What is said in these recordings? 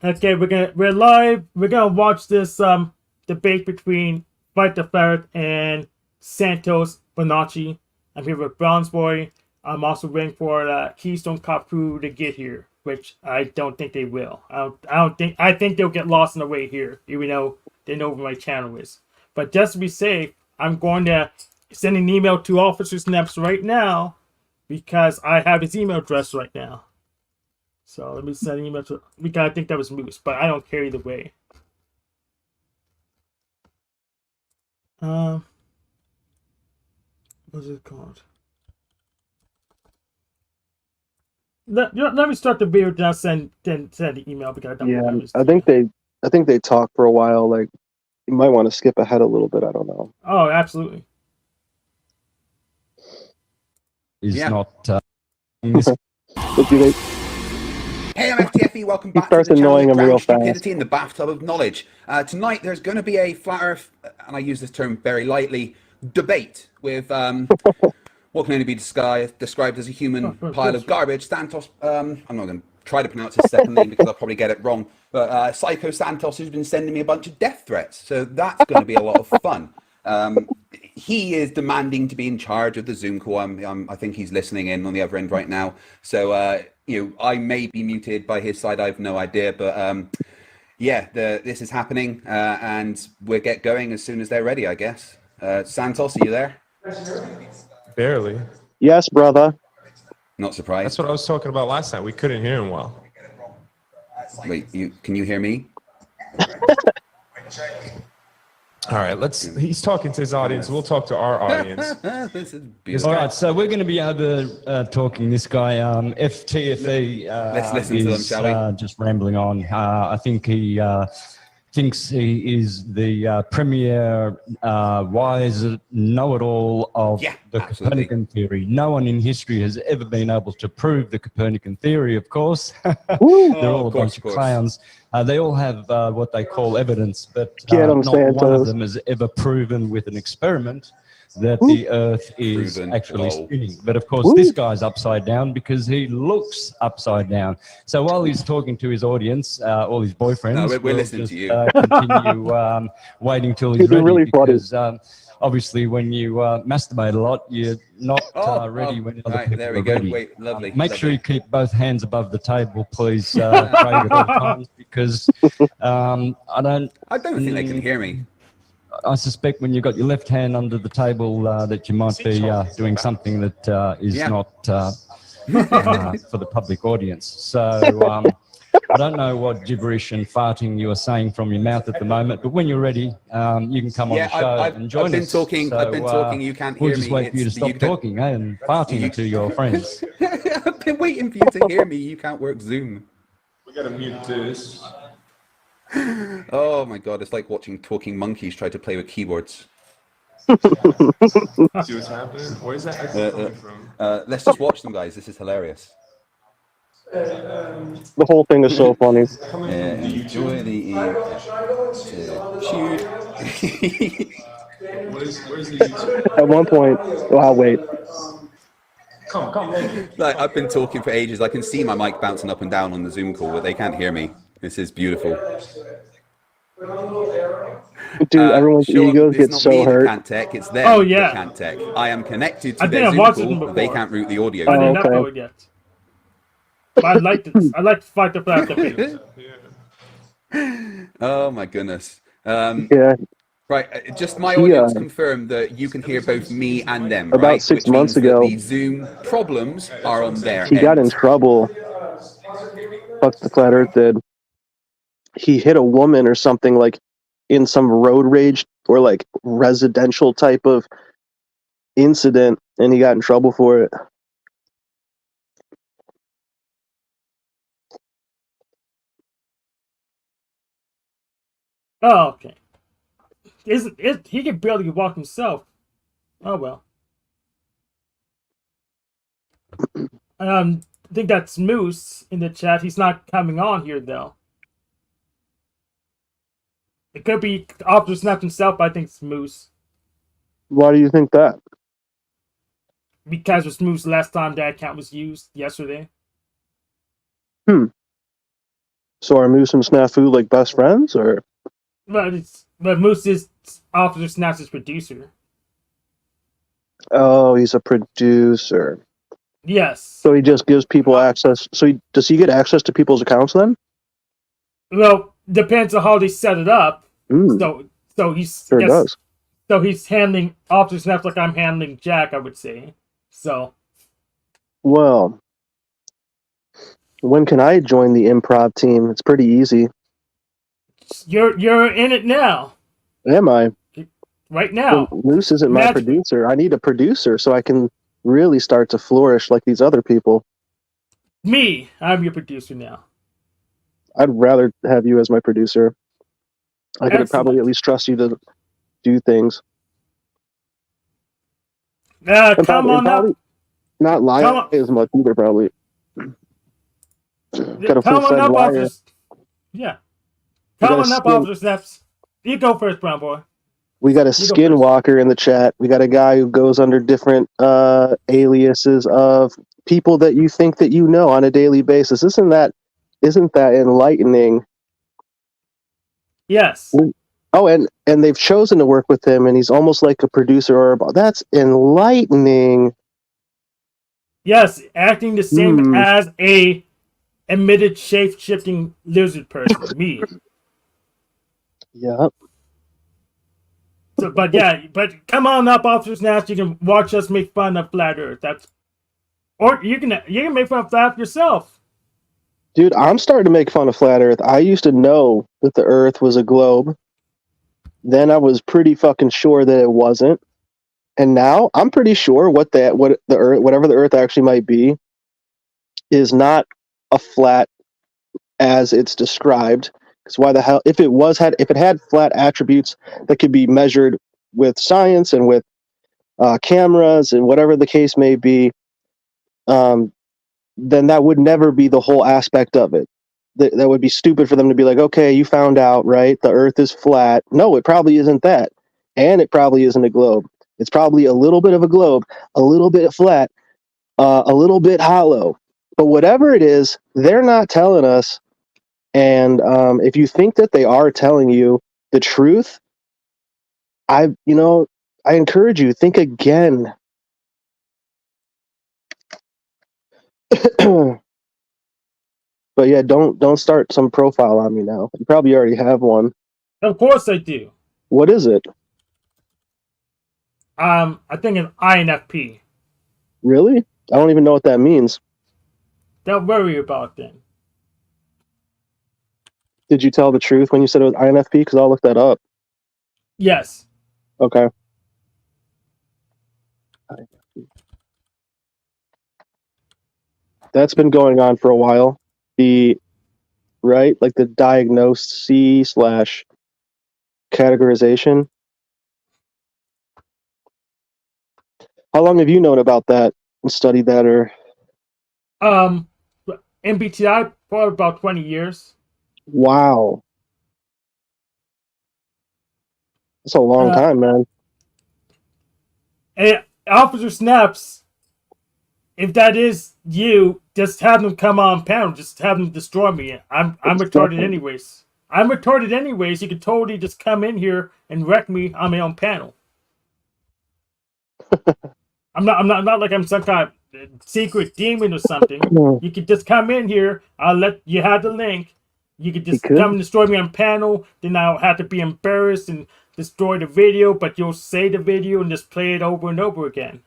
Okay, we're live. We're gonna watch this debate between Fight the Ferret and Santos Bonacci. I'm here with Bronze Boy. I'm also waiting for the Keystone Cop crew to get here, which I don't think they will. I think they'll get lost in the way here, even though they know where my channel is. But just to be safe, I'm going to send an email to Officer Snaps right now because I have his email address right now. So let me send an email to, because I think that was Moose, but I don't care either way. What's it called? Let me start the video, then I'll send the email because I don't remember. I think they talk for a while. Like, you might want to skip ahead a little bit. I don't know. Oh, absolutely. Is not. Hey, I'm FTFE. Welcome back to the channel. Ground stupidity in the bathtub of knowledge. Tonight, there's going to be a flat Earth, and I use this term very lightly, debate with what can only be described as a human pile of garbage. Santos. I'm not going to try to pronounce his second name because I'll probably get it wrong. But Psycho Santos has been sending me a bunch of death threats, so that's going to be a lot of fun. He is demanding to be in charge of the Zoom call. I think he's listening in on the other end right now. So, I may be muted by his side. I have no idea. But, yeah, this is happening. And we'll get going as soon as they're ready, I guess. Santos, are you there? Barely. Yes, brother. Not surprised. That's what I was talking about last night. We couldn't hear him well. Wait, can you hear me? All right, he's talking to his audience. We'll talk to our audience. This is beautiful. All right, so we're going to be talking this guy, FTFE. Let's listen to them, shall we? Just rambling on. I think he thinks he is the premier wise know-it-all of the Copernican theory. No one in history has ever been able to prove the Copernican theory, of course. They're all a bunch of clowns. They all have what they call evidence, but not one of them has ever proven with an experiment that the Earth is actually spinning. But of course, this guy's upside down because he looks upside down. So while he's talking to his audience, all his boyfriends, we're listening to you. Continue waiting till he's ready because obviously when you masturbate a lot, you're not ready when other people there we are go. ready. Wait, lovely. Make sure you keep both hands above the table, please, Craig, at all times, because I don't think they can hear me. I suspect when you've got your left hand under the table that you might be doing something that is not for the public audience. So I don't know what gibberish and farting you are saying from your mouth at the moment, but when you're ready, you can come on the show and join us. I've been talking, you can't hear me. We'll just wait for you to stop talking and farting to your friends. I've been waiting for you to hear me. You can't work Zoom. We got to mute this. Oh my god, it's like watching talking monkeys try to play with keyboards. See what's happening? Where's that actually coming from? Let's just watch them, guys. This is hilarious. The whole thing is so funny. Enjoy the Where's the YouTube? At one point, I'll wait. Come. Like, I've been talking for ages. I can see my mic bouncing up and down on the Zoom call, but they can't hear me. This is beautiful. Dude, everyone's egos get so hurt. Can't tech. It's them that can't tech. I am connected to their Zoom call. They can't route the audio. I didn't upload it yet. But I'd like to fight the battle. Oh my goodness. Yeah. Right, just my audience confirmed that you can hear both me and them. About 6 months ago, the Zoom problems are on their He got in trouble. Fuck the flat Earth did. He hit a woman or something, like in some road rage or like residential type of incident, and he got in trouble for it. Oh, okay. He can barely walk himself. Oh well. I think that's Moose in the chat. He's not coming on here though. It could be Officer Snapped himself, but I think it's Moose. Why do you think that? Because it was Moose last time that account was used yesterday. So are Moose and Snafu like best friends, or? But Moose is Officer Snaps' producer. Oh, he's a producer. Yes. So he just gives people access. So does he get access to people's accounts then? Well, depends on how they set it up. So he's sure does. So he's handling Officer Snaps like I'm handling Jack, I would say. So. Well, when can I join the improv team? It's pretty easy. You're in it now. Am I? Right now. Well, Moose isn't my producer. I need a producer so I can really start to flourish like these other people. I'm your producer now. I'd rather have you as my producer. I could probably at least trust you to do things. Come on up. Not lie as much either, probably. Got a full-fledged liar. Yeah. Come on up, Officer Snaps. You go first, brown boy. We got a skinwalker in the chat. We got a guy who goes under different aliases of people that you think that you know on a daily basis. Isn't that enlightening? Yes. Oh, and they've chosen to work with him, and he's almost like a producer. That's enlightening. Yes, acting the same as a admitted shape-shifting lizard person. Me. Yeah. So, but come on up, Officer Snaps. You can watch us make fun of Flat Earth. Or you can make fun of Flat Earth yourself. Dude, I'm starting to make fun of Flat Earth. I used to know that the Earth was a globe. Then I was pretty fucking sure that it wasn't. And now I'm pretty sure whatever the Earth actually might be is not a flat as it's described. Because why the hell, if it had flat attributes that could be measured with science and with cameras and whatever the case may be, then that would never be the whole aspect of it. That would be stupid for them to be like, okay, you found out, right? The Earth is flat. No, it probably isn't that. And it probably isn't a globe. It's probably a little bit of a globe, a little bit flat, a little bit hollow. But whatever it is, they're not telling us. And if you think that they are telling you the truth, I encourage you, think again. But yeah, don't start some profile on me now. You probably already have one. Of course I do. What is it? I think an INFP. Really? I don't even know what that means. Don't worry about them. Did you tell the truth when you said it was INFP? Because I'll look that up. Yes. Okay. That's been going on for a while. Like the diagnostic/categorization. How long have you known about that and studied that, or? MBTI for about 20 years. Wow. That's a long time, man. And Officer Snaps, if that is you, just have them come on panel. Just have them destroy me. I'm retarded anyways. I'm retarded anyways. You could totally just come in here and wreck me on my own panel. I'm not like I'm some kind of secret demon or something. You could just come in here. I'll let you have the link. You could just come and destroy me on panel. Then I'll have to be embarrassed and destroy the video, but you'll say the video and just play it over and over again.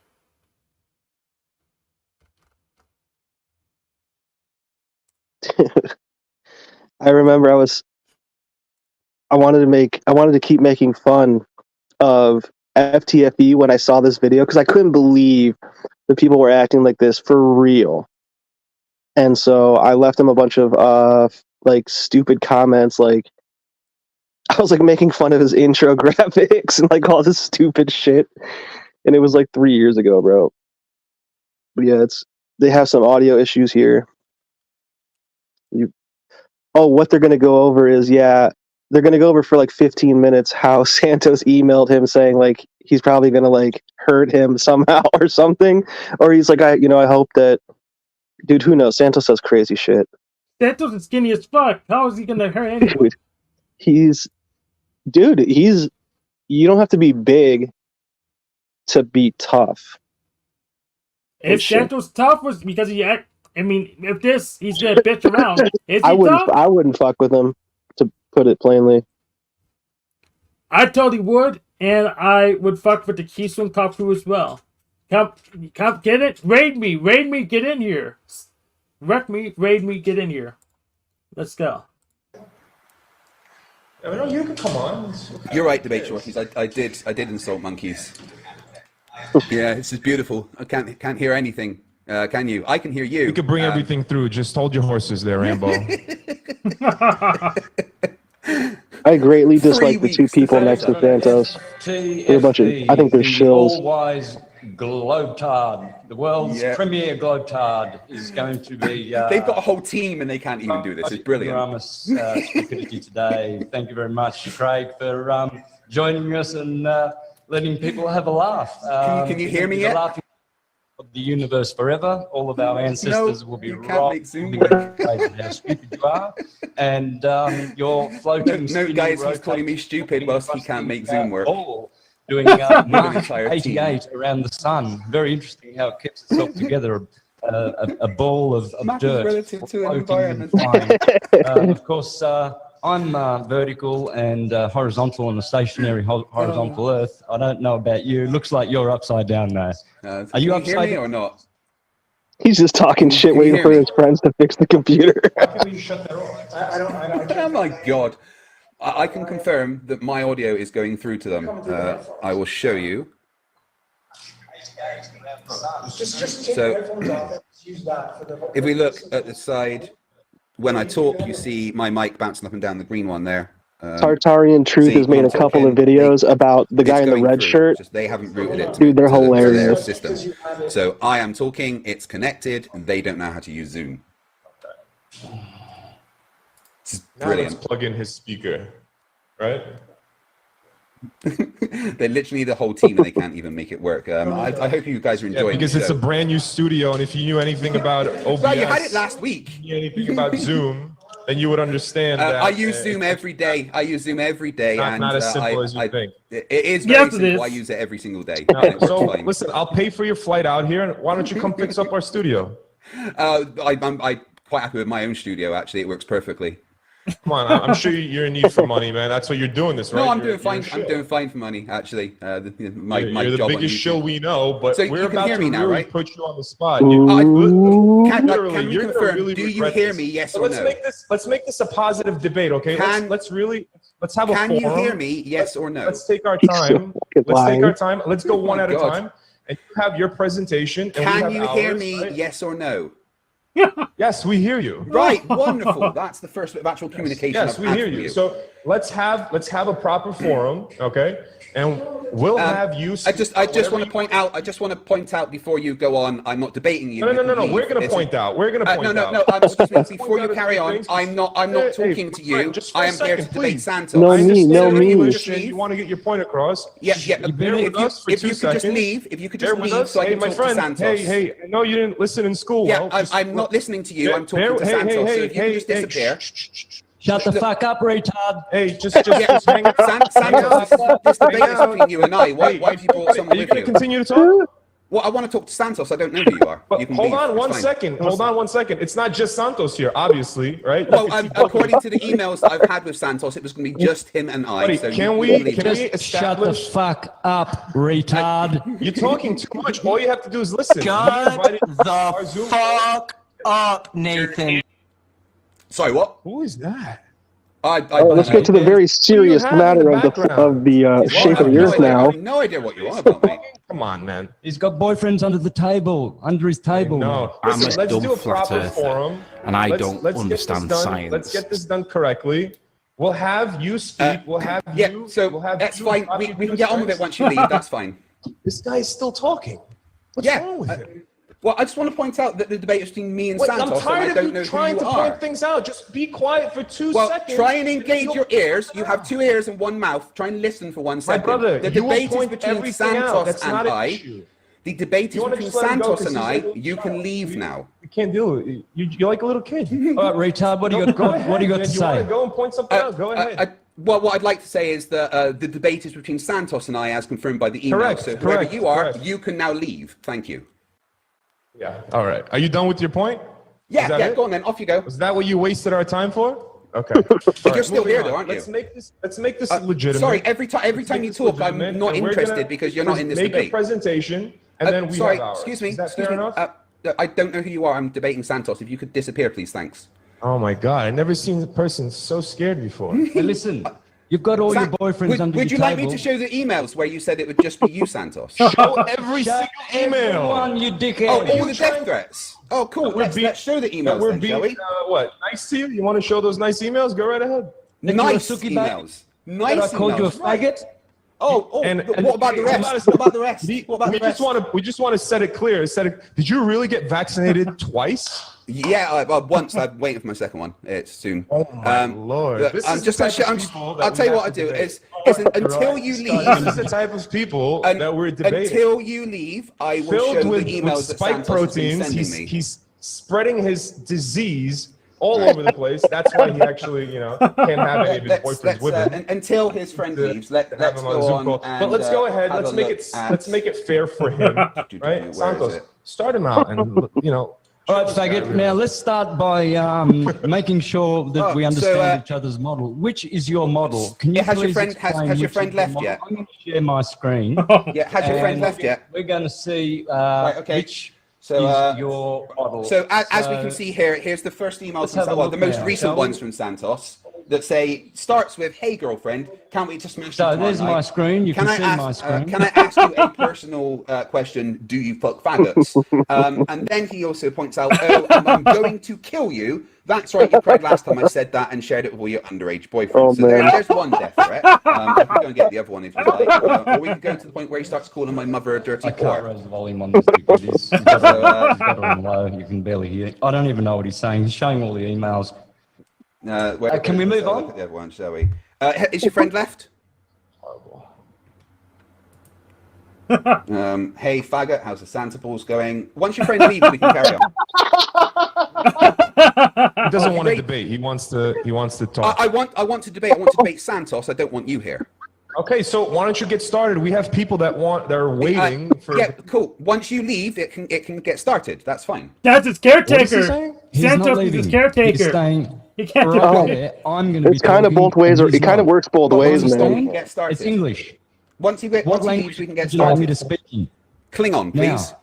I remember I wanted to keep making fun of FTFE when I saw this video because I couldn't believe that people were acting like this for real. And so I left him a bunch of like stupid comments, like I was like making fun of his intro graphics and like all this stupid shit. And it was like 3 years ago, bro. But yeah, they have some audio issues here. What they're gonna go over is they're gonna go over for like 15 minutes how Santos emailed him saying like he's probably gonna like hurt him somehow or something, or he's like I hope that, dude, who knows? Santos says crazy shit. Santos is skinny as fuck. How is he gonna hurt anyone? Dude, you don't have to be big to be tough. If Santos tough was because he act, I mean, if he's gonna bitch around. Is he I tough? wouldn't fuck with him, to put it plainly. I totally would, and I would fuck with the Keystone Cop crew as well. Come, get it, raid me, get in here. Wreck me, raid me, get in here. Let's go. I mean, no, you can come on. You're right, debate shorties. I did insult monkeys. Yeah, this is beautiful. I can't hear anything. Can you? I can hear you. You can bring everything through. Just hold your horses there, Rambo. I greatly dislike the two people next to Santos. They're a bunch of, I think they're shills. All-wise globetard, the world's premier globetard, is going to be... They've got a whole team and they can't even do this. It's brilliant. Stupidity today. Thank you very much, Craig, for joining us and letting people have a laugh. Can you hear me yet? Laughing of the universe forever. All of our ancestors will be right. How stupid you are. And your floating... No, guys, he's calling me stupid whilst he can't make Zoom work. Doing Mark 88 around the sun. Very interesting how it keeps itself together. A ball of dirt. Relative to an environment. Of course, I'm vertical and horizontal on a stationary horizontal Earth. I don't know about you. Looks like you're upside down now. Are you upside down or not? He's just talking shit, waiting for his friends to fix the computer. Why can't we shut that off? I don't. Oh my god. I can confirm that my audio is going through to them. I will show you. So, if we look at the side, when I talk, you see my mic bouncing up and down the green one there. Tartarian Truth has made a couple of videos about the guy in the red shirt. Just they haven't routed it. Dude, they're hilarious. System. So I am talking, it's connected, and they don't know how to use Zoom. It's brilliant. Let's plug in his speaker, right? They literally need the whole team and they can't even make it work. I hope you guys are enjoying because the it's show. a brand new studio, and if you knew anything about OBS, well, you had it last week. If you knew anything about Zoom, then you would understand that. I use Zoom every day. I use Zoom every day. Not as simple as you think. It is very simple. I use it every single day. So listen, I'll pay for your flight out here, and why don't you come fix up our studio? I'm quite happy with my own studio. Actually, it works perfectly. Come on, I'm sure you're in need for money, man. That's why you're doing this, right? No, I'm doing fine. I'm doing fine for money, actually. You're the biggest shill we know, but so we're about to now, really right? put you on the spot. Can you confirm? Do you hear me? Yes or no? Let's make this a positive debate, okay? Let's have a forum. Can you hear me? Yes or no? Let's take our time. Let's go one at a time. And you have your presentation. Can you hear me? Yes or no? Yes, we hear you. Right, wonderful. That's the first bit of actual communication. Yes, we hear you. So let's have a proper forum, okay? And we'll have you. I just want to point out. I just want to point out before you go on. I'm not debating you. No. We're going to point out. We're going to point out. No. Excuse me. Before you carry on, I'm not talking to you. I am here to debate Santos. No me. You want to get your point across? Yeah. If you could just leave, so I can talk to Santos. Hey. I know you didn't listen in school. Yeah, I'm not listening to you. I'm talking to Santos. So if you can just disappear. Shut the fuck up, retard. Hey, just hang out. Santos, this debate is between you and I. Why have you brought someone with you? Are you going to continue to talk? Well, I want to talk to Santos. I don't know who you are. But hold on one second. It's not just Santos here, obviously, right? Well, according to the emails that I've had with Santos, it was going to be just him and I. Buddy, so can we establish? Shut the fuck up, retard. You're talking too much. All you have to do is listen. Shut the fuck up, Nathan. Sorry, what? Who is that? Let's get to the very serious matter of the shape of the earth now. I have no idea what you're on about, mate. Come on, man. He's got boyfriends under his table. No, listen, let's do a flat proper earther, forum. and I don't understand science. Let's get this done correctly. We'll have you speak. We'll have you. Yeah, so that's fine. We can get on with it once you leave. That's fine. This guy is still talking. What's wrong with him? Well, I just want to point out that the debate is between me and Santos. I'm tired of you trying to point things out. Just be quiet for 2 seconds. Try and engage your ears. You have 2 ears and 1 mouth. Try and listen for 1 second. My brother, the debate is between out. Santos That's and not an I. issue. The debate is between Santos and I. You can leave now. can't deal with it. You're like a little kid. All right, retard. What do you got? Go ahead, what do you got man. to You want say? to go and point something out? Go ahead. Well, what I'd like to say is that the debate is between Santos and I, as confirmed by the email. Correct, So whoever correct, you are, correct. you can now leave. Thank you. Yeah. All right. Are you done with your point? Yeah, that yeah. it? Go on then. Off you go. Was that what you wasted our time for? Okay. But you're still here, though, aren't you? Let's make this legitimate. Sorry, every time you talk, I'm not interested because you're not in this debate. debate. Make a presentation, and then we sorry, have ours. excuse me. Is that Excuse fair me. enough? I don't know who you are. I'm debating Santos. If you could disappear, please. Thanks. Oh my God! I've never seen a person so scared before. Hey, listen, you've got all your boyfriends under would your you like me table. to show the emails where you said it would just be you, Santos? Show every single email. Everyone, you dickhead. Oh, all the death threats. Oh, cool. Let's show the emails We're then, being, shall we? what? Nice to you? You want to show those nice emails? Go right ahead. Nice Suki bag? emails. Nice I called you a emails. Right. faggot? And what about the rest? What about the rest? What about the rest? We just want to set it clear. Did you really get vaccinated twice? Yeah, once. I'm waiting for my second one. It's soon. Oh my Lord! Look, This I'm is just. the type of people that I'll we tell you have what I to do debate. is until you leave. This is the type of people that we're debating. Until you leave, I will show Filled with the emails that spike Santos has been proteins, sending me. he's spreading his disease all over the place. That's why he actually, can't have any of his boyfriends with him. Until his friend leaves, let's Have him go Zoom on. call. And, But let's go ahead. have Let's a make look it. at- Let's make it fair for him, Where right? is Santos, it? start him out, and All right, faggot. Now let's start by making sure that we understand each other's model. Which is your model? Can you Has your please friend explain has your which friend is your left model? yet? I'm going to share my screen. Yeah, has your friend and left yet? We're going to see okay. which So, is your model. So as we can see here, here's the first email Let's from have a Santos, look the most now, recent shall we? ones from Santos that say starts with "Hey girlfriend, can't wait to smash you So tomorrow there's night. my screen. You can see my screen. Can I ask you a personal question? Do you fuck faggots? And then he also points out, oh, and I'm going to kill you. That's right, you cried last time I said that and shared it with all your underage boyfriends. Oh, so man. there's one death threat. I can go and get the other one if you like. Or we can go to the point where he starts calling my mother a dirty I can't whore. raise the volume on this because he's got it on low. You can barely hear. I don't even know what he's saying. He's showing all the emails. Can we move Let's have a on? look at the other one, shall we? Is your friend left? Hey faggot, how's the Santa balls going? Once your friend leaves, we can carry on. He doesn't want to debate. He wants to talk. I want to debate. I want to debate Santos. I don't want you here. Okay, so why don't you get started? We have people that are waiting for. Yeah, cool. Once you leave, it can get started. That's fine. That's his What is he caretaker. saying? He's Santos not is leaving. his caretaker. He's staying He can't do right it. there. I'm going to be It's kind of talking, both ways, or and it kind of he's works both not. ways, What man. understand? Get It's started. English. Once he What leaves, language we can get would you like me to started. speak in? Klingon, please.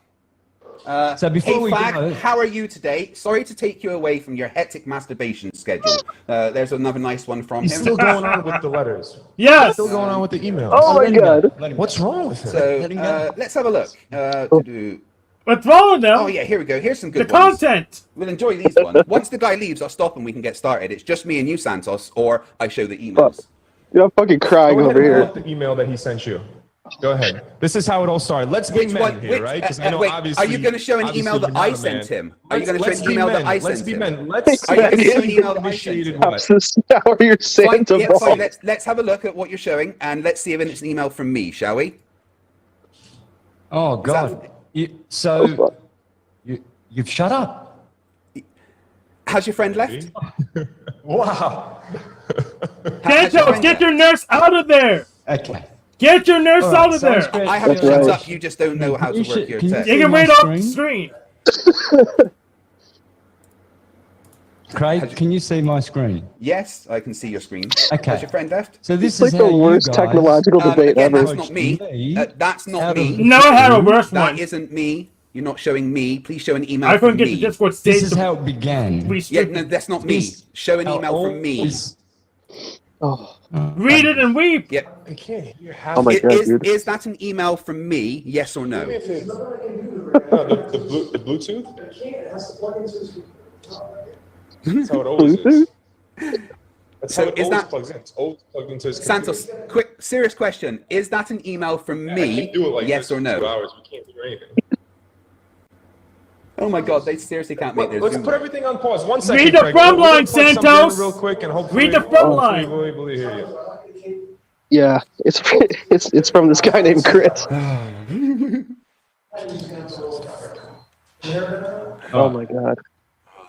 So before Hey we fag, go, how are you today? Sorry to take you away from your hectic masturbation schedule. There's another nice one from He's him. still going on with the letters. Yes. Still going on with the emails. Oh my god. What's wrong with him? So let's have a look. What's wrong with them? Oh yeah, here we go. Here's some good The ones. content. We'll enjoy these ones. Once the guy leaves, I'll stop and we can get started. It's just me and you, Santos, or I show the emails. You're fucking crying Go ahead over and here. pull up the email that he sent you. Go ahead. This is how it all started. Let's be men here, right? Because I know wait, obviously. are you going to show an email obviously that I you're not a sent man. him? Are you going to Let's show an be email men. that I Let's sent be him? men. Let's Are you going to show an see email who that I sent initiated him? what. How are your Fine, Santa yeah, balls? fine. Let's have a look at what you're showing and let's see if it's an email from me, shall we? oh God, you've shut up. Has your friend left? Wow. Has your Santos, friend get left? your nurse out of there. Okay. Get your nurse All out right, of sounds there. great. I haven't That's shut right. up. You just don't know how to You work should- your can you tech. You see can my read off the screen? screen. Craig, can you see my screen? Yes, I can see your screen. Okay. Has your friend left? So this It's like is how the you worst guys technological debate Again, ever. that's not me. That's not out me. of- No, I had a worse That one. isn't me. You're not showing me. Please show an email I couldn't from get me. the Discord This stage is how it began. Yeah, restricted. no, that's not me. This- Show an How email all from me. this- Oh, Read it and weep. Yep. I can't hear half. oh my god, dude. Is that an email from me? Yes or no? No, the Bluetooth? That's how it always is. That's So how it is always that- plugs in. It's always plugged into his computer. Santos, quick, serious question. Is that an email from I me? can't do it like Yes this or for no? 2 hours. We can't hear anything. Oh my God, they seriously can't make their Let's Zoom. put everything on pause. 1 second. Read the Craig. front We're gonna line, plug something in Santos. real quick, and hopefully, Read the front line. We'll hear you. Yeah, it's from this guy named Chris. Oh my god.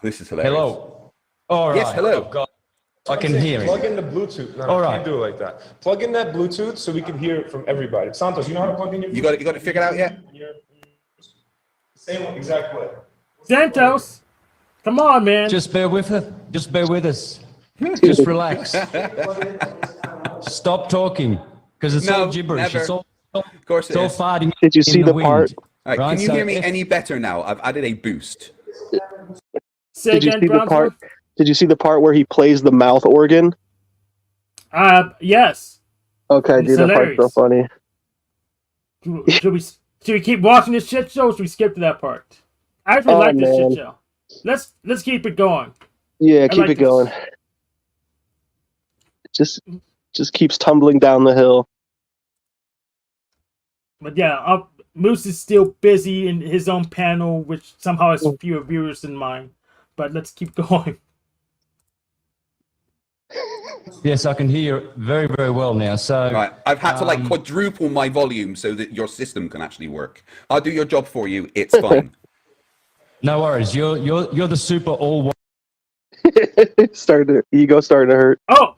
This is hilarious. Hello. All right. Yes, hello. Oh, God. I can hear it. Plug in the Bluetooth. No, All I right. can't do it like that. Plug in that Bluetooth so we can hear it from everybody. Santos, you know how to plug in your You got it figured out yet? Same exact way. Santos, come on, man. Just bear with us. Just bear with us. Just relax. Stop talking, because it's No, all gibberish. never. It's all, Of course it's all it is. farting. Did you see in the wind, part? All right, right? can you So hear me if- any better now? I've added a boost. Say Did you again, see the part? Brownsville? Did you see the part where he plays the mouth organ? Yes. Okay, It's dude, that part's so hilarious. funny. Should we keep watching this shit show, or should we skip to that part? I actually Oh, like this man. shit show. Let's keep it going. Yeah, I keep like it going. Just keeps tumbling down the hill. But yeah, Moose is still busy in his own panel, which somehow has fewer viewers than mine. But let's keep going. Yes, I can hear it very, very well now. So Right, I've had to like quadruple my volume so that your system can actually work. I'll do your job for you. It's fine. no worries. You're the super all. Ego started to hurt. Oh,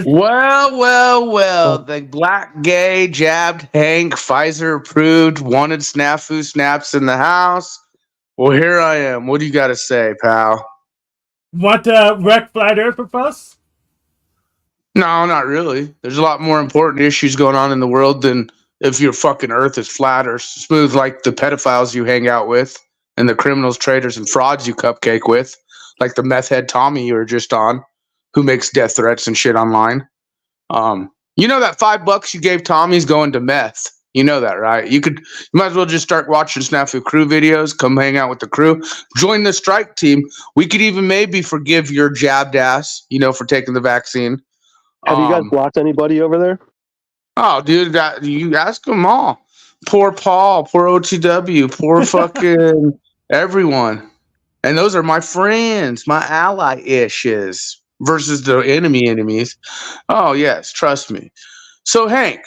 Well. The black gay jabbed Hank, Pfizer approved, wanted snafu snaps in the house. Well, here I am. What do you got to say, pal? want to wreck Flat Earth with us? No, not really. There's a lot more important issues going on in the world than if your fucking earth is flat or smooth like the pedophiles you hang out with and the criminals, traitors, and frauds you cupcake with, like the meth head Tommy you were just on, who makes death threats and shit online. You know that $5 you gave Tommy's going to meth. You know that, right? You might as well just start watching Snafu Crew videos, come hang out with the crew, join the strike team. We could even maybe forgive your jabbed ass, for taking the vaccine. Have you guys blocked anybody over there? Oh, dude, you ask them all. Poor Paul, poor OTW, poor fucking everyone. And those are my friends, my ally-ishes versus the enemies. Oh, yes, trust me. So, Hank.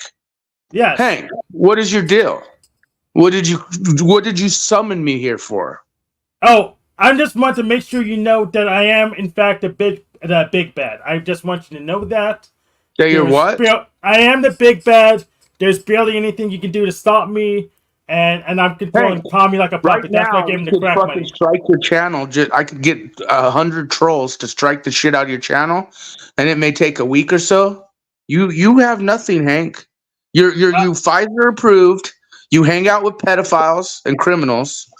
Yes. Hank, what is your deal? What did you summon me here for? Oh, I just want to make sure you know that I am, in fact, the big bad. I just want you to know that. Yeah, you're what? I am the big bad. There's barely anything you can do to stop me, and I'm controlling Tommy like a puppet. Right That's why I now, gave him you the could crack fucking money. strike your channel. I could get 100 trolls to strike the shit out of your channel, and it may take a week or so. You have nothing, Hank. You Pfizer approved. You hang out with pedophiles and criminals,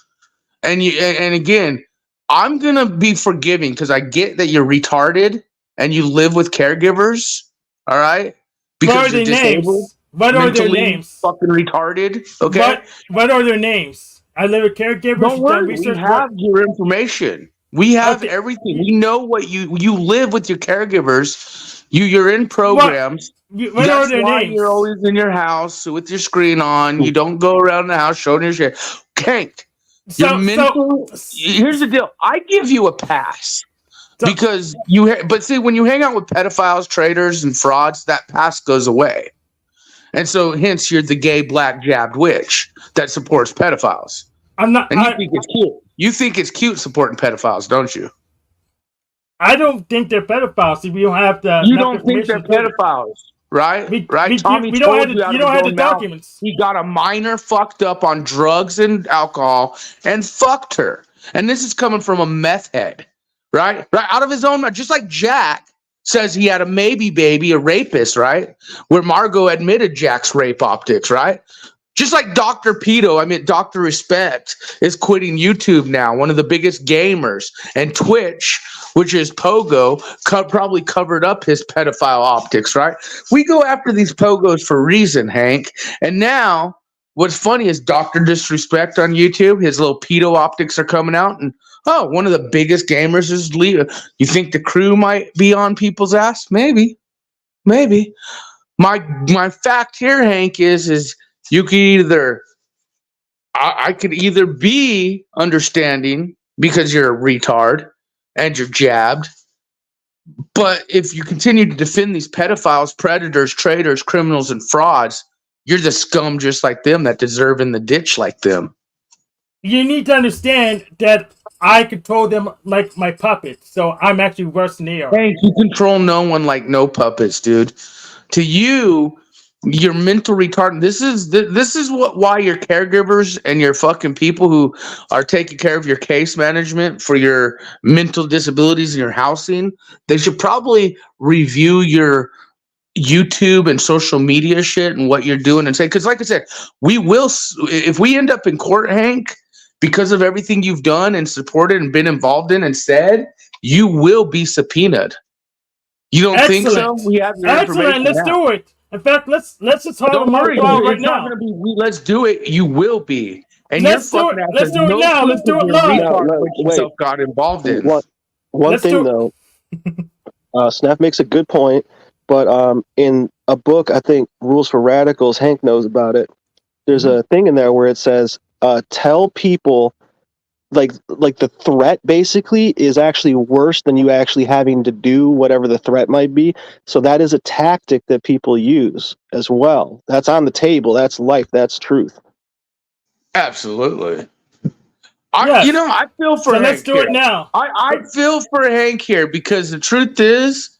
and again, I'm gonna be forgiving because I get that you're retarded and you live with caregivers. All right, What are their names? What are their names? Fucking retarded. Okay. What are their names? I live with caregivers. Don't worry, we have your information. We have everything. We know what you live with your caregivers. You're in programs. What are their names? You're always in your house with your screen on. You don't go around the house showing your shit. Hank, here's the deal. I give you a pass because but see, when you hang out with pedophiles, traitors, and frauds, that pass goes away. And so, hence, you're the gay black jabbed witch that supports pedophiles. I'm not. And you think it's cute. You think it's cute supporting pedophiles, don't you? I don't think they're pedophiles. See, we don't have the. You don't think they're pedophiles, right? Right. Tommy we told don't have the documents. He got a minor fucked up on drugs and alcohol and fucked her. And this is coming from a meth head, right? Right out of his own mouth, just like Jack says he had a maybe baby, a rapist, right? Where Margot admitted Jack's rape optics, right? Just like Dr. Dr. Respect is quitting YouTube now, one of the biggest gamers, and Twitch, which is Pogo, probably covered up his pedophile optics, right? We go after these Pogos for a reason, Hank. And now, what's funny is Dr. Disrespect on YouTube, his little pedo optics are coming out, and one of the biggest gamers is leaving. You think the crew might be on people's ass? Maybe. My fact here, Hank, is you could either, I could either be understanding because you're a retard and you're jabbed, but if you continue to defend these pedophiles, predators, traitors, criminals, and frauds, you're the scum just like them that deserve in the ditch like them. You need to understand that I control them like my puppets, so I'm actually worse than they are. Hank, you control no one like no puppets, dude. To you, you're mental retarded. This is why your caregivers and your fucking people who are taking care of your case management for your mental disabilities and your housing, they should probably review your YouTube and social media shit and what you're doing and say, because like I said, we will, if we end up in court, Hank, because of everything you've done and supported and been involved in and said, you will be subpoenaed. You don't think so? We have your information. Let's do it. In fact, let's just hold Don't them on worry, file right it's not now. gonna be. Let's do it. You will be, and Let's do it. Let's do it now. Let's do it live. What yourself got involved in. One thing though, Snap makes a good point, but in a book, I think Rules for Radicals, Hank knows about it. There's a thing in there where it says, tell people. Like the threat basically is actually worse than you actually having to do whatever the threat might be. So that is a tactic that people use as well. That's on the table. That's life. That's truth. Absolutely. Yes. I feel for Hank. Let's do it now. I feel for Hank here because the truth is,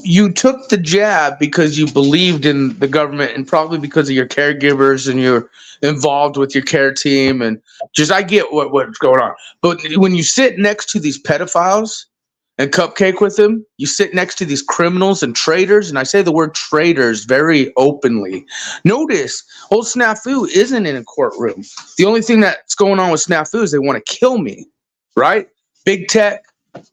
you took the jab because you believed in the government and probably because of your caregivers and you're involved with your care team and just I get what's going on. But when you sit next to these pedophiles and cupcake with them, you sit next to these criminals and traitors, and I say the word traitors very openly. Notice, old Snafu isn't in a courtroom. The only thing that's going on with Snafu is they want to kill me, right? Big tech.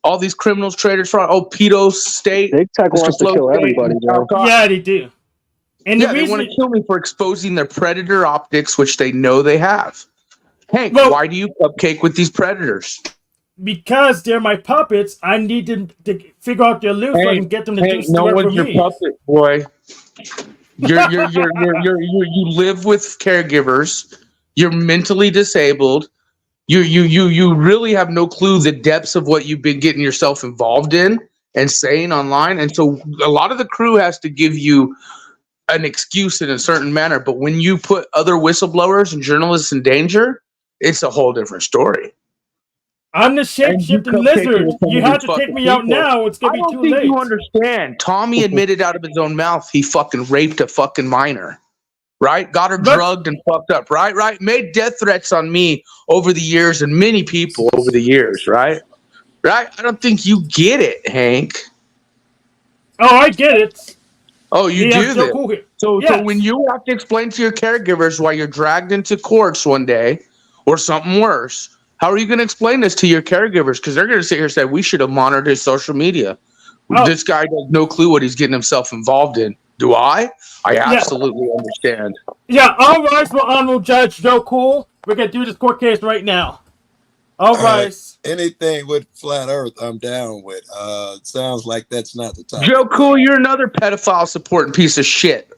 All these criminals, traitors, fraud, pedo state. Big tech wants to kill everybody, bro. Yeah, they do. And they want to kill me for exposing their predator optics, which they know they have. Hank, why do you cupcake with these predators? Because they're my puppets. I need to figure out their loot so I can get them to do stuff for me. No one's your puppet, boy. You live with caregivers. You're mentally disabled. You really have no clue the depths of what you've been getting yourself involved in and saying online. And so a lot of the crew has to give you an excuse in a certain manner. But when you put other whistleblowers and journalists in danger, it's a whole different story. I'm the shape-shifting lizard. You have to take me out now. It's going to be too late. I don't think you understand. Tommy admitted out of his own mouth he fucking raped a fucking minor. Right? Got her drugged and fucked up. Right? Made death threats on me over the years and many people over the years. Right? I don't think you get it, Hank. Oh, I get it. Oh, you do this. So when you have to explain to your caregivers why you're dragged into courts one day or something worse, how are you going to explain this to your caregivers? Because they're going to sit here and say, we should have monitored his social media. This guy has no clue what he's getting himself involved in. Do I? I absolutely understand. Yeah, all rise for Honorable Judge Joe Cool. We're going to do this court case right now. All rise. Anything with Flat Earth, I'm down with. Sounds like that's not the topic. Joe Cool, you're another pedophile supporting piece of shit.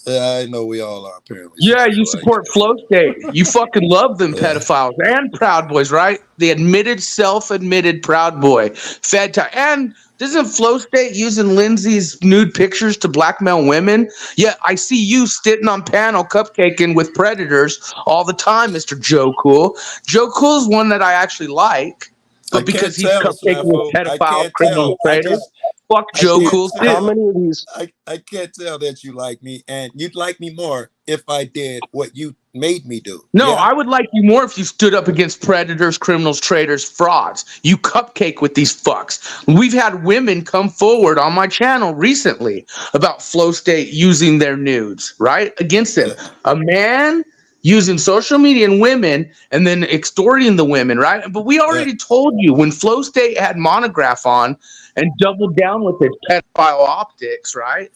I know we all are, apparently. Yeah, you support Flow State. You fucking love them pedophiles and Proud Boys, right? The admitted, self-admitted Proud Boy. Fed time. And isn't Flow State using Lindsay's nude pictures to blackmail women? Yeah, I see you sitting on panel cupcaking with predators all the time, Mr. Joe Cool. Joe Cool's one that I actually like, but because he's cupcaking with pedophile criminal traitors. Fuck Joe Cool. How many of these? I can't tell that you like me, and you'd like me more if I did what you made me do. No, I would like you more if you stood up against predators, criminals, traitors, frauds. You cupcake with these fucks. We've had women come forward on my channel recently about Flow State using their nudes, right? Against them. A man using social media and women and then extorting the women, right? But we already told you when Flow State had Monograph on and doubled down with his pedophile optics, right?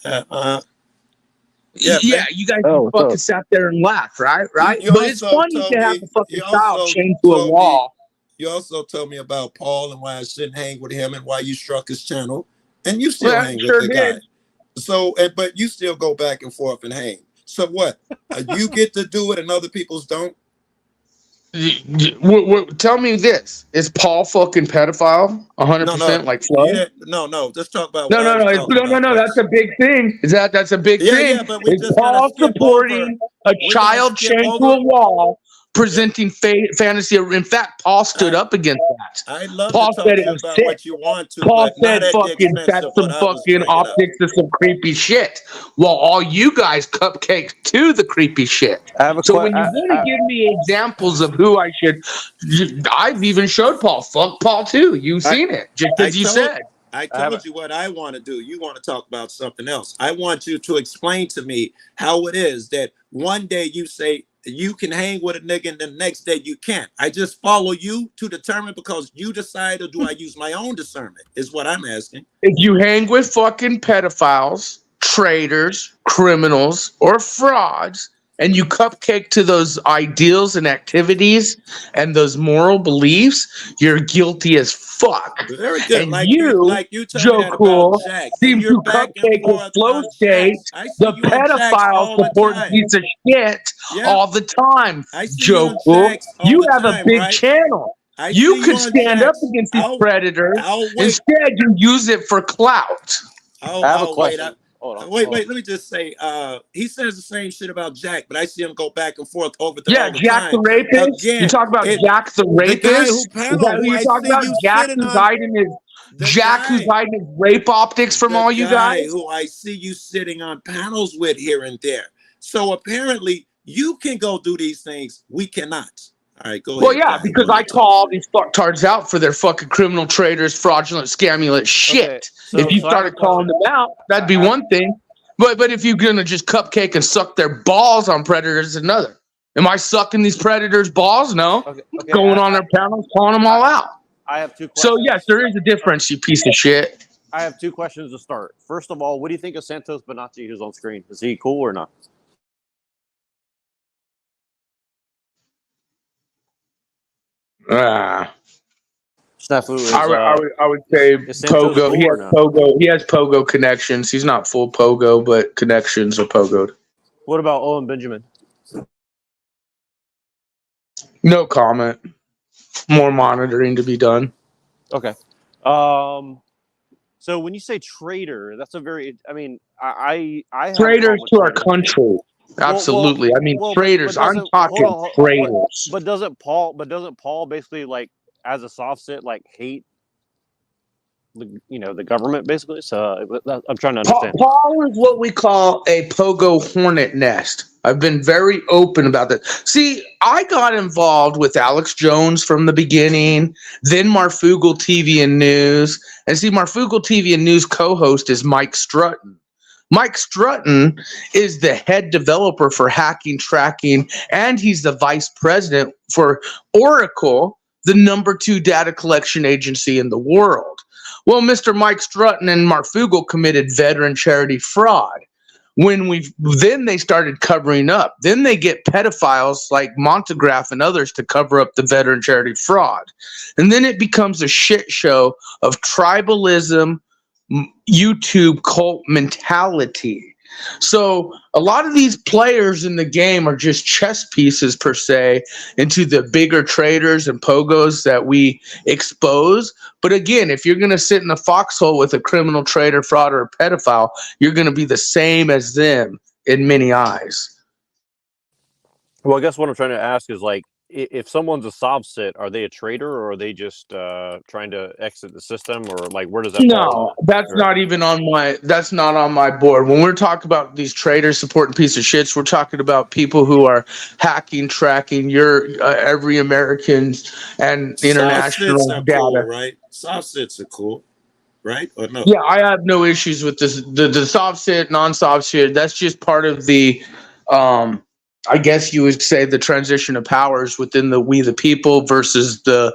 Yeah, you guys fucking sat there and laughed, right? But it's funny to have the fucking child chained to a wall. You also told me about Paul and why I shouldn't hang with him and why you struck his channel, and you still hang with the guy. So, but you still go back and forth and hang. So what? You get to do it and other people's don't? Tell me this. Is Paul fucking pedophile? 100% like Flo? Yeah, no. Just talk about No. That's a big thing. That's a big thing. Yeah, but we is Paul supporting a child chained to a wall presenting fantasy. In fact, Paul stood up against that. I love Paul to talk said to it you was about sick. what you want to, Paul but said not at the fucking expense that's of some what I was fucking bringing up. optics of some creepy shit. While all you guys cupcake to the creepy shit. So when you want to give me examples of who I should, I've even showed Paul. Fuck Paul too. You've seen it just as you said. I told you what I want to do. You want to talk about something else. I want you to explain to me how it is that one day you say you can hang with a nigga and the next day you can't. I just follow you to determine because you decide, or do I use my own discernment is what I'm asking. If you hang with fucking pedophiles, traitors, criminals, or frauds, and you cupcake to those ideals and activities and those moral beliefs, you're guilty as fuck. Very good. And like you told Joe me that Cool, about Jack. seem You're to back and cupcake with forth Flow on State, Jax. I see the you on Jax pedophile all the support time. piece of shit all the time, I see you Joe on Cool. Jax all You the have a time, big right? channel. I You see could you on stand up Jax. against these predators. I'll wait. Instead, you use it for clout. I'll wait. Wait, let me just say, he says the same shit about Jack, but I see him go back and forth over there all the Jack time. the rapist. Again, you talk about Jack the rapist. The guy Is that who you're talking about? Jack who's hiding his rape optics from all you guys. Who I see you sitting on panels with here and there. So apparently, you can go do these things. We cannot. All right, go ahead. Well, yeah, because I call all these fucktards out for their fucking criminal traitors, fraudulent, scamulant shit. If you started calling them out, that'd be one thing. But if you're gonna just cupcake and suck their balls on predators, another. Am I sucking these predators' balls? No. Going on their panels, calling them all out. I have two questions. So yes, there is a difference, you piece of shit. I have two questions to start. First of all, what do you think of Santos Bonacci, who's on screen? Is he cool or not? Snafu is, I would say Pogo. He has Pogo. He has Pogo connections. He's not full Pogo, but connections are Pogoed. What about Owen Benjamin? No comment. More monitoring to be done. Okay. So when you say traitor, that's a very. I mean, I have traitors to our country. Absolutely. I mean, traitors. I'm talking traitors. But doesn't Paul basically, like, as a soft sit, like, hate the government basically? So I'm trying to understand. Paul is what we call a pogo hornet nest. I've been very open about that. See, I got involved with Alex Jones from the beginning, then Marfugal TV and News. And see, Marfugal TV and News co-host is Mike Strutton. Mike Strutton is the head developer for hacking, tracking, and he's the vice president for Oracle, the #2 data collection agency in the world. Well, Mr. Mike Strutton and Marfugal committed veteran charity fraud. Then they started covering up. Then they get pedophiles like Montegraph and others to cover up the veteran charity fraud. And then it becomes a shit show of tribalism, YouTube cult mentality. So a lot of these players in the game are just chess pieces per se into the bigger traders and pogos that we expose. But again, if you're going to sit in a foxhole with a criminal trader, fraud, or a pedophile, you're going to be the same as them in many eyes. Well, I guess what I'm trying to ask is, like, if someone's a sob sit, are they a traitor, or are they just trying to exit the system, or like where does that? No, that's not even on my. That's not on my board. When we're talking about these traders supporting piece of shits, we're talking about people who are hacking, tracking your every American's and international data. Cool, right? Soft sits are cool, right? Or no? Yeah, I have no issues with this. The soft sit, non-soft sit. That's just part of the. I guess you would say the transition of powers within the we the people versus the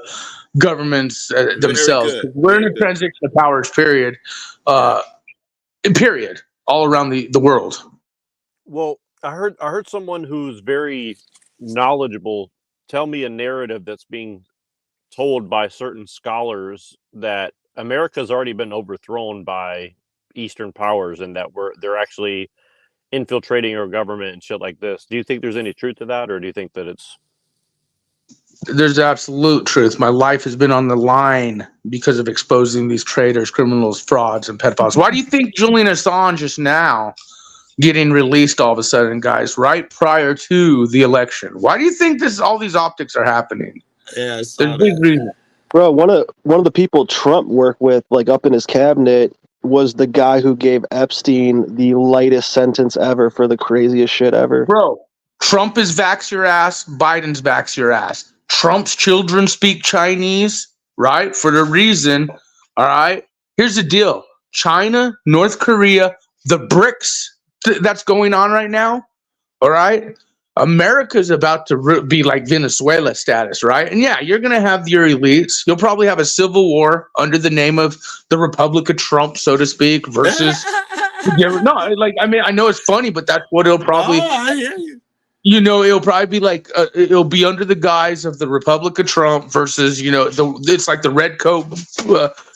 governments themselves. We're in a transition of powers period, period, all around the world. Well, I heard someone who's very knowledgeable tell me a narrative that's being told by certain scholars that America's already been overthrown by Eastern powers, and that they're actually infiltrating our government and shit like this. Do you think there's any truth to that, or do you think that it's... There's absolute truth. My life has been on the line because of exposing these traitors, criminals, frauds, and pedophiles. Why do you think Julian Assange just now getting released all of a sudden, guys, right prior to the election. Why do you think all these optics are happening? Yeah, I saw There's big reason. Bro, one of the people Trump worked with, like up in his cabinet, was the guy who gave Epstein the lightest sentence ever for the craziest shit ever. Bro, Trump is vax your ass, Biden's vax your ass. Trump's children speak Chinese, right? For the reason, all right? Here's the deal. China, North Korea, the BRICS that's going on right now, all right? America's about to be like Venezuela status, right? And yeah, you're going to have your elites. You'll probably have a civil war under the name of the Republic of Trump, so to speak, versus... No, like, I mean, I know it's funny, but that's what it'll probably... I hear you. You know, it'll probably be like, it'll be under the guise of the Republic of Trump versus, you know, it's like the red coat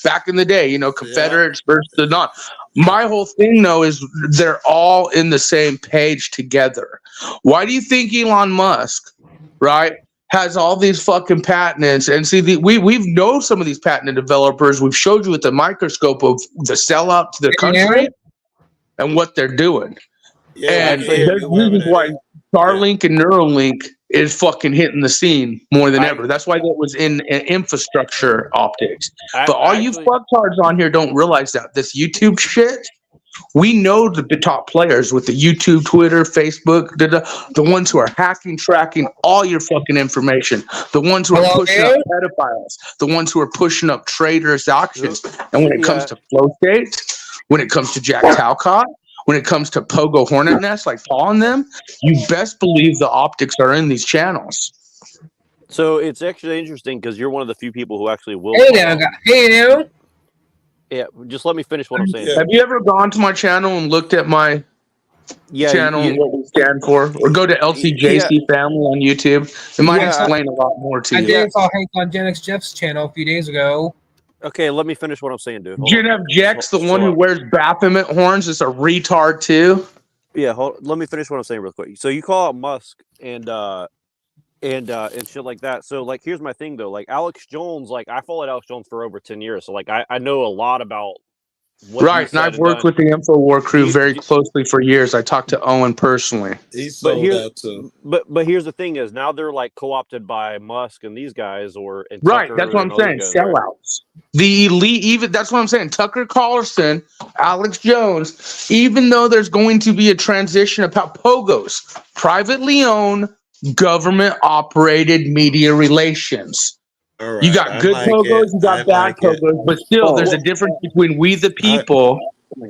back in the day, you know, Confederates versus the not. My whole thing, though, is they're all in the same page together. Why do you think Elon Musk, right, has all these fucking patents? And see, we've known some of these patent developers. We've showed you with the microscope of the sellout to the country and what they're doing. Yeah, and there's reasons why Starlink and Neuralink is fucking hitting the scene more than ever. That's why that was in infrastructure optics. But all you fucktards on here don't realize that this YouTube shit, we know the top players with the YouTube, Twitter, Facebook, the ones who are hacking, tracking all your fucking information, the ones who are pushing up pedophiles, the ones who are pushing up traders' auctions. And when it comes to flow states, when it comes to Jack Talcott, when it comes to Pogo Hornet Nest, like Paul and them, you best believe the optics are in these channels. So it's actually interesting because you're one of the few people who actually will. Hey there. Yeah, just let me finish what I'm saying. Have you ever gone to my channel and looked at my channel and what we stand for? Or go to LTJC Family on YouTube? It might explain a lot more to you. I did saw Hank on Gen X Jeff's channel a few days ago. Okay, let me finish what I'm saying, dude. Gen F Jex, the one who wears Baphomet horns, is a retard too. Yeah, let me finish what I'm saying real quick. So you call out Musk and shit like that. So like, here's my thing though. Like Alex Jones, like I followed Alex Jones for over 10 years, so like I know a lot about. Right, and I've worked with the InfoWar crew very closely for years. I talked to Owen personally. He sold that too. But here's the thing: is now they're like co-opted by Musk and these guys, right. That's what I'm saying. Sellouts. The elite, even that's what I'm saying. Tucker Carlson, Alex Jones. Even though there's going to be a transition about Pogos, privately owned, government-operated media relations. Right, you got good Pogos, you got bad Pogos, but still, there's a difference between we the people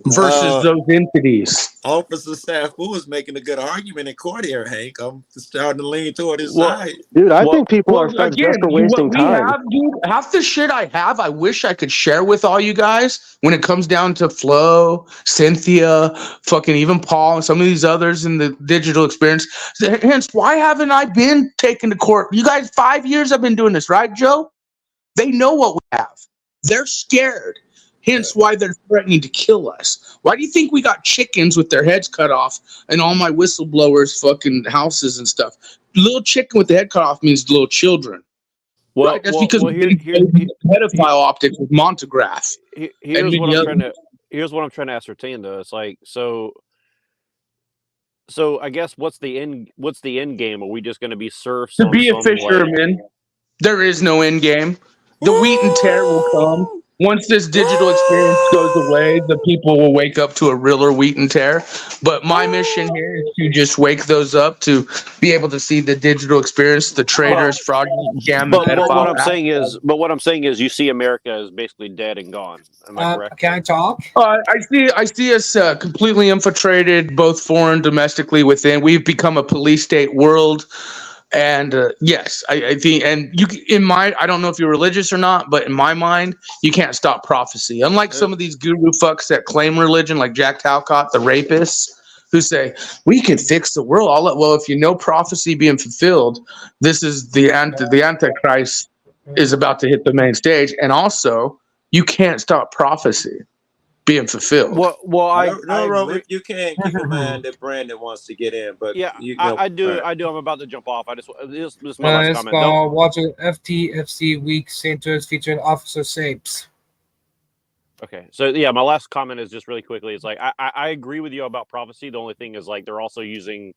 versus those entities. Officer Safu is making a good argument in court here, Hank. I'm starting to lean toward his side. Dude, I think people are just for wasting time. Dude, half the shit I have, I wish I could share with all you guys when it comes down to Flo, Cynthia, fucking even Paul, and some of these others in the digital experience. Hence, why haven't I been taken to court? You guys, 5 years I've been doing this, right, Joe? They know what we have. They're scared. Hence why they're threatening to kill us. Why do you think we got chickens with their heads cut off and all my whistleblowers wedding houses and stuff? Little chicken with the head cut off means little children. Well, right? That's because pedophile optics with Montegraph. Here's what I'm trying to ascertain though. It's like so I guess what's the end game? Are we just going to be serfs? To be a fisherman, there is no end game. The wheat and tear will come. Once this digital experience goes away, the people will wake up to a realer wheat and tear. But my mission here is to just wake those up to be able to see the digital experience, the traders, fraudulent, scam, but what I'm saying is, you see America is basically dead and gone. Am I correct? Can I talk? I see us completely infiltrated, both foreign, domestically, within. We've become a police state world. And yes, I think, and I don't know if you're religious or not, but in my mind, you can't stop prophecy. Unlike some of these guru fucks that claim religion, like Jack Talcott, the rapists, who say we can fix the world. Well, if you know prophecy being fulfilled, this is the Antichrist is about to hit the main stage, and also you can't stop prophecy being fulfilled. You can't keep in mind that Brandon wants to get in, but yeah, I do. I'm about to jump off. This is my last comment. Watching FTFE week Santos featuring Officer Sapes. Okay, so yeah, my last comment is just really quickly. It's like I agree with you about prophecy. The only thing is like they're also using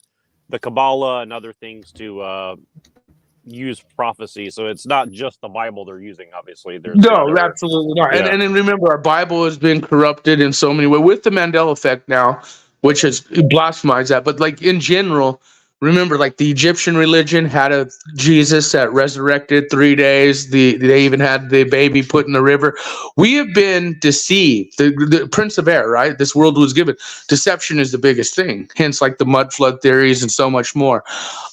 the Kabbalah and other things to use prophecy. So it's not just the Bible they're using. Obviously, there's No, absolutely not. Yeah. And then remember, our Bible has been corrupted in so many ways with the Mandela effect now, which has blasphemized that. But like in general, remember, like the Egyptian religion had a Jesus that resurrected 3 days. They even had the baby put in the river. We have been deceived. The Prince of Air, right? This world was given. Deception is the biggest thing. Hence, like the mud flood theories and so much more.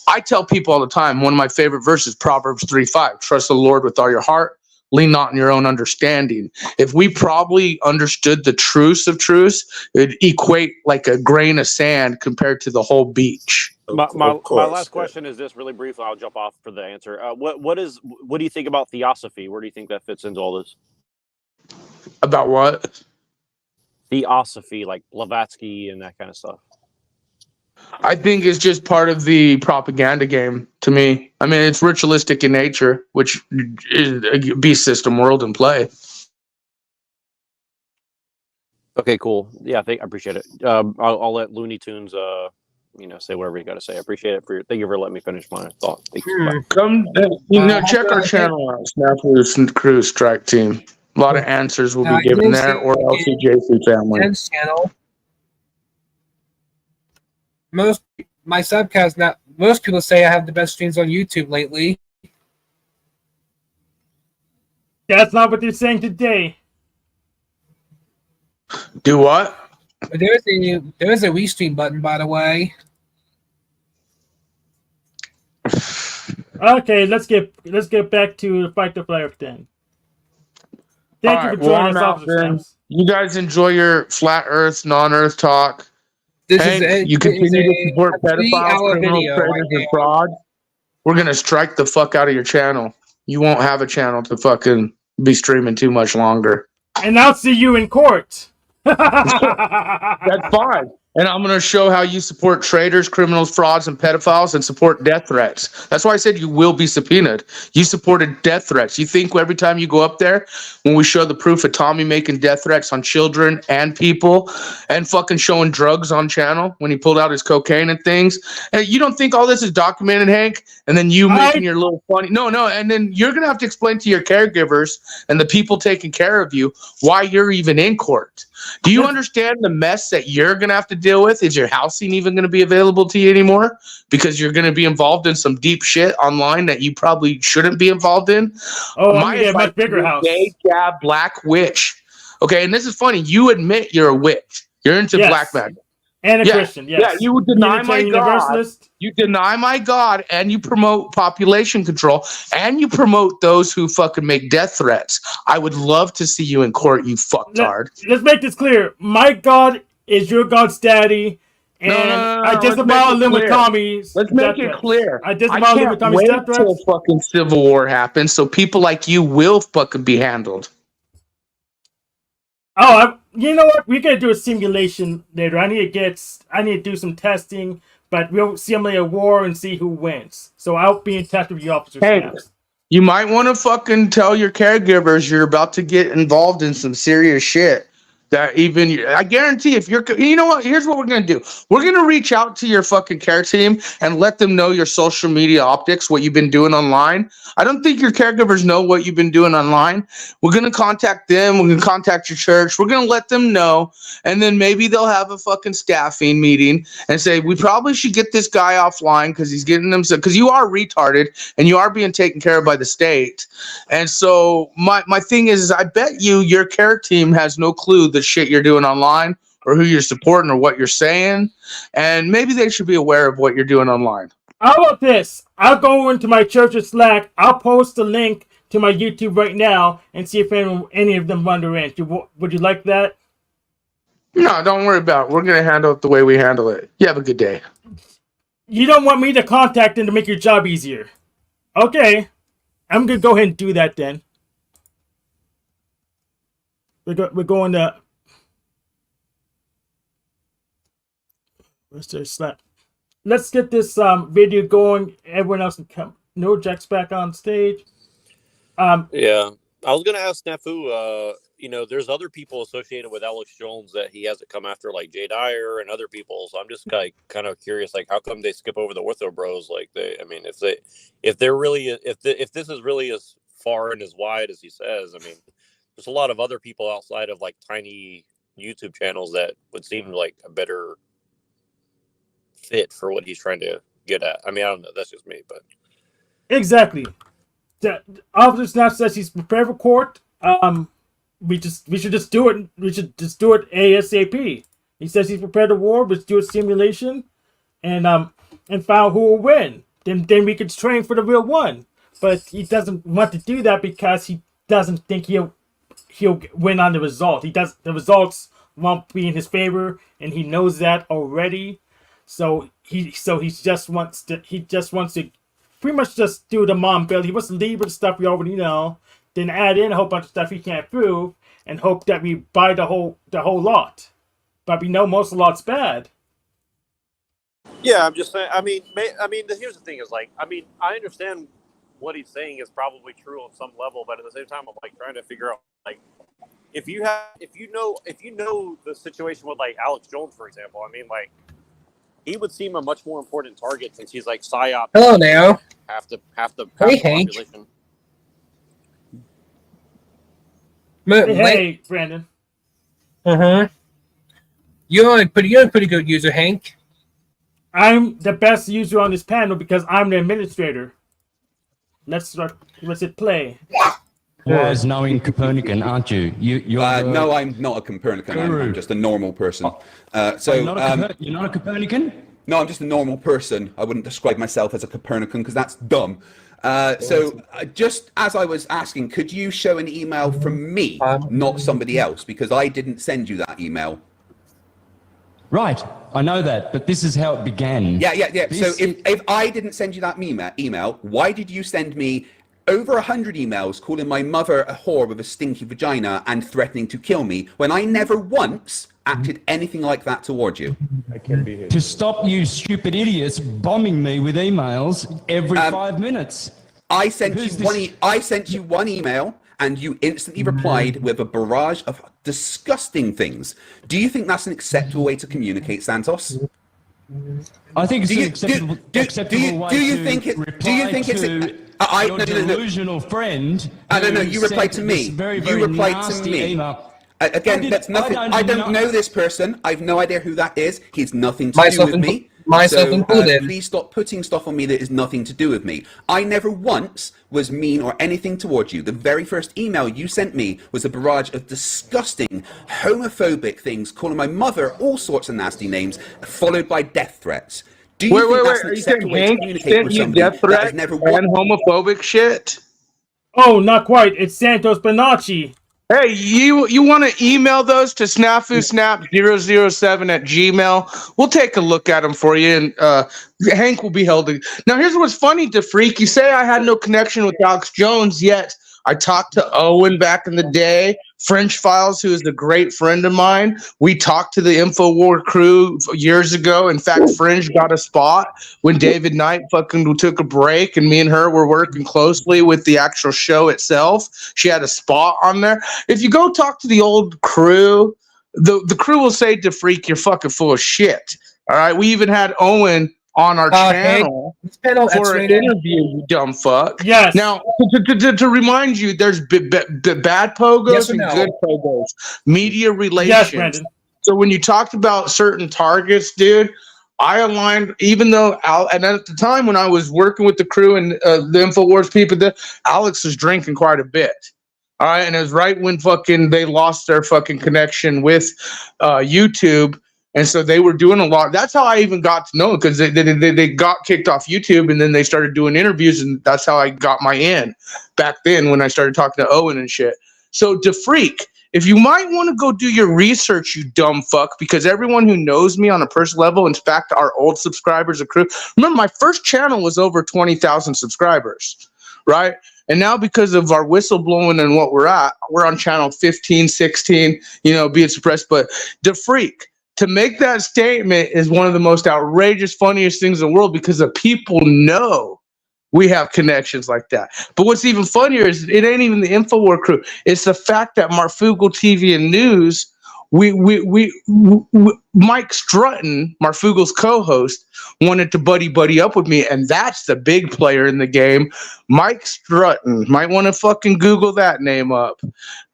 I tell people all the time, one of my favorite verses, Proverbs 3:5, trust the Lord with all your heart, lean not on your own understanding. If we probably understood the truths of truths, it'd equate like a grain of sand compared to the whole beach. My last question is this, really briefly. I'll jump off for the answer. What do you think about theosophy? Where do you think that fits into all this? About what? Theosophy, like Blavatsky and that kind of stuff. I think it's just part of the propaganda game to me. I mean, it's ritualistic in nature, which is a beast system world in play. Okay, cool. Yeah, I appreciate it. I'll let Looney Tunes, say whatever you got to say. I appreciate it. Thank you for letting me finish my thought. Come, check our channel out, Snafu Crew Strike Team. A lot of answers will be given there, or LCJC family. Channel. Most people say I have the best streams on YouTube lately. That's not what they're saying today. Do what? There is a restream button, by the way. Okay, let's get back to the Fight the Fire then. Thank you for joining us, Officer Snaps. You guys enjoy your flat Earth, non-Earth talk. Hank, you continue to support pedophiles, criminals, predators, and fraud. We're gonna strike the fuck out of your channel. You won't have a channel to fucking be streaming too much longer. And I'll see you in court. That's fine. And I'm going to show how you support traitors, criminals, frauds, and pedophiles and support death threats. That's why I said you will be subpoenaed. You supported death threats. You think every time you go up there, when we show the proof of Tommy making death threats on children and people and fucking showing drugs on channel when he pulled out his cocaine and things, and you don't think all this is documented, Hank? And then you making your little funny... No. And then you're going to have to explain to your caregivers and the people taking care of you why you're even in court. Do you understand the mess that you're going to have to deal with? Is your housing even going to be available to you anymore? Because you're going to be involved in some deep shit online that you probably shouldn't be involved in. Oh, my advice, a much bigger house. Gay, gab, black witch. Okay, and this is funny. You admit you're a witch. You're into black magic. And a Christian, yes. Yeah, you deny my God. You deny my God, and you promote population control, and you promote those who fucking make death threats. I would love to see you in court, you fucktard. Let's make this clear. My God is your God's daddy, and I disavow live with Tommy's. Let's make it clear. I disavow live with Tommy's death threats. Until fucking civil war happens, so people like you will fucking be handled. Oh, you know what? We're gonna do a simulation later. I need to do some testing, but we'll simulate a war and see who wins. So I'll be in touch with you, Officer Snaps. You might want to fucking tell your caregivers you're about to get involved in some serious shit. That even, I guarantee if you're, you know what, here's what we're going to do. We're going to reach out to your fucking care team and let them know your social media optics, what you've been doing online. I don't think your caregivers know what you've been doing online. We're going to contact them. We're going to contact your church. We're going to let them know. And then maybe they'll have a fucking staffing meeting and say, we probably should get this guy offline because he's getting them, because you are retarded and you are being taken care of by the state. And so my thing is I bet your care team has no clue the shit you're doing online or who you're supporting or what you're saying, and maybe they should be aware of what you're doing online. How about this? I'll go into my church's Slack. I'll post a link to my YouTube right now and see if any of them run their end. Would you like that? No, don't worry about it. We're going to handle it the way we handle it. You have a good day. You don't want me to contact them to make your job easier. Okay. I'm going to go ahead and do that then. We're going to... Where's their Slack? Let's get this video going. Everyone else can come. No, Jack's back on stage. Yeah, I was gonna ask Snafu. there's other people associated with Alex Jones that he hasn't come after, like Jay Dyer and other people. So I'm just kind of curious, like, how come they skip over the Ortho Bros? Like, if this is really as far and as wide as he says, I mean, there's a lot of other people outside of like tiny YouTube channels that would seem like a better fit for what he's trying to get at. I mean, I don't know. That's just me, but exactly. Officer Snap says he's prepared for court. We should just do it. We should just do it ASAP. He says he's prepared to war. Let's do a simulation, and find out who will win. Then we could train for the real one. But he doesn't want to do that because he doesn't think he'll win on the result. The results won't be in his favor, and he knows that already. So he just wants to pretty much just do the mom build. He wants to leave with the stuff we already know, then add in a whole bunch of stuff he can't prove, and hope that we buy the whole lot. But we know most of the lot's bad. yeah, I'm just saying. I mean, here's the thing: is like, I mean, I understand what he's saying is probably true on some level, but at the same time, I'm like trying to figure out, like, if you know the situation with like Alex Jones, for example. I mean, like, he would seem a much more important target since he's like psyop. Hello, now. Half the Hank. population. Hey, Brandon. You're a pretty good user, Hank. I'm the best user on this panel because I'm the administrator. Let's hit play. Wise, knowing Copernican, aren't you? No, I'm not a Copernican. I'm just a normal person. You're not a Copernican? No, I'm just a normal person. I wouldn't describe myself as a Copernican because that's dumb. Just as I was asking, could you show an email from me, not somebody else? Because I didn't send you that email. Right, I know that, but this is how it began. Yeah. So if I didn't send you that email, why did you send me over 100 emails calling my mother a whore with a stinky vagina and threatening to kill me when I never once acted anything like that toward you? To stop you stupid idiots bombing me with emails every 5 minutes. I sent you one email and you instantly replied with a barrage of disgusting things. Do you think that's an acceptable way to communicate, Santos? I think it's an acceptable way to reply to your delusional friend. I don't know. You replied to me. You replied to me. Again, that's nothing. I don't know this person. I have no idea who that is. He's nothing to do with me. Myself included. Please stop putting stuff on me that is nothing to do with me. I never once was mean or anything towards you. The very first email you sent me was a barrage of disgusting, homophobic things, calling my mother all sorts of nasty names, followed by death threats. Do you think that's an acceptable way to communicate with somebody death threats that has never and homophobic shit? Oh, not quite. It's Santos Bonacci. Hey, you want to email those to snafusnap007@gmail? We'll take a look at them for you, and Hank will be held. Now, here's what's funny, DeFreak. You say I had no connection with Alex Jones, yet I talked to Owen back in the day. French Files, who is a great friend of mine. We talked to the InfoWar crew years ago. In fact, Fringe got a spot when David Knight fucking took a break, and me and her were working closely with the actual show itself. She had a spot on there. If you go talk to the old crew, the crew will say to Freak, you're fucking full of shit. All right. We even had Owen on our channel for an interview, you dumb fuck. Yes. Now, to remind you, there's bad pogos and good pogos. Media relations. Yes, Brandon. So when you talked about certain targets, dude, I aligned, even though and at the time when I was working with the crew and the InfoWars people, Alex was drinking quite a bit. All right. And it was right when fucking they lost their fucking connection with YouTube. And so they were doing a lot. That's how I even got to know, because they got kicked off YouTube, and then they started doing interviews, and that's how I got my in back then when I started talking to Owen and shit. So DeFreak, if you might want to go do your research, you dumb fuck, because everyone who knows me on a personal level, in fact, our old subscribers, a crew, remember my first channel was over 20,000 subscribers, right? And now because of our whistleblowing and what we're at, we're on channel 15, 16, being suppressed. But DeFreak, to make that statement is one of the most outrageous, funniest things in the world, because the people know we have connections like that. But what's even funnier is it ain't even the InfoWar crew. It's the fact that Marfugal TV and News, Mike Strutton, Marfugal's co-host, wanted to buddy up with me, and that's the big player in the game. Mike Strutton. Might want to fucking Google that name up.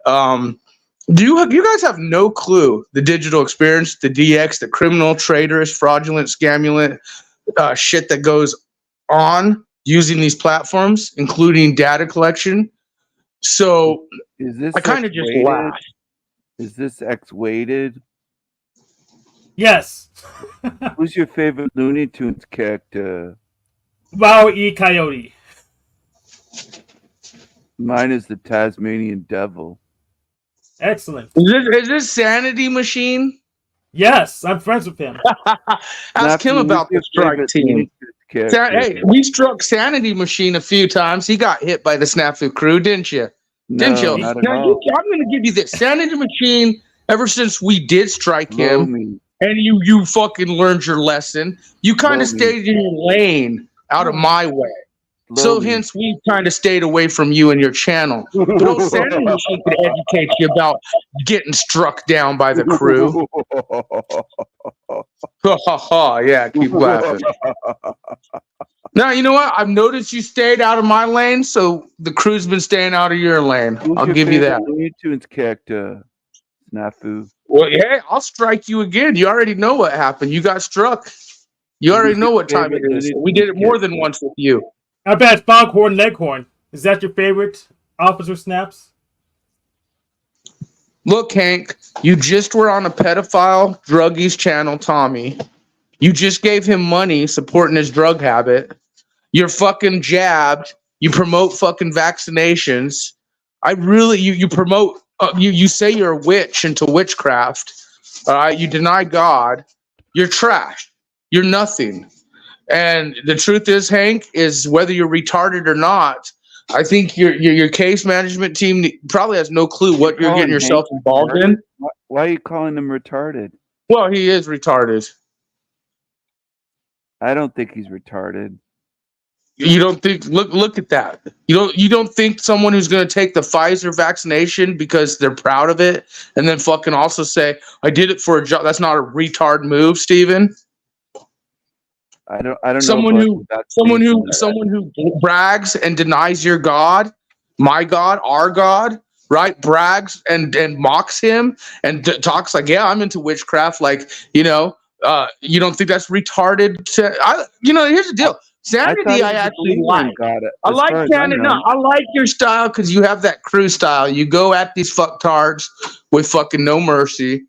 You guys have no clue the digital experience, the DX, the criminal, traitorous, fraudulent, scamulant shit that goes on using these platforms, including data collection. So I kind of just laugh. Is this X-weighted? Yes. Who's your favorite Looney Tunes character? Wow, E. Coyote. Mine is the Tasmanian Devil. Excellent. Is this Sanity Machine? Yes, I'm friends with him. Ask him about the strike team. Hey, we struck Sanity Machine a few times. He got hit by the Snafu crew, didn't you? Didn't you? Not at Now, all. I'm going to give you this. Sanity Machine, ever since we did strike him, and you fucking learned your lesson, you kind of stayed in your lane out of my way. So hence we kind of stayed away from you and your channel. But old Sanity Machine could educate you about getting struck down by the crew. Yeah, keep laughing. Now, you know what? I've noticed you stayed out of my lane, so the crew's been staying out of your lane. I'll give you that. Looney Tunes character, Snafu. Well, yeah, I'll strike you again. You already know what happened. You got struck. You already know what time it is. We did it more than once with you. I bet Foghorn Leghorn. Is that your favorite Officer Snaps? Look, Hank, you just were on a pedophile druggies channel, Tommy. You just gave him money supporting his drug habit. You're fucking jabbed. You promote fucking vaccinations. You promote, you say you're a witch into witchcraft. You deny God. You're trash. You're nothing. And the truth is, Hank, is whether you're retarded or not, I think your case management team probably has no clue what you're getting yourself involved in. Why are you calling him retarded? Well, he is retarded. I don't think he's retarded. You don't think? Look at that. You don't think someone who's going to take the Pfizer vaccination because they're proud of it, and then fucking also say, "I did it for a job." That's not a retard move, Steven. I don't someone know. Someone who brags and denies your God, my God, our God, right? Brags and mocks him and talks like, yeah, I'm into witchcraft. Like, you don't think that's retarded? Here's the deal. Sanity, I actually like. I like Sanity. No, I like your style because you have that crew style. You go at these fucktards with fucking no mercy,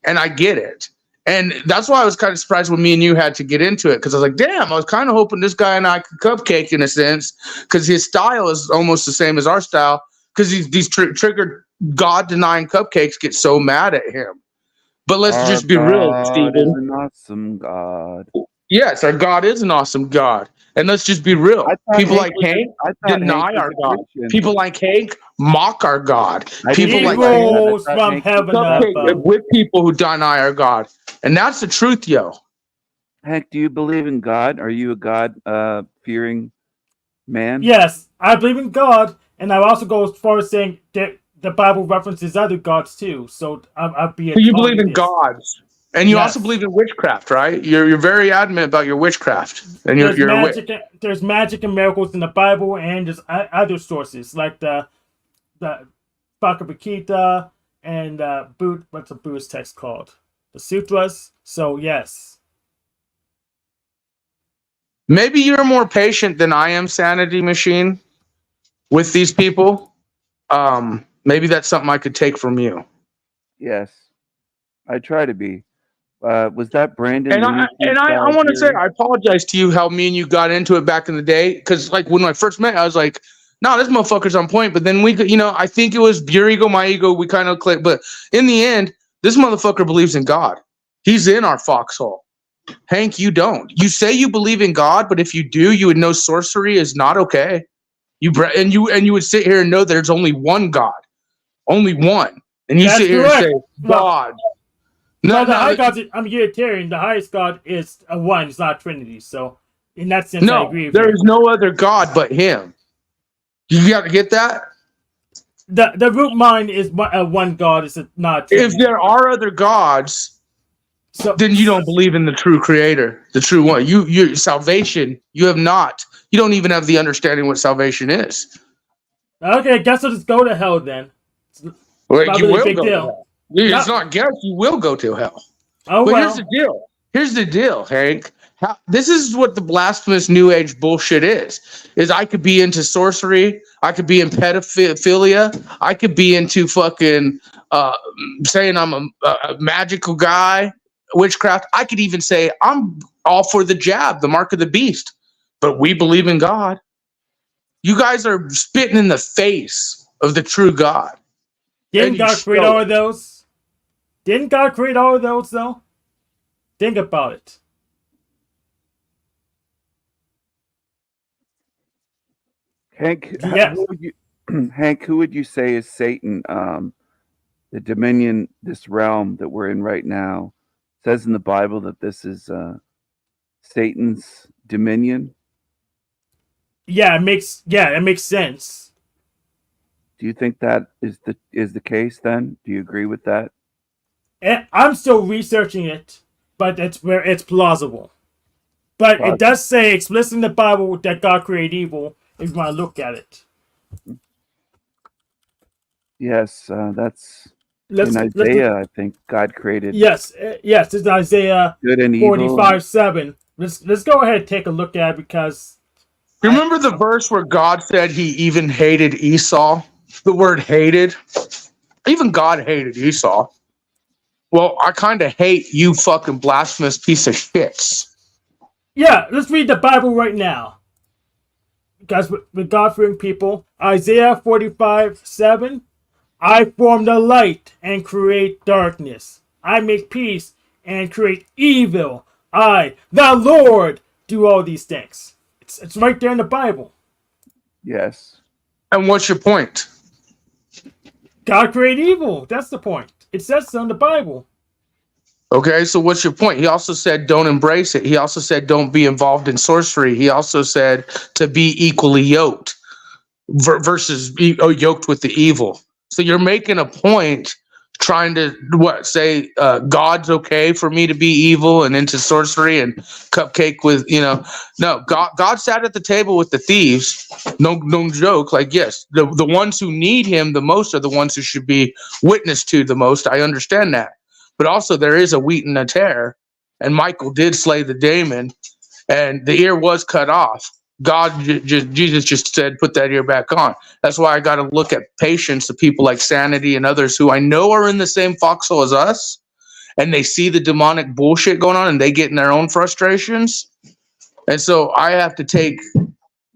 and I get it. And that's why I was kind of surprised when me and you had to get into it, because I was like, damn, I was kind of hoping this guy and I could cupcake in a sense, because his style is almost the same as our style, because these triggered God-denying cupcakes get so mad at him. But let's just be real, Stephen. Is an awesome God. Yes, our God is an awesome God. And let's just be real. People like Hank deny our God. People like Hank mock our God. People like Hank from heaven with people who deny our God. And that's the truth, yo. Hank, do you believe in God? Are you a God-fearing man? Yes, I believe in God, and I also go as far as saying that the Bible references other gods too. So I'll be. So you believe in gods, and you also believe in witchcraft, right? You're very adamant about your witchcraft, and you're a witch. There's magic and miracles in the Bible, and there's other sources like the Bhagavad Gita and what's the Buddhist text called? The sutras. So yes. Maybe you're more patient than I am, Sanity Machine, with these people. Maybe that's something I could take from you. Yes, I try to be. Was that Brandon? And I want to say I apologize to you how me and you got into it back in the day, because like when I first met, I was like, "No, this motherfucker's on point." But then I think it was your ego, my ego. We kind of clicked, but in the end, this motherfucker believes in God. He's in our foxhole. Hank, you don't. You say you believe in God, but if you do, you would know sorcery is not okay. You would sit here and know there's only one God, only one, and you That's sit here correct. and say God. No, the high God. I'm Unitarian. The highest God is a one. It's not a Trinity. So In that sense, I agree with there you. is no other God but Him. You got to get that. The root mind is one God. Is not. If there are other gods, then you don't believe in the true Creator, the true one. You salvation. You have not. You don't even have the understanding what salvation is. Okay, I guess I'll just go to hell then. Well, you will go to hell. It's not guess. You will go to hell. Oh, but well. here's the deal. Here's the deal, Hank. This is what the blasphemous New Age bullshit is I could be into sorcery. I could be in pedophilia. I could be into fucking saying I'm a magical guy, witchcraft. I could even say I'm all for the jab, the mark of the beast. But we believe in God. You guys are spitting in the face of the true God. Didn't God create all of those? Didn't God create all of those, though? Think about it. Hank, Yes. who would you say is Satan? The dominion, this realm that we're in right now, says in the Bible that this is Satan's dominion. Yeah, it makes sense. Do you think that is the case? Then, do you agree with that? I'm still researching it, but it's plausible. But it does say explicitly in the Bible that God created evil. If you want to look at it. Yes, that's in Isaiah. I think God created. Yes, it's Isaiah good and 45:7. Let's go ahead and take a look at it because. You remember the verse where God said He even hated Esau? The word hated. Even God hated Esau. Well, I kind of hate you, fucking blasphemous piece of shits. Yeah, let's read the Bible right now. Because with God-fearing people, Isaiah 45:7, I form the light and create darkness. I make peace and create evil. I, the Lord, do all these things. It's right there in the Bible. Yes. And what's your point? God created evil. That's the point. It says so in the Bible. Okay, so what's your point? He also said don't embrace it. He also said don't be involved in sorcery. He also said to be equally yoked versus yoked with the evil. So you're making a point trying to say God's okay for me to be evil and into sorcery and cupcake with, no, God sat at the table with the thieves. No joke. Like, yes, the ones who need him the most are the ones who should be witnessed to the most. I understand that. But also there is a wheat and a tare, and Michael did slay the daemon, and the ear was cut off. Jesus just said, put that ear back on. That's why I got to look at patience of people like Sanity and others who I know are in the same foxhole as us, and they see the demonic bullshit going on, and they get in their own frustrations. And so I have to take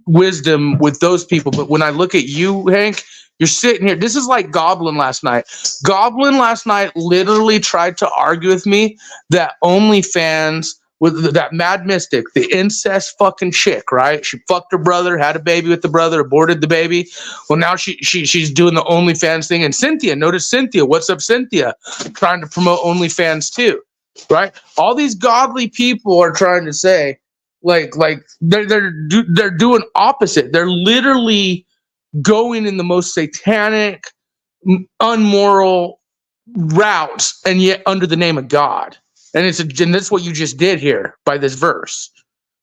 wisdom with those people. But when I look at you, Hank, you're sitting here. This is like Goblin last night. Goblin last night literally tried to argue with me that OnlyFans with that mad mystic, the incest fucking chick, right? She fucked her brother, had a baby with the brother, aborted the baby. Well, now she's doing the OnlyFans thing. And Cynthia, notice Cynthia. What's up, Cynthia? Trying to promote OnlyFans too, right? All these godly people are trying to say, like they're doing opposite. They're literally going in the most satanic, unmoral routes, and yet under the name of God. And that's what you just did here by this verse.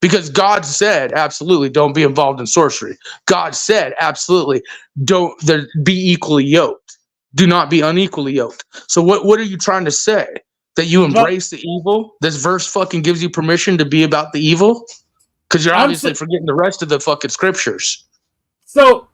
Because God said, absolutely, don't be involved in sorcery. God said, absolutely, don't be equally yoked. Do not be unequally yoked. So what are you trying to say? That you embrace the evil? This verse fucking gives you permission to be about the evil? Because you're obviously forgetting the rest of the fucking scriptures. So,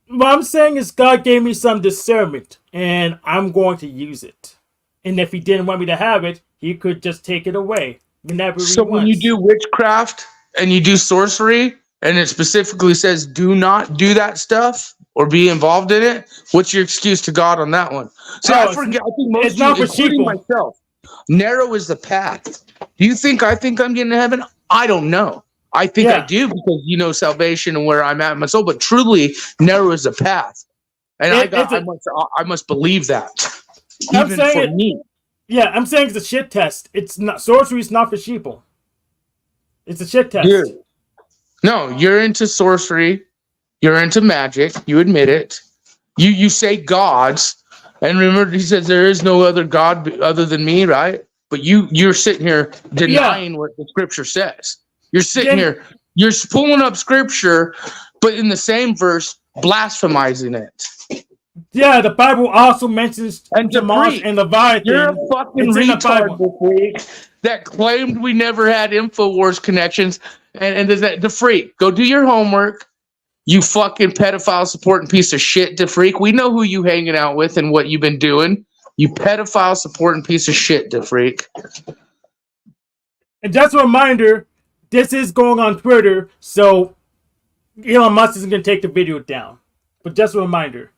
what I'm saying is God gave me some discernment, and I'm going to use it. And if he didn't want me to have it, he could just take it away whenever he wants. When you do witchcraft and you do sorcery, and it specifically says do not do that stuff or be involved in it, what's your excuse to God on that one? So I forget. I think most of you, including myself, narrow is the path. Do you think I think I'm getting to heaven? I don't know. I think I do because salvation and where I'm at in my soul, but truly narrow is the path. And I must believe that. Even for me. Yeah, I'm saying it's a shit test. It's not sorcery is not for sheeple. It's a shit test. Dude, No, you're into sorcery. You're into magic. You admit it. You say gods. And remember, he says there is no other God other than me, right? But you're sitting here denying what the scripture says. You're sitting here, you're pulling up scripture, but in the same verse, blasphemizing it. Yeah, the Bible also mentions Shamash and Leviathan. You're a fucking retard this week that claimed we never had InfoWars connections. And the freak, go do your homework. You fucking pedophile supporting piece of shit, DeFreak. We know who you hanging out with and what you've been doing. You pedophile supporting piece of shit, DeFreak. And just a reminder, this is going on Twitter, so Elon Musk isn't going to take the video down. But just a reminder.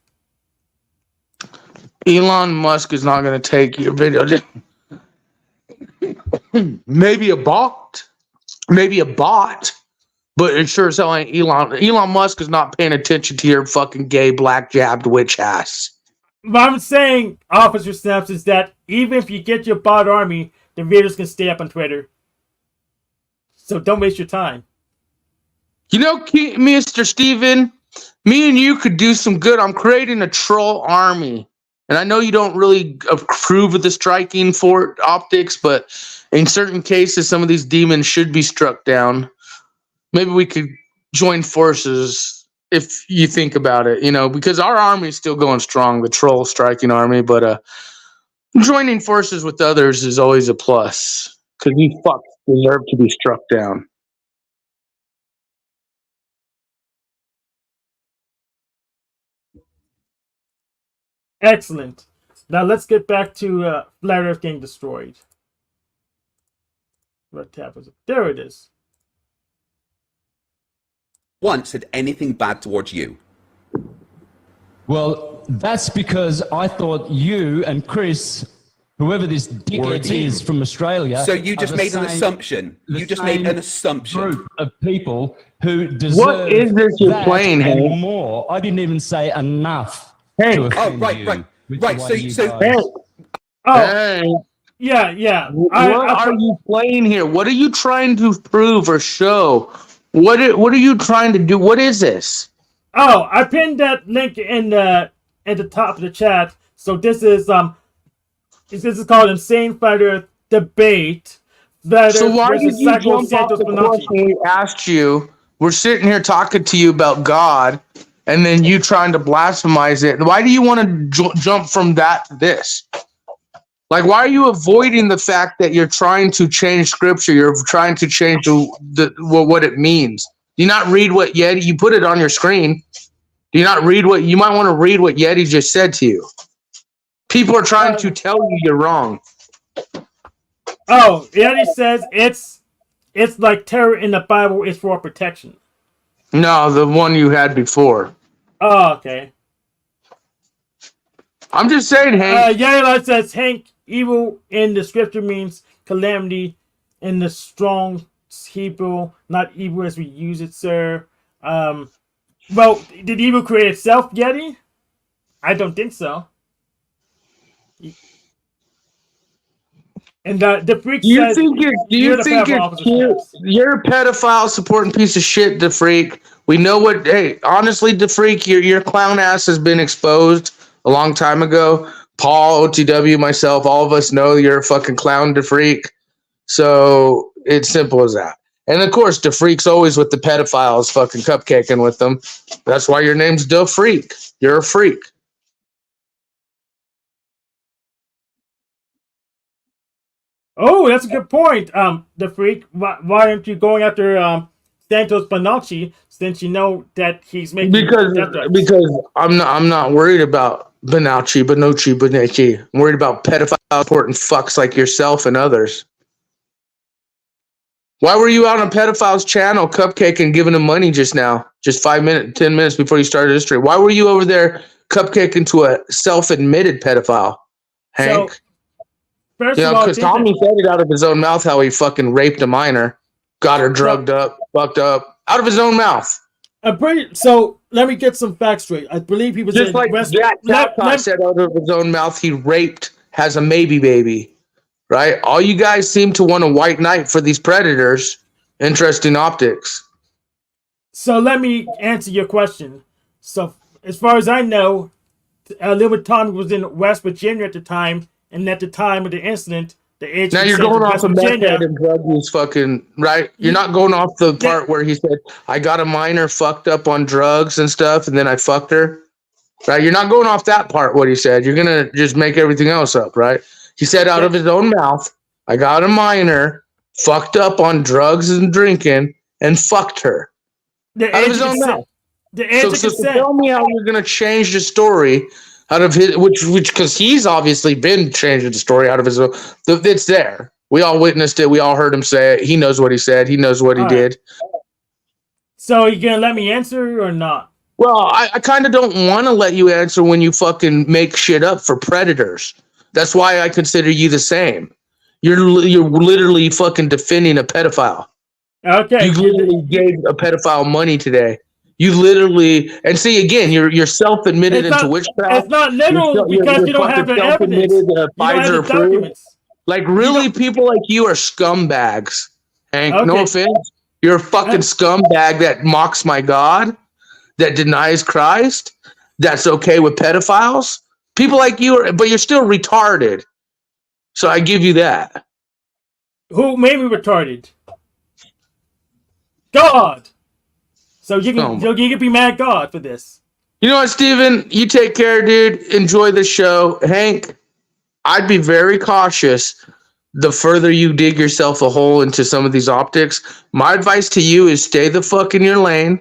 Elon Musk is not going to take your video down. Maybe a bot. But it sure as hell ain't Elon. Elon Musk is not paying attention to your fucking gay, black jabbed witch ass. What I'm saying, Officer Snaps, is that even if you get your bot army, the videos can stay up on Twitter. So don't waste your time. You know, Mr. Steven, me and you could do some good. I'm creating a troll army. And I know you don't really approve of the striking for optics, but in certain cases, some of these demons should be struck down. Maybe we could join forces if you think about it, because our army is still going strong, the troll striking army, but joining forces with others is always a plus because you fucks deserve to be struck down. Excellent. Now let's get back to Flat Earth getting destroyed. What tab was it? There it is. Once said anything bad towards you? Well, that's because I thought you and Chris, whoever this dickhead is from Australia. So you just made an assumption. You just made an assumption. Group of people who deserve what is this you're playing, and Hank? more. I didn't even say enough. Hank. Right. Yeah. What are you playing here? What are you trying to prove or show? What are you trying to do? What is this? Oh, I pinned that link in at the top of the chat. So this is called Insane Flat Earth Debate. So why did you jump off the question we asked you? We're sitting here talking to you about God, and then you trying to blasphemize it. Why do you want to jump from that to this? Like, why are you avoiding the fact that you're trying to change scripture? You're trying to change what it means. Do you not read what Yeti? You put it on your screen. Do you not read what you might want to read what Yeti just said to you? People are trying to tell you you're wrong. Oh, Yeti says it's like terror in the Bible is for protection. No, the one you had before. Oh, okay. I'm just saying, Hank. Yeti says Hank. Evil in the scripture means calamity in the strong Hebrew, not evil as we use it, sir. Well, did evil create itself, Yeti? I don't think so. And the freak says, you're a pedophile supporting piece of shit, the freak. We know what. Hey, honestly, the freak, your clown ass has been exposed a long time ago. Paul, OTW, myself, all of us know you're a fucking clown, DeFreak. So it's simple as that. And of course, DeFreak's always with the pedophiles, fucking cupcaking with them. That's why your name's DeFreak. You're a freak. Oh, that's a good point. DeFreak, why aren't you going after Santos Bonacci since you know that he's making because I'm not worried about Bonacci. I'm worried about pedophile important fucks like yourself and others. Why were you out on pedophile's channel cupcaking, giving him money just now? Just 10 minutes before you started this stream. Why were you over there cupcaking to a self-admitted pedophile, Hank? So, first of all, because Tommy said it out of his own mouth how he fucking raped a minor, got her drugged up, fucked up, out of his own mouth. So let me get some facts straight. I believe he was just like Jack Tapcott said out of his own mouth he raped, has a maybe baby, right? All you guys seem to want a white knight for these predators. Interesting optics. So let me answer your question. So as far as I know, Little Tommy was in West Virginia at the time, and at the time of the incident, the agent Now you're sent going to off West of meth Virginia. head and drug use fucking, right? You're not going off the part where he said, I got a minor fucked up on drugs and stuff, and then I fucked her. Right? You're not going off that part, what he said. You're going to just make everything else up, right? He said out of his own mouth, I got a minor, fucked up on drugs and drinking, and fucked her. Out of his own mouth. So tell me how you're going to change the story out of his, which, because he's obviously been changing the story out of his own. It's there. We all witnessed it. We all heard him say it. He knows what he said. He knows what he did. So you going to let me answer or not? Well, I kind of don't want to let you answer when you fucking make shit up for predators. That's why I consider you the same. You're literally fucking defending a pedophile. Okay. You literally gave a pedophile money today. You literally, and see again, you're self-admitted into witchcraft. It's not literal because you don't have the evidence. You don't have the documents. Like really, people like you are scumbags. Hank, no offense. You're a fucking scumbag that mocks my God. That denies Christ, that's okay with pedophiles. People like you are, but you're still retarded. So I give you that. Who made me retarded? God. So you can be mad at God for this. You know what, Steven? You take care, dude. Enjoy the show. Hank, I'd be very cautious the further you dig yourself a hole into some of these optics. My advice to you is stay the fuck in your lane.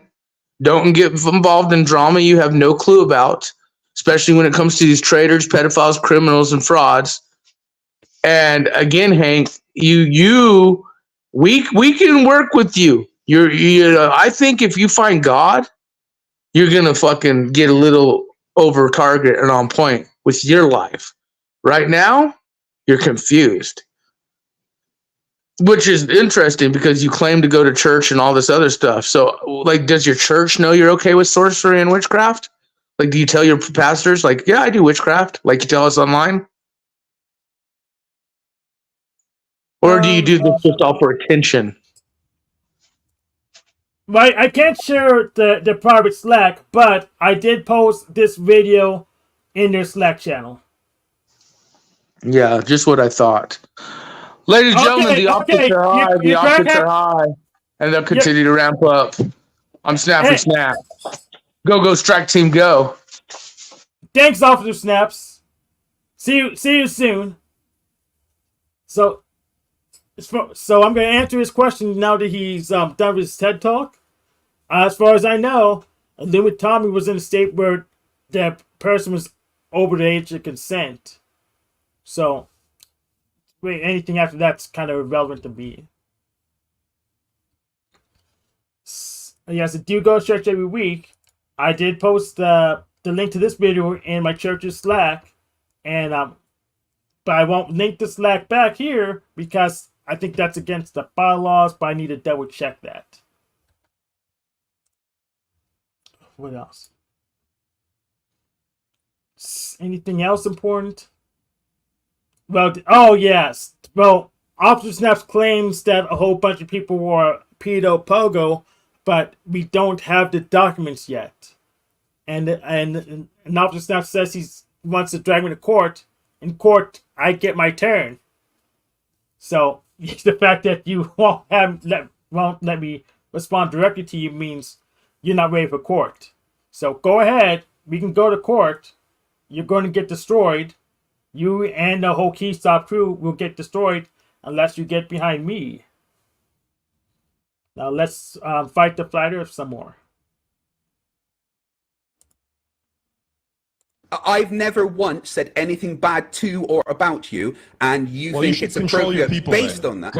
Don't get involved in drama you have no clue about, especially when it comes to these traitors, pedophiles, criminals, and frauds. And again, Hank, we can work with you. I think if you find God, you're gonna fucking get a little over target and on point with your life. Right now, you're confused. Which is interesting because you claim to go to church and all this other stuff. So, like, does your church know you're okay with sorcery and witchcraft? Like, do you tell your pastors, like, yeah, I do witchcraft, like you tell us online? Or do you do this just all for attention? Right, I can't share the private Slack, but I did post this video in their Slack channel. Yeah, just what I thought. Ladies and gentlemen, the optics are high. The optics are high. And they'll continue to ramp up. I'm Snapper Snap. Go, strike team, go. Thanks, Officer Snaps. See you soon. So I'm going to answer his question now that he's done with his TED Talk. As far as I know, Limit Tommy was in a state where the person was over the age of consent. So anything after that's kind of irrelevant to me. Yes, I do go to church every week. I did post the link to this video in my church's Slack, and but I won't link the Slack back here because I think that's against the bylaws. But I need to double check that. What else? Anything else important? Well, oh yes. Well, Officer Snaps claims that a whole bunch of people were pedo pogo, but we don't have the documents yet. And Officer Snaps says he wants to drag me to court. In court, I get my turn. So the fact that you won't let me respond directly to you means you're not ready for court. So go ahead. We can go to court. You're going to get destroyed. You and the whole Keystop crew will get destroyed unless you get behind me. Now let's fight the flat Earth some more. I've never once said anything bad to or about you, and you think it's appropriate based on that.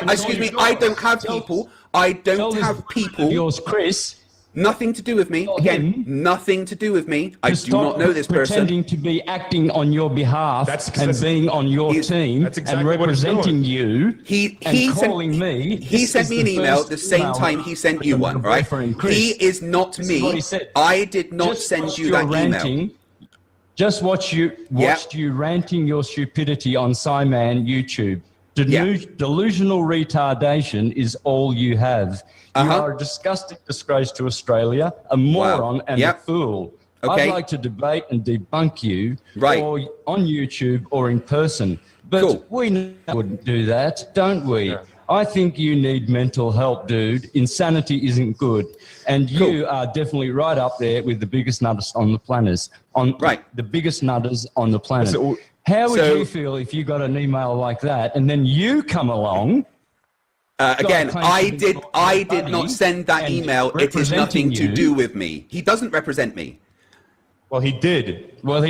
Excuse me, I don't have people. I don't have people. Yours, Chris. Nothing to do with me. Again, nothing to do with me. I do not know this person. Pretending to be acting on your behalf and being on your team and representing you and calling me. He sent me an email the same time he sent you one, right? He is not me. I did not send you that email. Just watched you ranting your stupidity on Simon YouTube. Delusional retardation is all you have. You are a disgusting disgrace to Australia, a moron and a fool. I'd like to debate and debunk you or on YouTube or in person. But we wouldn't do that, don't we? Yeah. I think you need mental help, dude. Insanity isn't good. And you are definitely right up there with the biggest nutters on the planet. The biggest nutters on the planet. How would you feel if you got an email like that and then you come along? Again, I did not send that email. It has nothing to do with me. He doesn't represent me. Well, he did. Well,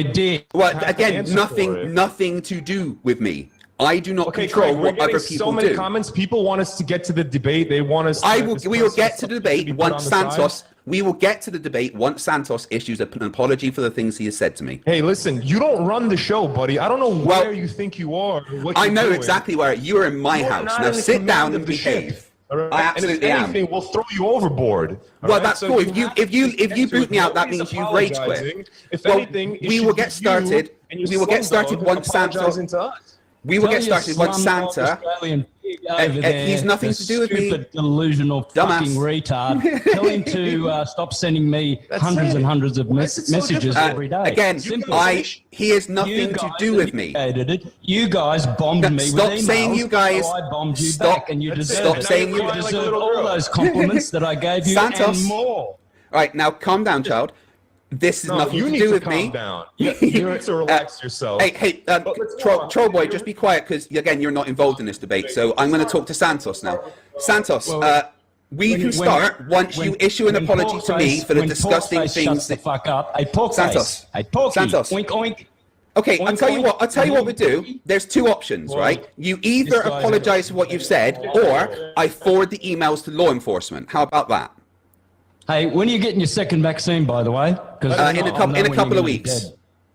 again, nothing to do with me. I do not control what other people do. So many comments. People want us to get to the debate. They want us. We will get to the debate once Santos. We will get to the debate once Santos issues an apology for the things he has said to me. Hey, listen, you don't run the show, buddy. I don't know where you think you are. I know exactly where you are in my house. Now sit down and behave. Right. I absolutely am. And if anything, we'll throw you overboard. Well, that's cool. If you boot me out, that means you rage quit. If anything, we will get started. We will get started once Santos. We will get started once Santa. He's nothing to do with me. Stupid, delusional fucking retard. Tell him to stop sending me hundreds and hundreds of messages every day. Again, he has nothing to do with me. You guys bombed me with emails. Stop saying you guys. So I bombed you back, and you stop saying you deserve all those compliments that I gave you Santos. and more. All right, now calm down, child. This is nothing to do with me. You need to relax yourself. Hey, troll boy, just be quiet because again, you're not involved in this debate. So I'm going to talk to Santos now. Santos, we can start once you issue an apology to me for the disgusting things that. Fuck up. Santos. Oink oink. Okay, I'll tell you what we do. There's two options, right? You either apologize for what you've said, or I forward the emails to law enforcement. How about that? Hey, when are you getting your second vaccine, by the way? In a couple of weeks.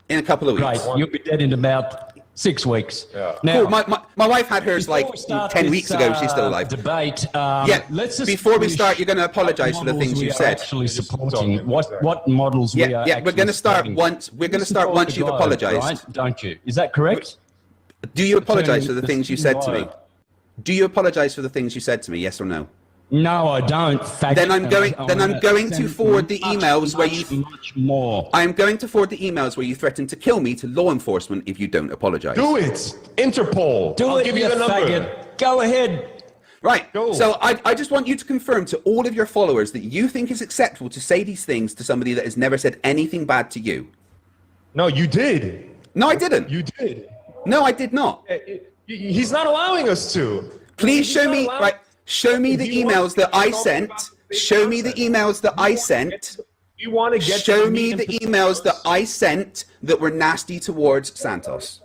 In a couple of weeks. Right, you'll be dead in about 6 weeks. Yeah. Now, cool. My wife had hers like 10 weeks ago. She's still alive. Debate. Let's just before we start, you're going to apologize for the things you said. Actually supporting what models we are. Yeah, we're going to start once. We're going to start once you've apologized, right? Don't you? Is that correct? Do you apologize for the things you said to me? Do you apologize for the things you said to me? Yes or no? No, I don't. Then I'm going to forward the emails where you. Much more. I'm going to forward the emails where you threaten to kill me to law enforcement if you don't apologize. Do it. Interpol. I'll give you the number. Faggot. Go ahead. Right. Go. So I just want you to confirm to all of your followers that you think it's acceptable to say these things to somebody that has never said anything bad to you. No, you did. No, I didn't. You did. No, I did not. He's not allowing us to. Please show me. Right. Show me the emails that I sent. Show me the emails that I sent. You want to get Show me the emails that I sent that were nasty towards Santos.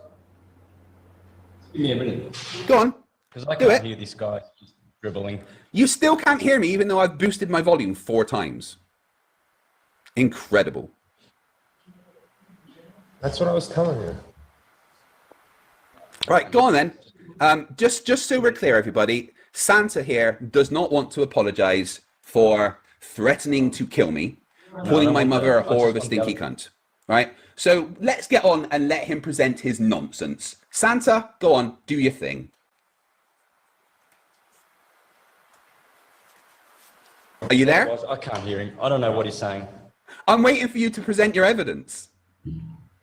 Give me a minute. Go on. Because I can't hear this guy dribbling. You still can't hear me even though I've boosted my volume 4 times. Incredible. That's what I was telling you. Right, go on then. Just so we're clear, everybody. Santa here does not want to apologize for threatening to kill me, calling my mother a whore of a stinky cunt. Right? So let's get on and let him present his nonsense. Santa, go on, do your thing. Are you there? I can't hear him. I don't know what he's saying. I'm waiting for you to present your evidence.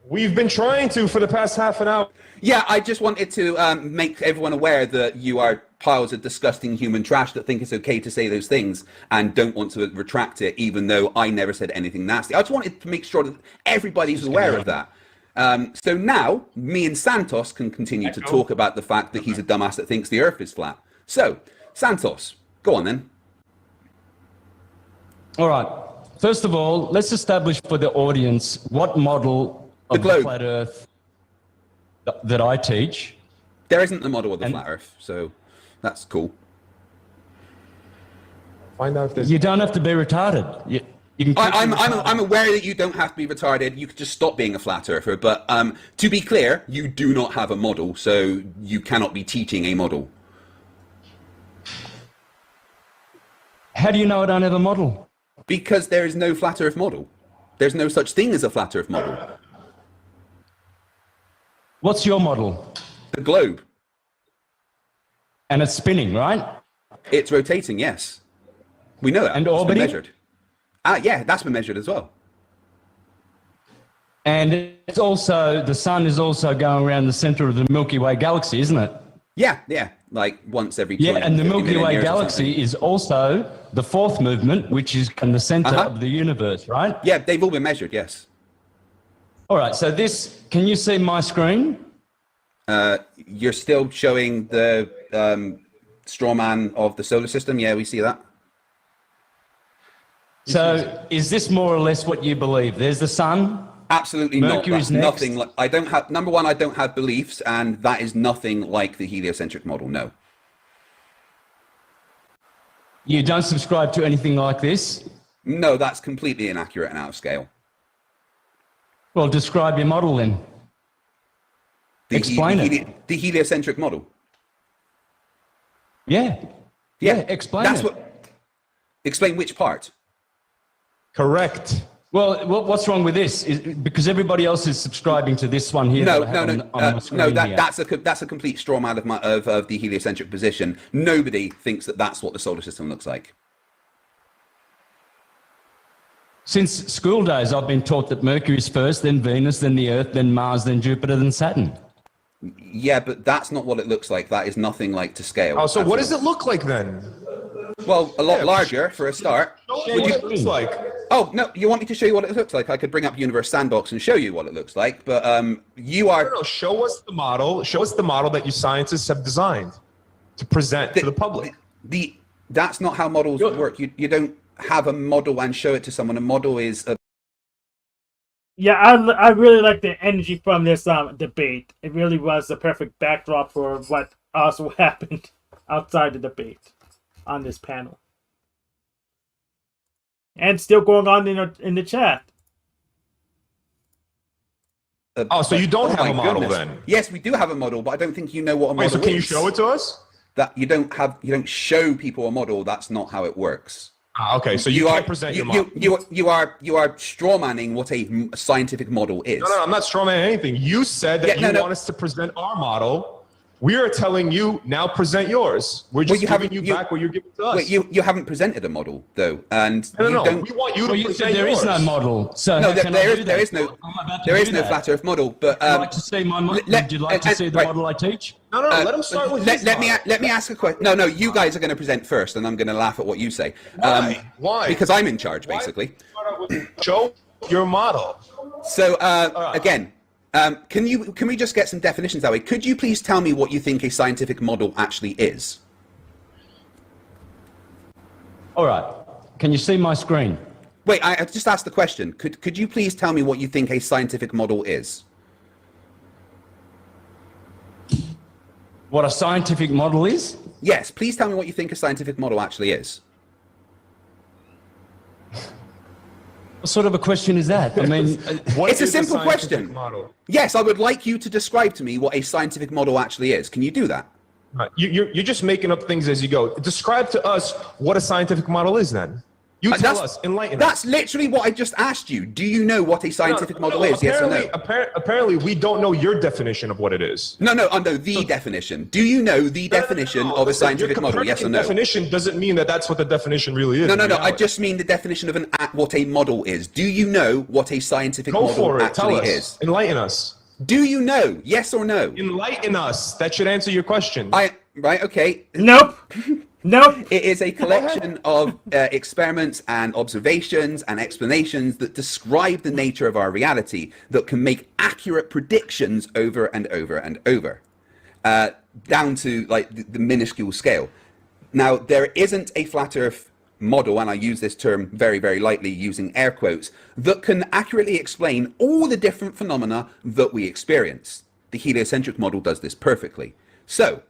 We've been trying to for the past half an hour. Yeah, I just wanted to make everyone aware that you are piles of disgusting human trash that think it's okay to say those things and don't want to retract it, even though I never said anything nasty. I just wanted to make sure that everybody's aware of that. So now, me and Santos can continue to talk about the fact that he's a dumbass that thinks the Earth is flat. So, Santos, go on then. All right. First of all, let's establish for the audience what model of the flat Earth that I teach. There isn't a model of the flat Earth, so that's cool. Find out if there's. You don't have to be retarded. You can I'm aware that you don't have to be retarded. You could just stop being a flat earther. But to be clear, you do not have a model, so you cannot be teaching a model. How do you know I don't have a model? Because there is no flat Earth model. There's no such thing as a flat Earth model. What's your model? The globe. And it's spinning, right? It's rotating, yes. We know that. And It's been orbiting? measured. Yeah, that's been measured as well. And it's also, the sun is also going around the center of the Milky Way galaxy, isn't it? Yeah, like once every Yeah, and the 250 Milky million Way years or galaxy something. is also the fourth movement, which is in the center of the universe, right? Yeah, they've all been measured, yes. All right, so this, can you see my screen? You're still showing the straw man of the solar system. Yeah, we see that. So is this more or less what you believe? There's the sun. Absolutely Mercury's not. That's next. nothing like. I don't have. Number one, I don't have beliefs, and that is nothing like the heliocentric model. No. You don't subscribe to anything like this? No, that's completely inaccurate and out of scale. Well, describe your model then. Explain it. The heliocentric model. Yeah, explain That's it. what. Explain which part. Correct. Well, what's wrong with this? Because everybody else is subscribing to this one here. No, here. that's a complete straw man of the heliocentric position. Nobody thinks that that's what the solar system looks like. Since school days, I've been taught that Mercury's first, then Venus, then the Earth, then Mars, then Jupiter, then Saturn. Yeah, but that's not what it looks like. That is nothing like to scale. Oh, so what does it look like then? Well, a lot larger for a start. What it looks like. Oh, no, you want me to show you what it looks like? I could bring up Universe Sandbox and show you what it looks like, but you are... No, show us the model. Show us the model that you scientists have designed to present to the public. That's not how models work. You don't have a model and show it to someone. A model is a... Yeah, I really like the energy from this debate. It really was the perfect backdrop for what also happened outside the debate on this panel. And still going on in the chat. So you don't have a model then? Yes, we do have a model, but I don't think you know what a model is. So can you show it to us? That you don't show people a model. That's not how it works. Okay, so you can't present your model. You are strawmanning what a scientific model is. No, I'm not strawmanning anything. You said that you want us to present our model. We are telling you, now present yours. We're just giving you back what you're giving to us. Wait, you haven't presented a model, though. And no. We want you to present there yours. Is no model. So no, there is no flat Earth model. But would you like to see my model? Would you like to see the model I teach? No. Let him start with let me ask a question. No. You guys are going to present first, and I'm going to laugh at what you say. Why? Because I'm in charge, basically. Show your model. So again. Can we just get some definitions that way? Could you please tell me what you think a scientific model actually is? All right. Can you see my screen? Wait, I just asked the question. Could you please tell me what you think a scientific model is? What a scientific model is? Yes, please tell me what you think a scientific model actually is. What sort of a question is that? I mean, it's a simple question. Model? Yes, I would like you to describe to me what a scientific model actually is. Can you do that? You're just making up things as you go. Describe to us what a scientific model is then. You tell us, enlighten us. That's literally what I just asked you. Do you know what a scientific model is, yes or no? Apparently, we don't know your definition of what it is. No, the definition. Do you know the definition of a scientific model, yes or no? Definition doesn't mean that that's what the definition really is. No, I just mean the definition of what a model is. Do you know what a scientific model actually is? Enlighten us. Do you know, yes or no? Enlighten us. That should answer your question. Right, okay. Nope. It is a collection of experiments and observations and explanations that describe the nature of our reality, that can make accurate predictions over and over and over, down to like the minuscule scale. Now, there isn't a flat Earth model, and I use this term very, very lightly using air quotes, that can accurately explain all the different phenomena that we experience. The heliocentric model does this perfectly. So,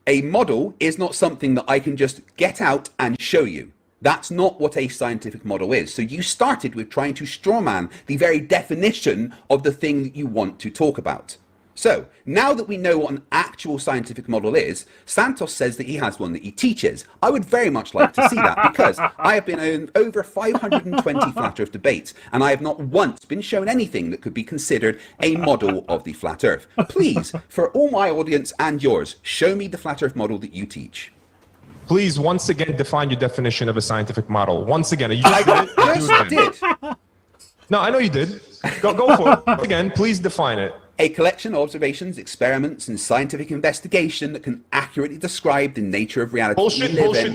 a model is not something that I can just get out and show you. That's not what a scientific model is. So you started with trying to strawman the very definition of the thing that you want to talk about. So now that we know what an actual scientific model is, Santos says that he has one that he teaches. I would very much like to see that because I have been in over 520 Flat Earth debates and I have not once been shown anything that could be considered a model of the Flat Earth. Please, for all my audience and yours, show me the Flat Earth model that you teach. Please, once again, define your definition of a scientific model. Once again, you I did. No, I know you did. Go for it. Once again, please define it. A collection of observations, experiments, and scientific investigation that can accurately describe the nature of reality.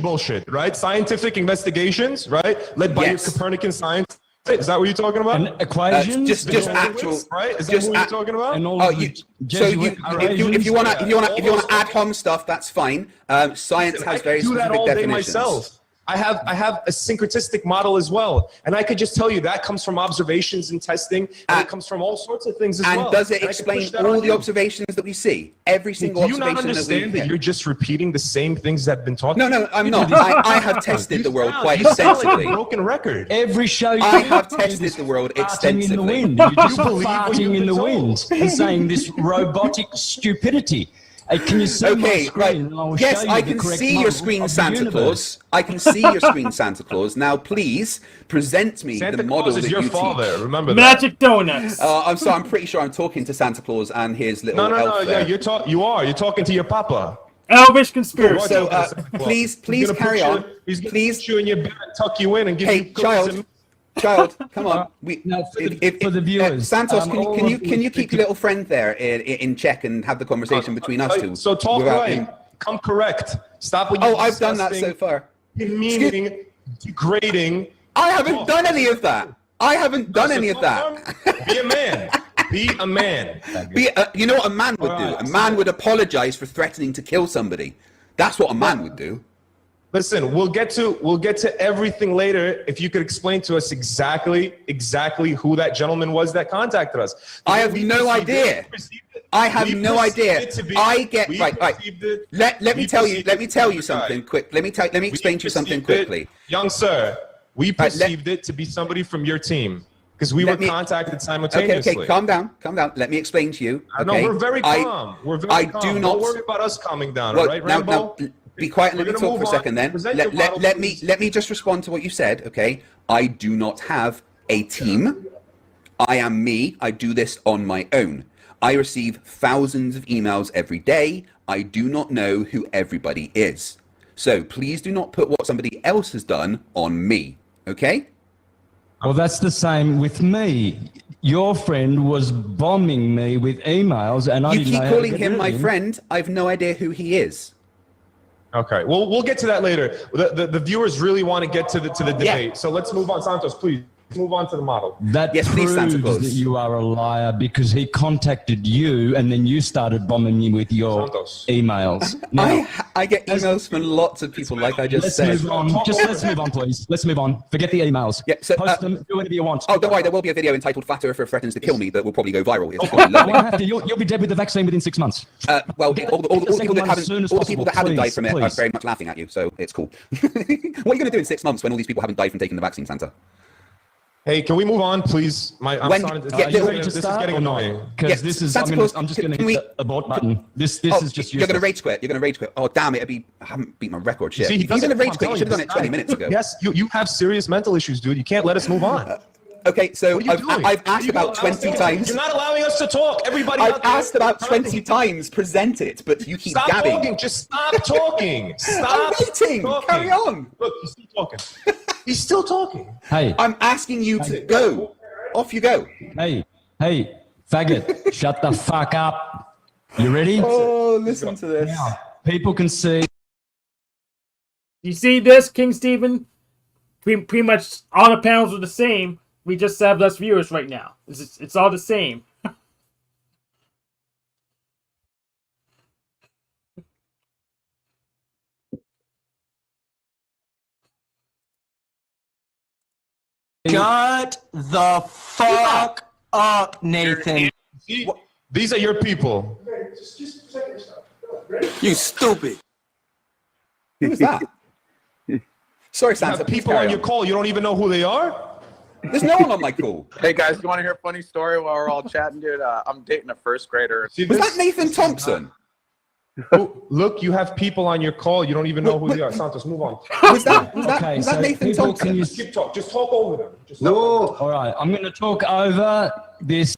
Bullshit, right? Scientific investigations, right? Led by your Copernican science. Is that what you're talking about? And equations? Just actual, right? Is that what you're talking about? And all if you want to add hom stuff, that's fine. Science has very specific definitions. Myself. I have a syncretistic model as well, and I could just tell you that comes from observations and testing, and it comes from all sorts of things as well. And does it explain all the observations that we see? Every single observation. Do you not understand that you're just repeating the same things that have been taught? No, I'm not. I have tested the world quite extensively. Broken record. Every show you I have tested the world extensively. In the wind. You're just farting in the wind and saying this robotic stupidity. Can you see my screen? Right. Yes, I can see your screen, Santa Claus. I can see your screen, Santa Claus. Now, please present me the model that you teach. Remember that. Magic donuts. I'm sorry. I'm pretty sure I'm talking to Santa Claus and his little elf there. Yeah, you're talking to your papa. Elvish conspiracy. So, please carry on. He's going to put you in your bed and tuck you in and give you Child, come on. For the viewers, Santos, can you keep your little friend there in check and have the conversation between us two? So talk right. Come correct. Stop what you're I've done that so far. Demeaning, degrading. I haven't done any of that. I haven't done any of that. Be a man. Be a man. You know what a man would do? A man would apologize for threatening to kill somebody. That's what a man would do. Listen, we'll get to everything later. If you could explain to us exactly who that gentleman was that contacted us. I have no idea. I have no idea. I get right. Let me tell you something quick. Let me explain to you something quickly. Young sir, we perceived it to be somebody from your team because we were contacted simultaneously. Okay, calm down. Welet me explain to you. Okay? No, we're very calm. I do not. Don't worry about us calming down. All right, Rambo? Now, be quiet and let me talk for a second then. Let me just respond to what you said, okay? I do not have a team. I am me. I do this on my own. I receive thousands of emails every day. I do not know who everybody is. So please do not put what somebody else has done on me, okay? Well, that's the same with me. Your friend was bombing me with emails and I didn't know how to get rid of him. You keep calling him my friend. I have no idea who he is. Okay, well, we'll get to that later. The viewers really want to get to the debate, so let's move on. Santos, please move on to the model. That proves that you are a liar because he contacted you and then you started bombing me with your emails. Now, I get emails from lots of people, like I just said. Let's move on. Let's move on, please. Let's move on. Forget the emails. Yeah, so, post them, do whatever you want. Oh, don't worry, there will be a video entitled "Flat Earther Threatens to Kill Me" that will probably go viral. You'll be dead with the vaccine within 6 months. Well, all the people that haven't died from it are very much laughing at you, so it's cool. What are you going to do in 6 months when all these people haven't died from taking the vaccine, Santa? Hey, can we move on, please? This is getting annoying. Because I'm just going to hit the abort button. This is just You're going to rage quit. Oh, damn it. I haven't beat my record shit. If you're going to rage quit, you should have done it 20 minutes ago. Yes, you have serious mental issues, dude. You can't let us move on. Okay, so I've asked about 20 times. You're not allowing us to talk. I've asked about 20 times, present it, but you keep gabbing. Talking. Just stop talking. Stop. I'm waiting. Talking. Carry on. Look, he's still talking. He's still talking. Hey. I'm asking you to go. Off you go. Hey, faggot, shut the fuck up. You ready? Oh, listen to this. Now, people can see. You see this, King Stephen? Pretty much all the panels are the same. We just have less viewers right now. It's all the same. Shut the fuck up, Nathan. These are your people. You stupid. Who's that? Sorry, Santa. People on your call. You don't even know who they are? There's no one on my call. Hey guys, you want to hear a funny story while we're all chatting, dude? I'm dating a first grader. Was that Nathan Thompson? Oh, look, you have people on your call. You don't even know who they are. Santos, move on. Was that Nathan Thompson? Just keep talk. Just talk over them. All right, I'm going to talk over this.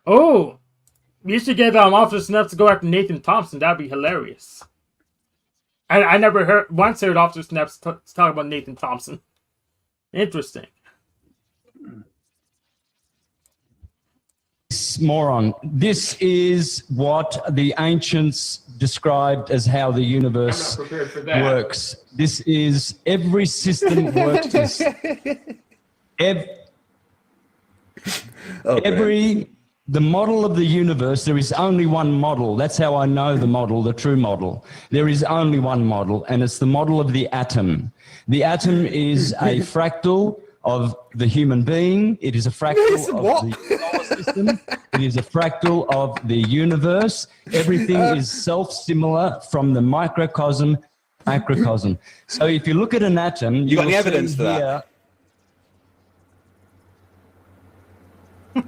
Oh, we should get Officer Snaps to go after Nathan Thompson. That'd be hilarious. I never once heard Officer Snaps talk about Nathan Thompson. Interesting. Moron. This is what the ancients described as how the universe works. This is every system works. The model of the universe, there is only one model. That's how I know the model, the true model. There is only one model, and it's the model of the atom. The atom is a fractal of the human being. It is a fractal of the solar system. It is a fractal of the universe. Everything is self-similar from the microcosm, macrocosm. So if you look at an atom, you got any evidence for that?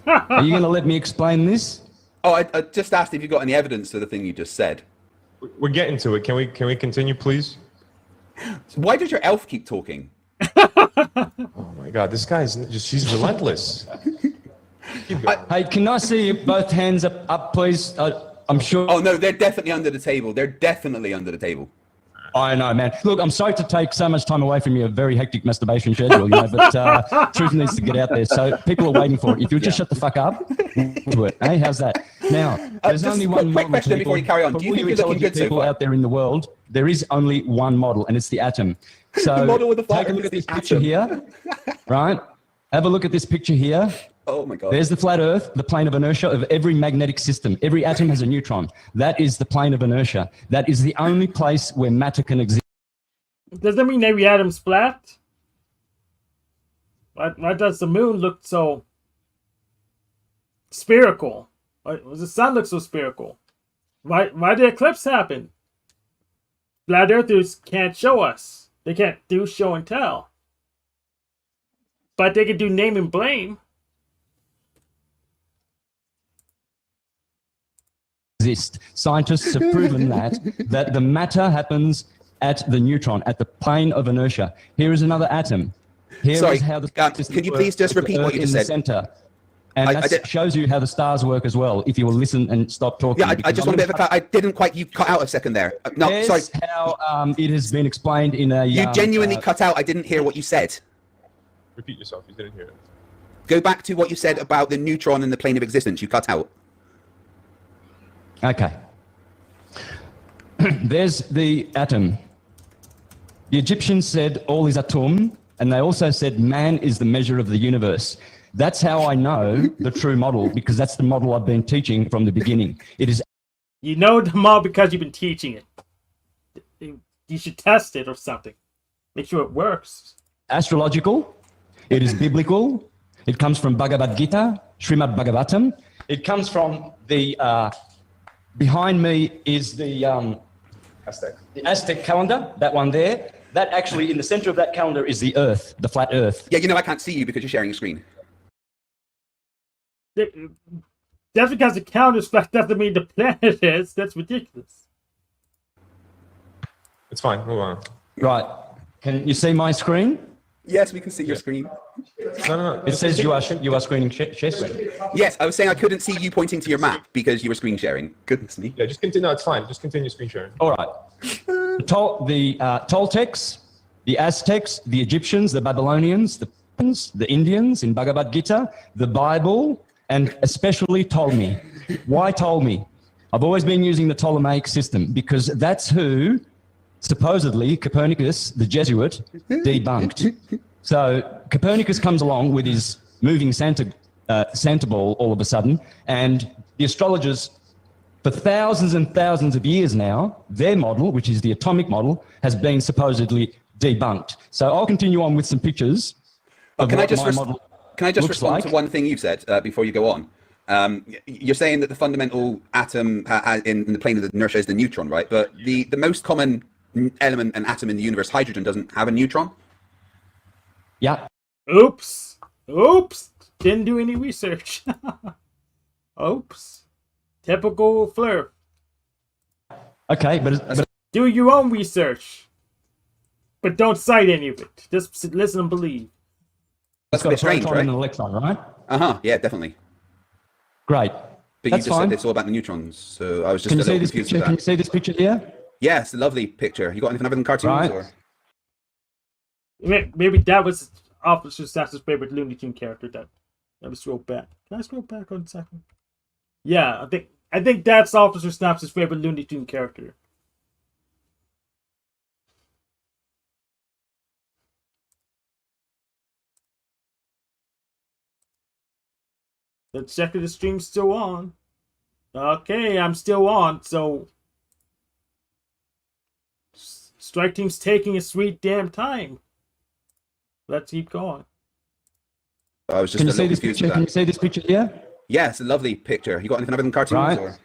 Are you going to let me explain this? Oh, I just asked if you got any evidence for the thing you just said. We're getting to it. Can we continue, please? Why does your elf keep talking? Oh my God, this guy's she's relentless. Hey, can I see both hands up please? I'm sure. Oh no, they're definitely under the table. They're definitely under the table. I know, man. Look, I'm sorry to take so much time away from your very hectic masturbation schedule, but truth needs to get out there. So people are waiting for it. If you'll just shut the fuck up, do it. Hey, how's that? Now, there's only one quick question before you carry on. Do you think you're looking good so people far? out there in the world, there is only one model, and it's the atom. So the model with the take a look at this picture here, right? Have a look at this picture here. Oh my God. There's the flat Earth, the plane of inertia of every magnetic system. Every atom has a neutron. That is the plane of inertia. That is the only place where matter can exist. Does that mean every atom's flat? Why does the moon look so spherical? Why does the sun look so spherical? Why did the eclipse happen? Flat earthers can't show us. They can't do show and tell. But they can do name and blame. Scientists have proven that the matter happens at the neutron, at the plane of inertia. Here is another atom. Here is how the can you please just repeat what you just said? Center. And that shows you how the stars work as well, if you will listen and stop talking. Yeah, I just want a bit of a I didn't quite, you cut out a second there. No, sorry. How it has been explained in a... You genuinely cut out. I didn't hear what you said. Repeat yourself. You didn't hear it. Go back to what you said about the neutron and the plane of existence. You cut out. Okay. There's the atom. The Egyptians said all is atum, and they also said man is the measure of the universe. That's how I know the true model, because that's the model I've been teaching from the beginning. It is. You know the model because you've been teaching it. You should test it or something. Make sure it works. Astrological. It is biblical. It comes from Bhagavad Gita, Srimad Bhagavatam. It comes from the... behind me is the Aztec calendar, that one there. That actually, in the center of that calendar is the Earth, the flat Earth. Yeah, you know I can't see you because you're sharing a screen. Just because the calendar's flat doesn't mean the planet is. That's ridiculous. It's fine. Move on. Right. Can you see my screen? Yes, we can see your screen. No. It says you are screening share screen. Yes, I was saying I couldn't see you pointing to your map because you were screen sharing. Goodness me. Yeah, just continue. No, it's fine. Just continue screen sharing. All right. The Toltecs, the Aztecs, the Egyptians, the Babylonians, the Indians in Bhagavad Gita, the Bible, and especially Ptolemy. Why Ptolemy? I've always been using the Ptolemaic system because that's who supposedly Copernicus, the Jesuit, debunked. So Copernicus comes along with his moving Santa ball all of a sudden, and the astrologers, for thousands and thousands of years now, their model, which is the atomic model, has been supposedly debunked. So I'll continue on with some pictures. Can I just respond to one thing you said before you go on? You're saying that the fundamental atom in the plane of the inertia is the neutron, right? But the most common element and atom in the universe, hydrogen, doesn't have a neutron? Yeah. Oops. Oops. Didn't do any research. Oops. Typical flirt. Okay, but do your own research. But don't cite any of it. Just listen and believe. That's a bit strange, right? An electron, right? Yeah, definitely. Great. But That's you just fine. said it's all about the neutrons, so I was just Can a you see little this confused picture? with Can you that. see this picture here? Yeah, it's a lovely picture. You got anything other than cartoons? Right. Or? Maybe that was Officer Snaps' favorite Looney Tune character. That. Let me scroll back. Can I scroll back on a second? Yeah, I think that's Officer Snaps' favorite Looney Tune character. Let's check if the stream's still on. Okay, I'm still on, so Strike Team's taking a sweet damn time. Let's keep going. I was just Can you a see little this confused picture? with Can you that. see this picture here? Yeah, it's a lovely picture. You got anything other than cartoons? Right. Or?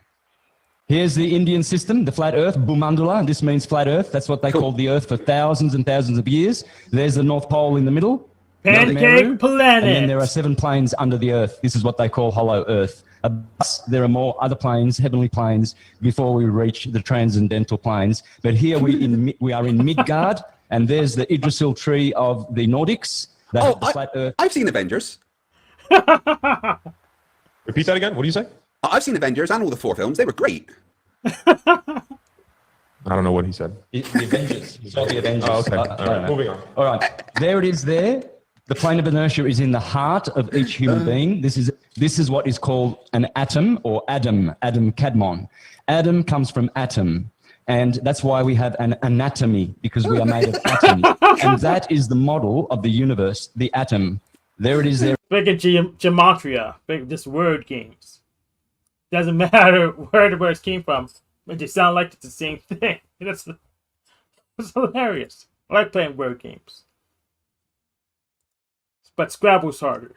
Here's the Indian system, the flat Earth, Bhumandala. This means flat Earth. That's what they called the Earth for thousands and thousands of years. There's the North Pole in the middle. Pancake planet. And then there are 7 planes under the Earth. This is what they call hollow Earth. There are more other planes, heavenly planes, before we reach the transcendental planes. But here we are in Midgard, and there's the Yggdrasil tree of the Nordics. The flat Earth. I've seen Avengers. Repeat that again. What do you say? I've seen Avengers and all the 4 films. They were great. I don't know what he said. The Avengers. You saw the Avengers. Oh, okay. All right. Moving on. All right. There it is there. The plane of inertia is in the heart of each human being. This is what is called an atom or Adam Kadmon. Adam comes from atom. And that's why we have an anatomy, because we are made of atoms. And that is the model of the universe, the atom. There it is there. Big at gematria. Big just word games. Doesn't matter where the words came from. But they sound like it's the same thing. That's hilarious. I like playing word games. But Scrabble's harder.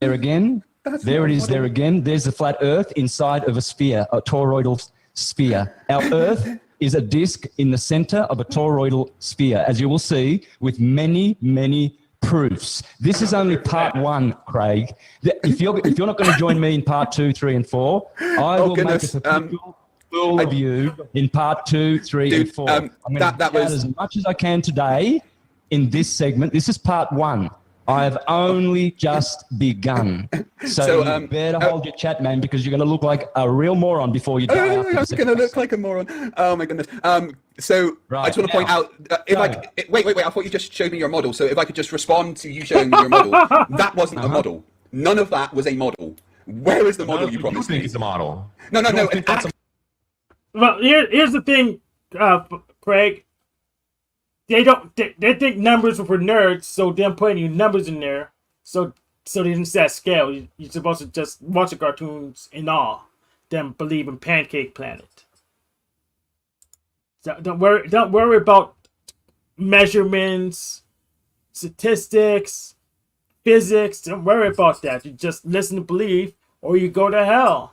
There again. There it is there again. There's the flat Earth inside of a sphere, a toroidal sphere. Our Earth is a disk in the center of a toroidal sphere, as you will see, with many, many proofs. This is only part 1, Craig. If you're not going to join me in part 2, 3, and 4, I will make a typical fool of you in part 2, 3, and 4. I'm going to get as much as I can today in this segment. This is part 1. I have only just begun. So you better hold your chat, man, because you're going to look like a real moron before you die. I'm going to look like a moron. Oh, my goodness. So right, I just want to point out, wait, I thought you just showed me your model. So if I could just respond to you showing me your model, that wasn't a model. None of that was a model. Where is the model you promised me? You think it's a model. No. Well, here's the thing, Craig. They think numbers were for nerds, so they didn't put any numbers in there. So they didn't set scale. You're supposed to just watch the cartoons in awe, then believe in Pancake Planet. So don't worry about measurements, statistics, physics. Don't worry about that. You just listen and believe, or you go to hell.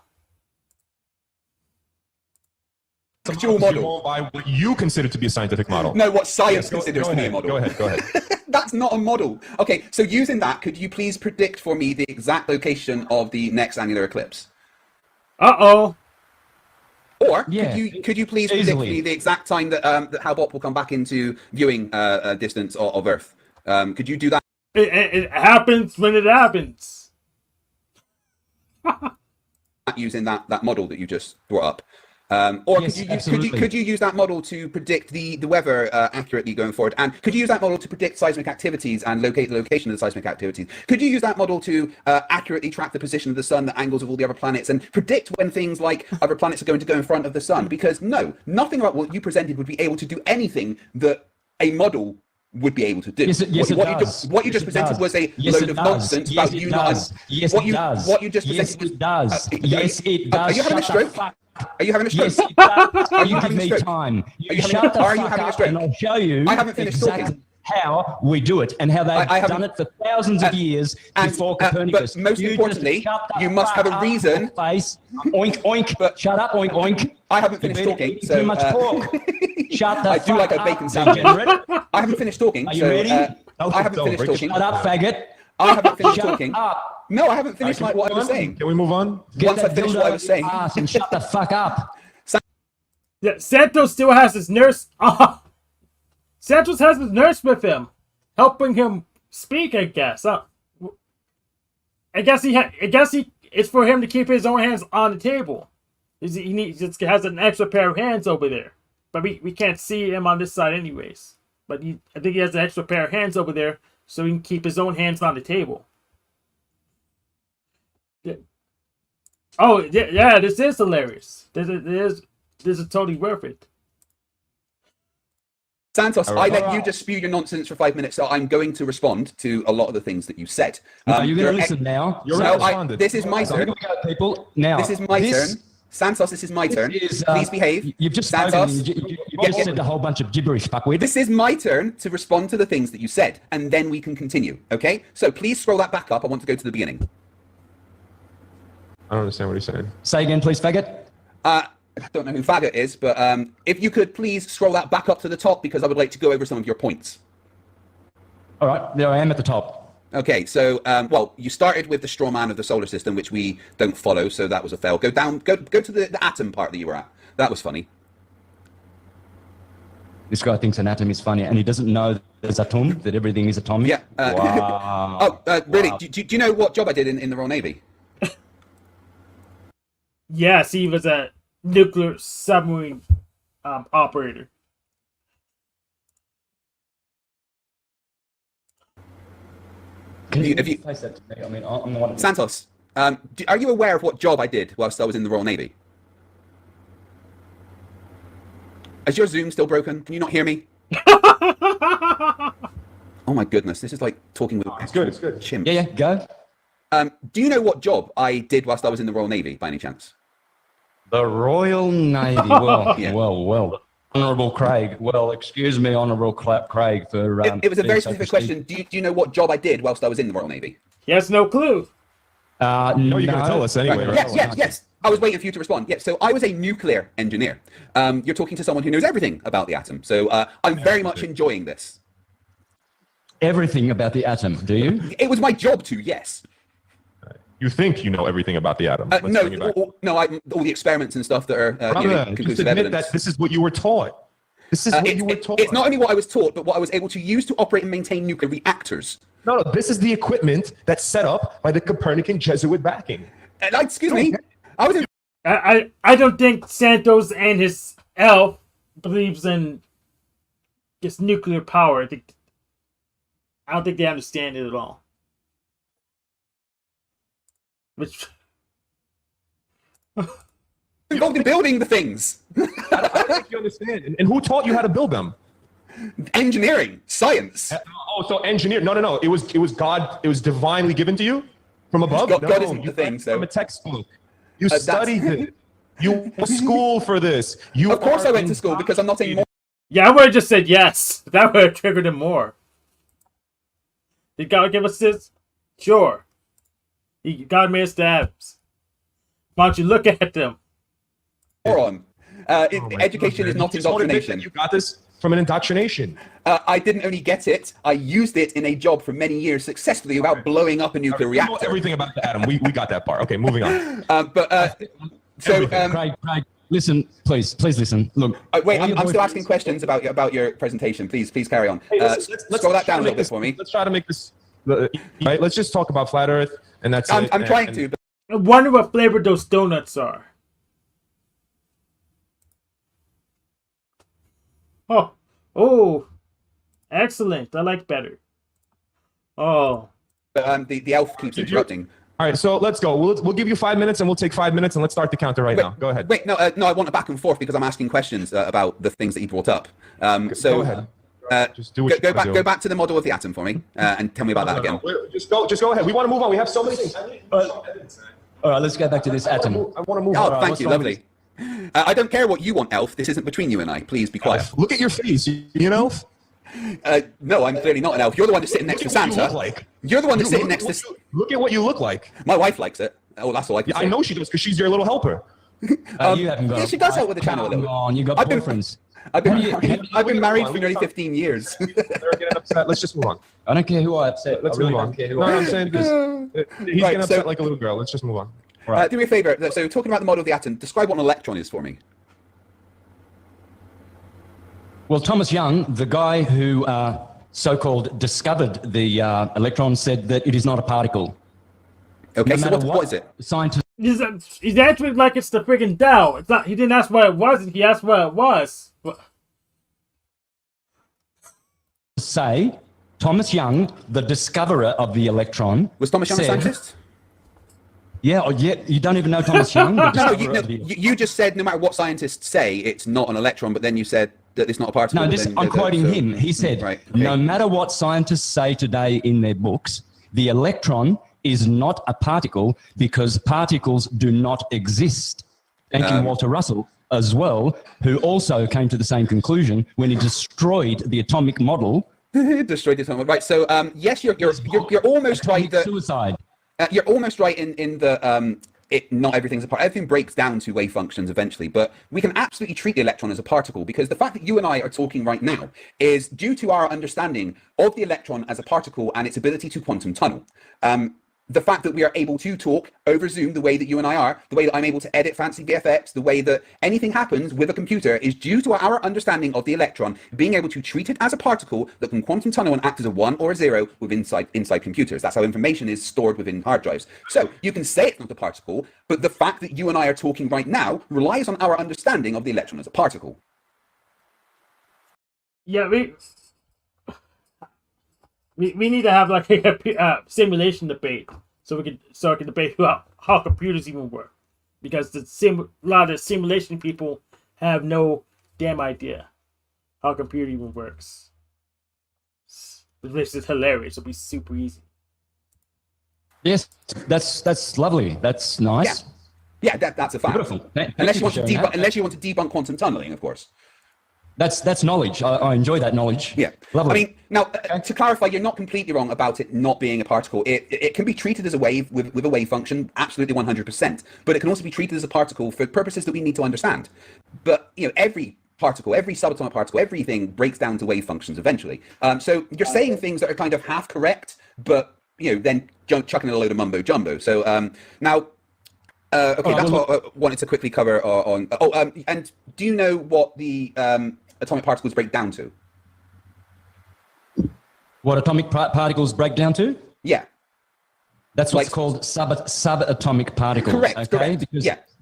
Actual model. By what you consider to be a scientific model. No, what science considers to be a model. Go ahead. That's not a model. Okay, so using that, could you please predict for me the exact location of the next annular eclipse? Uh-oh. Or could you please predict for me the exact time that that Hal-Bopp will come back into viewing distance of Earth? Could you do that? It happens when it happens. Using that model that you just brought up. Or could you use that model to predict the weather accurately going forward? And could you use that model to predict seismic activities and locate the location of the seismic activities? Could you use that model to accurately track the position of the sun, the angles of all the other planets, and predict when things like other planets are going to go in front of the sun? Because no, nothing about what you presented would be able to do anything that a model would be able to do. What you just presented was a load of nonsense about you not. What you just presented was. Yes, it does. Are you having a stroke? Are you having a stroke? Yes, it does. Are you Give having a me stroke? time. Are you Shut the having fuck a up stroke? and I'll show you I haven't finished talking. How we do it and how they've done it for thousands of years before Copernicus. But most importantly, you must have a reason. Face. Oink, oink. But shut up, oink, oink. I haven't finished talking. So, too much talk. Shut the I fuck do like a up, bacon sandwich. degenerate. I haven't finished talking. Are you ready? I haven't finished talking. Shut up, faggot. I haven't finished talking. No, I haven't finished what I was saying. Can we move on? Once I finish what I was saying. And shut the fuck up. Yeah, Santos still has his nurse. Santos has his nurse with him, helping him speak. I guess. I guess it's for him to keep his own hands on the table. He has an extra pair of hands over there, but we can't see him on this side anyways. But I think he has an extra pair of hands over there, so he can keep his own hands on the table. Yeah. Oh yeah, this is hilarious. This is totally worth it. Santos, I let you just spew your nonsense for 5 minutes, so I'm going to respond to a lot of the things that you said. You're going to listen now. This is my turn. People. Now, this is my turn. Santos, this is my turn. Please behave. You've just Santos. You've just said a whole bunch of gibberish, fuckwit. This is my turn to respond to the things that you said, and then we can continue, okay? So please scroll that back up. I want to go to the beginning. I don't understand what he's saying. Say again, please, faggot. I don't know who faggot is, but if you could please scroll that back up to the top, because I would like to go over some of your points. All right, there I am at the top. Okay, so, well, you started with the straw man of the solar system, which we don't follow, so that was a fail. Go down, go to the atom part that you were at. That was funny. This guy thinks an atom is funny, and he doesn't know there's atom, that everything is atomic. Yeah. Wow. Really? Wow. Do you know what job I did in the Royal Navy? Yes, he was a nuclear submarine operator. Can you place that to me? I mean, I'm one of Santos, are you aware of what job I did whilst I was in the Royal Navy? Is your Zoom still broken? Can you not hear me? Oh my goodness, this is like talking with it's good. chimps. Yeah, go. Do you know what job I did whilst I was in the Royal Navy, by any chance? The Royal Navy. Well, Yeah. well. Honourable Craig. Well, excuse me, Honourable Craig, for... It was a very being so specific question. Do you know what job I did whilst I was in the Royal Navy? He has no clue. No, you're going to tell us anyway. Right. Yes. I was waiting for you to respond. Yeah, so I was a nuclear engineer. You're talking to someone who knows everything about the atom. So I'm very much enjoying this. Everything about the atom, do you? It was my job to, yes. You think you know everything about the atom. No, all the experiments and stuff that are conclusive evidence. That this is what you were taught. This is what you were taught. It's not only what I was taught, but what I was able to use to operate and maintain nuclear reactors. No, this is the equipment that's set up by the Copernican Jesuit backing. Excuse me. I don't think Santos and his elf believes in just nuclear power. I don't think they understand it at all. Which involved in building the things. I don't think you understand. And who taught you how to build them? Engineering, science. So engineer? No. It was God. It was divinely given to you from above. God isn't the thing. So from a textbook. You studied it. You went to school for this. Of course I went to school because I'm not anymore. Yeah, I would have just said yes. That would have triggered him more. Did God give us this? Sure. God made us to Adams. Why don't you look at them? Moron. Education is not indoctrination. You got this from an indoctrination. I didn't only get it, I used it in a job for many years successfully without blowing up a nuclear reactor. You know everything about the atom. We got that part. Okay, moving on. Craig, listen, please listen. Look. Wait, I'm still asking questions about your presentation. Please carry on. Hey, let's scroll that down a little bit for me. Let's try to make this right. Let's just talk about flat Earth, and that's it. I'm trying to. But I wonder what flavor those donuts are. Oh, excellent. I like better. Oh. But the elf keeps interrupting. All right, so let's go. We'll give you 5 minutes, and we'll take 5 minutes, and let's start the counter now. Go ahead. Wait, no, I want a back and forth because I'm asking questions about the things that you brought up. Go ahead. Just do what go back to the model of the atom for me, and tell me about that again. Just go ahead. We want to move on. We have so many things. All right, let's get back to this atom. I want to move on. on. Thank you, lovely. I don't care what you want, Elf. This isn't between you and I. Please be quiet. Look at your face. You an elf? No, I'm clearly not an elf. You're the one that's sitting next to Santa. You're the one that's sitting next to... Look at what you look like. My wife likes it. Oh, that's all I can say. I know she does because she's your little helper. You haven't got she does help with the channel a little bit. Come on, you got boyfriends. I've been married for nearly 15 years. They're getting upset. Let's just move on. I don't care who I upset. Let's move on. No, I'm saying because he's getting upset like a little girl. Let's just move on. Right. Do me a favor. So, talking about the model of the atom, describe what an electron is for me. Well, Thomas Young, the guy who so-called discovered the electron, said that it is not a particle. Okay, so what is it? Scientists He's answering like it's the friggin' Dow. It's not. He didn't ask what it was. He asked what it was. say Thomas Young, the discoverer of the electron, was Thomas Young a scientist? Yeah, you don't even know Thomas Young. You just said no matter what scientists say, it's not an electron, but then you said that it's not a particle. No, I'm quoting him. He said, no matter what scientists say today in their books, the electron is not a particle because particles do not exist. Thank you, Walter Russell, as well, who also came to the same conclusion when he destroyed the atomic model. Destroyed the atomic model. Right, so yes, you're almost right. Suicide. You're almost right in the not everything's a particle. Everything breaks down to wave functions eventually, but we can absolutely treat the electron as a particle because the fact that you and I are talking right now is due to our understanding of the electron as a particle and its ability to quantum tunnel. The fact that we are able to talk over Zoom the way that you and I are, the way that I'm able to edit fancy VFX, the way that anything happens with a computer is due to our understanding of the electron being able to treat it as a particle that can quantum tunnel and act as a 1 or a 0 inside computers. That's how information is stored within hard drives. So you can say it's not a particle, but the fact that you and I are talking right now relies on our understanding of the electron as a particle. Yeah, we need to have like a simulation debate so we can debate how computers even work, because a lot of the simulation people have no damn idea how a computer even works. This is hilarious. It'll be super easy. Yes, that's lovely. That's nice. Yeah, that's a fact. Beautiful. Unless you want to debunk quantum tunneling, of course. That's knowledge. I enjoy that knowledge. Yeah. Lovely. I mean, now, to clarify, you're not completely wrong about it not being a particle. It can be treated as a wave with a wave function, absolutely 100%. But it can also be treated as a particle for purposes that we need to understand. But, every particle, every subatomic particle, everything breaks down to wave functions eventually. So you're saying things that are kind of half correct, but, then chucking in a load of mumbo jumbo. So now... that's what I wanted to quickly cover on. And do you know what the atomic particles break down to? What atomic particles break down to? Yeah. That's what's called subatomic particles. Correct.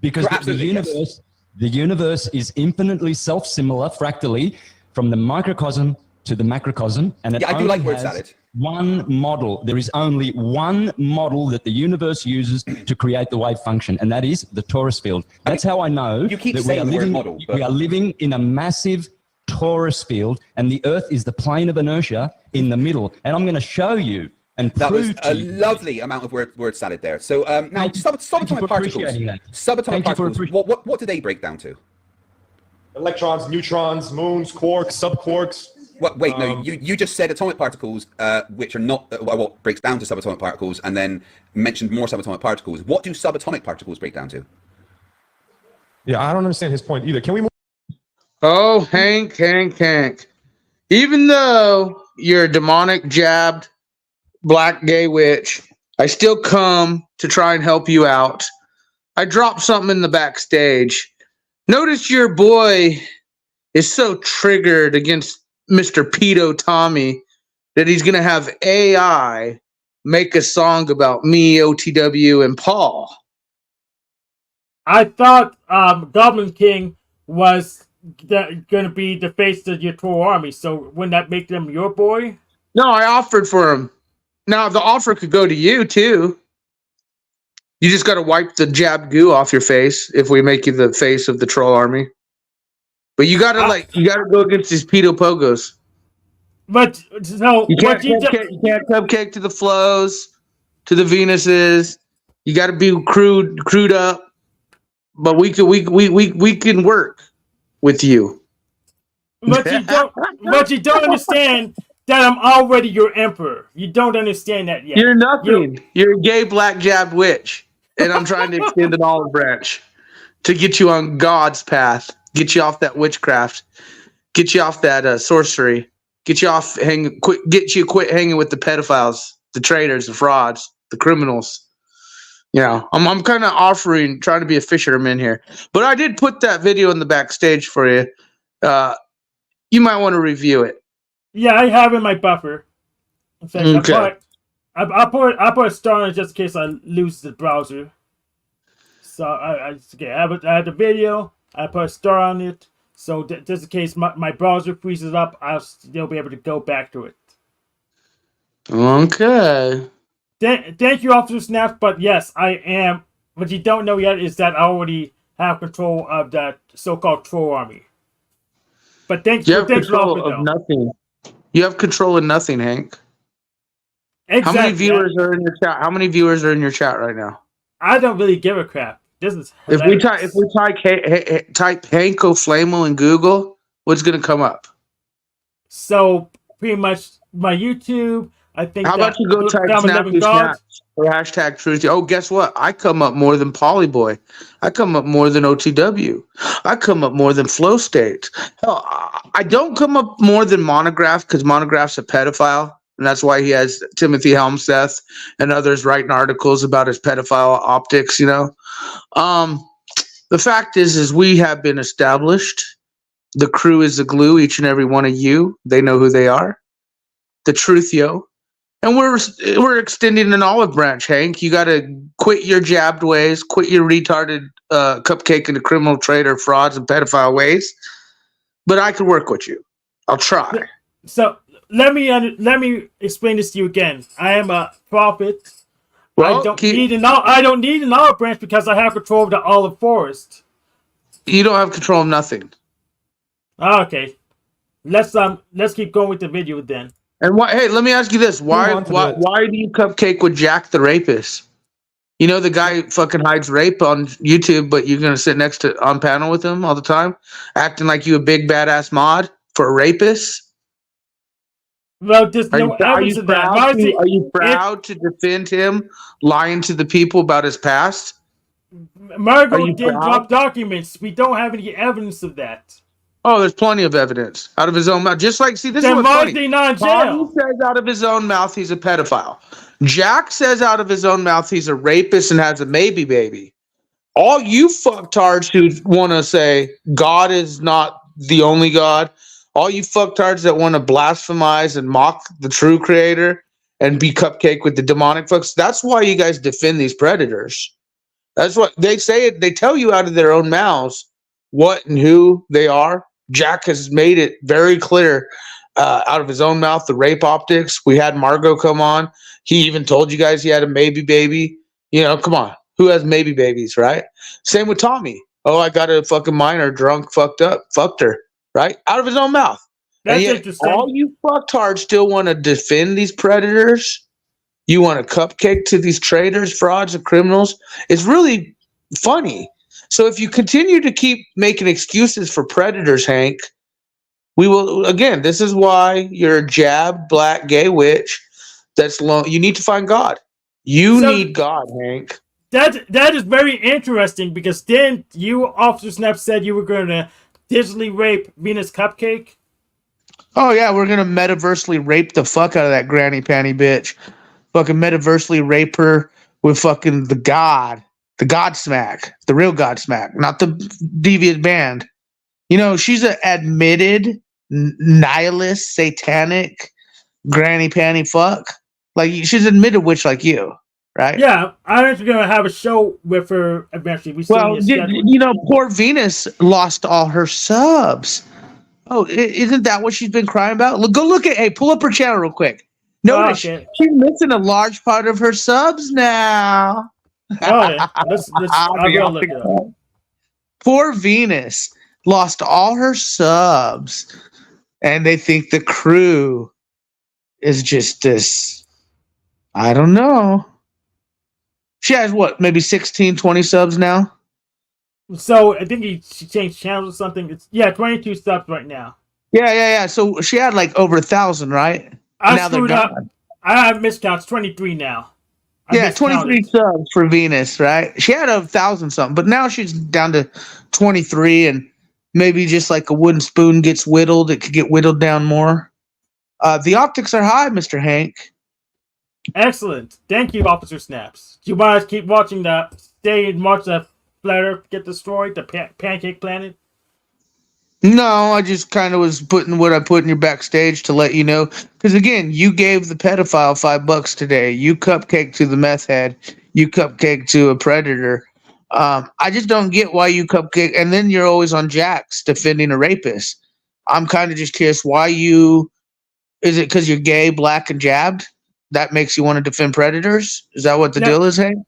Because the universe is infinitely self-similar fractally from the microcosm to the macrocosm, and it I do like word salad. One model. There is only one model that the universe uses to create the wave function, and that is the torus field. That's how I know that we are living in a massive torus field, and the Earth is the plane of inertia in the middle. And I'm going to show you and that prove was a lovely amount of word salad there. So now subatomic particles. What do they break down to? Electrons, neutrons, moons, quarks, subquarks. Wait, no, you just said atomic particles, which are not what breaks down to subatomic particles, and then mentioned more subatomic particles. What do subatomic particles break down to? Yeah, I don't understand his point either. Can we move? Oh, Hank. Even though you're a demonic, jabbed, black gay witch, I still come to try and help you out. I dropped something in the backstage. Notice your boy is so triggered against Mr. Pedo Tommy that he's going to have AI make a song about me, OTW, and Paul. I thought Goblin King was going to be the face of your Troll army, so wouldn't that make them your boy? No, I offered for him. Now, the offer could go to you, too. You just got to wipe the jab goo off your face if we make you the face of the Troll army. But you gotta go against these pedo pogos. But no, you can't cupcake to the flows, to the Venuses. You gotta be crude up. But we can work with you. But you don't understand that I'm already your emperor. You don't understand that yet. You're nothing. You're a gay black jabbed witch, and I'm trying to extend an olive branch to get you on God's path. Get you off that witchcraft. Get you off that sorcery. Get you off get you quit hanging with the pedophiles, the traitors, the frauds, the criminals. You know, I'm kind of trying to be a fisherman here. But I did put that video in the backstage for you. You might want to review it. Yeah, I have it in my buffer. In fact, okay. I put a star on it just in case I lose the browser. So I have the video. I put a star on it. So just in case my browser freezes up, I'll still be able to go back to it. Okay. Thank you, Officer Snaps. But yes, I am. What you don't know yet is that I already have control of that so-called troll army. But thanks you have thanks control of nothing. You have control of nothing, Hank. Exactly. How many viewers are in your chat? How many viewers are in your chat right now? I don't really give a crap. This is hilarious. If we type Hank Oflameo in Google, what's gonna come up? So pretty much my YouTube. I think. How about you go type Snappy Snaps or hashtag Truth? Oh, guess what? I come up more than Polyboy. I come up more than OTW. I come up more than Flow State. Hell, I don't come up more than Monograph because Monograph's a pedophile. And that's why he has Timothy Helmseth and others writing articles about his pedophile optics, you know. The fact is we have been established. The crew is the glue, each and every one of you. They know who they are. The truth, yo. And we're extending an olive branch, Hank. You got to quit your jabbed ways, quit your retarded cupcake and the criminal trader frauds and pedophile ways. But I could work with you. I'll try. So let me explain this to you again. I am a prophet. Well, I don't need an olive branch because I have control of the olive forest. You don't have control of nothing. Okay, let's keep going with the video then. And why? Hey, let me ask you this: why do you cupcake with Jack the rapist? You know the guy fucking hides rape on YouTube, but you're gonna sit next to on panel with him all the time, acting like you a big badass mod for a rapist. Well, there's no evidence of that. Are you proud to defend him lying to the people about his past? Margot didn't drop documents. We don't have any evidence of that. Oh, there's plenty of evidence out of his own mouth. Just like, see, this is what's funny. Tommy says out of his own mouth he's a pedophile. Jack says out of his own mouth he's a rapist and has a maybe baby. All you fucktards who want to say God is not the only God, all you fucktards that want to blasphemize and mock the true creator and be cupcake with the demonic folks, that's why you guys defend these predators. That's what they say. They tell you out of their own mouths what and who they are. Jack has made it very clear out of his own mouth, the rape optics. We had Margot come on. He even told you guys he had a maybe baby. You know, come on. Who has maybe babies, right? Same with Tommy. Oh, I got a fucking minor drunk, fucked her, right? Out of his own mouth. That's interesting. All you fucktards still want to defend these predators. You want to cupcake to these traitors, frauds, and criminals. It's really funny. So if you continue to keep making excuses for predators, Hank, we will, again, this is why you're a jabbed black gay witch that's long. You need to find God. You need God, Hank. That is very interesting because then you, Officer Snap, said you were going to digitally rape Venus Cupcake. Oh, yeah, we're going to metaversely rape the fuck out of that granny panty bitch. Fucking metaversely rape her with fucking the God. The Godsmack, the real Godsmack, not the devious band. You know, she's an admitted nihilist, satanic, granny panty fuck. Like, she's an admitted witch like you, right? Yeah, I'm actually going to have a show with her eventually. You know, poor Venus lost all her subs. Oh, isn't that what she's been crying about? Pull up her channel real quick. Notice she's missing a large part of her subs now. Oh, yeah. I'll go look it up. Poor Venus lost all her subs, and they think the crew is just this. I don't know. She has what, maybe 16, 20 subs now? So I think she changed channels or something. It's 22 subs right now. Yeah. So she had like over 1,000, right? I screwed up. I have miscounts. 23 now. 23 subs for Venus, right? She had 1,000 something, but now she's down to 23, and maybe just like a wooden spoon gets whittled, it could get whittled down more. The optics are high, Mr. Hank. Excellent. Thank you, Officer Snaps. Do you want to keep watching that? Stay and watch that flat Earth get destroyed, the pancake planet? No, I just kind of was putting what I put in your backstage to let you know. Because again, you gave the pedophile $5 today. You cupcake to the meth head. You cupcake to a predator. I just don't get why you cupcake. And then you're always on Jack's defending a rapist. I'm kind of just curious why you. Is it because you're gay, black, and jabbed? That makes you want to defend predators? Is that what the deal is, Hank?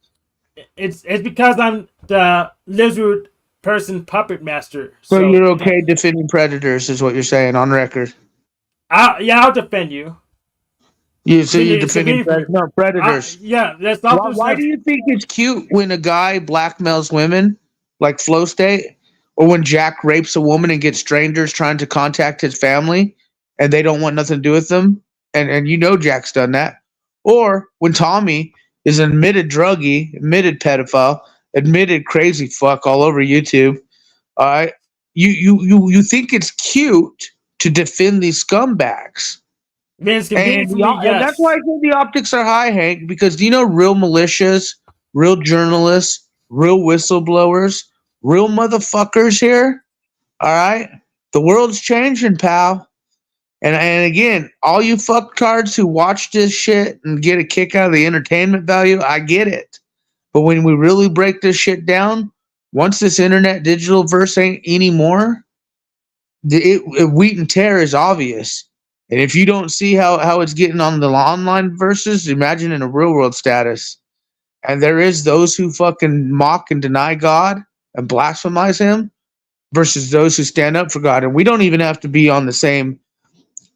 It's because I'm the lizard person puppet master. So you're okay defending predators, is what you're saying on record. I'll defend you. You're defending predators. Yeah, that's not. Why do you think it's cute when a guy blackmails women, like Flow State, or when Jack rapes a woman and gets strangers trying to contact his family, and they don't want nothing to do with them, and you know Jack's done that, or when Tommy is an admitted druggie, admitted pedophile, admitted crazy fuck all over YouTube. All right, you think it's cute to defend these scumbags. And that's why I think the optics are high, Hank, because do you know real militias, real journalists, real whistleblowers, real motherfuckers here? All right? The world's changing, pal. And again, all you fucktards who watch this shit and get a kick out of the entertainment value, I get it. But when we really break this shit down, once this internet digital verse ain't anymore, wheat and tear is obvious. And if you don't see how it's getting on the online verses, imagine in a real world status. And there is those who fucking mock and deny God and blasphemize him versus those who stand up for God. And we don't even have to be on the same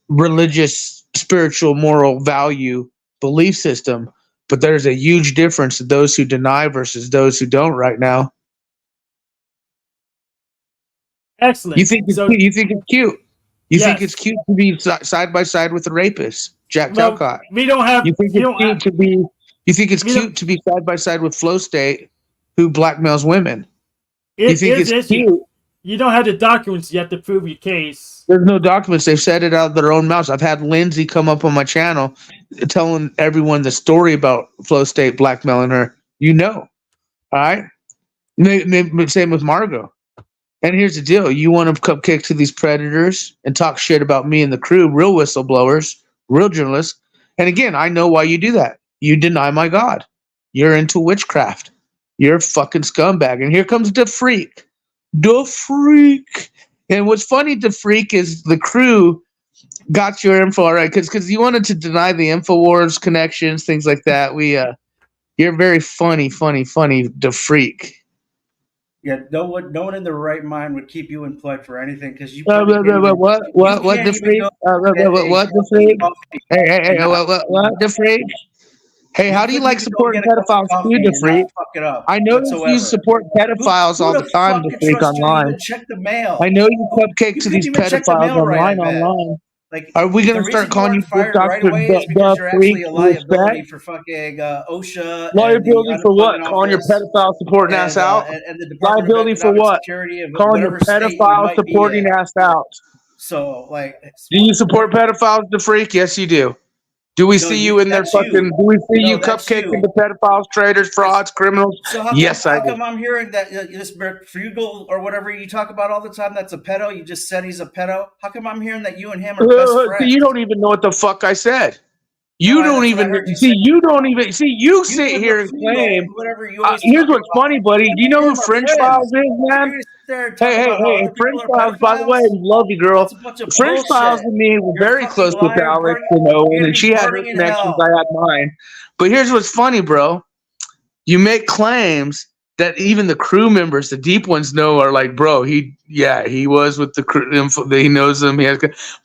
religious, spiritual, moral value belief system. But there's a huge difference to those who deny versus those who don't right now. Excellent. You think it's cute? You think it's cute to be side by side with a rapist, Jack Talcott? We don't have. You think it's cute to be? You think it's cute to be side by side with Flow State, who blackmails women? You think it's cute? You don't have the documents yet to prove your case. There's no documents. They've said it out of their own mouths. I've had Lindsay come up on my channel telling everyone the story about Flow State blackmailing her. You know, all right? Same with Margot. And here's the deal. You want to cupcake to these predators and talk shit about me and the crew, real whistleblowers, real journalists. And again, I know why you do that. You deny my God. You're into witchcraft. You're a fucking scumbag. And here comes the freak. The freak. And what's funny, the freak, is the crew got your info, all right? Because you wanted to deny the InfoWars connections, things like that. You're very funny, the freak. Yeah, no one in their right mind would keep you employed for anything because you. What the freak? What the freak? Hey, what the freak? Hey, how do you like supporting pedophiles too, the freak? I know you support pedophiles all the time, the freak online. Check the mail. I know you cupcake to these pedophiles online. Like, are we going to start calling you Dr. You're actually a liability for fucking OSHA. Liability for what? Calling your pedophile supporting ass out? And the liability for what? Calling your pedophile supporting ass out. So, like, do you support pedophiles, the freak? Yes, you do. Do we see you in their fucking? Do we see you cupcaking the pedophiles, traitors, frauds, criminals? So yes, I do. How come I'm hearing that this Frugal or whatever you talk about all the time? That's a pedo. You just said he's a pedo. How come I'm hearing that you and him are best friends? You don't even know what the fuck I said. You don't even see. You don't even see. You sit here and claim. Here's what's funny, buddy. Do you know who French Files is, man? Hey, French Files. By the way, love you, girl. French Files and me were very close with Alex, and she had her connections. I had mine. But here's what's funny, bro. You make claims that even the crew members, the deep ones, know are like, bro, he was with the crew. He knows them. He has,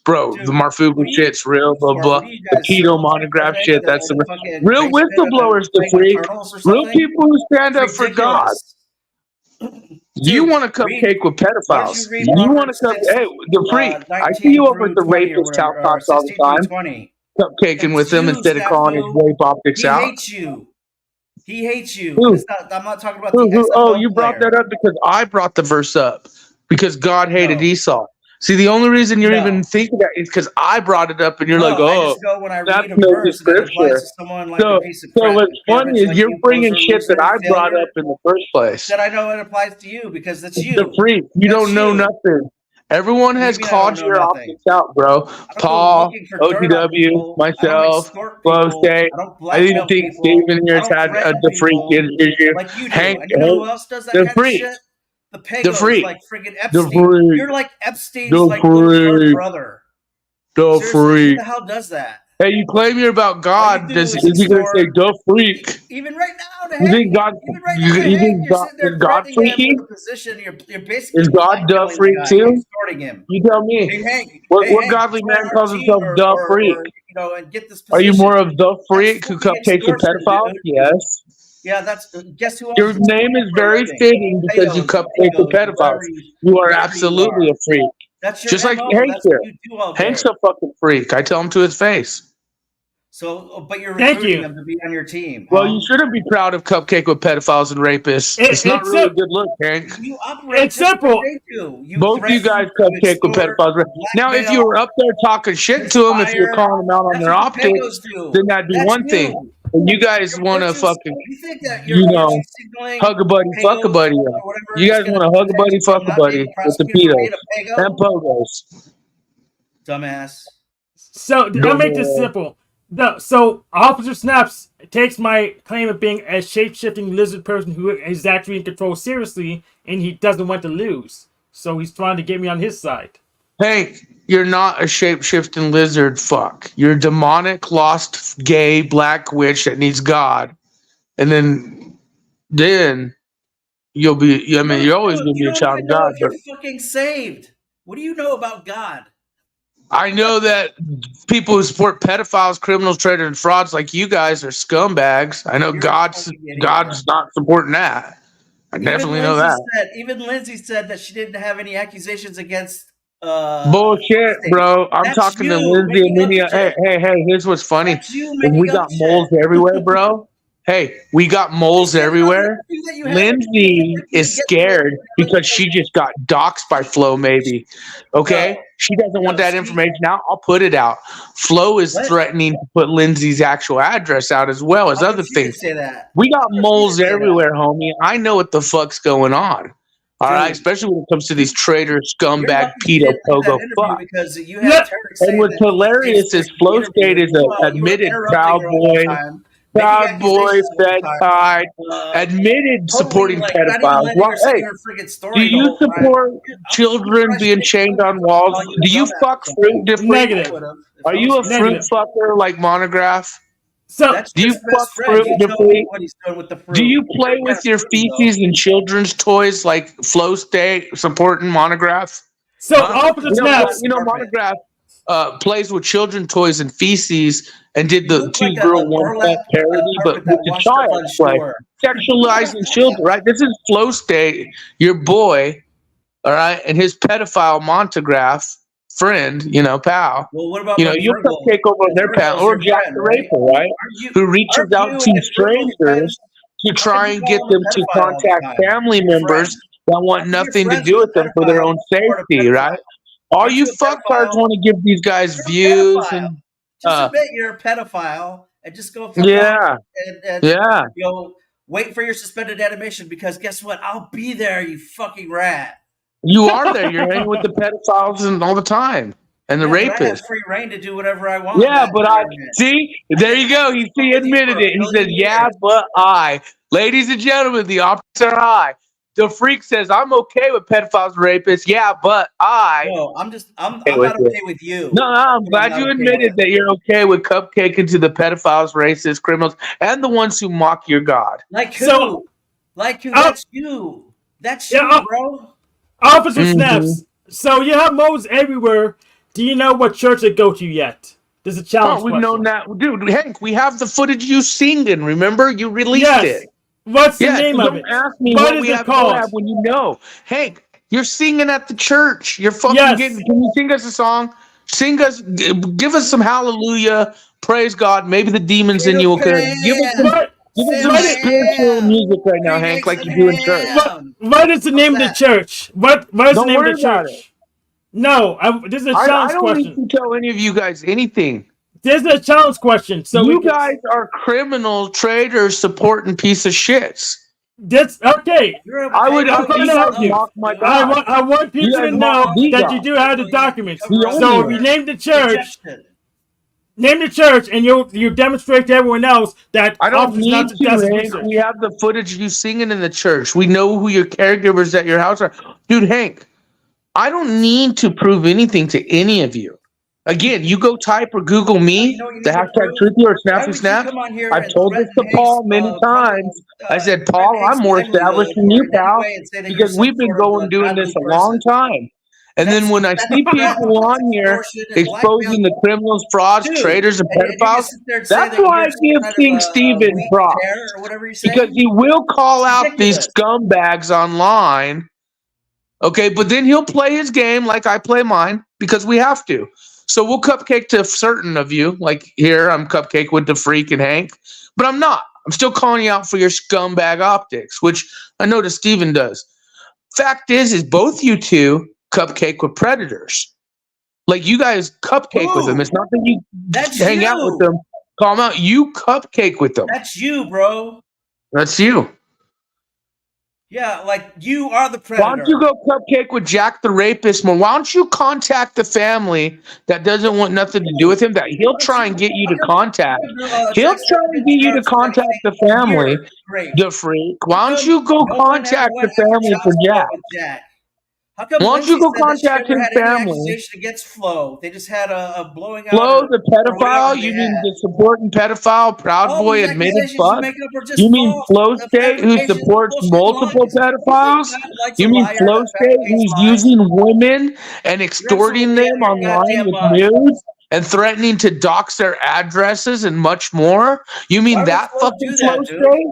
bro, dude, the Marfuba shit's real, blah blah. The keto monograph shit, that's the real whistleblowers, the freak. Real people who stand up for God. You want to cupcake with pedophiles. You want to hey, the freak. I see you over at the rapist talks all the time. Cupcaking with him instead of calling his rape optics out. He hates you. He hates you. I'm not talking about the oh, you brought that up because I brought the verse up. because God hated Esau. See, the only reason you're even thinking that is because I brought it up, and you're like, I "Oh, just go when I that's read a no verse and it applies to someone like a piece of crap. So what's funny is like you're you, bringing poser, shit that loser, I brought failure, up in the first place. that I know it applies to you because that's you. The freak. You don't know nothing. Everyone has called your optics out, bro. Paul, OTW, myself, Flow State. I even think Steven here's had the freak issue. like you do. Hank, And you know who else does that the kind freak. of shit? The The Pagos, freak. like friggin' The Epstein. freak. You're like Epstein's The like little third freak. brother. The Seriously, who freak. the hell does that? Hey, you claim you're about God. Is he going to say, the freak? Even right now, to You Hank, think God, even right you now, to think Hank, you're God, sitting there is God threatening him freaky? with a position. You're basically Is God the blackmailing freak the guy, too? extorting him. You tell me. Hey Hank, What Hank, godly join man our calls team himself the freak? you know, and get this Are position. you more of the freak who fucking cupcakes with extortion, pedophiles? dude. Yes. Yeah, that's guess who else? Your is doing name that is for a very living? fitting because you Pagos, cupcake with Pagos, pedophiles. whatever You are whatever absolutely you a freak. That's your Just like MO. Hank That's here. what you do all day. Hank's a fucking freak. I tell him to his face. So, but you're Thank recruiting you. them to be on your team. Well, you shouldn't be proud of cupcake with pedophiles and rapists. It's not really a good look, Hank. You operate It's just simple. like they do. You Both you guys cupcake with pedophiles. Now, if you were up there talking shit to them, if you were calling them out on That's their what the optics, Pagos do. then that'd be That's one thing. you. But you guys want to fucking, You think that you're virtue signaling hug a buddy, fuck a Pagos buddy. or whatever You is guys gonna want to hug a protect buddy, you fuck from a not buddy being with the prosecuted for being pedos a and Pago? pogos. Dumbass. So I'll make this simple. So Officer Snaps takes my claim of being a shape-shifting lizard person who is actually in control seriously, and he doesn't want to lose. So he's trying to get me on his side. Hank, you're not a shape-shifting lizard fuck. You're a demonic, lost, gay, black witch that needs God. And then you'll be, I mean, you're always going to be a child of God. If you're fucking saved. What do you know about God? I know that people who support pedophiles, criminals, traitors, and frauds like you guys are scumbags. I know God's not supporting that. I definitely know that. Even Lindsay said that she didn't have any accusations against. Bullshit, bro. I'm talking to Lindsay and Minnie. Hey, here's what's funny. We got moles everywhere, bro. Hey, we got moles everywhere. Lindsay is scared because she just got doxxed by Flo, maybe. Okay? She doesn't want that information out. I'll put it out. Flo is threatening to put Lindsay's actual address out as well as other things. We got moles everywhere, homie. I know what the fuck's going on. All right, especially when it comes to these traitor, scumbag, pedo, pogo fuck. And what's hilarious is Flow State is an admitted Proud Boy, Fed Tide, admitted supporting pedophiles. Well, hey, do you support children being chained on walls? Do you fuck fruit different? Negative. Are you a fruit fucker like Monograph? So do you fuck fruit different? Do you play with your feces and children's toys like Flow State supporting Monograph? So Officer Snaps, you know Monograph plays with children's toys and feces and did the Two Girl One Cup parody, but with the child play, sexualizing children. Right? This is Flow State, your boy, all right, and his pedophile Monograph friend, pal. Well, what about you'll take over their pal or Jack the Raper, right? Who reaches out to strangers to try and get them to contact family members that want nothing to do with them for their own safety, right? All you fucktards want to give these guys views and just admit you're a pedophile and just go and wait for your suspended animation because guess what? I'll be there, you fucking rat. You are there. You're hanging with the pedophiles and all the time, and the rapists. I have free reign to do whatever I want. Yeah, but see. There you go. He admitted it. He said, "Yeah, but ladies and gentlemen, the opposites are I." The freak says, "I'm okay with pedophiles and rapists." Yeah, but No, I'm not okay with you. No, I'm glad you admitted that you're okay with cupcaking to the pedophiles, racists, criminals, and the ones who mock your God. Like who? That's you. That's you, bro. Officer Snaps. So you have moles everywhere. Do you know what church they go to yet? There's a challenge. We've known that, dude. Hank, we have the footage you singing. Remember, you released it. What's the name of it? Don't ask me what we have when you know. Hank, you're singing at the church. You're fucking getting. Can you sing us a song? Give us some hallelujah, praise God. Maybe the demons in you will give us some. spiritual music right now, Hank, like you do in church. What is the name of the church? What is the name of the church? No, this is a challenge I don't question. need to tell any of you guys anything. This is a challenge question. So you guys are criminal traitors, supporting piece of shits. That's okay. I want people to know that you do have the documents. So if you name the church, and you demonstrate to everyone else that I don't need to, Hank. We have the footage of you singing in the church. We know who your caregivers at your house are. Dude, Hank, I don't need to prove anything to any of you. Again, you go type or Google me, the hashtag Truthy or Snappy Snap. I've told this to Paul many times. I said, Paul, I'm more established than you, pal, because we've been doing this a long time. And then when I see people on here exposing the criminals, frauds, traitors, and pedophiles, that's why I give King Stephen props. Because he will call out these scumbags online. Okay, but then he'll play his game like I play mine because we have to. So we'll cupcake to certain of you. Like here, I'm cupcake with the Freak and Hank. But I'm not. I'm still calling you out for your scumbag optics, which I noticed Steven does. Fact is both you two cupcake with predators. Like you guys cupcake with them. It's not that you hang out with them. Call them out. You cupcake with them. That's you, bro. That's you. Yeah, like you are the predator. Why don't you go cupcake with Jack the Rapist more? Why don't you contact the family that doesn't want nothing to do with him? That he'll try and get you to contact. He'll try and get you to contact the family, the Freak. Why don't you go contact the family for Jack? How come Why don't you go contact his family? Against Flo, they just had a blowing out. Flo, the pedophile. You mean the supporting pedophile, Proud Boy, admitted fuck? You mean Flo State, who supports multiple pedophiles? You mean Flo State, who's using women and extorting them online with nudes and threatening to dox their addresses and much more? You mean that fucking Flo State?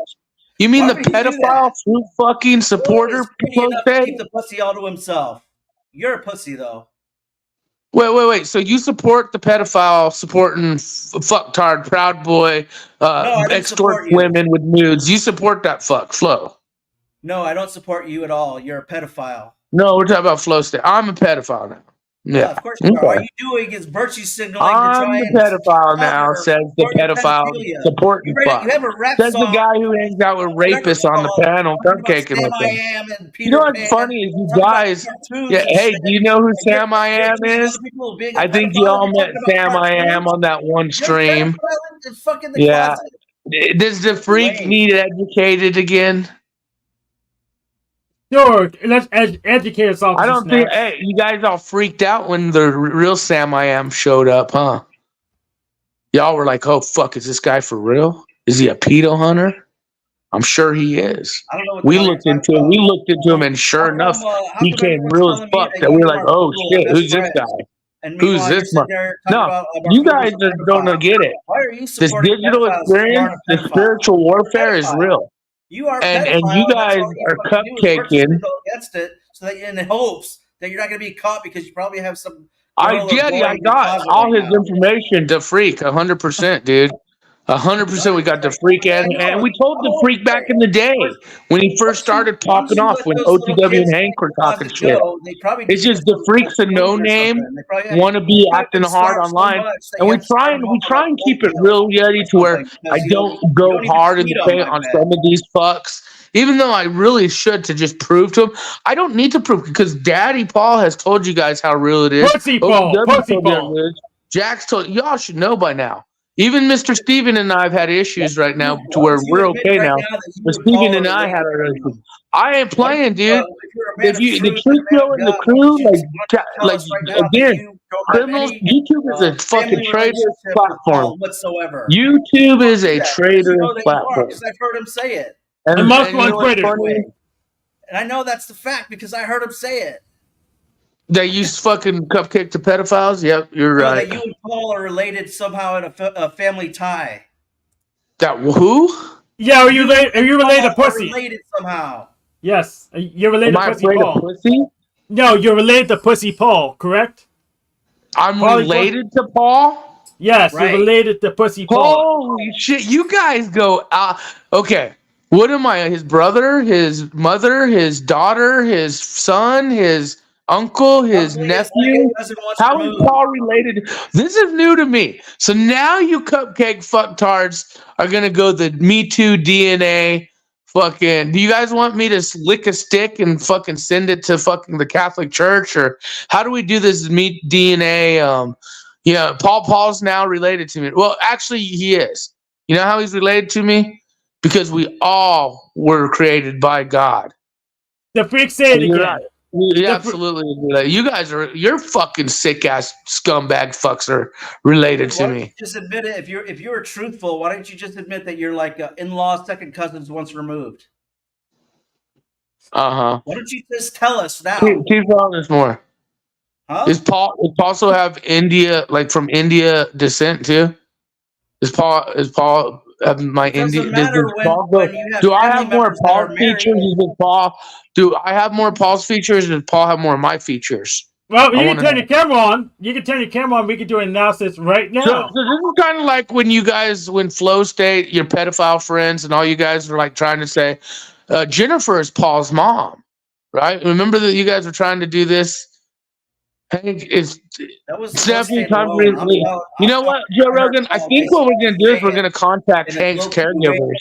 You mean the pedophile fruit fucking supporter? Keep the pussy all to himself. You're a pussy though. Wait. So you support the pedophile supporting fucktard Proud Boy, extort women with nudes. You support that fuck Flo. No, I don't support you at all. You're a pedophile. No, we're talking about Flo State. I'm a pedophile now. Yeah, of course you are. All you doing is virtue signaling. I'm the pedophile now, says the pedophile supporting fuck. Says the guy who hangs out with rapists on the panel, cupcaking with them. You know what's funny is you guys. Yeah, hey, do you know who Sam I Am is? I think you all met Sam I Am on that one stream. Yeah. Does the Freak need educated again? Sure, let's educate us all. I don't think. Hey, you guys all freaked out when the real Sam I Am showed up, huh? Y'all were like, "Oh fuck, is this guy for real? Is he a pedo hunter?" I'm sure he is. I don't know what we looked into him. We looked into him, and sure enough, he came real as fuck. That we were like, "Oh shit, who's this guy? Who's this?" No, you guys don't get it. This digital experience, the spiritual warfare is real. You are, and you guys are cupcaking against it, so that in hopes that you're not going to be caught because you probably have some. I got all his information to Freak, 100%, dude. 100%. We got the Freak, and we told the Freak back in the day when he first started popping off when OTW and Hank were talking shit. It's just the Freak's a no name, want to be acting hard online, and we try and keep it real yeti to where I don't go hard in the paint on some of these fucks. Even though I really should to just prove to him, I don't need to prove because Daddy Paul has told you guys how real it is. Pussy Paul. Jack's told y'all should know by now. Even Mr. Steven and I have had issues right now to where we're okay now. But Steven and I had our issues. I ain't playing, dude. If you the Truth Show and the crew, like again, criminals, YouTube is a fucking traitorous platform. YouTube is a traitorous platform. I've heard him say it. And I know that's the fact because I heard him say it. They use fucking cupcake to pedophiles? Yep, you're right. That you and Paul are related somehow in a family tie. That who? Yeah, are you related to pussy? Related somehow. Yes, you're related to Pussy Paul. Pussy? No, you're related to Pussy Paul, correct? I'm related to Paul? Yes, Right. you're related to Pussy Paul. Holy shit! You guys go. Okay. What am I? His brother, his mother, his daughter, his son, his uncle, his Roughly his nephew. cousin once How is removed. Paul related? This is new to me. So now you cupcake fucktards are gonna go the Me Too DNA. Fucking. Do you guys want me to lick a stick and fucking send it to fucking the Catholic Church, or how do we do this Me DNA? Yeah, Paul's now related to me. Well, actually, he is. You know how he's related to me? Because we all were created by God. The freak say it You're again. right. We absolutely related. You guys are, you're fucking sick ass scumbag fucks are related to Why don't me. you just admit it? If you were truthful, why don't you just admit that you're like in-law second cousins once removed? Uh-huh. Why don't you just tell us now? Keep on this more. Huh? Does Paul also have India, like from India descent too? Is Paul have my It doesn't Indian? matter when you have Do I family have more members that are Paul's married. features? Do I have more Paul's features? Does Paul have more of my features? Well, you can turn your camera on. You can turn your camera on. We can do an analysis right now. So this is kind of like when Flow State, your pedophile friends, and all you guys were like trying to say, Jennifer is Paul's mom, right? Remember that you guys were trying to do this. Hank is definitely time. You know what, Joe Rogan? I think what we're gonna do is we're gonna contact Hank's caregivers.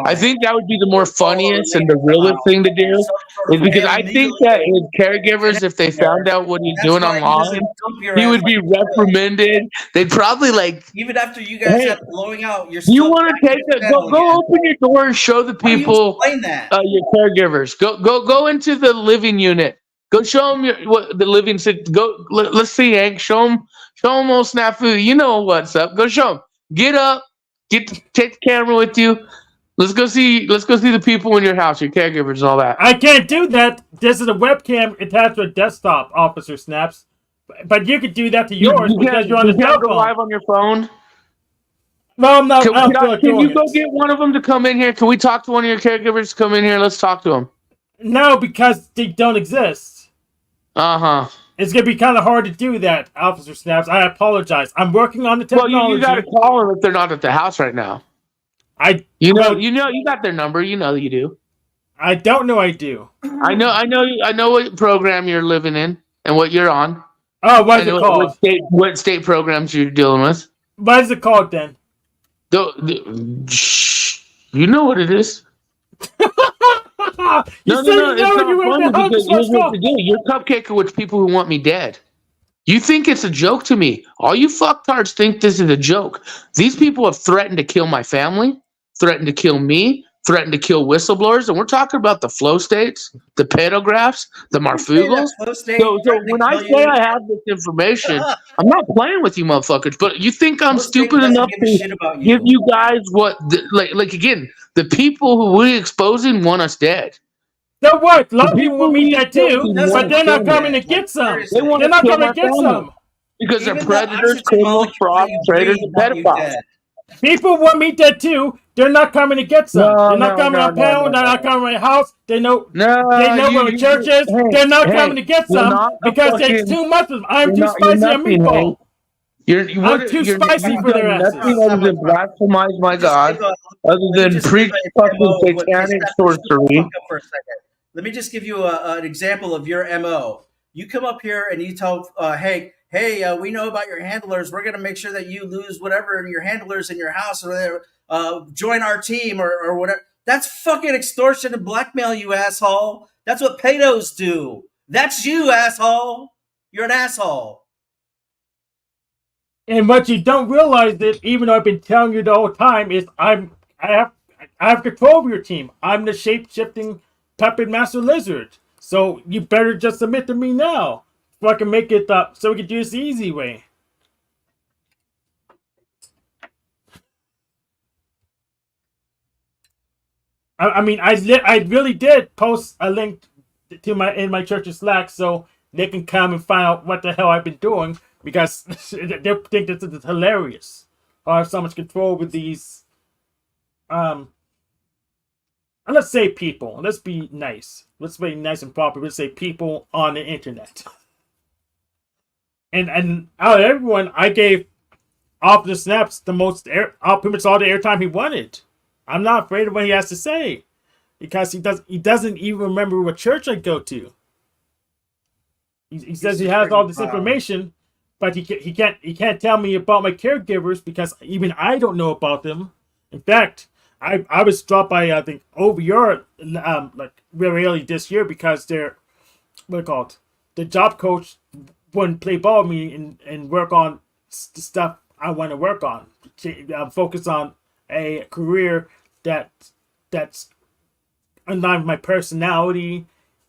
I think that would be the more funniest and the realest thing to do, is because I think that his caregivers, if they found out what he's doing online, he would be reprimanded. They'd probably like. Even after you guys have blowing out, you're Do you still. want to take that? Go open your door and show the people your caregivers. Go into the living unit. Go show them what the living. Let's see, Hank. Show them old snafu. You know what's up. Go show them. Get up. Take the camera with you. Let's go see the people in your house, your caregivers, and all that. I can't do that. This is a webcam attached to a desktop, Officer Snaps. But you could do that to yours because you're on the cell phone. Go live on your phone. No, I'm not. Can you go get one of them to come in here? Can we talk to one of your caregivers to come in here? Let's talk to them. No, because they don't exist. Uh-huh. It's gonna be kind of hard to do that, Officer Snaps. I apologize. I'm working on the technology. Well, you got to call them if they're not at the house right now. You got their number. You know you do. I don't know. I do. I know what program you're living in and what you're on. Oh, what is it called? What state programs you're dealing with? What is it called then? You know what it is. No, it's not funny because here's what to do. You're cupcaking with people who want me dead. You think it's a joke to me. All you fucktards think this is a joke. These people have threatened to kill my family, threatened to kill me, threatened to kill whistleblowers, and we're talking about the flow states, the pedographs, the marfugals. So when I say I have this information, I'm not playing with you motherfuckers, but you think I'm stupid enough to give you guys what, like again, the people who we're exposing want us dead. So what? A lot of people want me dead too, but they're not coming to get some. They're not coming to get some. Because they're predators, criminals, frauds, traitors, and pedophiles. People want me dead too. They're not coming to get some. They're not coming to pound. They're not coming to my house. They know where the church is. They're not coming to get some because it's too much of them. I'm too spicy on meatball. I'm too spicy for their asses. Nothing other than blasphemize my God, other than preach fucking satanic sorcery. Let me just give you an example of your MO. You come up here and you tell Hank, hey, we know about your handlers. We're going to make sure that you lose whatever in your handlers in your house or whatever. Join our team or whatever. That's fucking extortion and blackmail, you asshole. That's what pedos do. That's you, asshole. You're an asshole. And what you don't realize is, even though I've been telling you the whole time, is I have control over your team. I'm the shape-shifting puppet master lizard. So you better just submit to me now, so I can make it up, so we can do this the easy way. I mean, I really did post a link to in my church's Slack, so they can come and find out what the hell I've been doing, because they think this is hilarious. I have so much control with these. And let's say people. Let's be nice. Let's be nice and proper. Let's say people on the internet. And out of everyone, I gave off the snaps pretty much all the airtime he wanted. I'm not afraid of what he has to say because he doesn't even remember what church I go to. He says he has all this information, but he can't tell me about my caregivers because even I don't know about them. In fact, I was dropped by I think OVR like very early this year because they're the job coach wouldn't play ball with me and work on the stuff I want to work on. Focus on a career that's in line with my personality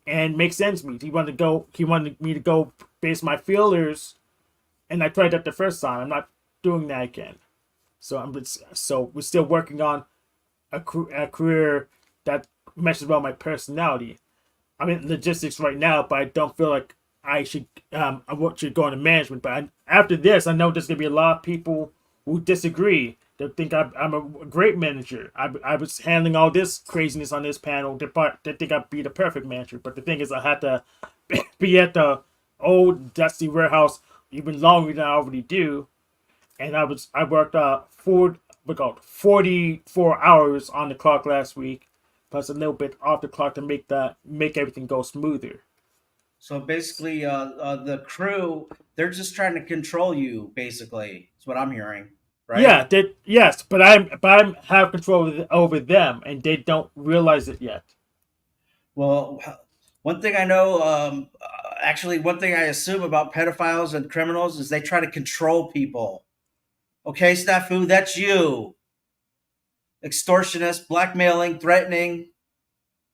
and makes sense to me. He wanted me to go base my feelers, and I tried that the first time. I'm not doing that again. So we're still working on a career that meshes well my personality. I'm in logistics right now, but I don't feel like I should go into management. But after this, I know there's gonna be a lot of people who disagree. They think I'm a great manager. I was handling all this craziness on this panel. They think I'd be the perfect manager. But the thing is, I had to be at the old dusty warehouse even longer than I already do, and I worked 44 hours on the clock last week, plus a little bit off the clock to make everything go smoother. So basically, the crew, they're just trying to control you. Basically, is what I'm hearing, right? Yeah, yes, but I have control over them, and they don't realize it yet. Well, one thing I know, actually, one thing I assume about pedophiles and criminals is they try to control people. Okay, Snafu, that's you. Extortionist, blackmailing, threatening.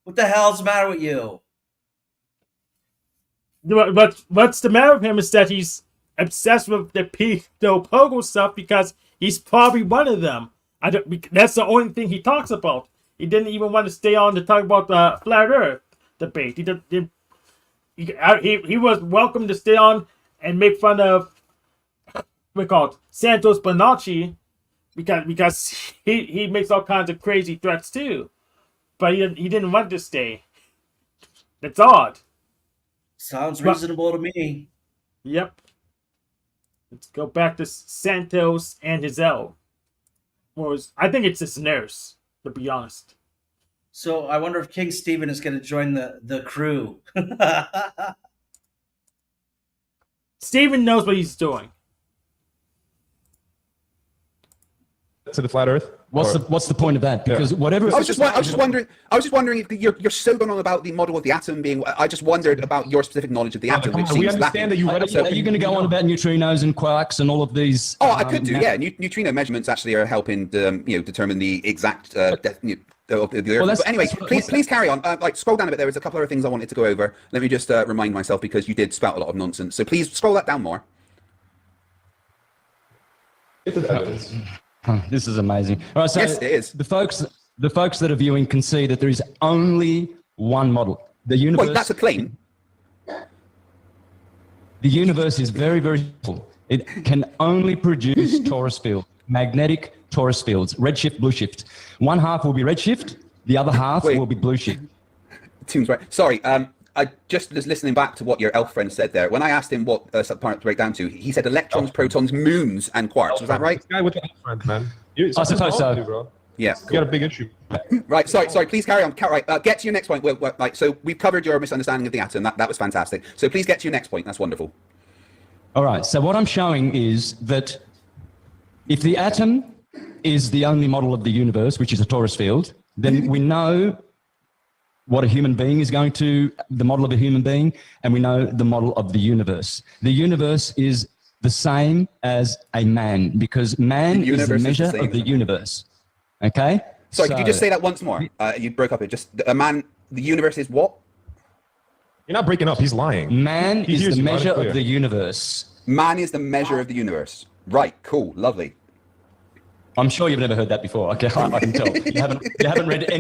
What the hell's the matter with you? What's the matter with him is that he's obsessed with the pogo stuff because he's probably one of them. That's the only thing he talks about. He didn't even want to stay on to talk about the flat Earth debate. He was welcome to stay on and make fun of Santos Bonacci because he makes all kinds of crazy threats too, but he didn't want to stay. That's odd. Sounds reasonable to me. Yep. Let's go back to Santos and Giselle. I think it's his nurse, to be honest. So I wonder if King Stephen is going to join the crew. Stephen knows what he's doing. To the flat Earth. What's the point of that? Because whatever. I was just wondering if you're so going on about the model of the atom being. I just wondered about your specific knowledge of the atom. Which we understand that you read. Are you going to go on about neutrinos and quarks and all of these? Oh, I could do. Yeah, neutrino measurements actually are helping determine the exact depth of the Earth. But anyway, please carry on. Scroll down a bit. There was a couple other things I wanted to go over. Let me just remind myself because you did spout a lot of nonsense. So please scroll that down more. This is amazing. All right, so yes, it is. The folks that are viewing can see that there is only one model. The universe. Wait, that's a claim. The universe is very, very simple. It can only produce torus field, magnetic torus fields, redshift, blue shift. One half will be redshift, the other half will be blue shift. Seems right. Sorry, I just was listening back to what your elf friend said there. When I asked him what subparts break down to, he said electrons, protons, moons, and quarks. Was that right? This guy with the elf friend, man. I suppose so. Bro. Yeah. You got a big issue. Right. Sorry. Please carry on. Right. Get to your next point. So we've covered your misunderstanding of the atom. That was fantastic. So please get to your next point. That's wonderful. All right. So what I'm showing is that if the atom is the only model of the universe, which is a torus field, then we know what a human being is going to, the model of a human being, and we know the model of the universe. The universe is the same as a man because man is the measure of the universe. Okay? Sorry, could you just say that once more? You broke up it. Just a man, the universe is what? You're not breaking up. He's lying. Man is the measure of the universe. Man is the measure of the universe. Right. Cool. Lovely. I'm sure you've never heard that before. Okay, I can tell. You haven't read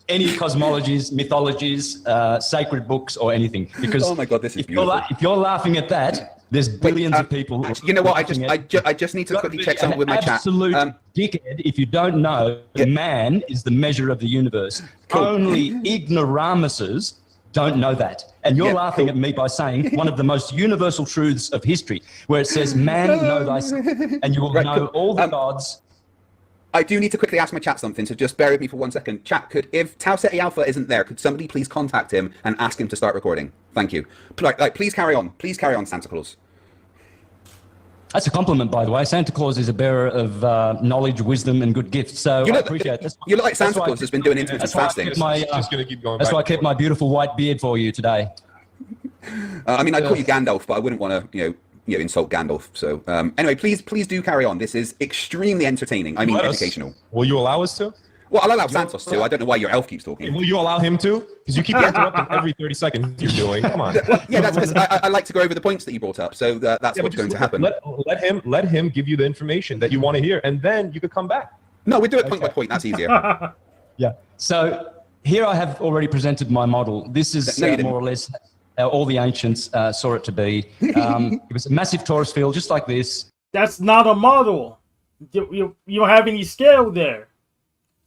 any cosmologies, mythologies, sacred books, or anything. Because oh my God, this is beautiful. If you're laughing at that, there's billions of people. You know what? I just need to quickly check something with my chat. Absolute dickhead. If you don't know, man is the measure of the universe. Cool. Only ignoramuses don't know that. And you're laughing at me by saying one of the most universal truths of history, where it says, man, know thyself, and you will know all the gods. I do need to quickly ask my chat something, so just bear with me for 1 second. Chat, if Tau Ceti Alpha isn't there, could somebody please contact him and ask him to start recording? Thank you. Please carry on. Please carry on, Santa Claus. That's a compliment, by the way. Santa Claus is a bearer of knowledge, wisdom, and good gifts. So I appreciate this. You look like Santa Claus has been doing intermittent fasting. That's why I kept my beautiful white beard for you today. I mean, I'd call you Gandalf, but I wouldn't want to, insult Gandalf. So anyway, please do carry on. This is extremely entertaining. I mean, educational. Will you allow us to? Well, I'll allow Santos to. I don't know why your elf keeps talking. Will you allow him to? Because you keep interrupting every 30 seconds you're doing. Come on. Yeah, that's because I like to go over the points that you brought up. So that's what's going to happen. Let him give you the information that you want to hear, and then you could come back. No, we do it point by point. That's easier. Yeah. So here I have already presented my model. This is more or less all the ancients saw it to be. It was a massive torus field, just like this. That's not a model. You don't have any scale there.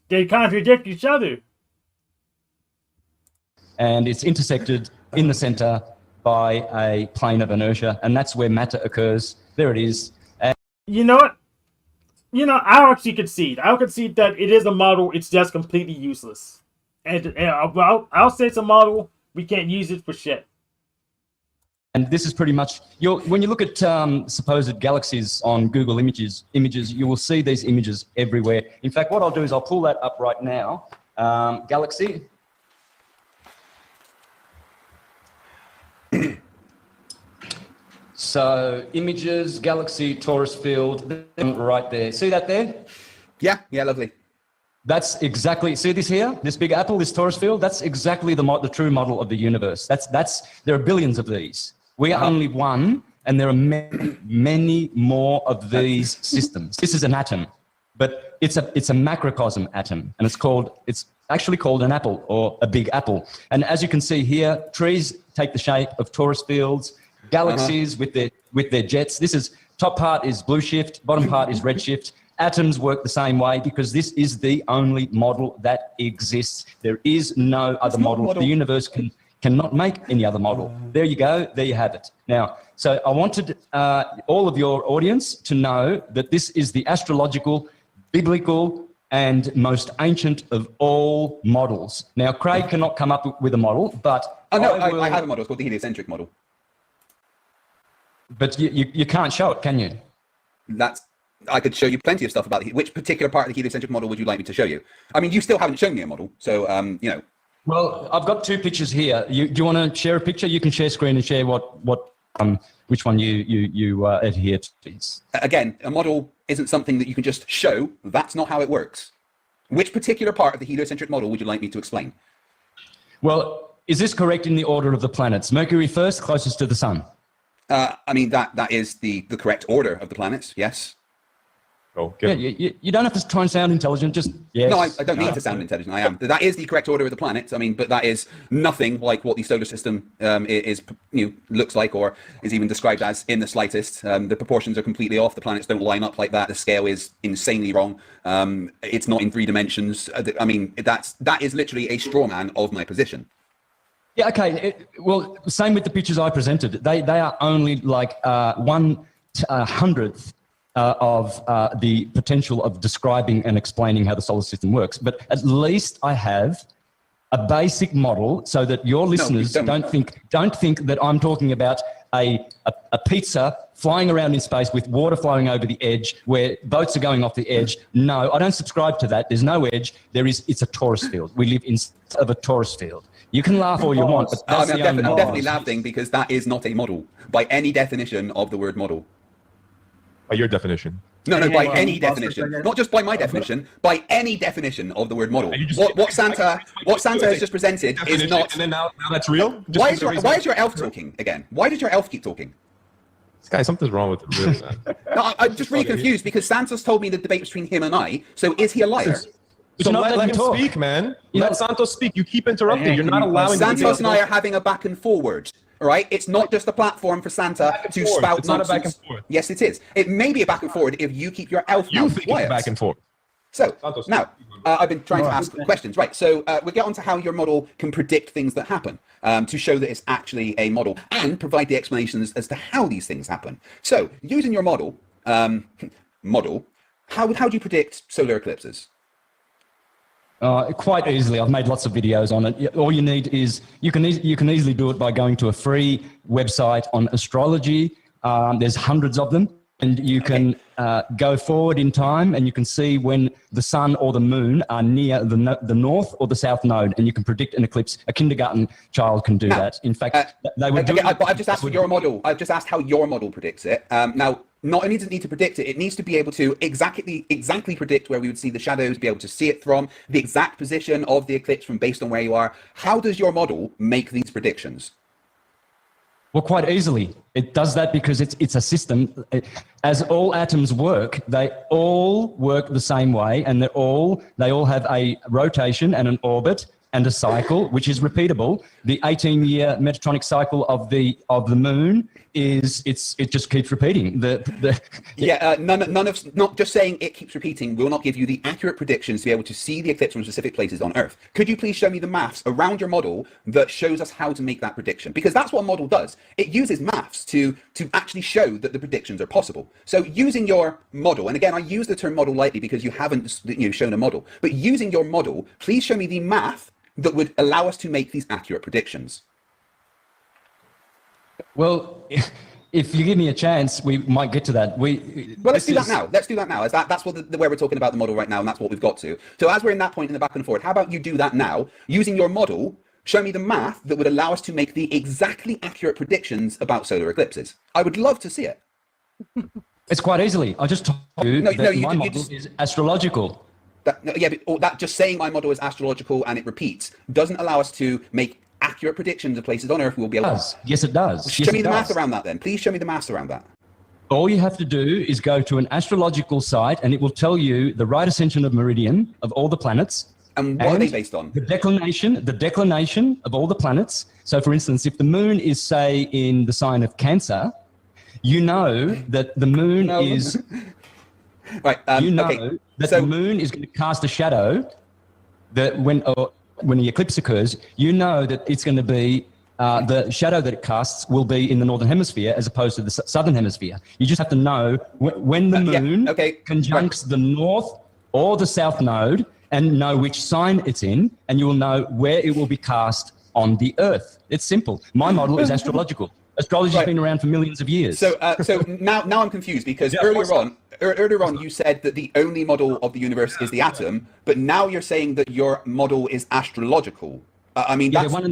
They contradict each other. And it's intersected in the center by a plane of inertia, and that's where matter occurs. There it is. And you know what? I'll actually concede. I'll concede that it is a model. It's just completely useless. And I'll say it's a model. We can't use it for shit. And this is pretty much when you look at supposed galaxies on Google images, you will see these images everywhere. In fact, what I'll do is I'll pull that up right now. Galaxy. So images, galaxy, torus field, right there. See that there? Yeah, lovely. That's exactly, see this here, this big apple, this torus field, that's exactly the true model of the universe. There are billions of these. We are only one, and there are many, many more of these systems. This is an atom, but it's a macrocosm atom, and it's actually called an apple or a big apple. And as you can see here, trees take the shape of torus fields, galaxies with their jets. This is top part is blue shift, bottom part is red shift. Atoms work the same way because this is the only model that exists. There is no other model. The universe cannot make any other model. There you go. There you have it. Now, so I wanted all of your audience to know that this is the astrological, biblical, and most ancient of all models. Now, Craig cannot come up with a model, but I have a model. It's called the heliocentric model. But you can't show it, can you? I could show you plenty of stuff about which particular part of the heliocentric model would you like me to show you? I mean, you still haven't shown me a model, so Well, I've got two pictures here. Do you want to share a picture? You can share screen and share which one you adhere to, please. Again, a model isn't something that you can just show. That's not how it works. Which particular part of the heliocentric model would you like me to explain? Well, is this correct in the order of the planets? Mercury first, closest to the sun. I mean, that is the correct order of the planets, yes. Oh, yeah, you don't have to try and sound intelligent, just yes. No, I don't need to sound intelligent. I am. That is the correct order of the planets. I mean, but that is nothing like what the solar system looks like or is even described as in the slightest. The proportions are completely off. The planets don't line up like that. The scale is insanely wrong. It's not in 3 dimensions. I mean, that is literally a straw man of my position. Yeah, okay. Well, same with the pictures I presented. They are only like 1/100th of the potential of describing and explaining how the solar system works. But at least I have a basic model so that your listeners don't think that I'm talking about a pizza flying around in space with water flowing over the edge where boats are going off the edge. No, I don't subscribe to that. There's no edge. It's a torus field. We live inside of a torus field. You can laugh all you want, but that's I'm definitely laughing because that is not a model by any definition of the word model. By your definition? No, by any definition. Not just by my definition, by any definition of the word model. What Santa has just presented is not... And then now that's real? Why is your elf talking again? Why does your elf keep talking? This guy, something's wrong with him, really, man. No, I'm just really confused because Santos told me the debate between him and I, so is he a liar? So let him speak, man. Let Santos speak. You keep interrupting. You're not allowing... Santos and I are having a back and forward. All right, it's not just a platform for Santa to spout nonsense. It's not a back and forth. Yes, it is. It may be a back and forward if you keep your elf mouth quiet. It's back and forth. So now I've been trying to ask questions, right? So we get on to how your model can predict things that happen to show that it's actually a model and provide the explanations as to how these things happen. So using your model, how do you predict solar eclipses? Quite easily. I've made lots of videos on it. All you need is you can easily do it by going to a free website on astrology. There's hundreds of them, and you can go forward in time, and you can see when the sun or the moon are near the north or the south node, and you can predict an eclipse. A kindergarten child can do that. In fact, they would do it. I've just asked for your model. I've just asked how your model predicts it. Now, not only does it need to predict it, it needs to be able to exactly predict where we would see the shadows, be able to see it from, the exact position of the eclipse from based on where you are. How does your model make these predictions? Well, quite easily. It does that because it's a system. As all atoms work, they all work the same way, and they all have a rotation and an orbit and a cycle, which is repeatable. The 18-year Metatronic cycle of the moon it just keeps repeating. Not just saying it keeps repeating will not give you the accurate predictions to be able to see the eclipse from specific places on Earth. Could you please show me the maths around your model that shows us how to make that prediction? Because that's what a model does. It uses maths to actually show that the predictions are possible. So using your model, and again, I use the term model lightly because you haven't shown a model, but using your model, please show me the math that would allow us to make these accurate predictions. Well, if you give me a chance, we might get to that. Let's do that now. Let's do that now. That's where we're talking about the model right now, and that's what we've got to. So as we're in that point in the back and forth, how about you do that now? Using your model, show me the math that would allow us to make the exactly accurate predictions about solar eclipses. I would love to see it. It's quite easily. I just told you my model is astrological. That just saying my model is astrological and it repeats doesn't allow us to make accurate predictions of places on Earth we'll be able to. Yes, it does. Show me the math around that then. Please show me the maths around that. All you have to do is go to an astrological site and it will tell you the right ascension of meridian of all the planets. And what are they based on? The declination of all the planets. So for instance, if the moon is, say, in the sign of Cancer, you know that the moon is... Right. That the moon is going to cast a shadow that when the eclipse occurs, you know that it's going to be the shadow that it casts will be in the northern hemisphere as opposed to the southern hemisphere. You just have to know when the moon conjuncts the north or the south node and know which sign it's in, and you will know where it will be cast on the Earth. It's simple. My model is astrological. Astrology's been around for millions of years. So now I'm confused because earlier on you said that the only model of the universe is the atom, but now you're saying that your model is astrological. They are one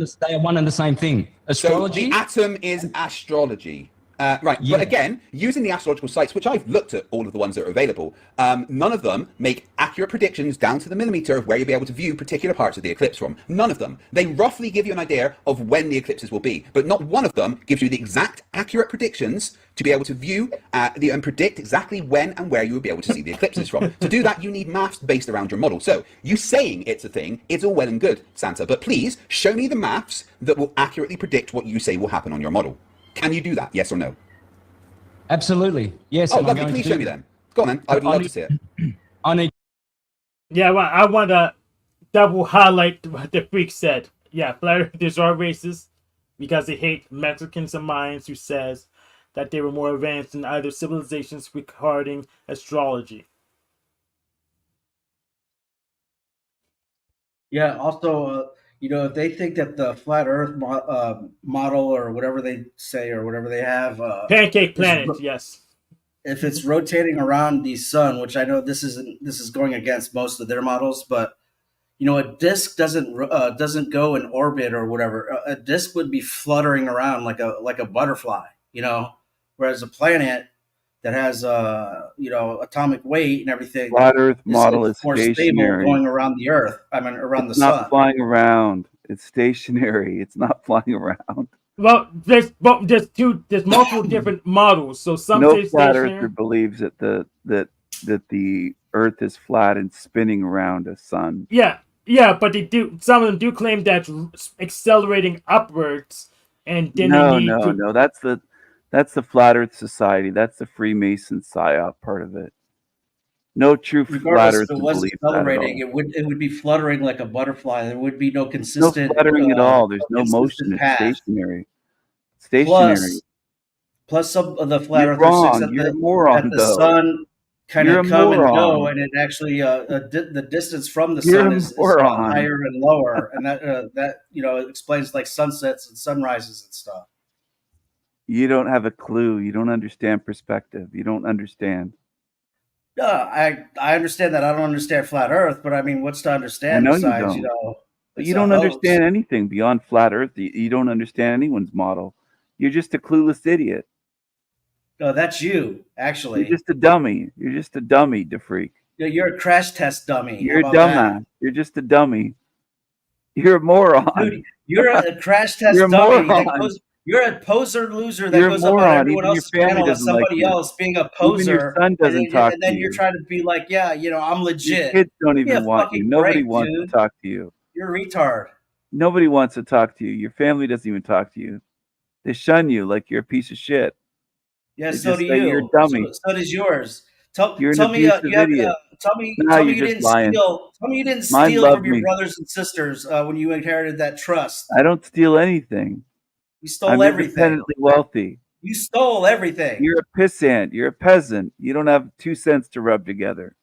and the same thing. Astrology. So the atom is astrology. Right, but again, using the astrological sites, which I've looked at all of the ones that are available, none of them make accurate predictions down to the millimeter of where you'll be able to view particular parts of the eclipse from. None of them. They roughly give you an idea of when the eclipses will be, but not one of them gives you the exact accurate predictions to be able to view and predict exactly when and where you will be able to see the eclipses from. To do that, you need maths based around your model. So you saying it's a thing is all well and good, Santa, but please show me the maths that will accurately predict what you say will happen on your model. Can you do that? Yes or no? Absolutely. Yes. Oh, lovely. Please show me then. Go on then. I would love to see it. Yeah, well, I want to double highlight what the freak said. Yeah, flat earthers are racist because they hate Mexicans and Mayans who says that they were more advanced than other civilizations regarding astrology. Yeah, also, if they think that the flat Earth model or whatever they say or whatever they have, pancake planet, yes. If it's rotating around the sun, which I know this is going against most of their models, but a disk doesn't go in orbit or whatever. A disk would be fluttering around like a butterfly, whereas a planet that has atomic weight and everything. Flat Earth model is more stationary, stable going around the Earth. Around the sun. It's not flying around. It's stationary. It's not flying around. Well, there's multiple different models. So some no say flat stationary. earther believes that the Earth is flat and spinning around a sun. Yeah, but some of them do claim that it's accelerating upwards, and then no. That's the Flat Earth Society. That's the Freemason psyop part of it. No true flat Regardless if earther it was believes that at accelerating, all. it would be fluttering like a butterfly. There would be no No consistent fluttering at all. There's no motion. consistent It's path. stationary. Stationary. Plus some of the flat You're earthers thinks wrong. You're a moron, that the though. sun kind You're of a come and go, moron. and it actually the distance from the You're sun a is moron. higher and lower, and that explains like sunsets and sunrises and stuff. You don't have a clue. You don't understand perspective. You don't understand. I understand that. I don't understand flat Earth, but I mean, what's to I understand know you besides don't. But it's you a don't hoax. understand anything beyond flat Earth. You don't understand anyone's model. You're just a clueless idiot. No, that's you, actually. You're just a dummy. You're just a dummy, DeFreak. You're a crash test dummy. You're a How about dumbass. that? You're just a dummy. You're a moron. Dude, you're a crash test You're a dummy. moron. You're a poser loser that You're a goes up on moron. everyone Even your else's family panel as doesn't like somebody you. else being a Even poser. your son doesn't talk and then to you're you. trying to be like, yeah, I'm Your legit. kids don't Give me even a want you. fucking Nobody break, wants dude. to talk to you. You're a retard. Nobody wants to talk to you. Your family doesn't even talk to you. They shun you like you're a piece of shit. Yeah, They so just do say you're a you. dummy. So does yours. Tell You're an me abusive you have idiot. tell me No, tell me you're you just didn't lying. steal. Tell me you didn't Mine steal love from your me. brothers and sisters when you inherited that trust. I don't steal anything. You stole I'm everything. independently wealthy. You stole everything. You're a pissant. You're a peasant. You don't have 2 cents to rub together.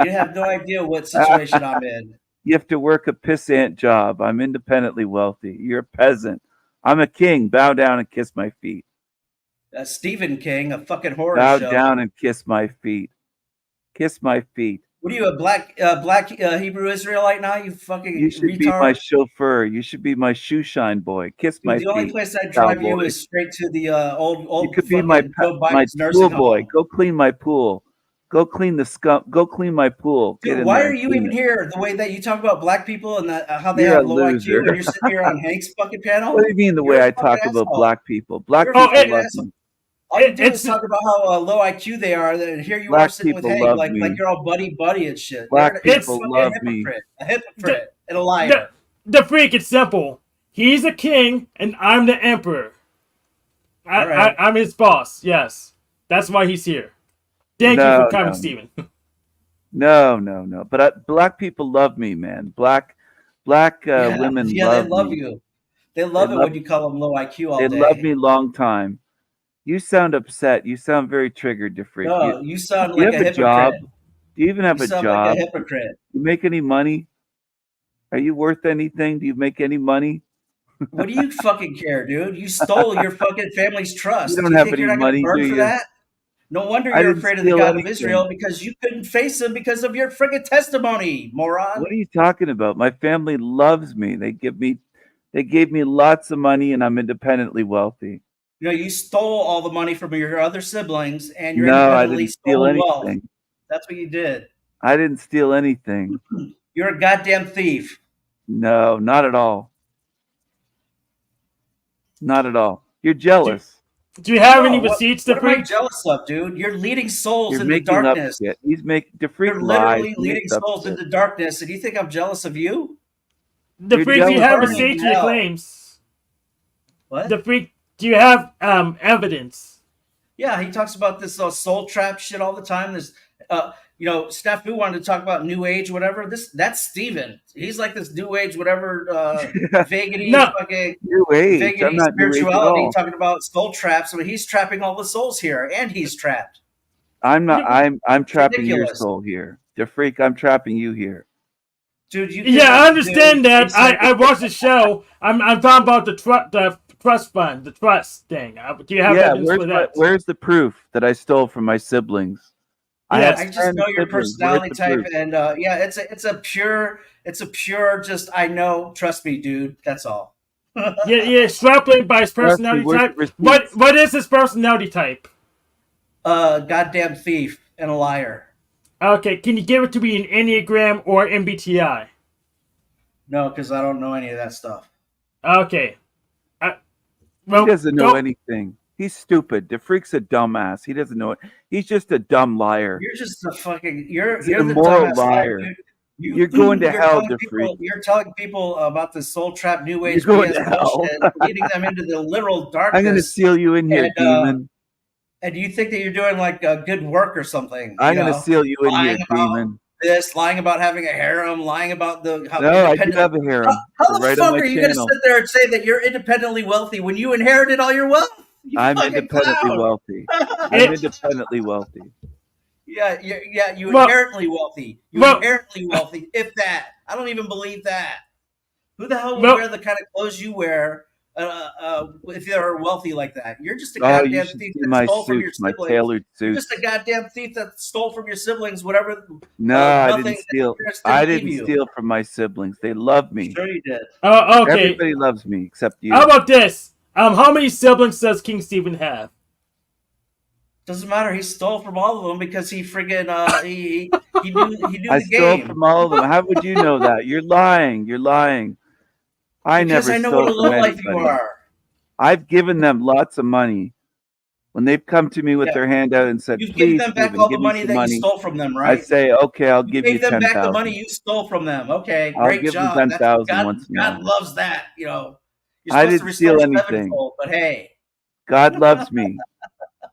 You have no idea what situation I'm in. You have to work a pissant job. I'm independently wealthy. You're a peasant. I'm a king. Bow down and kiss my feet. Stephen King, a fucking horror Bow show. down and kiss my feet. Kiss my feet. What are you, a black Hebrew Israelite now? You fucking You should retard. be my chauffeur. You should be my shoe shine boy. Kiss my Dude, the only feet. place I drive cowboy. you is straight to the old You could be fucking my Joe my Biden's nursing pool home. boy. Go clean my pool. Go clean the scum. Go clean my pool. Get Dude, in why there are and you clean even it. here? The way that you talk about black people and how they You're have a low loser. IQ, and you're sitting here on Hank's fucking panel. What do you mean the You're way a I fucking talk about asshole. black people? Black You're a people fucking love asshole. me. All you do is talk about how low IQ they are. And here you Black are sitting with people Hank love like me. you're all buddy and shit. Black You're a people fucking love me. hypocrite, a hypocrite, and a liar. The freak, it's simple. He's a king, and I'm the emperor. I'm his boss. Yes, that's why he's here. Thank you for coming, Steven. No. But black people love me, man. Black women Yeah, love they love me. you. They love it when you call them low IQ all They day. love me long time. You sound upset. You sound very triggered, DeFreak. No, you sound do you like have a a job? hypocrite. Do you even have You a sound job? like a hypocrite. You make any money? Are you worth anything? Do you make any money? What do you fucking care, dude? You stole your fucking family's trust. You don't do you have think any you're not going money, to burn do for you? that? No wonder I you're didn't afraid of the steal God of anything. Israel because you couldn't face him because of your friggin' testimony, moron. What are you talking about? My family loves me. They gave me lots of money, and I'm independently wealthy. You know, you stole all the money from your other siblings, and you're No, I independently didn't steal stolen wealth. anything. That's what you did. I didn't steal anything. You're a goddamn thief. No, not at all. Not at all. You're jealous. Do you have any receipts to What am I preach? jealous of, dude? You're leading souls You're into making darkness. up shit. He's making DeFreak You're lies. literally He leading makes up souls shit. into darkness, and you think I'm jealous of you? The You're freak, do you jealous have of me. receipts to your Hell. claims? What? The freak, do you have evidence? Yeah, he talks about this soul trap shit all the time. This, Snafu wanted to talk about New Age, whatever. That's Steven. He's like this New Age, whatever, vagany, No. fucking New Age. vagany I'm not New Age at spirituality, all. talking about soul traps. I mean, he's trapping all the souls here, and he's trapped. I'm not. I'm trapping your ridiculous. soul here. DeFreak, I'm trapping you here. Dude, you Yeah, I understand dude, that. I watched the show. I'm talking about the trust fund, the trust thing. Do you have evidence for that? Where's the proof that I stole from my siblings? Yeah, I just know your personality type, and it's a pure just I know. Trust me, dude. That's all. Yeah, extrapolate by his personality where's type. the receipts? What is his personality type? Goddamn thief and a liar. Okay, can you give it to me in Enneagram or MBTI? No, because I don't know any of that stuff. Okay. He doesn't know anything. He's stupid. DeFreak's a dumbass. He doesn't know it. He's just a dumb liar. You're just a fucking. You're He's an the immoral dumbass liar. dude. You're going to hell, telling people- DeFreak. You're telling people about this soul trap New Age You're going BS to hell. bullshit, leading them into the literal darkness. I'm going to seal you in here, and, demon. And you think that you're doing like good work or something? I'm going to seal you in here, demon. Lying about having a harem, lying about how no, I do have a harem. How the fuck are you going to sit there and say that you're independently wealthy when you inherited all your wealth? I'm independently wealthy. I'm independently wealthy. Yeah, you inherently wealthy. Inherently wealthy, if that. I don't even believe that. Who the hell would wear the kind of clothes you wear if you're wealthy like that? You're just a goddamn thief that stole from your siblings. My tailored suits. You're just a goddamn thief that stole from your siblings, whatever. No, I didn't steal. I didn't steal from my siblings. They love me. Sure you did. Okay. Everybody loves me except you. How about this? How many siblings does King Stephen have? Doesn't matter. He stole from all of them because he friggin' he knew I the stole game. from all of them. How would you know that? You're lying. You're lying. I Because never I know stole what a from lowlife anybody. you are. I've given them lots of money. When they've come to me with their hand out and said, You've "Please, given them back Stephen, all give the me money some that money," you stole from them, right? I say, "Okay, I'll give you gave them back the 10,000. money you stole from them. Okay, I'll great give them job. 10,000 once in a God while. loves that. You know, you're I supposed to didn't steal restore anything. sevenfold, but hey, God loves me.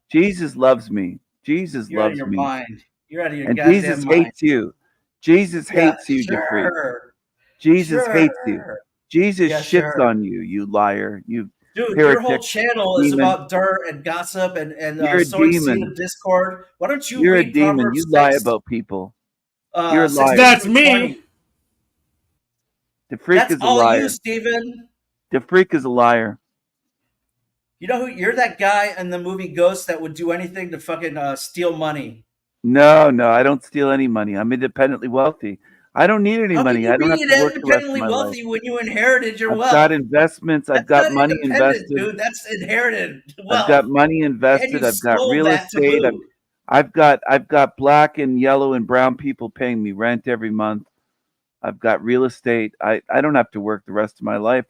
Jesus loves me. Jesus you're out of loves your me. mind. You're out of your And goddamn Jesus mind. hates you. Jesus hates you, Jeffrey. Sure. Jesus hates you. Jesus Yeah, shits sure. on you, you liar. You Dude, heretic, your whole channel is demon. about dirt and gossip and You're a sowing seed demon. of discord. Why don't you You're a read demon. Proverbs You lie 6, about people. You're a liar. 16 That's through me. 20? The freak That's is a all liar. you, Steven. The freak is a liar. You know who you're? That guy in the movie Ghost that would do anything to fucking steal money. No, I don't steal any money. I'm independently wealthy. I don't need any How can money. you I don't have be to work the rest of independently my life. wealthy when you inherited your I've wealth? got investments. I've got That's money not independent, invested. dude. That's inherited wealth. I've got money And invested. you I've got stole real that to estate. boot. I've got black and yellow and brown people paying me rent every month. I've got real estate. I don't have to work the rest of my life.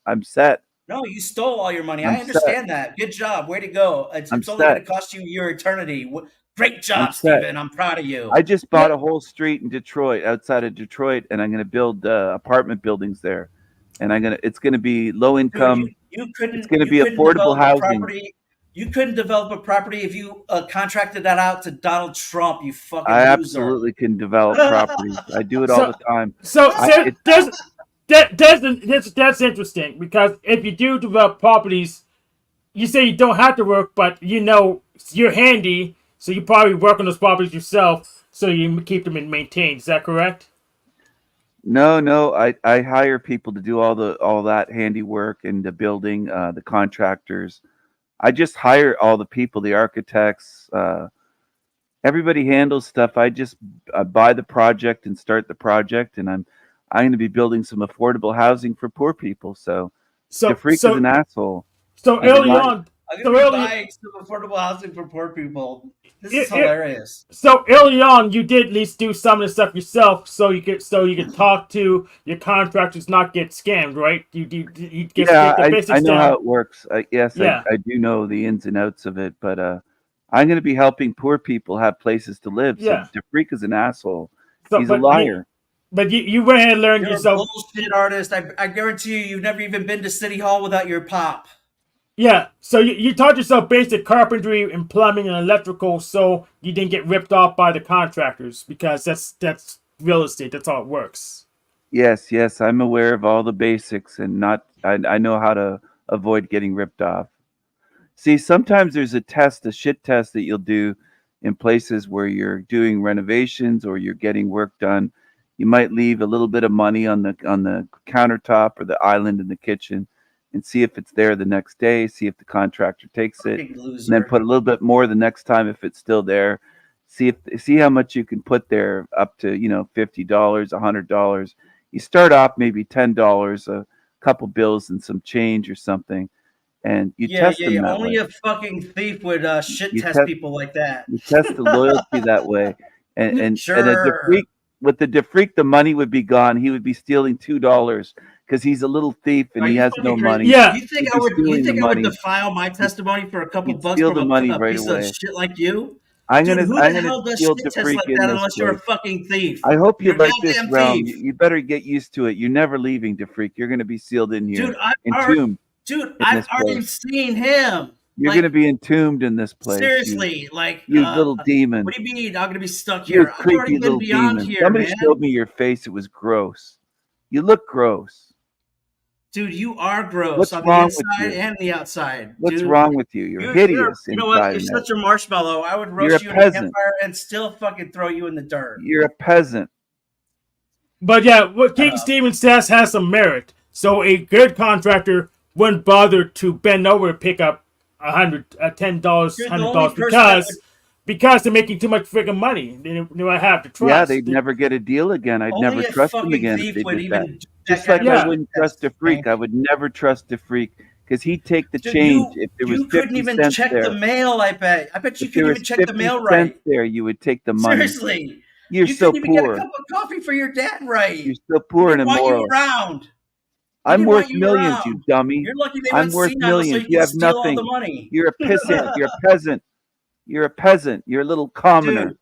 I'm set. No, you stole all your money. I'm I understand that. Good job. Way to go. It's I'm only going set. to cost you your eternity. Great job, I'm set. Steven. I'm proud of you. I just bought a whole street in Detroit, outside of Detroit, and I'm going to build apartment buildings there. And it's going to be low income. Dude, you couldn't. It's going to be You couldn't affordable develop a housing. property. You couldn't develop a property if you contracted that out to Donald Trump. You fucking I loser. absolutely can develop properties. I do it all the time. That's interesting, because if you do develop properties, you say you don't have to work, but you know you're handy, so you probably work on those properties yourself, so you keep them and maintained. Is that correct? No. I hire people to do all that handiwork and the building, the contractors. I just hire all the people, the architects. Everybody handles stuff. I just buy the project and start the project, and I'm going to be building some affordable housing for poor people. So the freak is an asshole. So early on, I'm going to be buying some affordable housing for poor people. This is hilarious. So early on, you did at least do some of the stuff yourself, so you could talk to your contractors, not get scammed, right? You get the basics I know down. how it works. I do know the ins and outs of it, but I'm going to be helping poor people have places to live. Yeah. So the freak is an asshole. He's a liar. But you went ahead and learned You're yourself. a bullshit artist. I guarantee you've never even been to City Hall without your pop. Yeah, so you taught yourself basic carpentry and plumbing and electrical, so you didn't get ripped off by the contractors, because that's real estate. That's how it works. Yes, I'm aware of all the basics, and I know how to avoid getting ripped off. See, sometimes there's a shit test that you'll do in places where you're doing renovations or you're getting work done. You might leave a little bit of money on the countertop or the island in the kitchen, and see if it's there the next day, see if the contractor takes it, and then put a little bit more the next time if it's still there. See how much you can put there, up to $50, $100. You start off maybe $10, a couple bills and some change or something, and you test them that Only way. a fucking thief would test people like that. You test the loyalty that way, and Sure. with the defreak, the money would be gone. He would be stealing $2 because he's a little thief and he has no money. Yeah. You think I would defile my testimony for a couple bucks steal from the money a right piece away. of shit like you? I'm Dude, gonna who the hell does steal shit the test freak like in that this unless you're a place. fucking thief? I hope you You're a like this goddamn realm. thief. You better get used to it. You're never leaving, Defreak. You're gonna be sealed in here, Dude, I've entombed. already seen him. You're going to be entombed in this place. Seriously, you little demon. What do you mean? I'm going to be stuck You here. I've already creepy been little beyond demon. here, Somebody man. showed me your face. It was gross. You look gross. Dude, you are gross What's on wrong the with inside you? and the outside. What's dude. wrong with you? You're hideous You know what? You're inside. such a marshmallow. I would You're roast a you in a peasant. campfire and still fucking throw you in the dirt. You're a peasant. But yeah, what King Steven says has some merit. So a good contractor wouldn't bother to bend over to pick up $10, $100 because they're making too much freaking money. They don't have to trust. Yeah, they'd never get a deal again. I'd never trust them again if they did that. Just like I wouldn't trust a freak. I would never trust a freak because he'd take the change. If there was 50 cents there. You couldn't even check the mail, I bet. I bet you couldn't even check the mail right. There, you would take the money. Seriously. You're so couldn't even poor. get a cup of coffee for your dad right. You're so poor and immoral. You around. I'm worth millions, you dummy. You're lucky they I'm worth millions. So you have steal nothing. All the money. You're a pissant. You're a peasant. You're a peasant. You're a little commoner. Dude,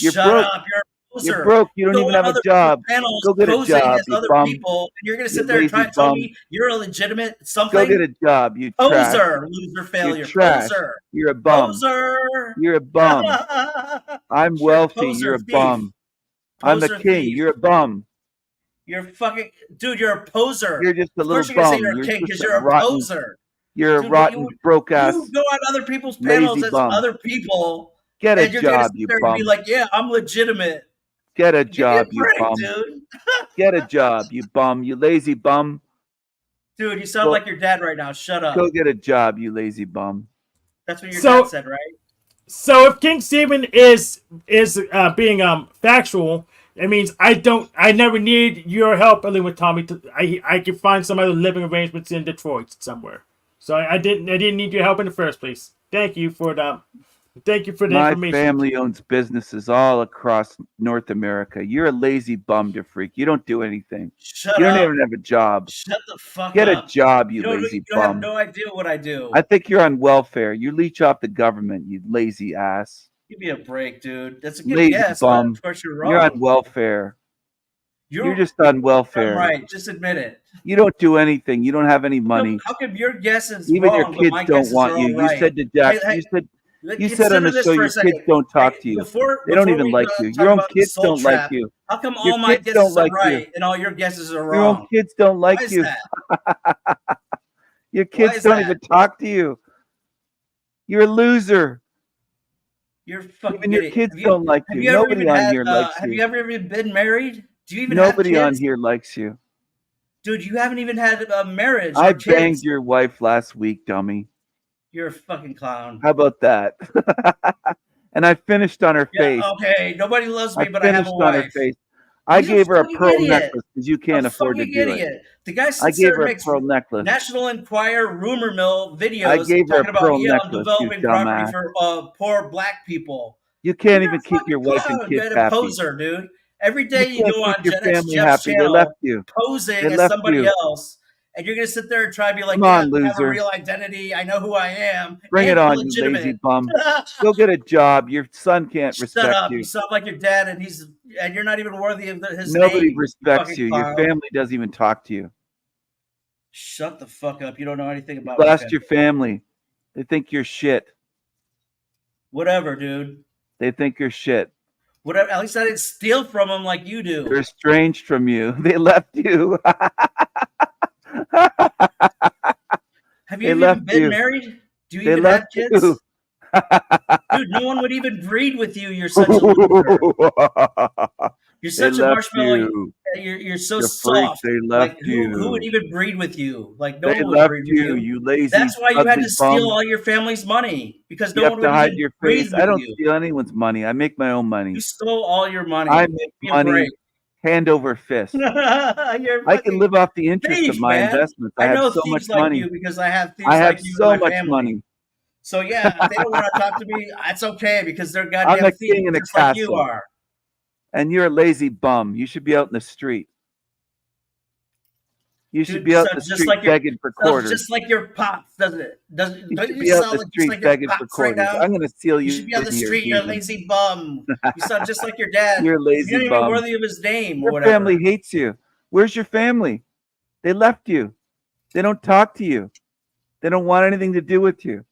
you're shut broke. up. You're a poser. You're broke. You don't even have a job. Go get a job, you bum. People, and you're going to sit there and try to tell me you're a legitimate something? Go get a job, you poser, loser, failure, you're trash. Poser. You're a bum. Poser. You're a bum. I'm wealthy. You're a bum. I'm a king. Thief. You're a bum. You're fucking dude. You're a poser. You're just a little bum. Say you're a king because you're a poser. You're a rotten, broke ass. You go on other people's panels as other people. Get a job, you bum. Be like, yeah, I'm legitimate. Get a job, you bum. Dude. Get a job, you bum. You lazy bum. Dude, you sound like your dad right now. Shut up. Go get a job, you lazy bum. That's what your dad said, right? So if King Stephen is being factual, it means I never need your help, only with Tommy. I can find some other living arrangements in Detroit somewhere. So I didn't need your help in the first place. Thank you for the information. My family owns businesses all across North America. You're a lazy bum to freak. You don't do anything. You don't even have a job. Shut the fuck up. Get a job, you lazy bum. You have no idea what I do. I think you're on welfare. You leech off the government, you lazy ass. Give me a break, dude. That's a good lazy guess. Bum. Of course, you're wrong. You're on welfare. You're just on welfare. Right. Just admit it. You don't do anything. You don't have any money. How come your guess is even wrong, your kids don't want you? Right? You said to Jack. You said on the show your kids don't talk to you. They don't even like you. Your own kids don't like you. How come all my guesses are right and all your guesses are wrong? Your own kids don't like you. Your kids don't even talk to you. You're a loser. You're fucking. Even your kids don't like you. Nobody on here likes you. Have you ever even been married? Do you even Nobody have on kids? here likes you. Dude, you haven't even had a marriage. I banged your wife last week, dummy. You're a fucking clown. How about that? And I finished on her face. Okay, nobody loves me, but I have a wife. On her face. I gave her a pearl necklace because you can't afford to do it. The guy I gave her a pearl necklace. National Enquirer rumor mill videos I gave her talking a pearl about necklace, developing you property dumbass. for poor black people. You can't even keep your wife and kids You're a happy. poser, dude. Every day you can't go on keep your Jeff's family happy. They channel left you. posing They as left somebody you. else, and you're gonna sit there and try to be like, Come on, I have a loser. real identity. I know who I am. Bring and it I'm on, you legitimate. lazy bum. Go get a job. Your son can't Shut respect up! you. You sound like your dad, and you're not even worthy of his Nobody name. respects fucking you. Your clown. family doesn't even talk to you. Shut the fuck up! You don't know anything about. Blast your family. They think you're shit. Whatever, dude. They think you're shit. Whatever. At least I didn't steal from them like you do. They're estranged from you. They left you. Have you even been married? Do you even have kids? You. Dude, no one would even breed with you. You're such a loser. You're such a marshmallow. You're so soft. They left like, you. Who would even breed with you? Like no They one would left breed you. with you. You lazy. That's why you had ugly to steal bum. all your family's money because You no have one to would hide even your breed face. with I don't you. steal anyone's money. I make my own money. You stole all your money. I make Give me a money break. hand over fist. You're I can live off the interest thief, of my man. investments. I know have so thieves much like money. you because I have thieves I have like you so in my much family. money. So yeah, if they don't want to talk to me, that's okay because they're goddamn I'm a thieves king in a just like you castle. are. And you're a lazy bum. You should be out in the street. You should Dude, be out so in the just street like your- begging for sounds quarters. just like your pops, doesn't it? Don't You should you be out in sound the like just street like your begging for pops right quarters. now? I'm going to steal You you. should be on the into your street, you're a demon. lazy bum. You sound just like your dad. You're a lazy You're not even bum. worthy of his name or Your whatever. family hates you. Where's your family? They left you. They don't talk to you. They don't want anything to do with you.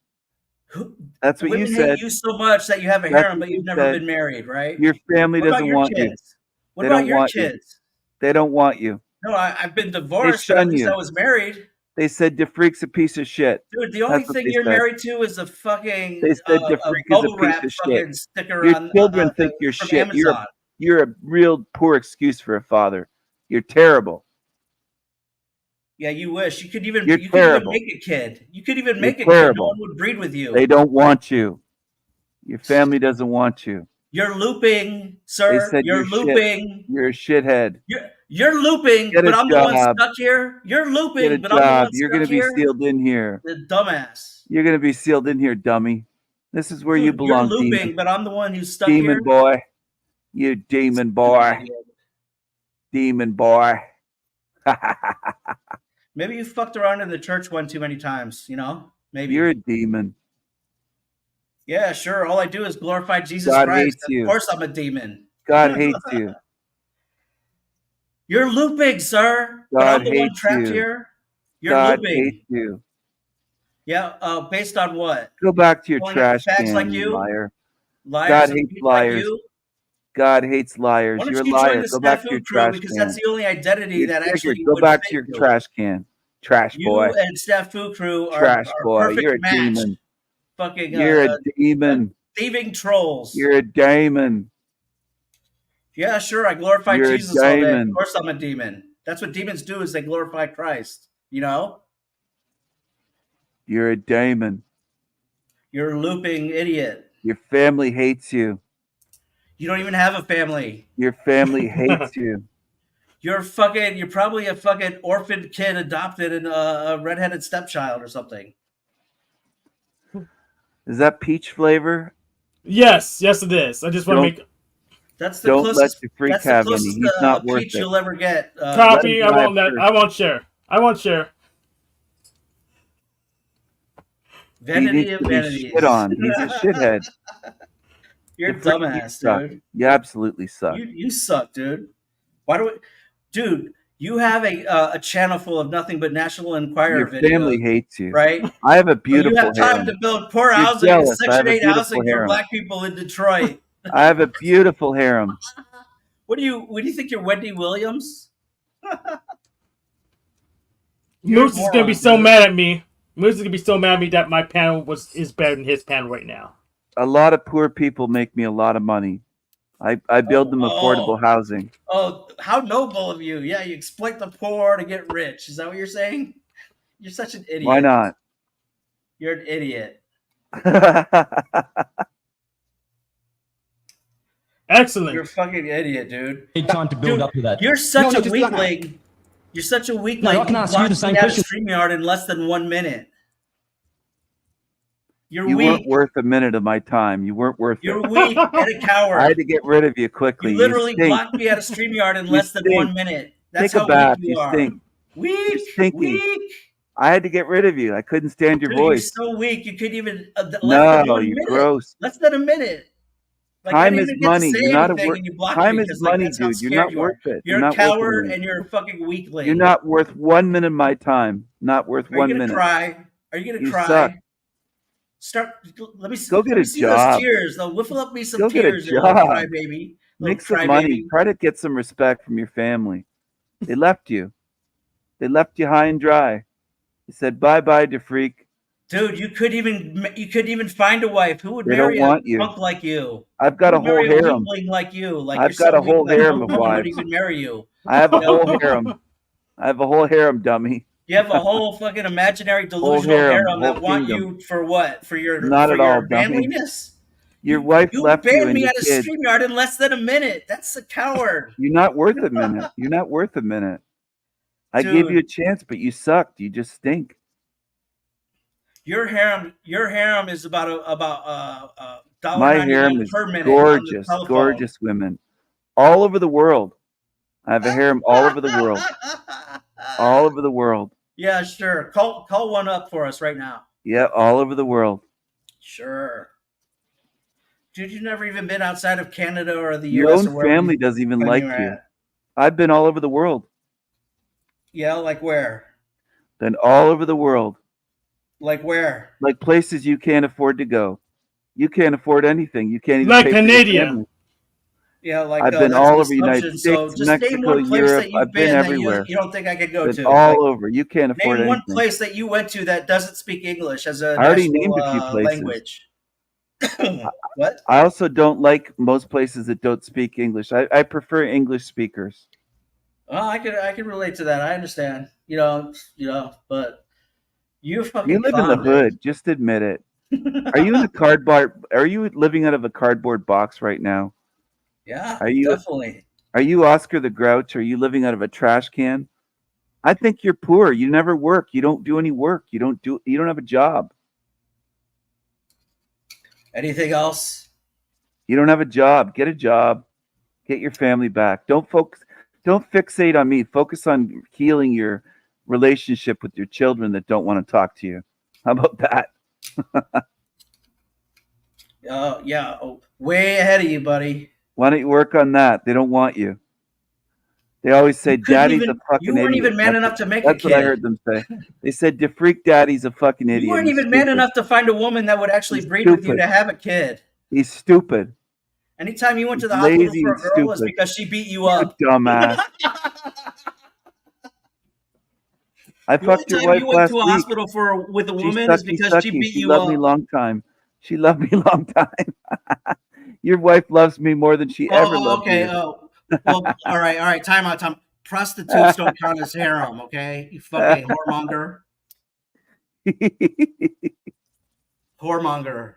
That's what you Women said. hate you so much that you have a That's harem, what but you've you never said. been married, right? Your family What about doesn't your want you. kids? What They about don't your want you. kids? They don't want you. No, I've been They divorced, but at shun least you. I was married. They said DeFreak's a piece of shit. Dude, the only That's what thing they you're said. married to is a fucking They said a DeFreak is a bubble piece wrap of shit. fucking sticker Your on children think you're from shit. Amazon. You're a real poor excuse for a father. You're terrible. Yeah, you wish you could even You're you could even terrible. make a kid. You could even You're make a kid. No terrible. one would breed with you. They don't want you. Your family doesn't want you. You're looping, They sir. said You're you're shit. looping. You're a shithead. You're looping, Get but a I'm the one job. stuck here. You're Get a looping, but I'm the job. one You're stuck gonna be here. sealed in here. The dumbass. You're gonna be sealed in here, dummy. This is where you Dude, you're belong, looping, demon. but I'm the one who's stuck Demon here. boy. You demon boy. Demon boy. Maybe you fucked around in the church one too many times, you know? Maybe. You're a demon. Yeah, sure. All I do is glorify Jesus God Christ. hates you. Of course I'm a demon. God hates you. You're looping, sir. But God I'm the one hates trapped you. here. You're God looping. hates you. Yeah, based on what? Go back to your Pulling trash facts can, like you you? liar. Liars God and hates people like liars. you? God hates liars. Why don't You're a you liar. join the Go back to Snafu your crew trash because can. that's the only identity You're that triggered. actually Go would back fit to your you. trash can. Trash You boy. and Snafu crew are Trash boy. perfect You're a match. demon. Fucking You're a demon. thieving trolls. You're a demon. Yeah, sure. I glorify You're a Jesus all day. Of demon. course, I'm a demon. That's what demons do is they glorify Christ. You know? You're a demon. You're a looping idiot. Your family hates you. You don't even have a family. Your family hates you. You're probably a fucking orphaned kid adopted and a redheaded stepchild or something. Is that peach flavor? Yes, it is. I just want to make. That's the Don't closest. let DeFreak That's the have any. closest He's not worth peach it. you'll ever get. Copy. I won't share. I won't share. Vanity he of needs to be vanities. shit on. He's a shithead. You're a DeFreak, dumbass, you suck. dude. You absolutely suck. You suck, dude. Why do we, dude? You have a channel full of nothing but National Enquirer Your videos. family hates you, right? I have a So beautiful you have time harem. to build poor You're housing and jealous. I have Section a 8 beautiful housing for harem. black people in Detroit. I have a beautiful harem. What do you think you're, Wendy Williams? Moose is gonna be so mad at me. Moose is gonna be so mad at me that my panel is better than his panel right now. A lot of poor people make me a lot of money. I build them affordable housing. Oh, how noble of you. Yeah, you exploit the poor to get rich. Is that what you're saying? You're such an idiot. Why not? You're an idiot. Excellent. You're a fucking idiot, dude. Need time to build up to that. You're such No, a just let me- weakling. You're such a weakling. No, I can ask you the same question. StreamYard in less than 1 minute. You're You weak. weren't worth a minute of my time. You weren't worth You're it. weak and a coward. I had to get rid of you quickly. You literally stink. blocked me out of StreamYard in You less than stink. 1 minute. That's Take how a bath. weak you are. Stink. Weak. You're stinky. Weak. I had to get rid of you. I couldn't stand your Dude, voice. you're so weak. You couldn't even less than No, 1 you're minute. gross. Less than a minute. Like, I Time didn't is even get to money. say You're not a anything wor- and you blocked Time me is because, like, money, that's how dude. You're scared not you are. worth it. You're a not worth coward it. and you're a fucking weakling. You're not worth 1 minute of my time. Not worth Are 1 you gonna minute. cry? Are you gonna You cry? suck. Start. Let me Go get let me a see job. those tears. Though whiffle up me some Go get a tears, you little job. crybaby. Make some money. Try to get some respect from your family. They left you. They left you high and dry. They said bye-bye to freak. Dude, you couldn't even find a wife. Who would They marry don't a want you. punk like you? I've got Who a would whole marry harem. weakling like you. Like I've you're got so a whole weak that harem no of woman would wives. even marry you. I have a You know? whole harem. I have a whole harem, dummy. You have a whole fucking imaginary Whole delusional harem harem, that whole want kingdom. you for what? For your Not for at your all, dummy. manliness? Your wife You left you banned and me your out of kids. StreamYard in less than a minute. That's a coward. You're not worth a minute. You're not worth a minute. I gave Dude. you a chance, but you sucked. You just stink. Your harem is about My $1.99 harem is per minute gorgeous, on the telephone. gorgeous women all over the world. I have a harem all over the world. All over the world. Yeah, sure. Call one up for us right now. Yeah, all over the world. Sure. Dude, you've never even been outside of Canada or the Your US own or wherever family doesn't even when like you're you. at. I've been all over the world. Yeah, like where? Been all over the world. Like where? Like places you can't afford to go. You can't afford anything. You can't even like pay for your Canada. family. Yeah, like I've been that's all an over the United assumption. States, So just name Mexico, one place Europe. that you've I've been been that everywhere. you don't think I could go Been to. all Like, over. You can't afford name one anything. place that you went to that doesn't speak English as a I already national named a few places. language. What? I also don't like most places that don't speak English. I prefer English speakers. Oh, I can relate to that. I understand. But you're You fucking live in the fine, dude. hood. Just admit it. Are you in a cardboard? Are you living out of a cardboard box right now? Yeah, Are you? definitely. Are you Oscar the Grouch? Are you living out of a trash can? I think you're poor. You never work. You don't do any work. You don't have a job. Anything else? You don't have a job. Get a job. Get your family back. Don't fixate on me. Focus on healing your relationship with your children that don't want to talk to you. How about that? Yeah, way ahead of you, buddy. Why don't you work on that? They don't want you. They always say, "Daddy's a fucking You weren't idiot." even man enough to make a That's what I kid. heard them say. They said, "The freak daddy's a fucking idiot." You weren't He's even man stupid. enough to find a woman that would actually He's breed with you stupid. to have a kid. He's stupid. Anytime you went to the He's hospital lazy for a and girl, it's stupid. because she beat you You up. dumbass. I The only fucked your time wife you went last to a week. hospital with a She woman is sucky because she sucky. beat She you loved up. me long time. She loved me long time. Your wife loves me more than she ever loved Okay. you. Well, all right. Time out. Prostitutes don't count as harem, okay? You fucking whoremonger. Whoremonger.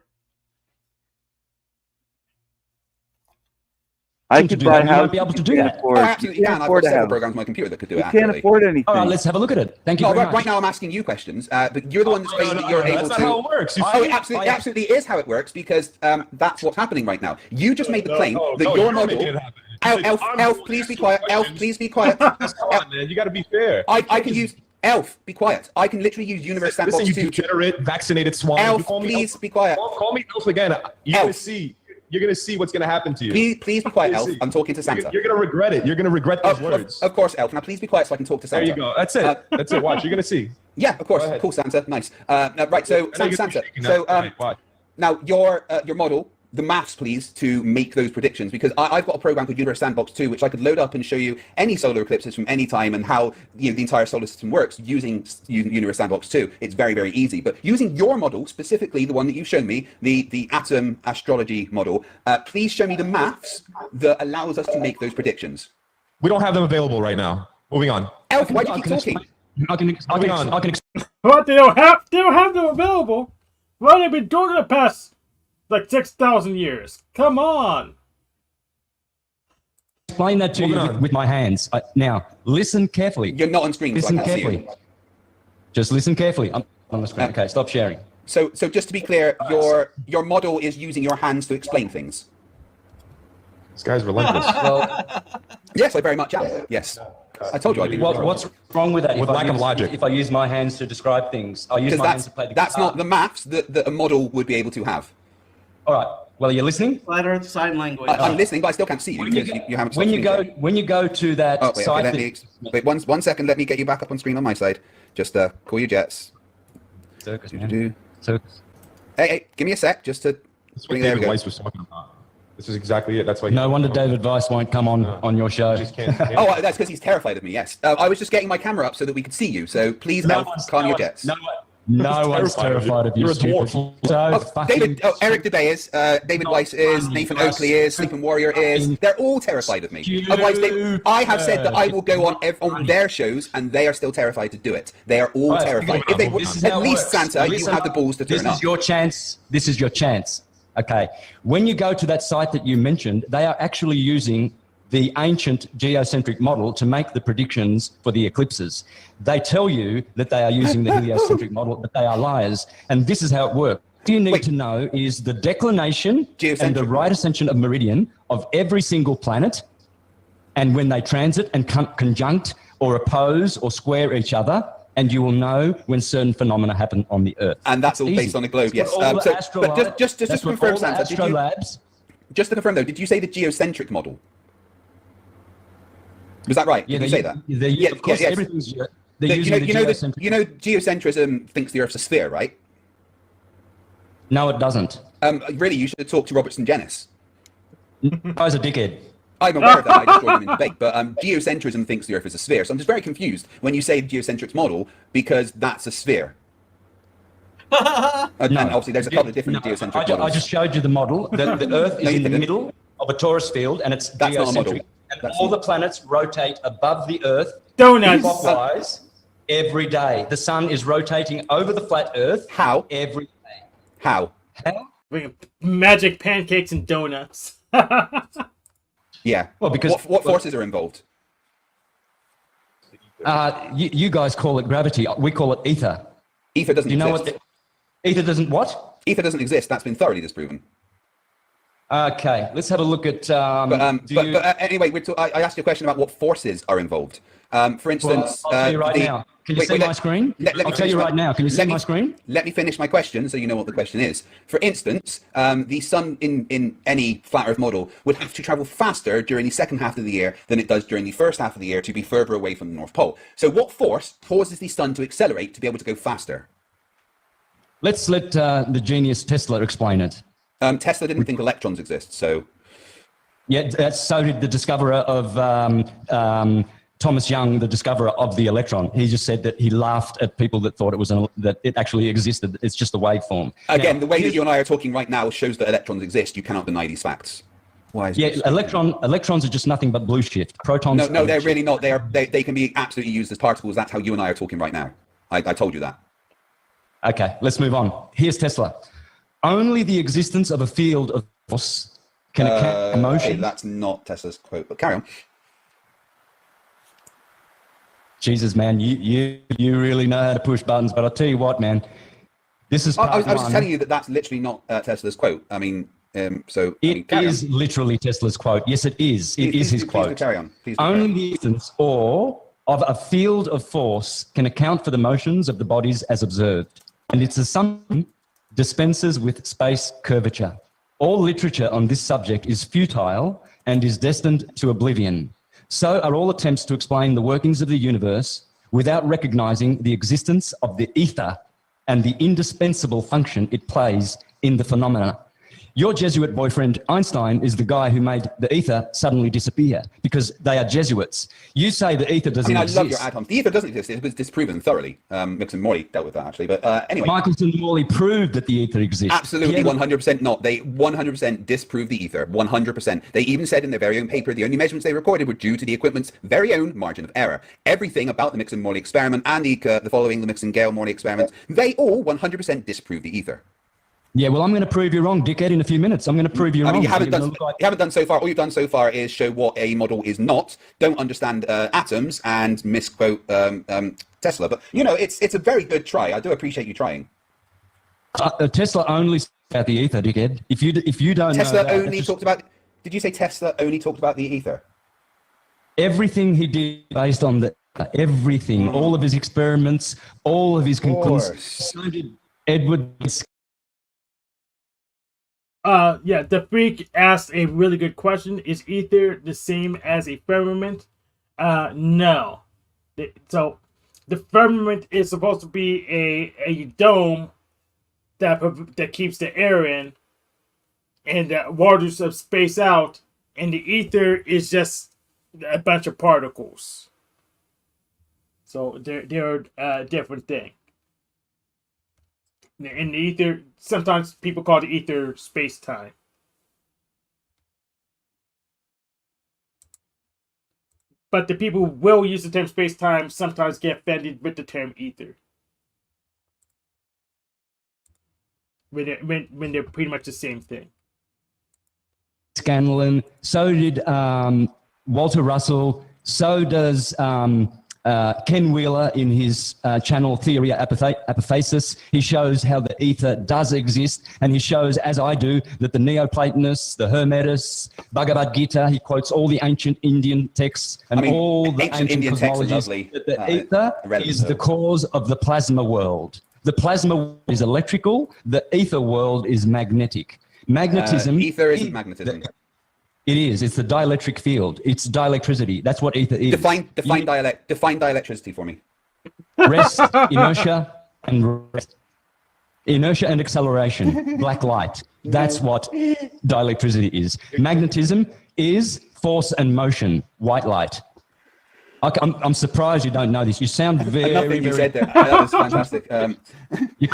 I could buy a house. You might be able to do that. Oh, I absolutely can. I've got several programs on my computer that could do it. You can't afford anything. All right, let's have a look at it. Thank you No, very much. right now I'm asking you questions, but you're the one that's saying that you're able to. That's not how it works. It absolutely is how it works because that's what's happening right now. You just made the claim that your model. Elf, please be quiet. Elf, please be quiet. Come on, man. You got to be fair. I can use. Elf, be quiet. I can literally use Universe Sandbox. Listen, you degenerate, vaccinated swine. Elf, please be quiet. Call me Elf again. You're gonna see what's gonna happen to you. Please be quiet, Elf. I'm talking to Santa. You're gonna regret it. You're gonna regret those words. Of course, Elf. Now please be quiet so I can talk to Santa. There you go. That's it. That's it. Watch. You're gonna see. Yeah, of course. Cool, Santa. Nice. Right. So, Santa. So, now your model. The maths, please, to make those predictions, because I've got a program called Universe Sandbox 2, which I could load up and show you any solar eclipses from any time and how the entire solar system works using Universe Sandbox 2. It's very, very easy. But using your model, specifically the one that you've shown me, the atom astrology model, please show me the maths that allows us to make those predictions. We don't have them available right now. Moving on. Elf, why do you keep talking? I can explain. What, they don't have them available? Well, they've been doing it the past like 6,000 years. Come on. Explain that to you with my hands. Now, listen carefully. You're not on screen. Listen so I can't carefully. See you. Just listen carefully. I'm on the screen. Okay, stop sharing. So just to be clear, your model is using your hands to explain things. This guy's relentless. Yes, I very much am. Yes. I told you I'd be. What's wrong with that? With lack of logic. If I use my hands to describe things, I use my hands to play the That's guitar. not the maths that a model would be able to have. All right. Well, are you listening? Flat Earth sign language. I'm listening, but I still can't see you because you haven't. When you go to that wait, site, okay, wait 1 second. Let me get you back up on screen on my side. Just call your jets. Circus, man. Circus. Hey, give me a sec just to. That's what David Weiss was talking about. This is exactly it. That's why. No wonder David Weiss won't come on your show. Just can't. Oh, that's because he's terrified of me. Yes, I was just getting my camera up so that we could see you. So please, calm your jets. No one's terrified of you. You're a dwarf. Eric Debay is, David Weiss is, Nathan Oakley is, Sleeping Warrior is. They're all terrified of me. Otherwise, I have said that I will go on their shows, and they are still terrified to do it. They are all terrified. If they would, at least Santa, you have the balls to turn up. This is your chance. This is your chance. Okay. When you go to that site that you mentioned, they are actually using the ancient geocentric model to make the predictions for the eclipses. They tell you that they are using the heliocentric model, but they are liars. And this is how it works. What you need to know is the declination and the right ascension of meridian of every single planet, and when they transit and conjunct or oppose or square each other, and you will know when certain phenomena happen on the Earth. And that's all based on the globe, yes. But just to confirm, Santa, just to confirm though, did you say the geocentric model? Was that right? Did you say that? Of course, everything's geocentrism thinks the Earth's a sphere, right? No, it doesn't. Really, you should talk to Robertson Dennis. Guy's a dickhead. I'm aware of that. I just joined him in debate. But geocentrism thinks the Earth is a sphere. So I'm just very confused when you say the geocentric model because that's a sphere. And obviously, there's a couple of different geocentric models. I just showed you the model. The Earth is in the middle of a torus field, and it's that's geocentric. Not a model. And all the planets rotate above the Earth clockwise every day. The sun is rotating over the flat Earth. How? Every day. How? Magic pancakes and donuts. Yeah. Well, because what forces are involved? You guys call it gravity. We call it ether. Ether doesn't exist. Ether doesn't what? Ether doesn't exist. That's been thoroughly disproven. Okay, let's have a look at. Anyway, I asked you a question about what forces are involved. For instance, I'll tell you right now. Can you see my screen? I'll tell you right now. Can you see my screen? Let me finish my question so you know what the question is. For instance, the sun in any flat Earth model would have to travel faster during the second half of the year than it does during the first half of the year to be further away from the North Pole. So what force causes the sun to accelerate to be able to go faster? Let's let the genius Tesla explain it. Tesla didn't think electrons exist, so... Yeah, so did the discoverer of Thomas Young, the discoverer of the electron. He just said that he laughed at people that thought it was that it actually existed. It's just a waveform. Again, now, the way that you and I are talking right now shows that electrons exist. You cannot deny these facts. Why is this? Electrons are just nothing but blue shift. Protons... No, they're really not. They can be absolutely used as particles. That's how you and I are talking right now. I told you that. Okay, let's move on. Here's Tesla. Only the existence of a field of force can account for motion. Okay, that's not Tesla's quote, but carry on. Jesus, man, you really know how to push buttons, but I'll tell you what, man. This is I was just telling you that that's literally not Tesla's quote. I mean, so... It is literally Tesla's quote. Yes, it is. It is his quote. Carry on. Only the existence of a field of force can account for the motions of the bodies as observed. And its assumption dispenses with space curvature. All literature on this subject is futile and is destined to oblivion. So are all attempts to explain the workings of the universe without recognizing the existence of the ether and the indispensable function it plays in the phenomena. Your Jesuit boyfriend, Einstein, is the guy who made the ether suddenly disappear because they are Jesuits. You say the ether doesn't exist. I love your ad-homs. The ether doesn't exist. It was disproven thoroughly. Mix and Morley dealt with that, actually. But anyway. Michelson and Morley proved that the ether exists. Absolutely, 100% not. They 100% disproved the ether. 100%. They even said in their very own paper the only measurements they recorded were due to the equipment's very own margin of error. Everything about the Mix and Morley experiment and the following the Mix and Gale-Morley experiments, they all 100% disproved the ether. Yeah, well, I'm going to prove you wrong, dickhead, in a few minutes. I'm going to prove you wrong. You haven't done so far. All you've done so far is show what a model is not, don't understand atoms, and misquote Tesla. But, you know, it's a very good try. I do appreciate you trying. Tesla only talked about the ether, dickhead. If you don't Tesla know that, only talked about... Did you say Tesla only talked about the ether? Everything he did based on the... Everything. All of his experiments, all of his conclusions. So did Edward... Yeah, the freak asked a really good question. Is ether the same as a firmament? No. So the firmament is supposed to be a dome that keeps the air in and that waters of space out, and the ether is just a bunch of particles. So they're a different thing. In the ether, sometimes people call the ether space-time. But the people who will use the term space-time sometimes get offended with the term ether. When they're pretty much the same thing. Scanlon, so did Walter Russell, so does Ken Wheeler in his channel Theory Apophasis. He shows how the ether does exist, and he shows, as I do, that the Neoplatonists, the Hermetists, Bhagavad Gita, he quotes all the ancient Indian texts and all the ancient Indian texts are cosmologies, lovely. that the ether is the cause of the plasma world. The plasma world is electrical, the ether world is magnetic. Magnetism... ether isn't magnetism. It is. It's the dielectric field. It's dielectricity. That's what ether is. Define dielectricity for me. rest, inertia, and rest. Inertia and acceleration, black light. That's what dielectricity is. Magnetism is force and motion, white light. I'm surprised you don't know this. You sound very, Nothing you very... said there. That was fantastic. You're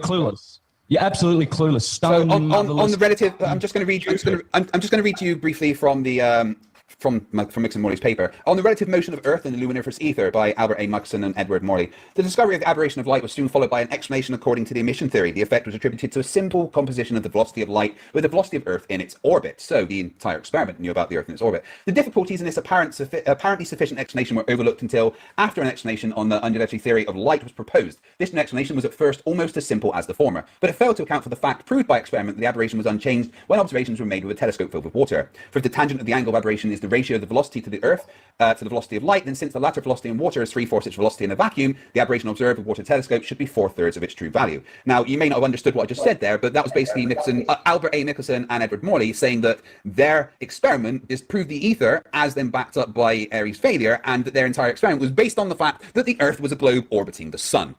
clueless. You're absolutely clueless. Stone on the relative, I'm just going to read. I'm just going to read to you briefly from the from Mix and Morley's paper on the relative motion of Earth in the luminiferous ether by Albert A. Michelson and Edward Morley. The discovery of the aberration of light was soon followed by an explanation according to the emission theory. The effect was attributed to a simple composition of the velocity of light with the velocity of Earth in its orbit. So the entire experiment knew about the Earth in its orbit. The difficulties in this apparently sufficient explanation were overlooked until after an explanation on the undulatory theory of light was proposed. This new explanation was at first almost as simple as the former, but it failed to account for the fact proved by experiment that the aberration was unchanged when observations were made with a telescope filled with water. For if the tangent of the angle of aberration is the ratio of the velocity to the Earth to the velocity of light, then since the latter velocity in water is 3/4 its velocity in a vacuum, the aberration observed with water telescope should be 4/3 of its true value. Now, you may not have understood what I just said there, but that was basically Albert A. Michelson and Edward Morley saying that their experiment is proved the ether as then backed up by Airy's failure, and that their entire experiment was based on the fact that the Earth was a globe orbiting the sun.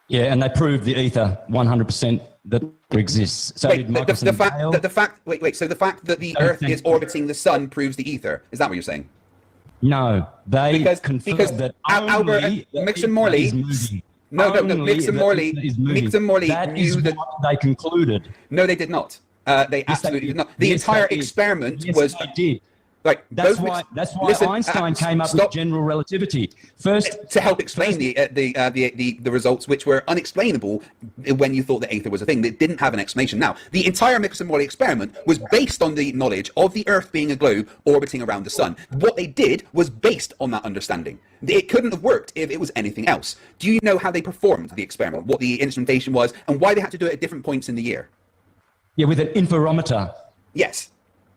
Yeah, and they proved the ether 100% that exists. So wait, did the fact so the fact that the Earth is orbiting the sun proves the ether. Is that what you're saying? No, they because that Albert Mix and Morley. No, Mix and Morley. Mix and Morley knew that they concluded. No, they did not. They absolutely did not. The entire experiment was. They did. Like that's why Einstein came up with general relativity first to help explain the results, which were unexplainable when you thought the ether was a thing. They didn't have an explanation. Now, the entire Michelson-Morley experiment was based on the knowledge of the Earth being a globe orbiting around the sun. What they did was based on that understanding. It couldn't have worked if it was anything else. Do you know how they performed the experiment? What the instrumentation was, and why they had to do it at different points in the year? Yeah, with an interferometer. Yes.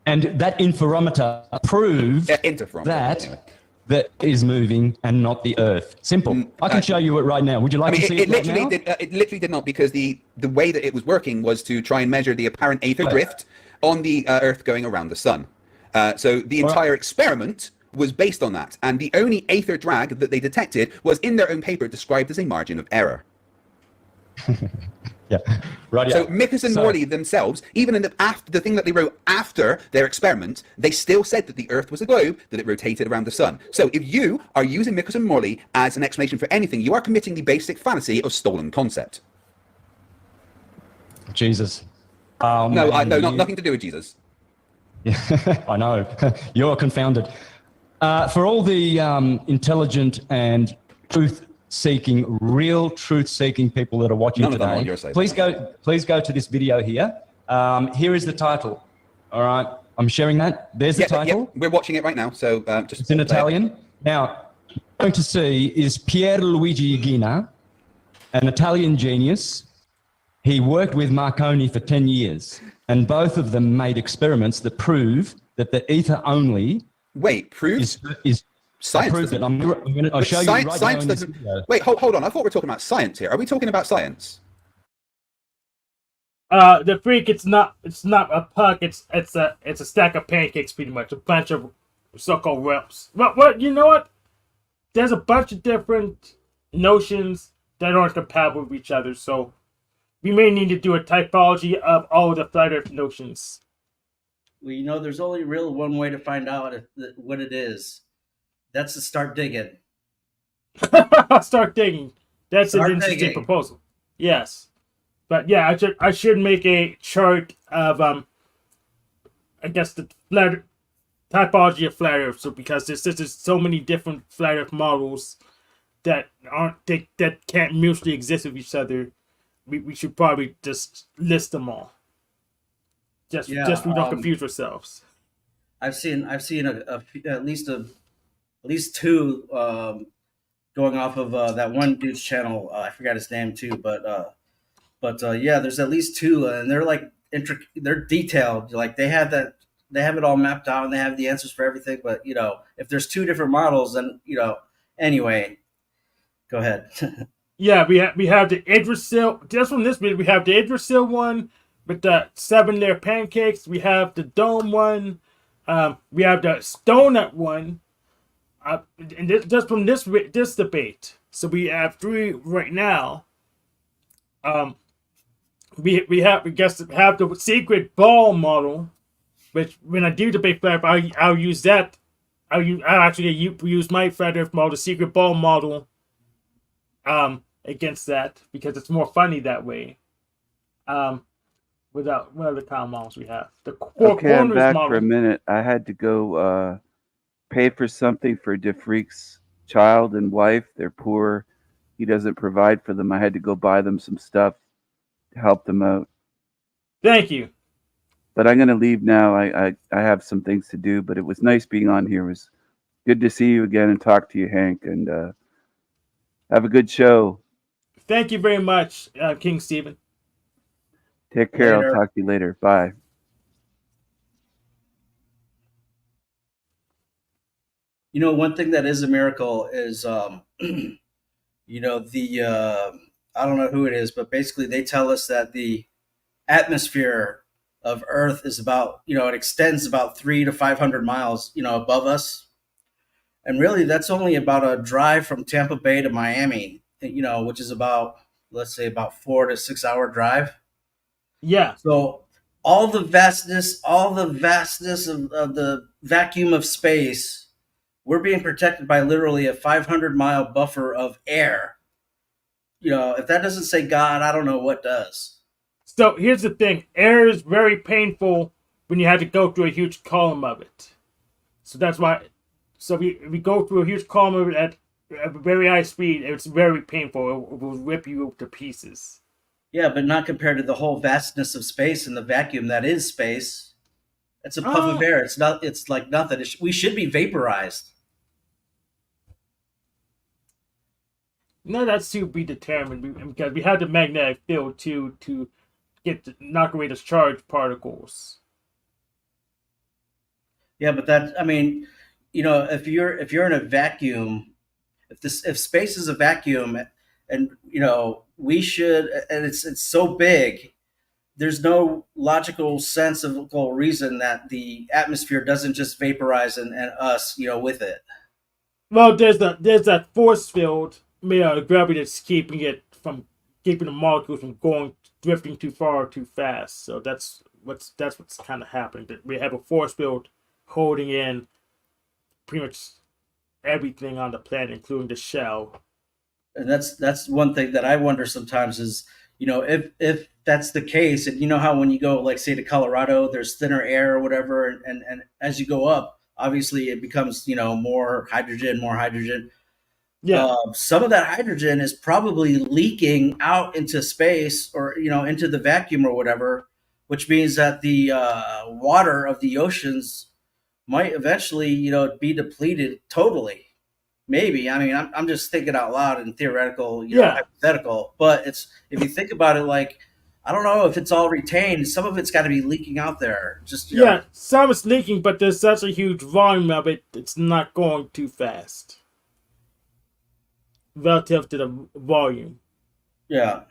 And that interferometer proved that is moving and not the Earth. Simple. I can show you it right now. Would you like to see it right now? It literally did not, because the way that it was working was to try and measure the apparent ether drift on the Earth going around the sun. So the entire experiment was based on that. And the only ether drag that they detected was in their own paper described as a margin of error. Yeah, right. So Michelson and Morley themselves, even in the thing that they wrote after their experiment, they still said that the Earth was a globe, that it rotated around the sun. So if you are using Michelson and Morley as an explanation for anything, you are committing the basic fallacy of stolen concept. Jesus. Nothing to do with Jesus. Yeah, I know. You're confounded. For all the intelligent and real truth-seeking people that are watching today, please go to this video here. Here is the title. All right, I'm sharing that. There's the title. Yeah, we're watching it right now, so just it's in Italian. Now, what you're going to see is Pierluigi Ghina, an Italian genius. He worked with Marconi for 10 years, and both of them made experiments that prove that the ether only is science. I'll show you right now in this video. Wait, hold on. I thought we were talking about science here. Are we talking about science? The freak, it's not a puck. It's a stack of pancakes, pretty much. A bunch of so-called reps. But you know what? There's a bunch of different notions that aren't compatible with each other. So we may need to do a typology of all the flat Earth notions. Well, you know, there's only one way to find out what it is. That's to start digging. Start digging. That's an interesting proposal. Yes. But yeah, I should make a chart of I guess the flat typology of flat Earth. So because there's so many different flat Earth models that can't mutually exist with each other, we should probably just list them all. Just we don't confuse ourselves. I've seen at least two going off of that one dude's channel. I forgot his name too, but yeah, there's at least two, and they're like they're detailed. Like they have it all mapped out, and they have the answers for everything. But you know, if there's two different models, then anyway, go ahead. Yeah, we have the Yggdrasil. Just from this video, we have the Yggdrasil one with the 7-layer pancakes. We have the dome one. We have the donut one. and just from this debate, so we have 3 right now. We have the secret ball model, which when I do debate flat, I'll use that. I'll actually use my flat earth model, the secret ball model, against that because it's more funny that way. Without what other kind of models we have? The Okay, I'm back model. for a minute. I had to go pay for something for Defreak's child and wife. They're poor. He doesn't provide for them. I had to go buy them some stuff to help them out. Thank you. But I'm going to leave now. I have some things to do, but it was nice being on here. It was good to see you again and talk to you, Hank, and have a good show. Thank you very much, King Stephen. Take care. Later. I'll talk to you later. Bye. You know, one thing that is a miracle is, you know, I don't know who it is, but basically they tell us that the atmosphere of Earth is about, you know, it extends about 300 to 500 miles, you know, above us. And really, that's only about a drive from Tampa Bay to Miami, you know, which is about, let's say, about 4 to 6 hour drive. Yeah. So all the vastness of the vacuum of space, we're being protected by literally a 500-mile buffer of air. You know, if that doesn't say God, I don't know what does. So here's the thing. Air is very painful when you have to go through a huge column of it. So that's why. So if we go through a huge column of it at a very high speed, it's very painful. It will rip you to pieces. Yeah, but not compared to the whole vastness of space and the vacuum that is space. It's a puff of air. It's not. It's like nothing. We should be vaporized. No, that's to be determined because we have the magnetic field to knock away the charged particles. Yeah, but that, I mean, you know, if you're in a vacuum, if space is a vacuum, and you know, we should, and it's so big, there's no logical sensible reason that the atmosphere doesn't just vaporize and us, you know, with it. Well, there's that force field made out of gravity that's keeping the molecules from drifting too far or too fast. So that's what's kind of happening. That we have a force field holding in pretty much everything on the planet, including the shell. And that's one thing that I wonder sometimes is, you know, if that's the case, and you know how when you go, like, say, to Colorado, there's thinner air or whatever, and as you go up, obviously it becomes, you know, more hydrogen. Yeah. Some of that hydrogen is probably leaking out into space, or, you know, into the vacuum or whatever, which means that the water of the oceans might eventually, you know, be depleted totally. Maybe. I mean, I'm just thinking out loud and theoretical, you know, hypothetical. But it's, if you think about it, like, I don't know if it's all retained. Some of it's got to be leaking out there. Just know. Some is leaking, but there's such a huge volume of it, it's not going too fast relative to the volume. Yeah.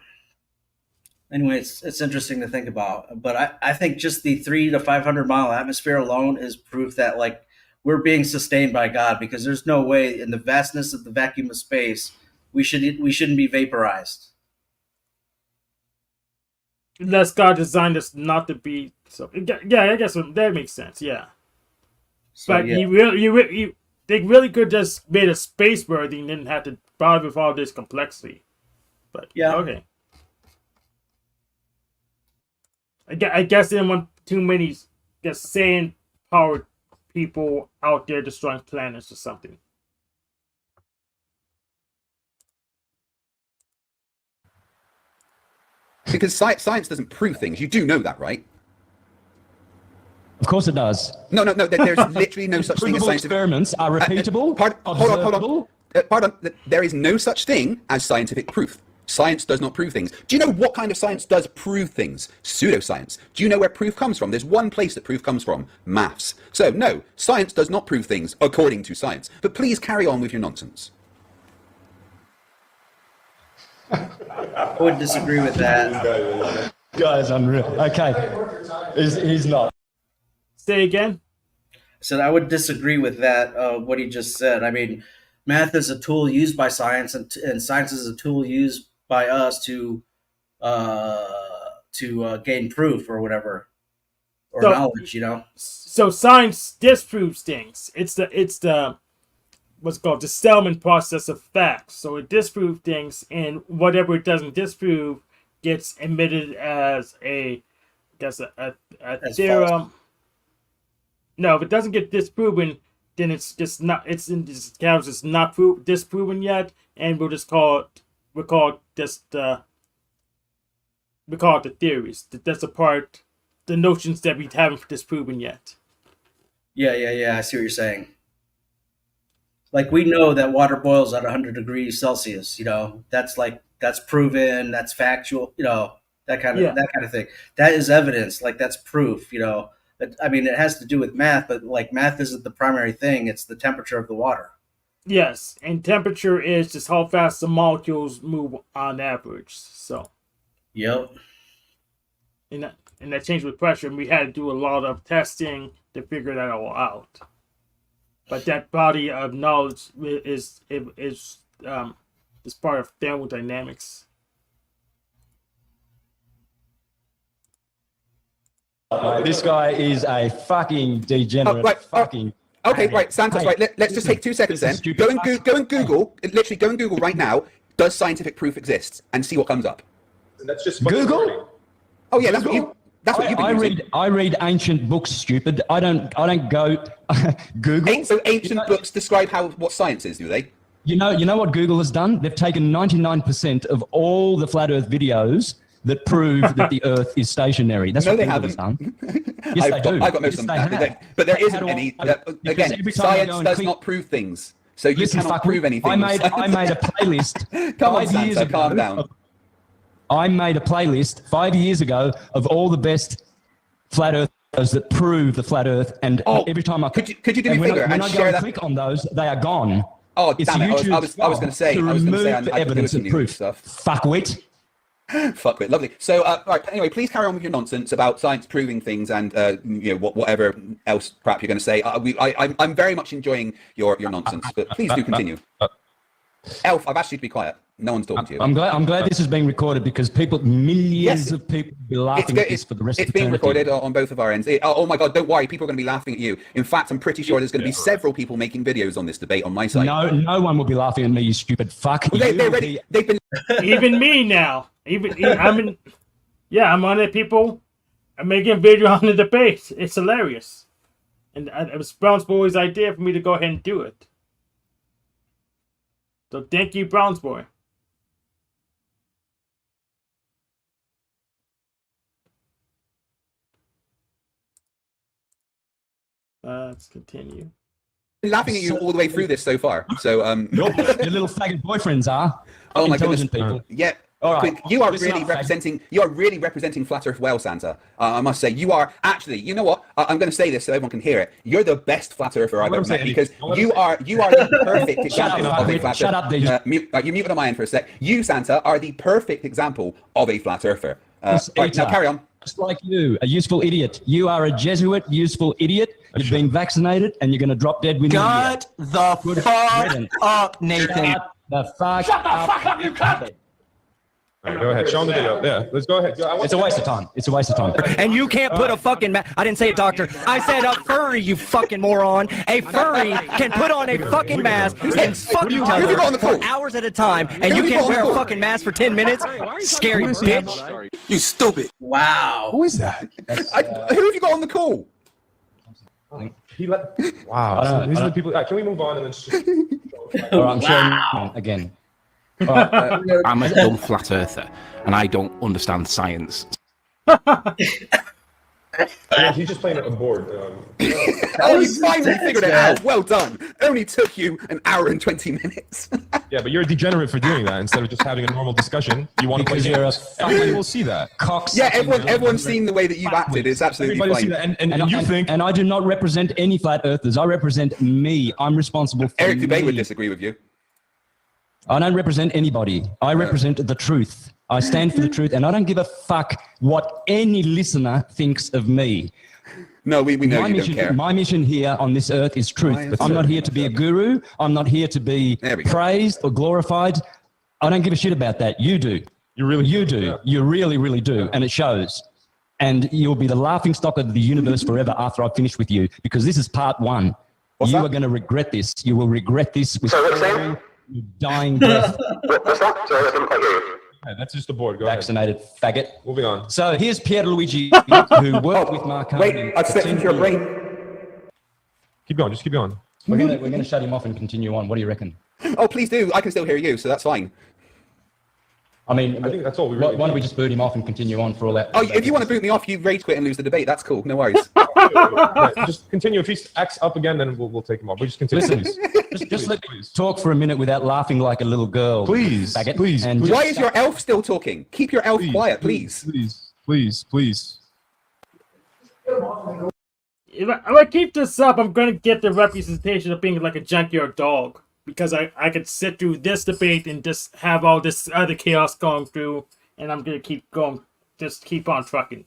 Anyway, it's interesting to think about. But I think just the 300 to 500 mile atmosphere alone is proof that, like, we're being sustained by God, because there's no way in the vastness of the vacuum of space we shouldn't be vaporized. Unless God designed us not to be. So yeah, I guess that makes sense. Yeah. So, but yeah. They really could just made a space worthy and didn't have to bother with all this complexity. But yeah, okay. I guess they didn't want too many just sand powered people out there destroying planets or something. Because science doesn't prove things. You do know that, right? Of course it does. No. There's literally no such thing as scientific experiments are repeatable. Hold on. Pardon. There is no such thing as scientific proof. Science does not prove things. Do you know what kind of science does prove things? Pseudoscience. Do you know where proof comes from? There's one place that proof comes from: maths. So no, science does not prove things according to science. But please carry on with your nonsense. I would disagree with that. Guy's unreal. Okay, he's not. Say again. So I would disagree with that. What he just said. I mean, math is a tool used by science, and science is a tool used by us to gain proof or whatever, or knowledge. So science disproves things. It's the what's called the Stillman process of facts. So it disproves things, and whatever it doesn't disprove gets admitted as a theorem. False. No, if it doesn't get disproven, then it's just not. It's in this counts as not disproven yet, and we call it the theories. That's the part, the notions that we haven't disproven yet. Yeah. I see what you're saying. Like, we know that water boils at 100 degrees Celsius. That's proven. That's factual. That kind of thing. That is evidence. Like, that's proof. I mean, it has to do with math, but like, math isn't the primary thing. It's the temperature of the water. Yes, and temperature is just how fast the molecules move on average. So. Yep. And that changed with pressure, and we had to do a lot of testing to figure that all out. But that body of knowledge is part of thermodynamics. This guy is a fucking degenerate. Okay, right, Santos. Right, let's just take 2 seconds then. Go and Google. Literally, go and Google right now. Does scientific proof exist? And see what comes up. That's just Google. Oh yeah, that's what you've been using. I read ancient books, stupid. I don't go Google. So ancient books describe what science is, do they? You know what Google has done? They've taken 99% of all the flat Earth videos that prove that the Earth is stationary. That's what Google has done. Yes, they do. I've got most of them. But there isn't any. Again, science does not prove things. So you cannot prove anything. I made a playlist. Come on, Santa, calm down. I made a playlist 5 years ago of all the best flat earthers that prove the flat Earth, and every time I could you do me a favor and share that? Click on those, they are gone. Oh, damn it! I was going to say evidence of proof. Fuckwit. Fuckwit, lovely. So, right. Anyway, please carry on with your nonsense about science proving things and whatever else crap you're going to say. I'm very much enjoying your nonsense, but please do continue. Elf, I've asked you to be quiet. No one's talking to you. I'm glad this is being recorded because millions of people will be laughing at this for the rest of eternity. It's being recorded on both of our ends. Oh my God, don't worry. People are going to be laughing at you. In fact, I'm pretty sure there's going to be several people making videos on this debate on my site. No one will be laughing at me, you stupid fuck. Well, they've been even me now. I'm on it. People are making a video on the debate. It's hilarious, and it was Brown's Boy's idea for me to go ahead and do it. So thank you, Brown's Boy. Let's continue. Laughing at you all the way through this so far. So your little faggot boyfriends are. Oh my goodness, people. Yeah. All right. You are really representing Flat Earth well, Santa. I must say, you are actually. You know what? I'm going to say this so everyone can hear it. You're the best Flat Earther I've ever met because you are the perfect example of a Flat Earther. Shut up, you're muted on my end for a sec. You, Santa, are the perfect example of a Flat Earther. Right, now carry on. Just like you, a useful idiot. You are a Jesuit, useful idiot. You've been vaccinated, and you're going to drop dead when Shut the fuck up, Nathan. Shut the fuck up, you cunt. All right, go ahead. Show them the video. Yeah, let's go ahead. It's a waste of time. It's a waste of time. And you can't put a fucking I didn't say it, doctor. I said a furry, you fucking moron. A furry can put on a fucking mask and fuck you for hours at a time, and you can't wear a fucking mask for 10 minutes? Scary bitch. You stupid. Wow. Who is that? Who have you got on the call? Wow. These are the people. Can we move on and then just... All right, I'm sharing again. I'm a dumb flat earther and I don't understand science. He's just playing a board. Oh, you finally figured it out. Well done. Only took you an hour and 20 minutes. Yeah, but you're a degenerate for doing that instead of just having a normal discussion. You want to play games. Everybody will see that. Yeah, everyone's seen the way that you've acted. It's absolutely fine. And you think... And I do not represent any flat earthers. I represent me. I'm responsible for Eric Dubay would disagree with you. I don't represent anybody. I represent the truth. I stand for the truth, and I don't give a fuck what any listener thinks of me. No, we know you don't care. My mission here on this earth is truth. I'm not here to be a guru. I'm not here to be praised or glorified. I don't give a shit about that. You do. You do. Yeah. You really, really do. And it shows. And you'll be the laughing stock of the universe forever after I've finished with you, because this is part one. You are going to regret this. You will regret this with your dying breath. What's that? Sorry, I didn't quite hear you. Yeah, that's just the board. Go Vaccinated ahead. faggot. Moving on. So here's Pierluigi, who worked with Marconi. Wait, I've slipped into your brain. Keep going. Just keep going. We're gonna shut him off and continue on. What do you reckon? Oh, please do. I can still hear you, so that's fine. I mean, I think that's all we why don't we just boot him off and continue on for all that? Oh, if you want to boot me off, you rage quit and lose the debate. That's cool. No worries. Just continue. If he acts up again, then we'll take him off. We just continue. Listen, just let me talk for a minute without laughing like a little girl. Please, faggot. please. And why is your elf still talking? Keep your elf quiet, please. Please. If I keep this up, I'm going to get the representation of being like a junkyard dog. Because I could sit through this debate and just have all this other chaos going through, and I'm gonna keep going, just keep on trucking.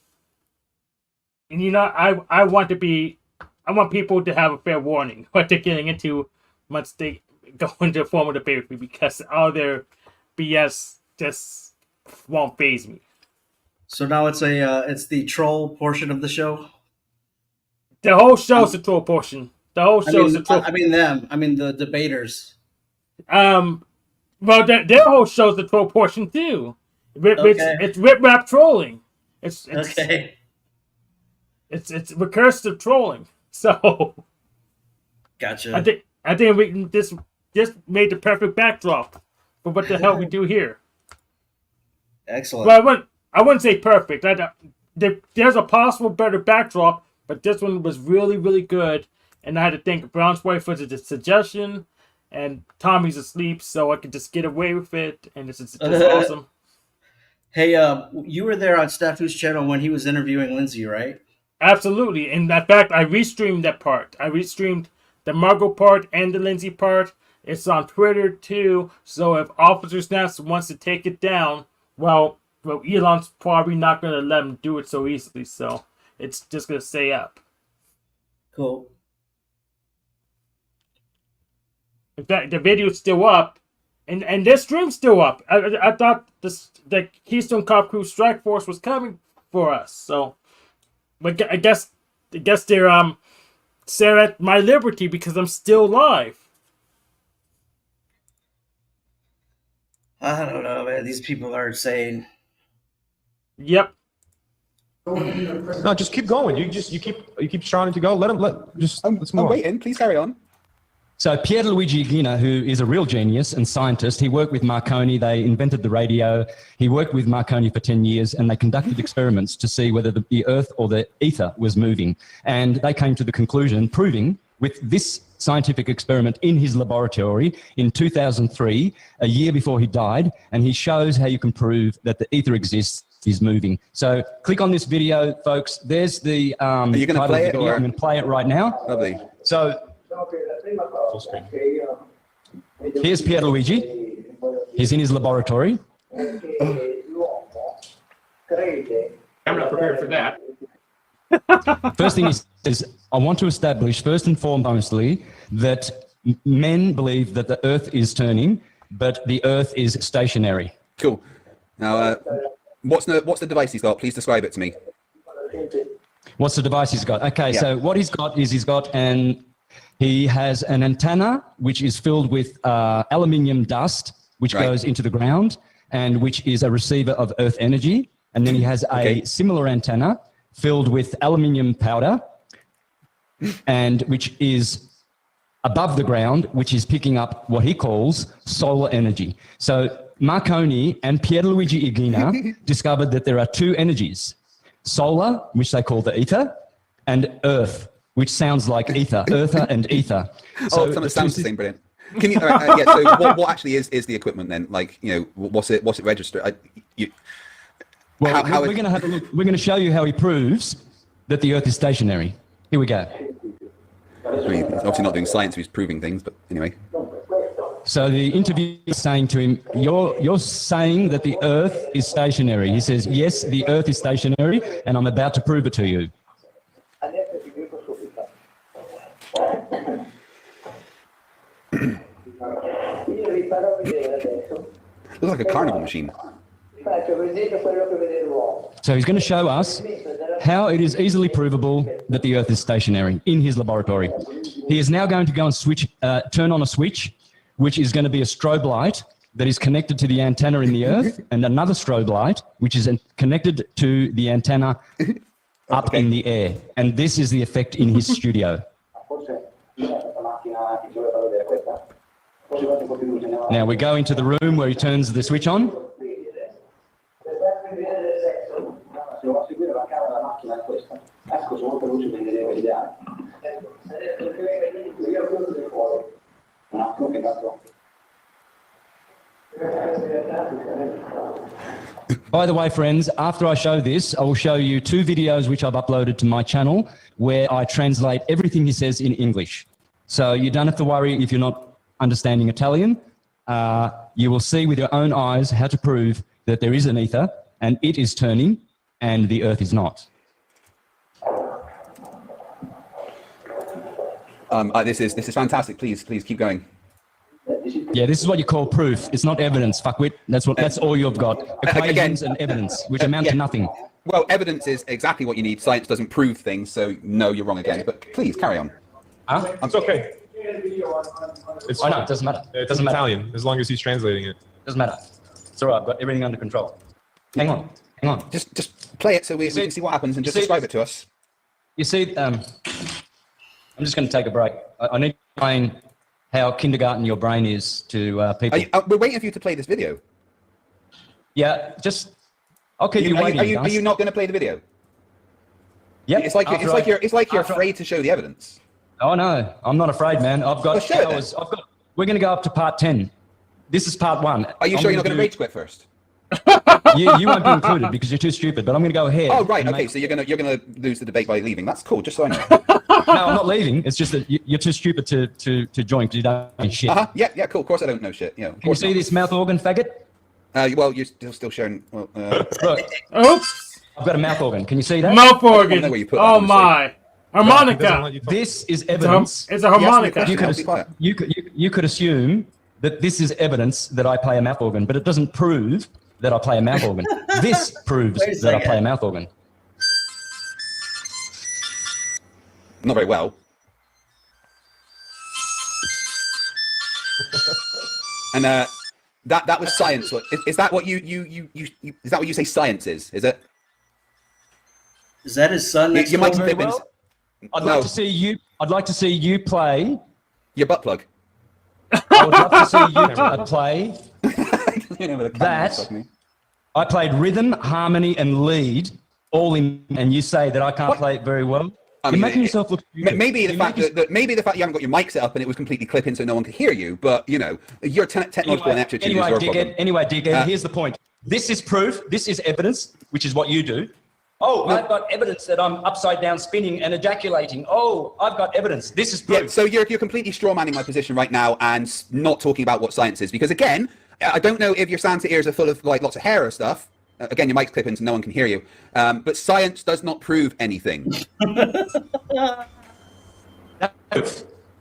And you know, I want people to have a fair warning what they're getting into once they go into a formal debate with me, because all their BS just won't faze me. So now it's the troll portion of the show. The whole show's the troll portion. The whole show's the troll. I mean them. I mean the debaters. Well, their whole show's the troll portion too. It's rip-rap trolling. It's recursive trolling. So, gotcha. I think we just made the perfect backdrop for what the hell we do here. Excellent. Well, I wouldn't say perfect. There's a possible better backdrop, but this one was really, really good. And I had to thank Brown's Boy for the suggestion. And Tommy's asleep, so I could just get away with it. And it's just awesome. Hey, you were there on Stephu's channel when he was interviewing Lindsay, right? Absolutely. And in fact, I restreamed that part. I restreamed the Margot part and the Lindsay part. It's on Twitter too. So if Officer Snaps wants to take it down, well, Elon's probably not going to let him do it so easily. So it's just going to stay up. Cool. In fact, the video's still up, and this stream's still up. I thought the Keystone Cop Crew Strike Force was coming for us. So, but I guess they're set at my liberty because I'm still live. I don't know, man. These people are insane. Yep. No, just keep going. You keep trying to go. Let's move on. I'm waiting. Please carry on. So Pierluigi Ghina, who is a real genius and scientist, he worked with Marconi. They invented the radio. He worked with Marconi for 10 years, and they conducted experiments to see whether the Earth or the ether was moving. And they came to the conclusion, proving with this scientific experiment in his laboratory in 2003, a year before he died, and he shows how you can prove that the ether exists, is moving. So click on this video, folks. There's the Are you going to play it? Or? I'm going to play it right now. Lovely. So here's Pierluigi. He's in his laboratory. I'm not prepared for that. First thing he says, I want to establish first and foremostly that men believe that the Earth is turning, but the Earth is stationary. Cool. Now, what's the device he's got? Please describe it to me. What's the device he's got? Okay, so what he's got is he has an antenna which is filled with aluminium dust, which goes into the ground, and which is a receiver of Earth energy. And then he has a similar antenna filled with aluminium powder, and which is above the ground, which is picking up what he calls solar energy. So Marconi and Pierluigi Ghina discovered that there are two energies: solar, which they call the ether, and Earth, which sounds like ether, earther and ether. So it sounds the same. Brilliant. Can you? So what actually is the equipment then? Like, what's it registered? We're going to have a look. We're going to show you how he proves that the Earth is stationary. Here we go. He's obviously not doing science; he's proving things. But anyway. So the interviewer is saying to him, "You're saying that the Earth is stationary." He says, "Yes, the Earth is stationary, and I'm about to prove it to you." Looks like a carnival machine. So he's going to show us how it is easily provable that the Earth is stationary in his laboratory. He is now going to go and turn on a switch, which is going to be a strobe light that is connected to the antenna in the Earth, and another strobe light, which is connected to the antenna up in the air. And this is the effect in his studio. Now we go into the room where he turns the switch on. By the way, friends, after I show this, I will show you 2 videos which I've uploaded to my channel where I translate everything he says in English. So you don't have to worry if you're not understanding Italian. You will see with your own eyes how to prove that there is an ether and it is turning and the Earth is not. This is fantastic. Please keep going. Yeah, this is what you call proof. It's not evidence, fuckwit. That's all you've got. Equations and evidence, which amount to nothing. Well, evidence is exactly what you need. Science doesn't prove things, so no, you're wrong again. But please carry on. Huh? It's okay. I know, it doesn't matter. It doesn't matter. Italian, as long as he's translating it. Doesn't matter. It's all right. I've got everything under control. Hang on. Just play it so we can see what happens and just describe it to us. You see, I'm just going to take a break. I need to explain how kindergarten your brain is to people. We're waiting for you to play this video. Yeah, I'll keep you waiting. Are you not going to play the video? Yeah. It's like you're afraid to show the evidence. Oh no, I'm not afraid, man. I've got hours. We're going to go up to part 10. This is part 1. Are you sure you're not going to rage quit first? You won't be included because you're too stupid. But I'm going to go ahead. Oh right, okay. So you're gonna lose the debate by leaving. That's cool. Just so I know. No, I'm not leaving. It's just that you're too stupid to join because you don't know shit. Yeah, cool. Of course I don't know shit. Can you see this mouth organ, faggot? Well, you're still showing. Well, look. Oops. I've got a mouth organ. Can you see that? Mouth organ. Oh my. Harmonica. This is evidence. It's a harmonica. You could assume that this is evidence that I play a mouth organ, but it doesn't prove that I play a mouth organ. This proves that I play a mouth organ. Not very well. And that was science. Is that what you is that what you say science is? Is it? Is that his son? You might say well? I'd like to see you play your butt plug. I would love to see you play that. I played rhythm, harmony, and lead all in, and you say that I can't play it very well. You're making yourself look stupid. Maybe the fact that you haven't got your mic set up and it was completely clipping so no one could hear you, but you know your technological ineptitude is your problem. Anyway, dickhead, here's the point. This is proof. This is evidence, which is what you do. Oh, I've got evidence that I'm upside down spinning and ejaculating. Oh, I've got evidence. This is proof. Yeah, so you're completely strawmanning my position right now and not talking about what science is. Because again, I don't know if your Santa ears are full of like lots of hair or stuff. Again, your mic's clipping so no one can hear you. But science does not prove anything. He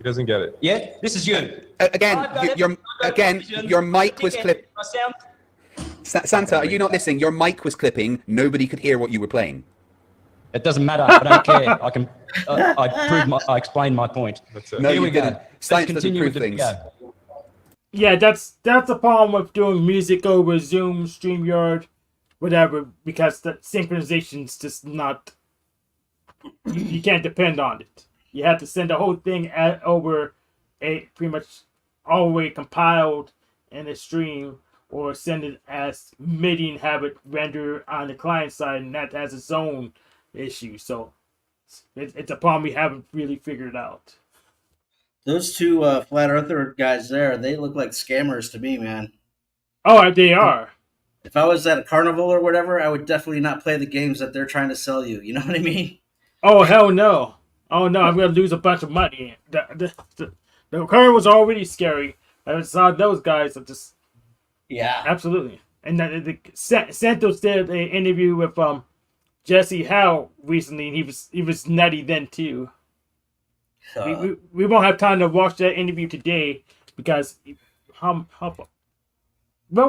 doesn't get it. Yeah, this is you. Your mic was clipped. Santa, are you not listening? Your mic was clipping. Nobody could hear what you were playing. It doesn't matter. I don't care. I can. I explained my point. No, here we go. Science doesn't prove things. Yeah, that's the problem with doing music over Zoom, StreamYard, whatever, because the synchronization's just not. You can't depend on it. You have to send the whole thing over a pretty much all the way compiled in a stream, or send it as MIDI and have it render on the client side, and that has its own issue. So it's a problem we haven't really figured out. Those two flat earther guys there, they look like scammers to me, man. Oh, they are. If I was at a carnival or whatever, I would definitely not play the games that they're trying to sell you. You know what I mean? Oh, hell no. Oh, no, I'm going to lose a bunch of money. The carnival's already scary. I saw those guys are just... Yeah, absolutely. And Santos did an interview with Jesse Howe recently, and he was nutty then too. We won't have time to watch that interview today because well,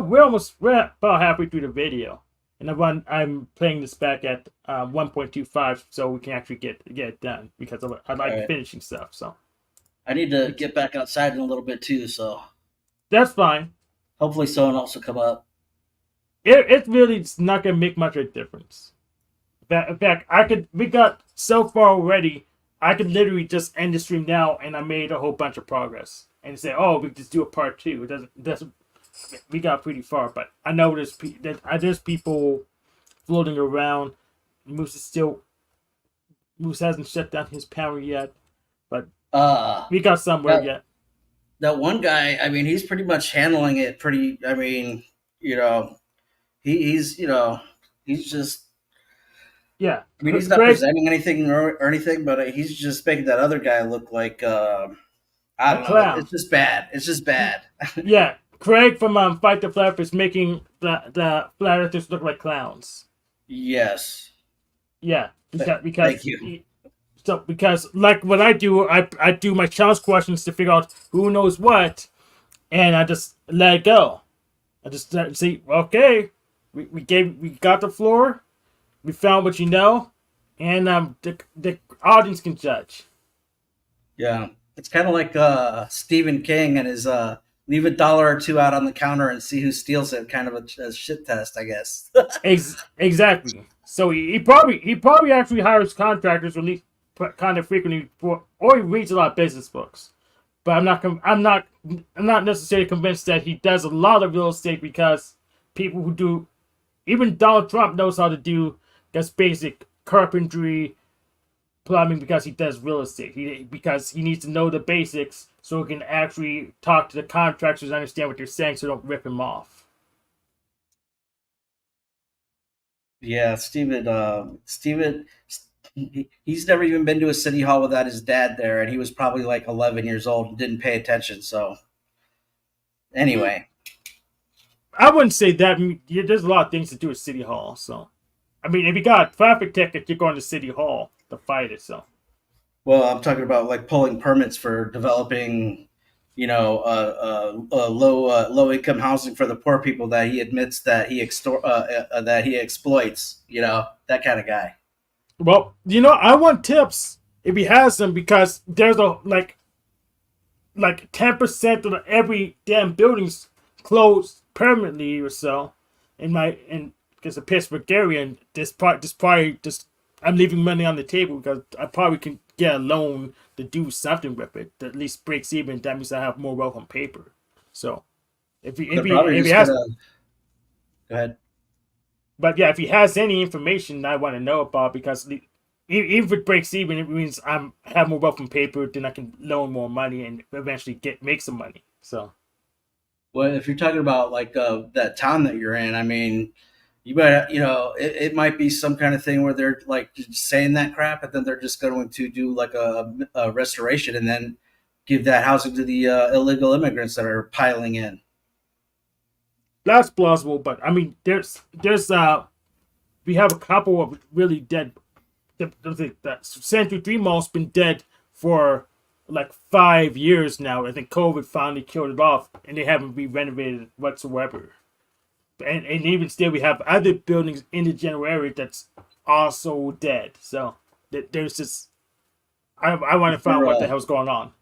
we're about halfway through the video, and I'm playing this back at 1.25, so we can actually get it done because I like finishing stuff. So I need to get back outside in a little bit too, so that's fine. Hopefully, someone else will come up. It really is not gonna make much of a difference. In fact, we got so far already. I could literally just end the stream now, and I made a whole bunch of progress, and say, "Oh, we just do a part 2." It doesn't. We got pretty far, but I know there's people floating around. Moose hasn't shut down his power yet, but we got somewhere yet. That one guy, I mean, he's pretty much handling it pretty. I mean, he's just. Yeah, I mean, he's not presenting anything or anything, but he's just making that other guy look like I don't know. It's just bad. It's just bad. Yeah, Craig from Fight the Flat is making the Flat Earthers look like clowns. Yes. Yeah, because thank you. Because like what I do my challenge questions to figure out who knows what, and I just let it go. I just see, okay, we got the floor. We found what you know, and the audience can judge. Yeah, it's kind of like Stephen King and his leave $1 or $2 out on the counter and see who steals it, kind of a shit test, I guess. Exactly. So he probably actually hires contractors, or at least kind of frequently, or he reads a lot of business books. But I'm not necessarily convinced that he does a lot of real estate, because people who do, even Donald Trump knows how to do just basic carpentry, plumbing, because he does real estate. Because he needs to know the basics so he can actually talk to the contractors and understand what they're saying, so don't rip him off. Yeah, Steven, he's never even been to a city hall without his dad there, and he was probably like 11 years old and didn't pay attention. So, anyway, I wouldn't say that. There's a lot of things to do at city hall. So, I mean, if you got a traffic ticket, you're going to city hall to fight it. So, well, I'm talking about like pulling permits for developing, low income housing for the poor people that he admits that he exploits. That kind of guy. Well, I want tips if he has them, because there's like 10% of every damn building's closed permanently or so. Because of Pittsburgh area, and this probably just, I'm leaving money on the table because I probably can get a loan to do something with it that at least breaks even. That means I have more wealth on paper. So if he has, go ahead. But yeah, if he has any information I want to know about, because even if it breaks even, it means I have more wealth on paper, then I can loan more money and eventually make some money. So, well, if you're talking about like that town that you're in, I mean, you might, it might be some kind of thing where they're like just saying that crap, and then they're just going to do like a restoration and then give that housing to the illegal immigrants that are piling in. That's plausible, but I mean, we have a couple of really dead. The Century 3 Mall's been dead for like 5 years now. I think COVID finally killed it off, and they haven't been renovated whatsoever. And even still, we have other buildings in the general area that's also dead. So there's just, I want to find out what the hell's going on.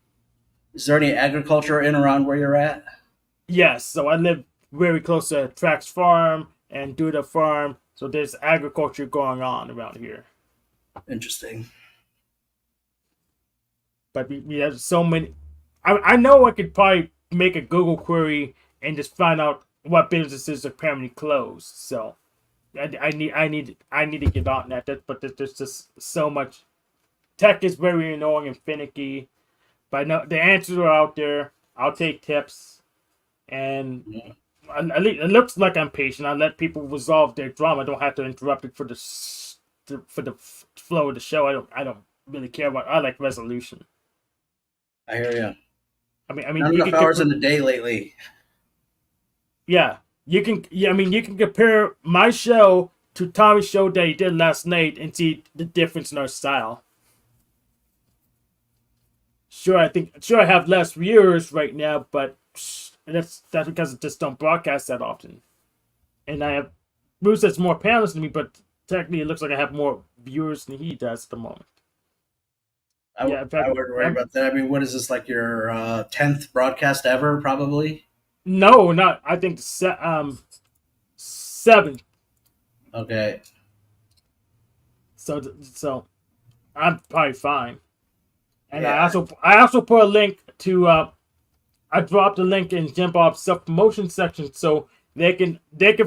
Is there any agriculture in around where you're at? Yes. So I live very close to Trax Farm and Duda Farm. So there's agriculture going on around here. Interesting. But we have so many. I know I could probably make a Google query and just find out what businesses are permanently closed. So I need to get on that. But there's just so much. Tech is very annoying and finicky. But I know the answers are out there. I'll take tips, and it looks like I'm patient. I let people resolve their drama. I don't have to interrupt it for the flow of the show. I don't really care about. I like resolution. I hear you. I mean, not enough hours in the day lately. Yeah, you can. Yeah, I mean, you can compare my show to Tommy's show that he did last night and see the difference in our style. sure, I have less viewers right now, but that's because I just don't broadcast that often. And I have Bruce has more panels than me, but technically it looks like I have more viewers than he does at the moment. I wouldn't worry about that. I mean, what is this, like your 10th broadcast ever, probably? No, not. I think 7. Okay. So I'm probably fine. And yeah. I also put a link to I dropped a link in Jim Bob's self promotion section so they can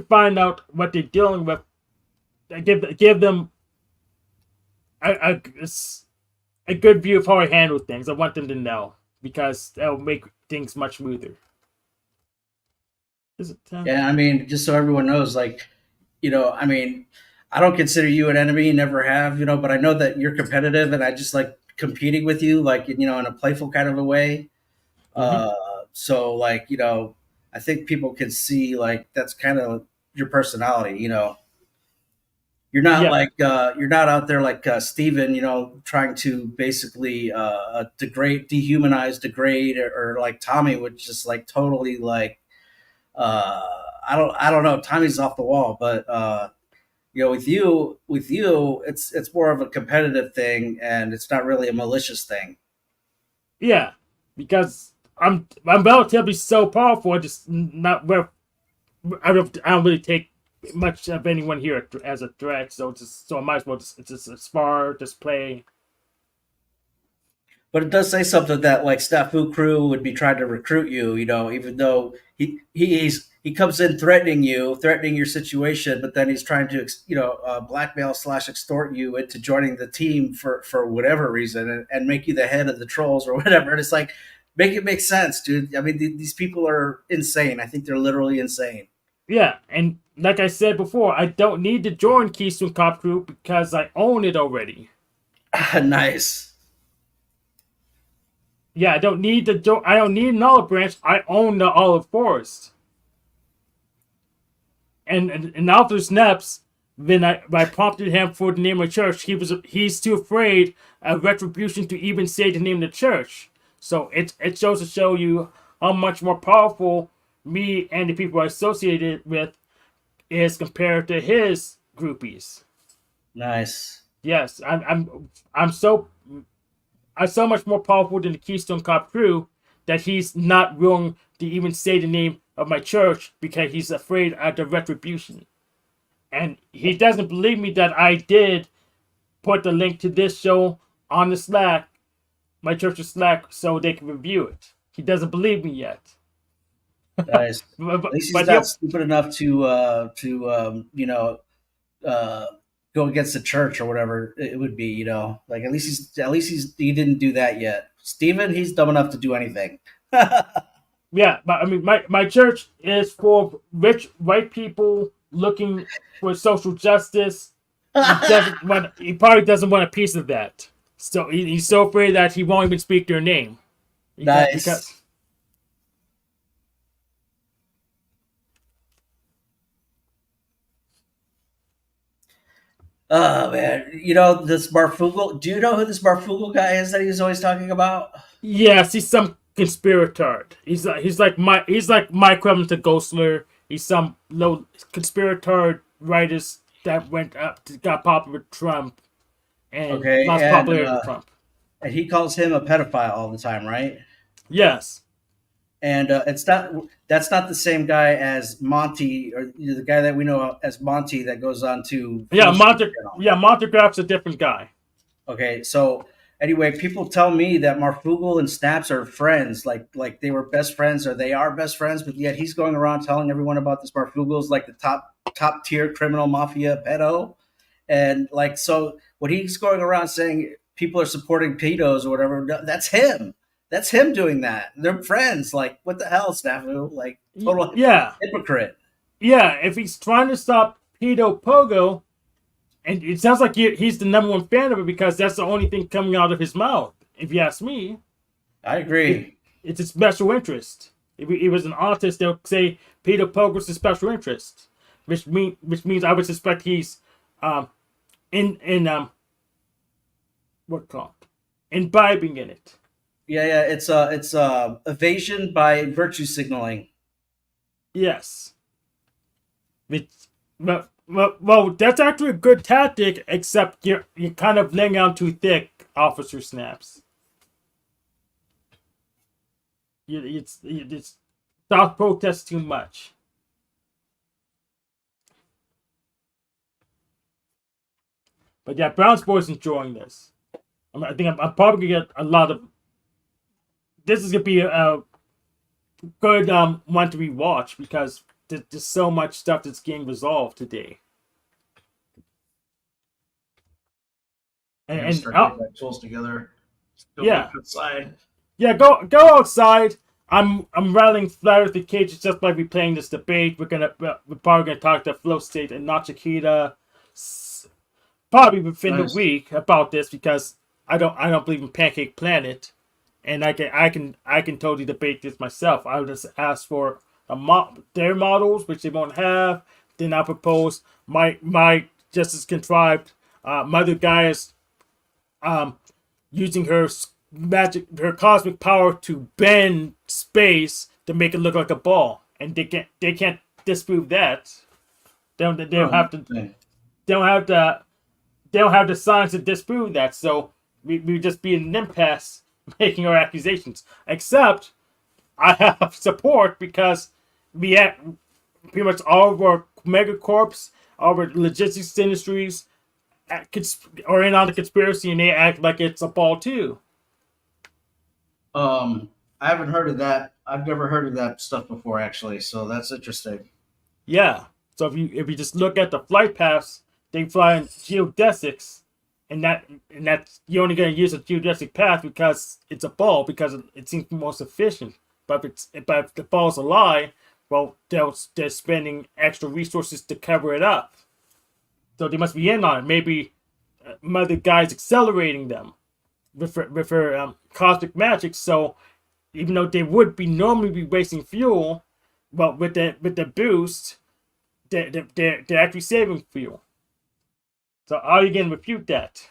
find out what they're dealing with. I give them a good view of how I handle things. I want them to know because that'll make things much smoother. Is it 10? Yeah, I mean, just so everyone knows, like, I mean, I don't consider you an enemy, never have, but I know that you're competitive and I just like competing with you, like, in a playful kind of a way. Mm-hmm. So like, I think people can see like that's kind of your personality, You're not you're not out there like Steven, trying to basically degrade, or like Tommy, which is like totally like I don't know. Tommy's off the wall, but with you, it's more of a competitive thing, and it's not really a malicious thing. Yeah, because I'm relatively so powerful. Just not where I don't really take much of anyone here as a threat. So I might as well just spar, just play. But it does say something that like Snafu Crew would be trying to recruit you, even though he comes in threatening your situation, but then he's trying to blackmail / extort you into joining the team for whatever reason and make you the head of the trolls or whatever. And it's like, make it make sense, dude. I mean, these people are insane. I think they're literally insane. Yeah, and like I said before, I don't need to join Keystone Cop Crew because I own it already. Nice. Yeah, I don't need an olive branch. I own the olive forest. And after snaps, then I prompted him for the name of the church. He's too afraid of retribution to even say the name of the church. So it shows to show you how much more powerful me and the people I associated with is compared to his groupies. Nice. Yes, I'm so much more powerful than the Keystone Cop Crew that he's not willing to even say the name of my church because he's afraid of the retribution. And he doesn't believe me that I did put the link to this show on the Slack, my church's Slack, so they can review it. He doesn't believe me yet. Nice. At least he's not stupid enough to go against the church or whatever it would be, like at least he didn't do that yet. Steven, he's dumb enough to do anything. Yeah, but I mean, my church is for rich white people looking for social justice. He probably doesn't want a piece of that. So he's so afraid that he won't even speak their name. Nice. Oh man, this Barfugal. Do you know who this Barfugal guy is that he's always talking about? Yes, he's some conspirator. He's like my equivalent to Ghostler. He's some low conspirator writers that got popular with Trump and lost popularity with Trump. And he calls him a pedophile all the time, right? Yes. And that's not the same guy as Monty, or the guy that we know as Monty that goes on to Montegraph's a different guy. Okay, so anyway, people tell me that Marfugal and Snaps are friends, like they were best friends, or they are best friends, but yet he's going around telling everyone about this Marfugal's like the top tier criminal mafia pedo, and like so when he's going around saying people are supporting pedos or whatever, that's him. That's him doing that. They're friends. Like, what the hell, Snafu? Like, total hypocrite. Yeah, if he's trying to stop Pedo Pogo, and it sounds like he's the number one fan of it because that's the only thing coming out of his mouth. If you ask me, I agree. It's a special interest. If he was an artist, they'll say Pedo Pogo's a special interest, which means I would suspect he's imbibing in it. Yeah. It's evasion by virtue signaling. Yes. Well, that's actually a good tactic, except you're kind of laying out too thick, Officer Snaps. It's stop protest too much. But yeah, Brown's boy's enjoying this. I think I'm probably gonna get a lot of. This is gonna be a good one to rewatch because there's so much stuff that's getting resolved today. And start getting my tools together. Go outside. Yeah, go outside. I'm rattling Flat Earth the cages just by replaying this debate. We're probably gonna talk to Flow State and Nachikita probably within the week about this because I don't believe in Pancake Planet, and I can totally debate this myself. I would just ask for their models, which they won't have. Then I propose my just as contrived Mother Gaia's using her cosmic power to bend space to make it look like a ball, and they can't disprove that. They don't have the science to disprove that. So we just be in an impasse making our accusations. Except I have support because we have pretty much all of our megacorps, all of our logistics industries are in on the conspiracy, and they act like it's a ball too. I haven't heard of that. I've never heard of that stuff before, actually. So that's interesting. Yeah. So if you just look at the flight paths, they fly in geodesics, and that's you're only going to use a geodesic path because it's a ball because it seems most efficient. But if the ball's a lie, well, they're spending extra resources to cover it up. So they must be in on it. Maybe Mother Guy's accelerating them with her cosmic magic. So even though they would normally be wasting fuel, well, with the boost, they're actually saving fuel. So how are you going to refute that?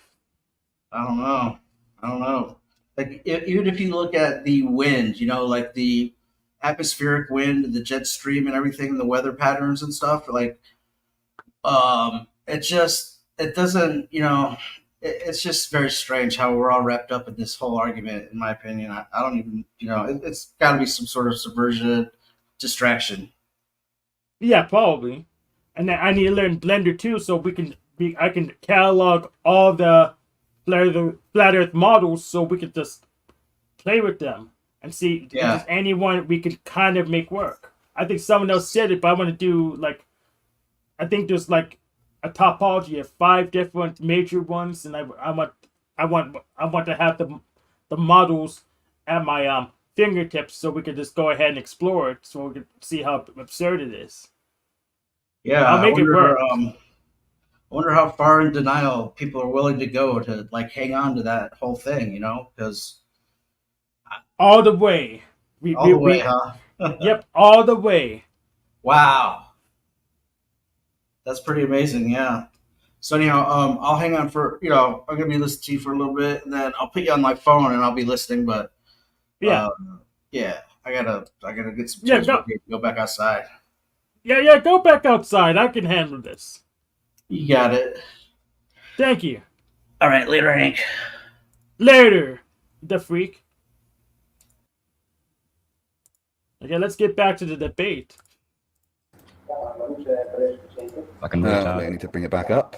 I don't know. Like even if you look at the wind, like the atmospheric wind, the jet stream, and everything, the weather patterns and stuff, like it doesn't, it's just very strange how we're all wrapped up in this whole argument. In my opinion, I don't even, it's got to be some sort of subversion, distraction. Yeah, probably. And then I need to learn Blender too, so I can catalog all the Flat Earth models, so we could just play with them and see if there's anyone we could kind of make work. I think someone else said it, but I want to do I think there's a topology of 5 different major ones, and I want to have the models at my fingertips, so we could just go ahead and explore it, so we can see how absurd it is. Yeah, I'll make it work. I wonder how far in denial people are willing to go to hang on to that whole thing, because all the way. All the way, huh? Yep, all the way. Wow. That's pretty amazing, yeah. So anyhow, I'll hang on for I'm gonna be listening to you for a little bit, and then I'll put you on my phone and I'll be listening. But I gotta get some tools to go back outside. Yeah, go back outside. I can handle this. You got it. Thank you. All right, later, Hank. Later, the freak. Okay, let's get back to the debate. I need to bring it back up.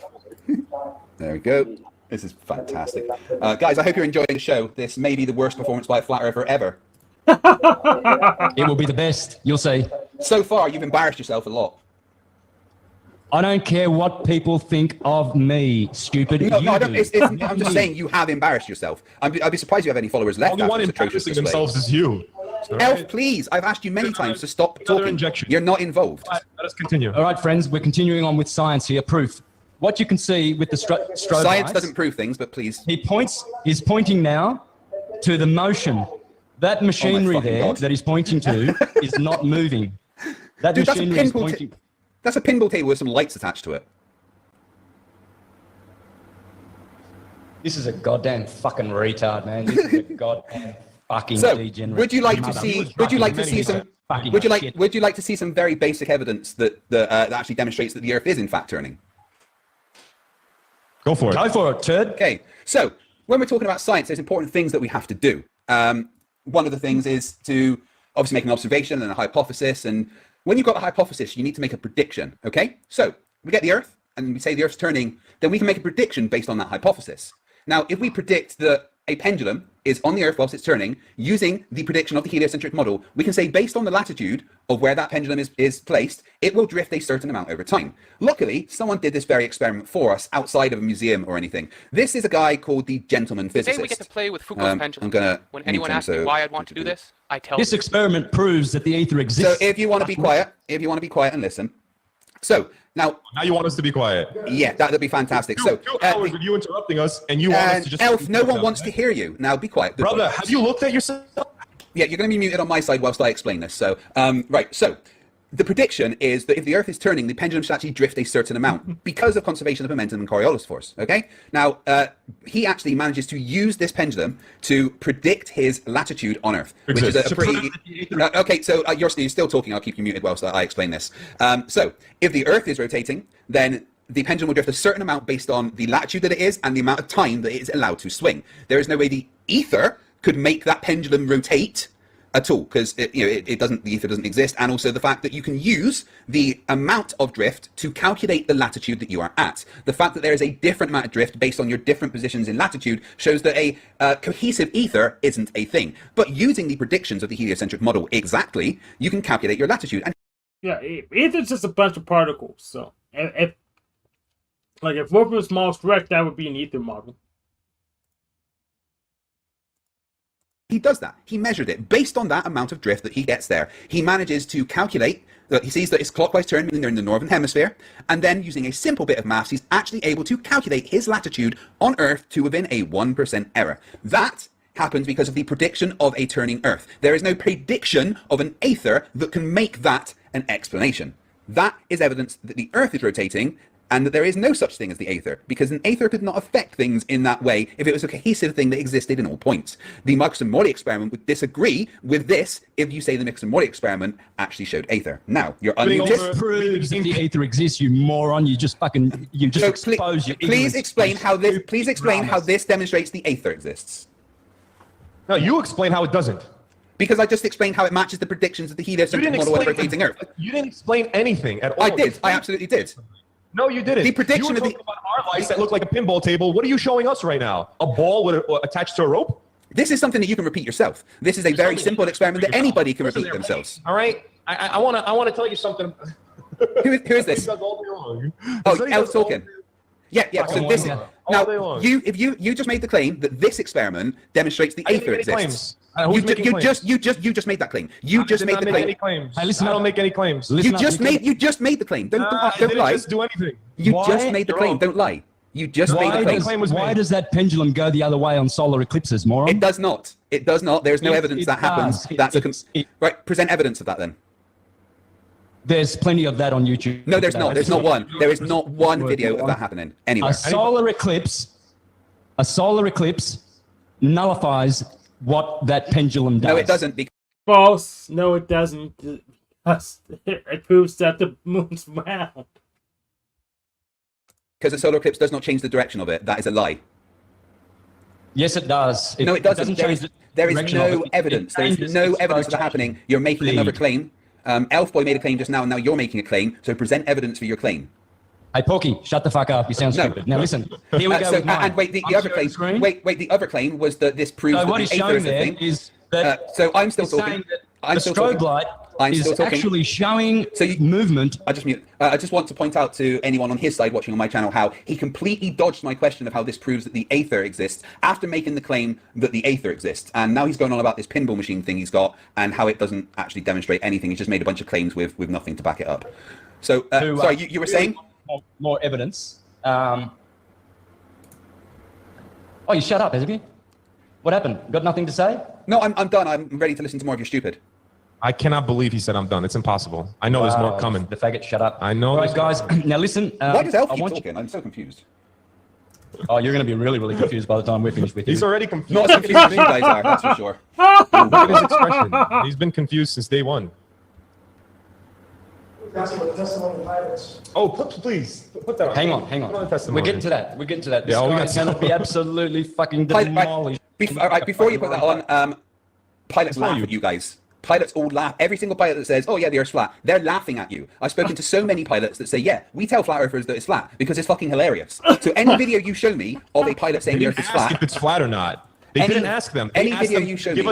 There we go. This is fantastic. Guys, I hope you're enjoying the show. This may be the worst performance by a Flat Earther ever. It will be the best. You'll see. So far, you've embarrassed yourself a lot. I don't care what people think of me, stupid. No, I don't. I'm just saying you have embarrassed yourself. I'd be surprised if you have any followers left. Only one embarrassing themselves is you. Elf, please. I've asked you many times to stop talking. Injection. You're not involved. Right, let us continue. All right, friends, we're continuing on with science here. Proof. What you can see with the strobe Science lights, doesn't prove things, but please. He's pointing now to the motion. That machinery that he's pointing to is not moving. That machinery is pointing. That's a pinball table with some lights attached to it. This is a goddamn fucking retard, man. This is a goddamn fucking So, degenerate. would you like to see? Would you like to see some? Would you like to see some very basic evidence that that actually demonstrates that the Earth is in fact turning? Go for it. Go for it, turd. Okay. So when we're talking about science, there's important things that we have to do. One of the things is to obviously make an observation and a hypothesis. And when you've got a hypothesis, you need to make a prediction. Okay. So we get the Earth and we say the Earth's turning, then we can make a prediction based on that hypothesis. Now, if we predict that a pendulum is on the Earth whilst it's turning, using the prediction of the heliocentric model, we can say based on the latitude of where that pendulum is placed, it will drift a certain amount over time. Luckily, someone did this very experiment for us outside of a museum or anything. This is a guy called the Gentleman Physicist. Today we get to play with Foucault's pendulum. I'm gonna when anyone asks me why I'd want to do this, I tell This experiment proves that the ether exists. So if you want to be quiet, and listen. So now you want us to be quiet. Yeah, that'd be fantastic. So 2 hours of you interrupting us, and you want us to just Elf, no one wants to hear you. Now be quiet. Brother, have you looked at yourself? Yeah, you're going to be muted on my side whilst I explain this. So, right. So, the prediction is that if the Earth is turning, the pendulum should actually drift a certain amount because of conservation of momentum and Coriolis force. Okay. Now, he actually manages to use this pendulum to predict his latitude on Earth, which is a pretty. Okay, so you're still talking. I'll keep you muted whilst I explain this. So, if the Earth is rotating, then the pendulum will drift a certain amount based on the latitude that it is and the amount of time that it is allowed to swing. There is no way the ether could make that pendulum rotate at all, because the ether doesn't exist, and also the fact that you can use the amount of drift to calculate the latitude that you are at. The fact that there is a different amount of drift based on your different positions in latitude shows that a cohesive ether isn't a thing. But using the predictions of the heliocentric model exactly, you can calculate your latitude. And yeah, ether's just a bunch of particles. So if work was small correct, that would be an ether model. he does that. He measured it. Based on that amount of drift that he gets there, he manages to calculate that he sees that it's clockwise turn, meaning they're in the northern hemisphere, and then using a simple bit of maths, he's actually able to calculate his latitude on Earth to within a 1% error. That happens because of the prediction of a turning Earth. There is no prediction of an aether that can make that an explanation. That is evidence that the Earth is rotating, and that there is no such thing as the aether, because an aether could not affect things in that way if it was a cohesive thing that existed in all points. The Michelson-Morley experiment would disagree with this if you say the Michelson-Morley experiment actually showed aether. Now, you're unmuted. This proves that the aether exists, you moron. You just expose your ignorance. Please explain how this demonstrates the aether exists. No, you explain how it doesn't. Because I just explained how it matches the predictions of the heliocentric model of the rotating Earth. You didn't explain anything at all. I did. I absolutely did. No, you didn't. The prediction you were of talking about our lights that look like a pinball table. What are you showing us right now? A ball attached to a rope? This is something that you can repeat yourself. This is a very simple experiment that anybody can repeat themselves. All right. I want to tell you something. Who is this? Oh, El's talking. Yeah. So this now you just made the claim that this experiment demonstrates the aether exists. You just made that claim. You just made the claim. I don't make any claims. You just made the claim. Don't lie. Just do anything. You just made the claim. Don't lie. You just made the claim. Why does that pendulum go the other way on solar eclipses, moron? It does not. It does not. There's no evidence that happens. Right. Present evidence of that then. There's plenty of that on YouTube. No, there's not. There's not one. There is not one video of that happening anywhere. A solar eclipse nullifies what that pendulum does. No, it doesn't. False. No, it doesn't. It proves that the moon's round. Because a solar eclipse does not change the direction of it. That is a lie. Yes, it does. No, it doesn't. There is no evidence. There is no evidence of that happening. You're making another claim. Elfboy made a claim just now, and now you're making a claim. So present evidence for your claim. Hey, Porky, shut the fuck up. You sound stupid. Now listen. Here we go. With mine. And wait, the other claim. Wait, the other claim was that this proves that the aether is a thing. Is that so I'm still talking. I'm still talking. The strobe light is actually showing movement. I just want to point out to anyone on his side watching on my channel how he completely dodged my question of how this proves that the aether exists after making the claim that the aether exists. And now he's going on about this pinball machine thing he's got and how it doesn't actually demonstrate anything. He's just made a bunch of claims with nothing to back it up. So, sorry, you were saying? More evidence. Oh, you shut up, Hezekiah. What happened? Got nothing to say? No, I'm done. I'm ready to listen to more of your stupid. I cannot believe he said I'm done. It's impossible. I know there's more coming. The faggot, shut up. I know. Right, guys. Now listen. Why does Elf keep talking? I'm so confused. Oh, you're going to be really, really confused by the time we're finished with you. He's already confused. Not as confused as you guys are, that's for sure. Look at his expression. He's been confused since day one. Oh, please. Put that on. Hang on. We're getting to that. This Yeah, we guy's got going to be absolutely fucking demolished. Right, before you put that on, pilots laugh at you guys. Pilots all laugh. Every single pilot that says, "Oh yeah, the Earth's flat," they're laughing at you. I've spoken to so many pilots that say, "Yeah, we tell flat earthers that it's flat because it's fucking hilarious." So any video you show me of a pilot saying the Earth is flat, if it's flat or not. They didn't ask them. Any video you show me.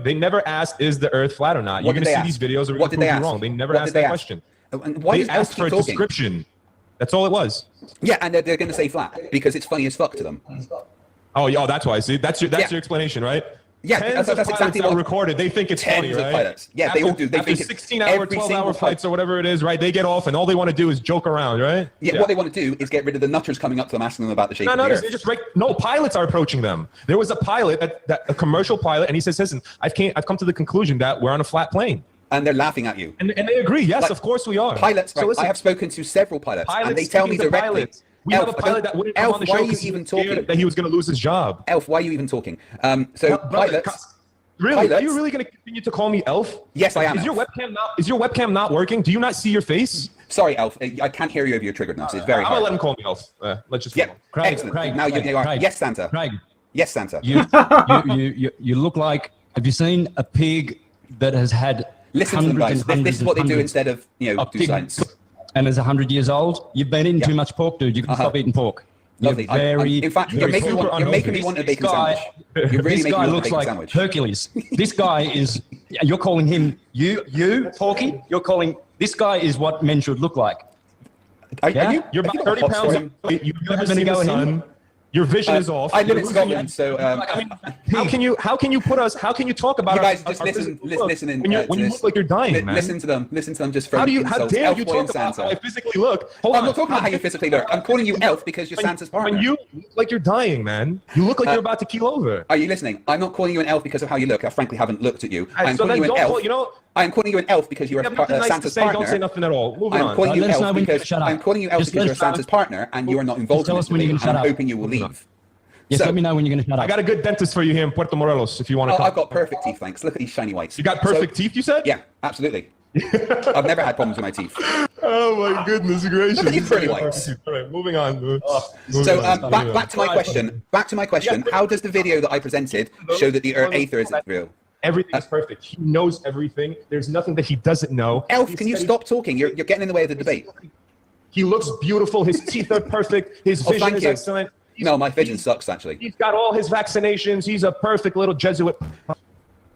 They never asked, "Is the Earth flat or not?" You're going to see these videos, or we're going to prove you wrong. They never asked that question. Why they asked for a description. That's all it was. Yeah, and they're going to say flat because it's funny as fuck to them. Oh, that's why. See, that's your explanation, right? Yeah, Tens that's of exactly pilots what are recorded. They think it's funny, right? Pilots. Yeah, they all do. They after think 16-hour, 12-hour flights or whatever it is, right? They get off, and all they want to do is joke around, right? Yeah, what they want to do is get rid of the nutters coming up to them asking them about the shape of the Earth. They just no pilots are approaching them. There was a pilot, a commercial pilot, and he says, "Listen, I've come to the conclusion that we're on a flat plane." And they're laughing at you. And they agree. Yes, of course we are. Pilots. So right, listen, I have spoken to several pilots, and they tell me directly. We have a pilot that wouldn't come on the show because he was scared that he was going to lose his job. Elf, why are you even talking? Pilots. Really? Are you really going to continue to call me Elf? Yes, I am. Is your webcam not working? Do you not see your face? Sorry, Elf. I can't hear you over your triggered now, so it's very hard. I'm going to let him call me Elf. Let's just excellent. Now you are. Yes, Santa. Craig. Yes, Santa. You look like, have you seen a pig that has had Listen to them, guys. This is what they do instead of, do science. And is 100 years old? You've been eating too much pork, dude. You can stop eating pork. Lovely. In fact, you're making me want a bacon sandwich. You're really making me want a bacon sandwich. Hercules. This guy is, you're calling him, Porky, you're calling, this guy is what men should look like. You're about 30 pounds. You've never seen the sun. Your vision is off. I live in Scotland, so how can you talk about you guys just listen when you look like you're dying, man? Listen to them just how dare you talk about how I physically look? I'm not talking about how you physically look. I'm calling you Elf because you're Santa's partner. When you look like you're dying, man, you look like you're about to keel over. Are you listening? I'm not calling you an elf because of how you look. I frankly haven't looked at you. I'm calling you an elf. I'm calling you an elf because you're Santa's partner. Don't say nothing at all. Moving on. I'm calling you elf because you're Santa's partner and you are not involved in this debate. I'm hoping you will leave. Yes, let me know when you're going to shut up. I got a good dentist for you here in Puerto Morelos if you want to come. I've got perfect teeth, thanks. Look at these shiny whites. You got perfect teeth, you said? Yeah, absolutely. I've never had problems with my teeth. Oh my goodness gracious. Look at these pretty whites. All right, moving on. Back to my question. How does the video that I presented show that the Aether isn't real? Everything's perfect. He knows everything. There's nothing that he doesn't know. Elf, can you stop talking? You're getting in the way of the debate. He looks beautiful. His teeth are perfect. His vision is excellent. No, my vision sucks, actually. He's got all his vaccinations. He's a perfect little Jesuit.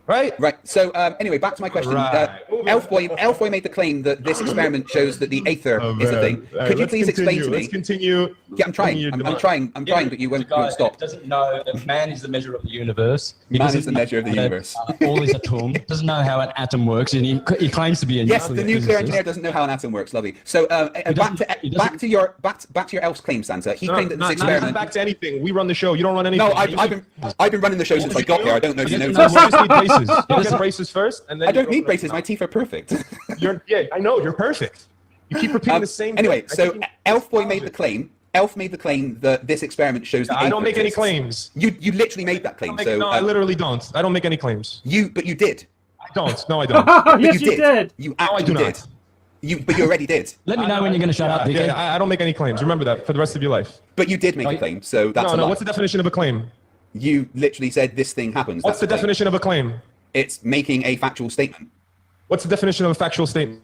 Right? Right. So, anyway, back to my question. Elfboy made the claim that this experiment shows that the Aether is a thing. Could you please explain to me? Let's continue. Yeah, I'm trying, but you won't stop. Doesn't know that man is the measure of the universe. Man is the measure of the universe. All is atom. Doesn't know how an atom works, and he claims to be a yes, the nuclear engineer doesn't know how an atom works. Lovely. So, back to your elf's claim, Santa. He claimed that this experiment. Back to anything. We run the show. You don't run anything. No, I've been running the show since I got here. I don't know if you know. Get braces first, and then I don't need braces. My teeth are perfect. I know you're perfect. You keep repeating the same. Anyway, so Elfboy made the claim. Elf made the claim that this experiment shows that I don't make any claims. You literally made that claim. No, I literally don't. I don't make any claims. But you did. I don't. No, I don't. Yes, you did. You actually did. But you already did. Let me know when you're going to shut up. Yeah, I don't make any claims. Remember that for the rest of your life. But you did make a claim, so that's a lie. What's the definition of a claim? You literally said this thing happens. What's the definition of a claim? It's making a factual statement. What's the definition of a factual statement?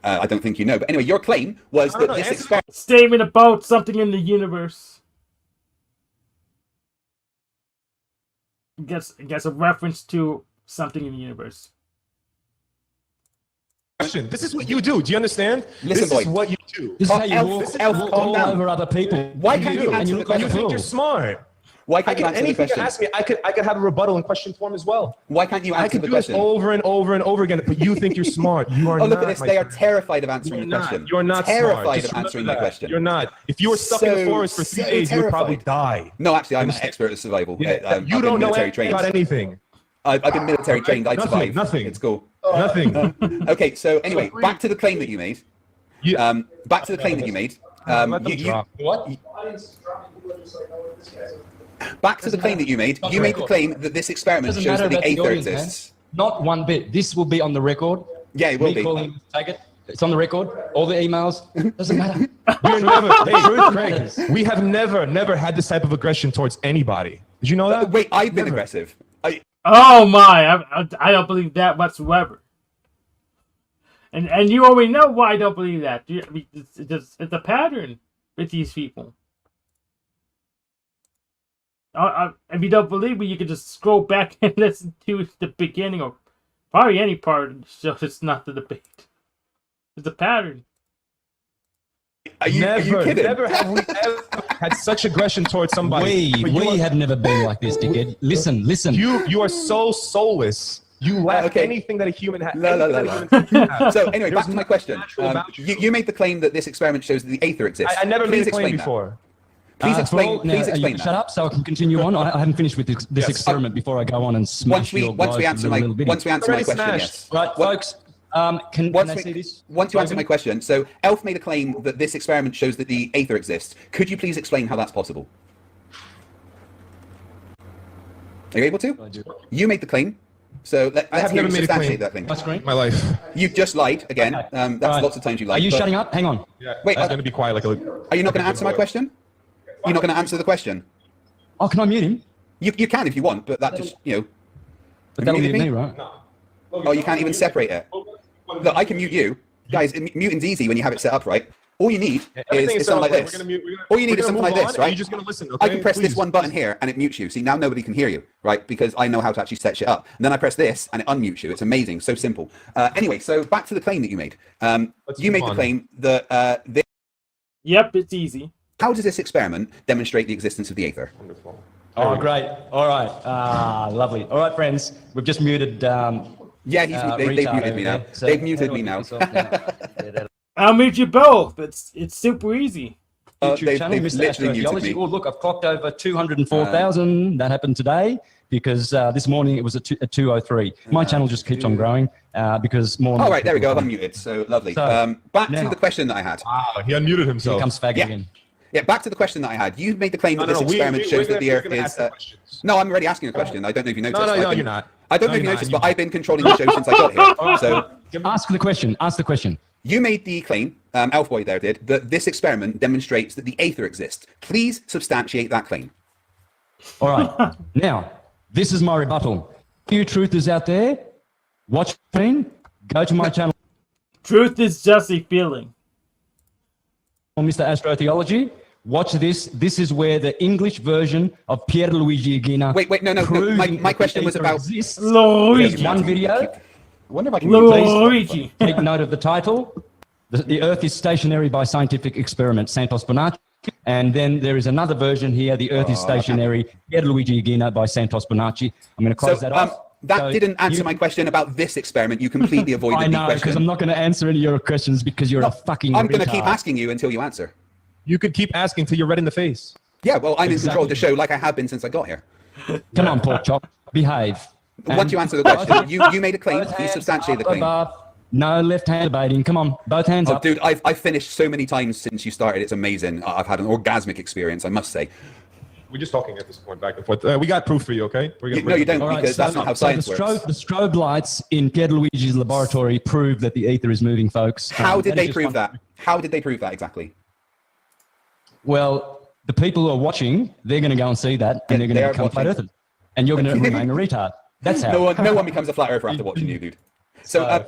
I don't think you know. But anyway, your claim was that this experiment... Statement about something in the universe. I guess a reference to something in the universe. This is what you do. Do you understand? Listen, this is what you do. This is how you walk all over other people. Why can't you answer the question? You think you're smart. Why can't you answer the question? Ask me, I could have a rebuttal in question form as well. Why can't you answer the question? I could do this over and over and over again, but you think you're smart. You are not. Oh, look at this. They are terrified of answering the question. You're not terrified of answering my question. You're not. If you were stuck in the forest for 3 days, you would probably die. No, actually, I'm an expert at survival. You don't know about anything. I've been military trained. I'd survive. Nothing. It's cool. Nothing. Okay, so anyway, back to the claim that you made. Back to the claim that you made. What? Back to the claim that you made. You made the claim that this experiment shows that the Aether exists. Not one bit. This will be on the record. Yeah, it will be. Calling, take it. It's on the record. All the emails. Doesn't matter. We have never had this type of aggression towards anybody. Did you know that? Wait, I've been aggressive. Oh my! I don't believe that whatsoever. And you already know why I don't believe that. It's a pattern with these people. If you don't believe me, you can just scroll back and listen to the beginning or probably any part of the show. It's not the debate. It's a pattern. Are you kidding? Never have we ever had such aggression towards somebody. We have never been like this, dickhead. Listen. You are so soulless. You lack anything that a human has. So anyway, back to my question. You made the claim that this experiment shows that the Aether exists. I never made a claim before. Please explain that. Shut up so I can continue on. I haven't finished with this experiment before I go on and smash your once we answer my question, yes. Right, folks. Can I see this? Once you answer my question, so Elf made a claim that this experiment shows that the Aether exists. Could you please explain how that's possible? Are you able to? You made the claim. So let's hear you substantiate that claim. My life. You've just lied again. That's lots of times you lied. Are you shutting up? Hang on. Yeah, wait, I was going to be quiet like a... Are you not going to answer my question? You're not going to answer the question? Oh, can I mute him? You can if you want, but that just, you know... But that'll mute me, right? Oh, you can't even separate it. Look, I can mute you. Guys, muting's easy when you have it set up, right? All you need is something like this. All you need is something like this, right? You're just going to listen, okay? I can press this one button here and it mutes you. See, now nobody can hear you, right? Because I know how to actually set shit up. And then I press this and it unmutes you. It's amazing. So simple. Anyway, so back to the claim that you made. You made the claim that... Yep, it's easy. How does this experiment demonstrate the existence of the Aether? Wonderful. Oh, great. All right. Lovely. All right, friends. We've just muted... yeah, they've muted me now. So they've muted me now. I'll mute you both. It's super easy. YouTube channel, Mr. Astrotheology. Oh, look, I've clocked over 204,000. That happened today because this morning it was at 203. My channel just keeps on growing because more and more. All right, there we go. I've unmuted. So lovely. So, back to the question that I had. Wow, he unmuted himself. Here comes Faggot again. Yeah, back to the question that I had. You made the claim that this experiment shows that the Earth is... No, I'm already asking a question. I don't know if you noticed. No, you're not. I don't know if you noticed, but I've been controlling the show since I got here. So ask the question. Ask the question. You made the claim, Elfboy there did, that this experiment demonstrates that the Aether exists. Please substantiate that claim. All right. Now, this is my rebuttal. You truthers out there, watch me. Go to my channel. Truth is just a feeling. Mr. Astrotheology. Watch this. This is where the English version of Pierluigi Ghina. Wait, no. My question was about Luigi. One video. I wonder if I can Luigi. Take note of the title. The Earth is stationary by scientific experiment, Santos Bonacci. And then there is another version here. The Earth is stationary, Pierluigi Ghina by Santos Bonacci. I'm going to close that off. That didn't answer my question about this experiment. You completely avoided the question. I know, because I'm not going to answer any of your questions because you're a fucking I'm going to keep asking you until you answer. You could keep asking till you're red in the face. Yeah, well, I'm in control of the show like I have been since I got here. Come on, pork chop. Behave. Once you answer the question, you made a claim. You substantiate the claim. No left hand debating. Come on, both hands up. Dude, I've finished so many times since you started. It's amazing. I've had an orgasmic experience, I must say. We're just talking at this point, back and forth. We got proof for you, okay? No, you don't, because that's not how science works. The strobe lights in Pierluigi's laboratory prove that the Aether is moving, folks. How did they prove that? How did they prove that exactly? Well, the people who are watching, they're going to go and see that, and they're going to become flat earthers. And you're going to remain a retard. That's how. No one becomes a flat earther after watching you, dude. So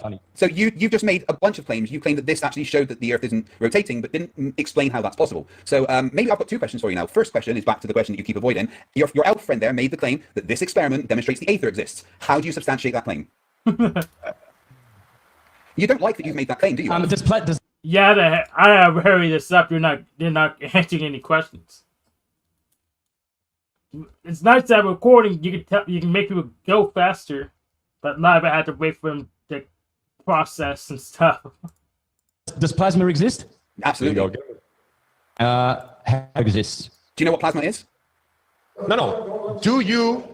you've just made a bunch of claims. You claimed that this actually showed that the Earth isn't rotating, but didn't explain how that's possible. So maybe I've got two questions for you now. First question is back to the question that you keep avoiding. Your elf friend there made the claim that this experiment demonstrates the Aether exists. How do you substantiate that claim? You don't like that you've made that claim, do you? Yeah, I have hurry this up. You're not answering any questions. It's nice to have a recording. You can make people go faster, but live I had to wait for them to process and stuff. Does plasma exist? Absolutely. How it exists? Do you know what plasma is? No.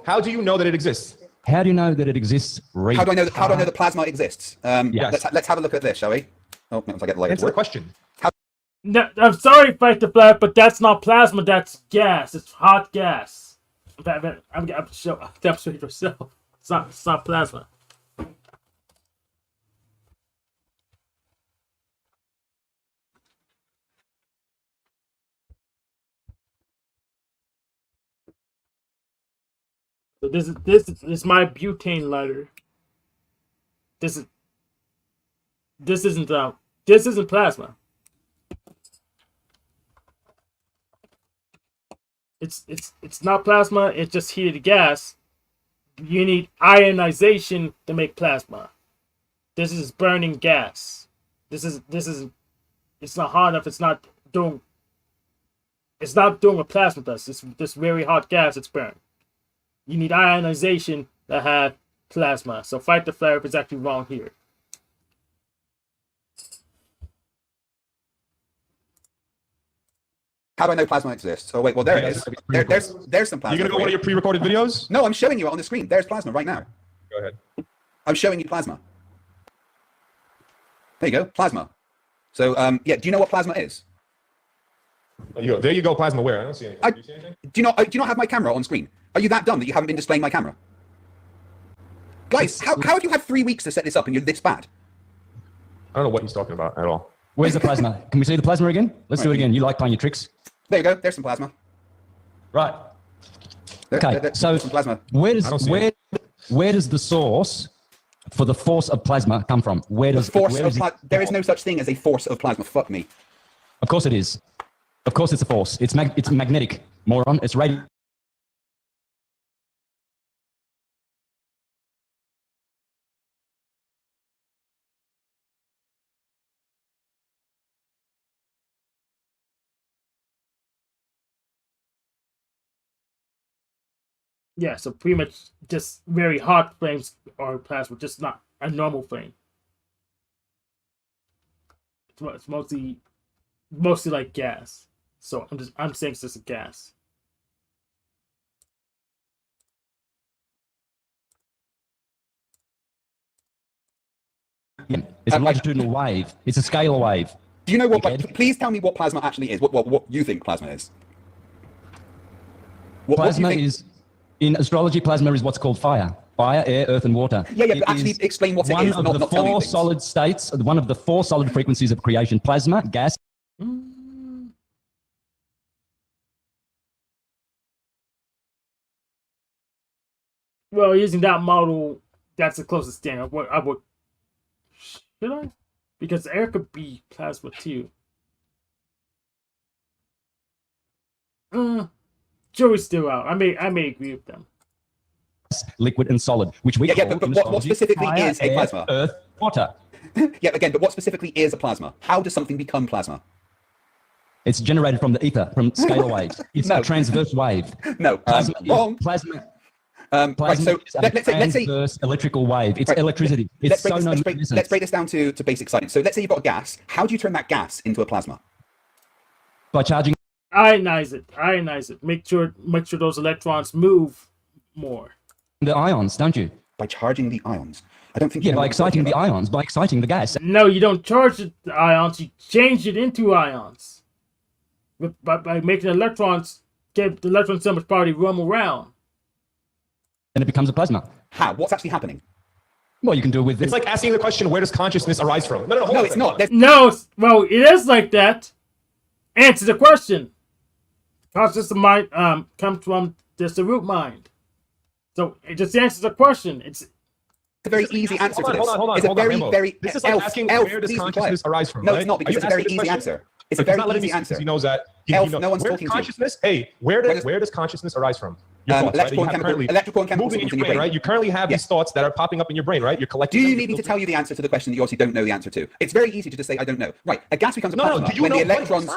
How do you know that it exists? How do you know that it exists? How do I know that plasma exists? Let's have a look at this, shall we? Oh, no, I get the light. Answer the question. No, I'm sorry, Fight the Flat, but that's not plasma. That's gas. It's hot gas. I'm show. Demonstrate yourself. It's not plasma. So this is my butane lighter. This isn't plasma. It's not plasma. It's just heated gas. You need ionization to make plasma. This is burning gas. This is it's not hot enough. It's not doing what plasma does. It's this very hot gas. It's burned. You need ionization to have plasma. So Fight the Flare is actually wrong here. How do I know plasma exists? Oh wait, well there it is. There's some plasma. You gonna go one of your pre-recorded videos? No, I'm showing you it on the screen. There's plasma right now. Go ahead. I'm showing you plasma. There you go, plasma. So yeah, do you know what plasma is? There you go, plasma. Where? I don't see anything. Do you see anything? Do you not have my camera on screen? Are you that dumb that you haven't been displaying my camera? Guys, how have you had 3 weeks to set this up and you're this bad? I don't know what he's talking about at all. Where's the plasma? Can we see the plasma again? Let's do it again. You like playing your tricks. There you go. There's some plasma. Right. Okay. So some plasma. where does the source for the force of plasma come from? There is no such thing as a force of plasma. Fuck me. Of course it is. Of course it's a force. It's magnetic, moron. It's radio. Yeah, so pretty much just very hot flames are plasma, just not a normal flame. It's mostly like gas. So I'm saying it's just a gas. It's a longitudinal wave. It's a scalar wave. Do you know what? Please tell me what plasma actually is. What you think plasma is? Plasma is. In astrology, plasma is what's called fire. Fire, air, earth, and water. Yeah, but actually explain what it is. One of the four solid states, one of the four solid frequencies of creation. Plasma, gas. Well, using that model, that's the closest thing. I would. Should I? Because air could be plasma too. Jury's still out. I may agree with them. Liquid and solid, which we call but what specifically fire, is a plasma? Air, earth, water. Yeah, again, but what specifically is a plasma? How does something become plasma? It's generated from the ether, from scalar waves. It's a transverse wave. No, plasma. Plasma Right, so let's say electrical wave. It's electricity. It's let's break this down to basic science. So let's say you've got a gas. How do you turn that gas into a plasma? By charging. Ionize it. Make sure those electrons move more. The ions, don't you? By charging the ions. I don't think. Yeah, by exciting the ions, by exciting the gas. No, you don't charge the ions. You change it into ions. By making electrons, give the electrons so much power to roam around. And it becomes a plasma. How? What's actually happening? Well, you can do it with this. It's like asking the question, where does consciousness arise from? No, it's not. No, well, it is like that. Answer the question. Consciousness of mind comes from just the root mind. So it just answers the question. It's a very easy answer to this. Hold on, it's a very, Rambo. very. This is like asking where does consciousness arise from? No, right? it's not, because it's a very easy answer. It's a very easy answer. He knows that. No one's talking consciousness. Hey, where does consciousness arise from? Your thoughts, electrical and chemical moving in your brain, right? You currently have these thoughts that are popping up in your brain, right? You're collecting. Do you need me to tell you the answer to the question that you obviously don't know the answer to? It's very easy to just say I don't know. Right, a gas becomes a plasma when the electrons.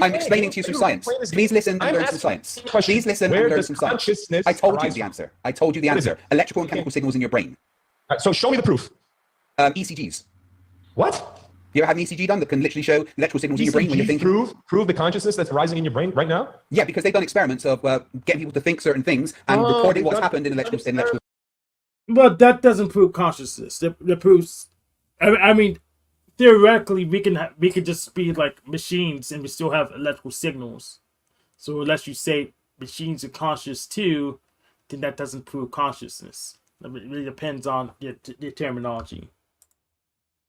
I'm explaining to you some science. Please listen and learn some science. Please listen and learn some science. I told you the answer. I told you the answer. Electrical and chemical signals in your brain. So show me the proof. ECGs. What? You ever had an ECG done that can literally show electrical signals in your brain when you're thinking? Prove the consciousness that's rising in your brain right now? Yeah, because they've done experiments of getting people to think certain things and recording what's happened in electrical. But that doesn't prove consciousness. That proves. I mean, theoretically we could just be like machines and we still have electrical signals. So unless you say machines are conscious too, then that doesn't prove consciousness. It really depends on your terminology.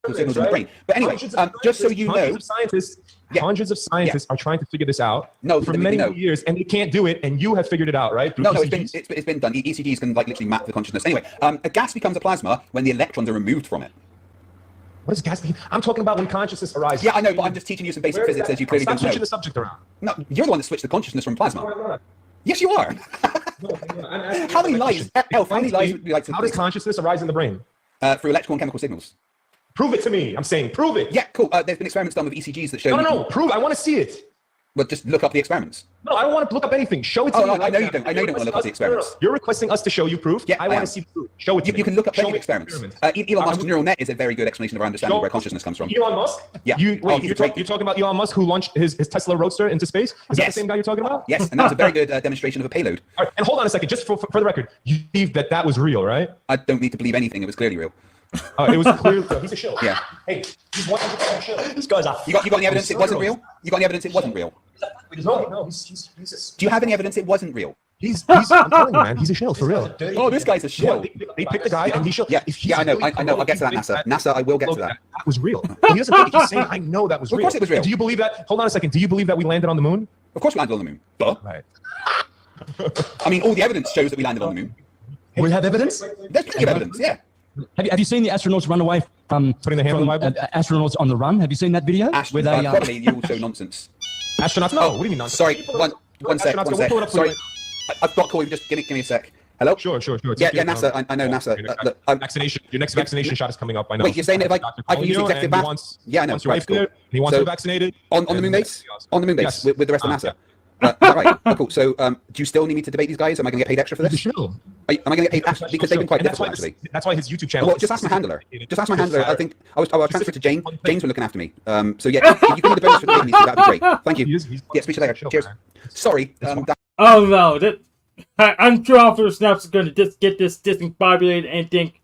Signals in the brain. But anyway, just so you know, hundreds of scientists are trying to figure this out for many years, and they can't do it. And you have figured it out, right? No, it's been done. ECGs can like literally map the consciousness. Anyway, a gas becomes a plasma when the electrons are removed from it. What does gas mean? I'm talking about when consciousness arises. Yeah, I know, but I'm just teaching you some basic physics as you clearly don't know. Stop switching the subject around. No, you're the one that switched the consciousness from plasma. No, yes, you are. How many lies? Elf, how many lies would you like to? How does consciousness arise in the brain? Through electrical and chemical signals. Prove it to me. I'm saying prove it. Yeah, cool. There's been experiments done with ECGs that show. No, prove. I want to see it. Well, just look up the experiments. No, I don't want to look up anything. Show it to me. I know you don't. I know you don't want to look up the experiments. You're requesting us to show you proof. Yeah, I want to see the proof. Show it to me. You can look up plenty of experiments. Elon Musk's neural net is a very good explanation of our understanding of where consciousness comes from. Elon Musk? Yeah. You're talking about Elon Musk who launched his Tesla Roadster into space? Is that the same guy you're talking about? Yes, and that was a very good demonstration of a payload. All right, and hold on a second, just for the record, you believe that was real, right? I don't need to believe anything. It was clearly real. It was clearly real. He's a shill. Yeah. Hey, he's 100% shill. This guy's a. You got any evidence it wasn't real? You got any evidence it wasn't real? No, he's a... Do you have any evidence it wasn't real? I'm telling you, man, he's a shill, for real. Oh, this guy's a shill. They picked the guy and he shill. Yeah, I know. I'll get to that, NASA. NASA, I will get to that. That was real. He doesn't think he's saying, I know that was real. Of course it was real. Do you believe that? Hold on a second. Do you believe that we landed on the moon? Of course we landed on the moon. Duh. Right. I mean, all the evidence shows that we landed on the moon. We have evidence? There's plenty of evidence, yeah. Have you seen the astronauts run away from putting the hand on the Bible? Astronauts on the run? Have you seen that video? Probably you all show nonsense. Astronauts? No. What do you mean nonsense? Sorry, one sec. Sorry, I've got to call you. Just give me a sec. Hello? Sure. Yeah, NASA. I know NASA. Look, vaccination. Your next vaccination shot is coming up. I know. Wait, you're saying that if I can use executive vaccine? Yeah, I know. Right, cool. He wants to be vaccinated. On the moon base? On the moon base with the rest of NASA. Is that right? Oh, cool. So, do you still need me to debate these guys? Am I going to get paid extra for this? Sure. Am I going to get paid extra? Because they've been quite difficult, actually. That's why his YouTube channel. Well, just ask my handler. I think I was transferred to Jane. Jane's been looking after me. So yeah, if you can do the bonus for the meeting, that'd be great. Thank you. Yeah, speak to you later. Cheers. Sorry. Oh no, I'm sure Officer Snaps is going to just get this discombobulated and think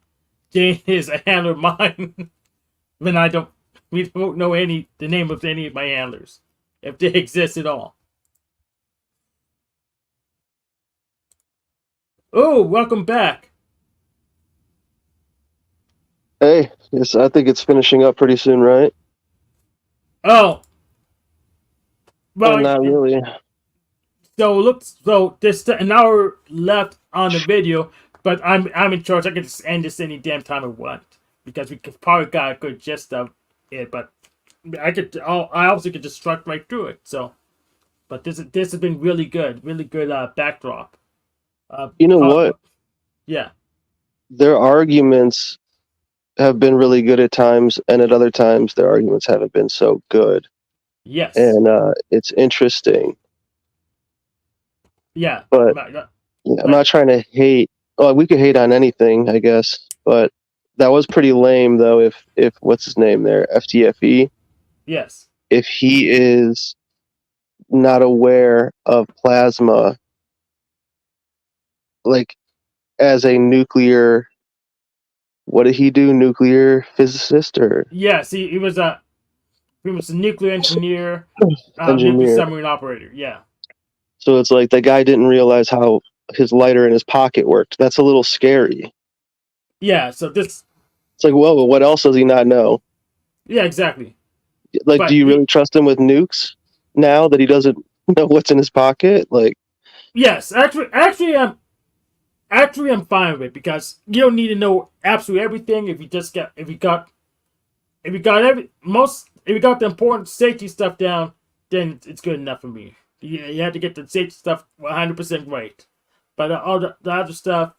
Jane is a handler of mine. When we don't know the name of any of my handlers, if they exist at all. Oh, welcome back. Hey, yes, I think it's finishing up pretty soon, right? Oh. Well, not really. So there's an hour left on the video, but I'm in charge. I can just end this any damn time I want because we probably got a good gist of it. But I also could just struck right through it. So, but this has been really good backdrop. You know what? Yeah. Their arguments have been really good at times, and at other times their arguments haven't been so good. Yes. And it's interesting. Yeah. But I'm not trying to hate. Well, we could hate on anything, I guess. But that was pretty lame, though. If what's his name there, FTFE? Yes. If he is not aware of plasma, like as a nuclear, what did he do? Nuclear physicist or? Yes, he was a nuclear engineer, nuclear submarine operator. Yeah. So it's like the guy didn't realize how his lighter in his pocket worked. That's a little scary. Yeah. So it's like, whoa, what else does he not know? Yeah, exactly. Like, do you really trust him with nukes now that he doesn't know what's in his pocket? Like, yes, actually, I'm fine with it because you don't need to know absolutely everything. If you got the important safety stuff down, then it's good enough for me. You have to get the safety stuff 100% right, but all the other stuff,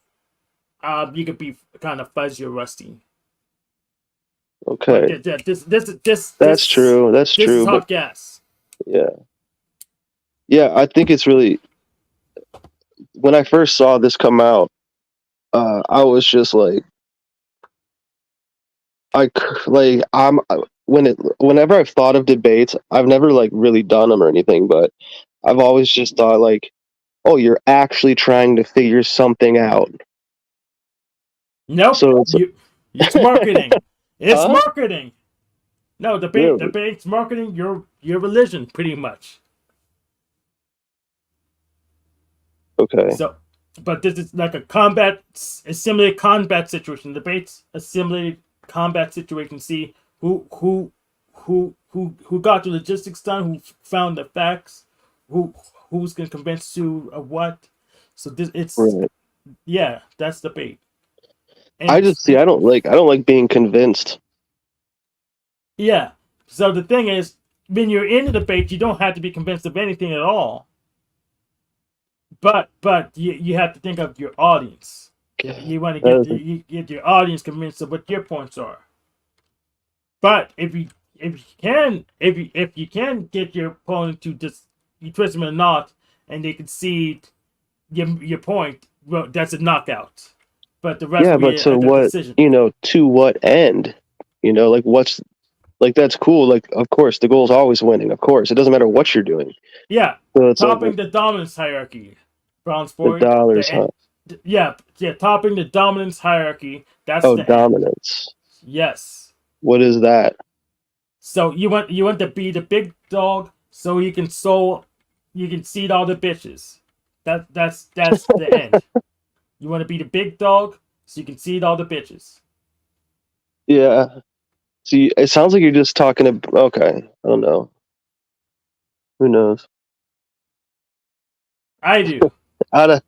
you could be kind of fuzzy or rusty. Okay. That's true. That's true. This is hot gas. Yeah. Yeah, I think it's really. When I first saw this come out, I was just like, whenever I've thought of debates, I've never like really done them or anything, but I've always just thought like, oh, you're actually trying to figure something out. Nope. So it's marketing. It's marketing. No, debate's marketing your religion, pretty much. Okay. So, but this is like a simulated combat situation. Debates a simulated combat situation. See who got the logistics done, who found the facts, who's gonna convince you of what. So it's right. Yeah, that's debate. And I don't like being convinced. Yeah. So the thing is, when you're in a debate, you don't have to be convinced of anything at all. But you have to think of your audience. You want to get your audience convinced of what your points are. But if you can get your opponent to just you twist them in a knot and they concede your point, well, that's a knockout. But the rest but so what? Decision. To what end? Like what's like that's cool. Like of course the goal is always winning. Of course it doesn't matter what you're doing. Yeah, so it's topping the dominance hierarchy. Bronze boy. The dollars, huh? Yeah, topping the dominance hierarchy. That's the dominance. End. Yes. What is that? So you want to be the big dog, so you can seed all the bitches. That's the end. You want to be the big dog, so you can seed all the bitches. Yeah. See, it sounds like you're just talking about. Okay, I don't know. Who knows? I do. out of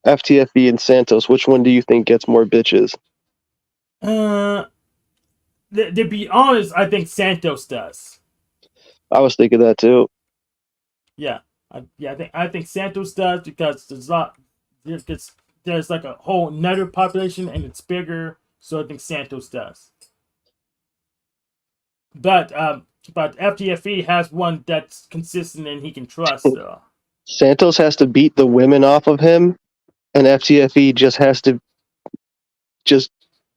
FTFE and Santos, which one do you think gets more bitches? To be honest, I think Santos does. I was thinking that too. Yeah, I think Santos does because there's like a whole nether population and it's bigger, so I think Santos does. But FTFE has one that's consistent and he can trust. So. Santos has to beat the women off of him, and FTFE just has to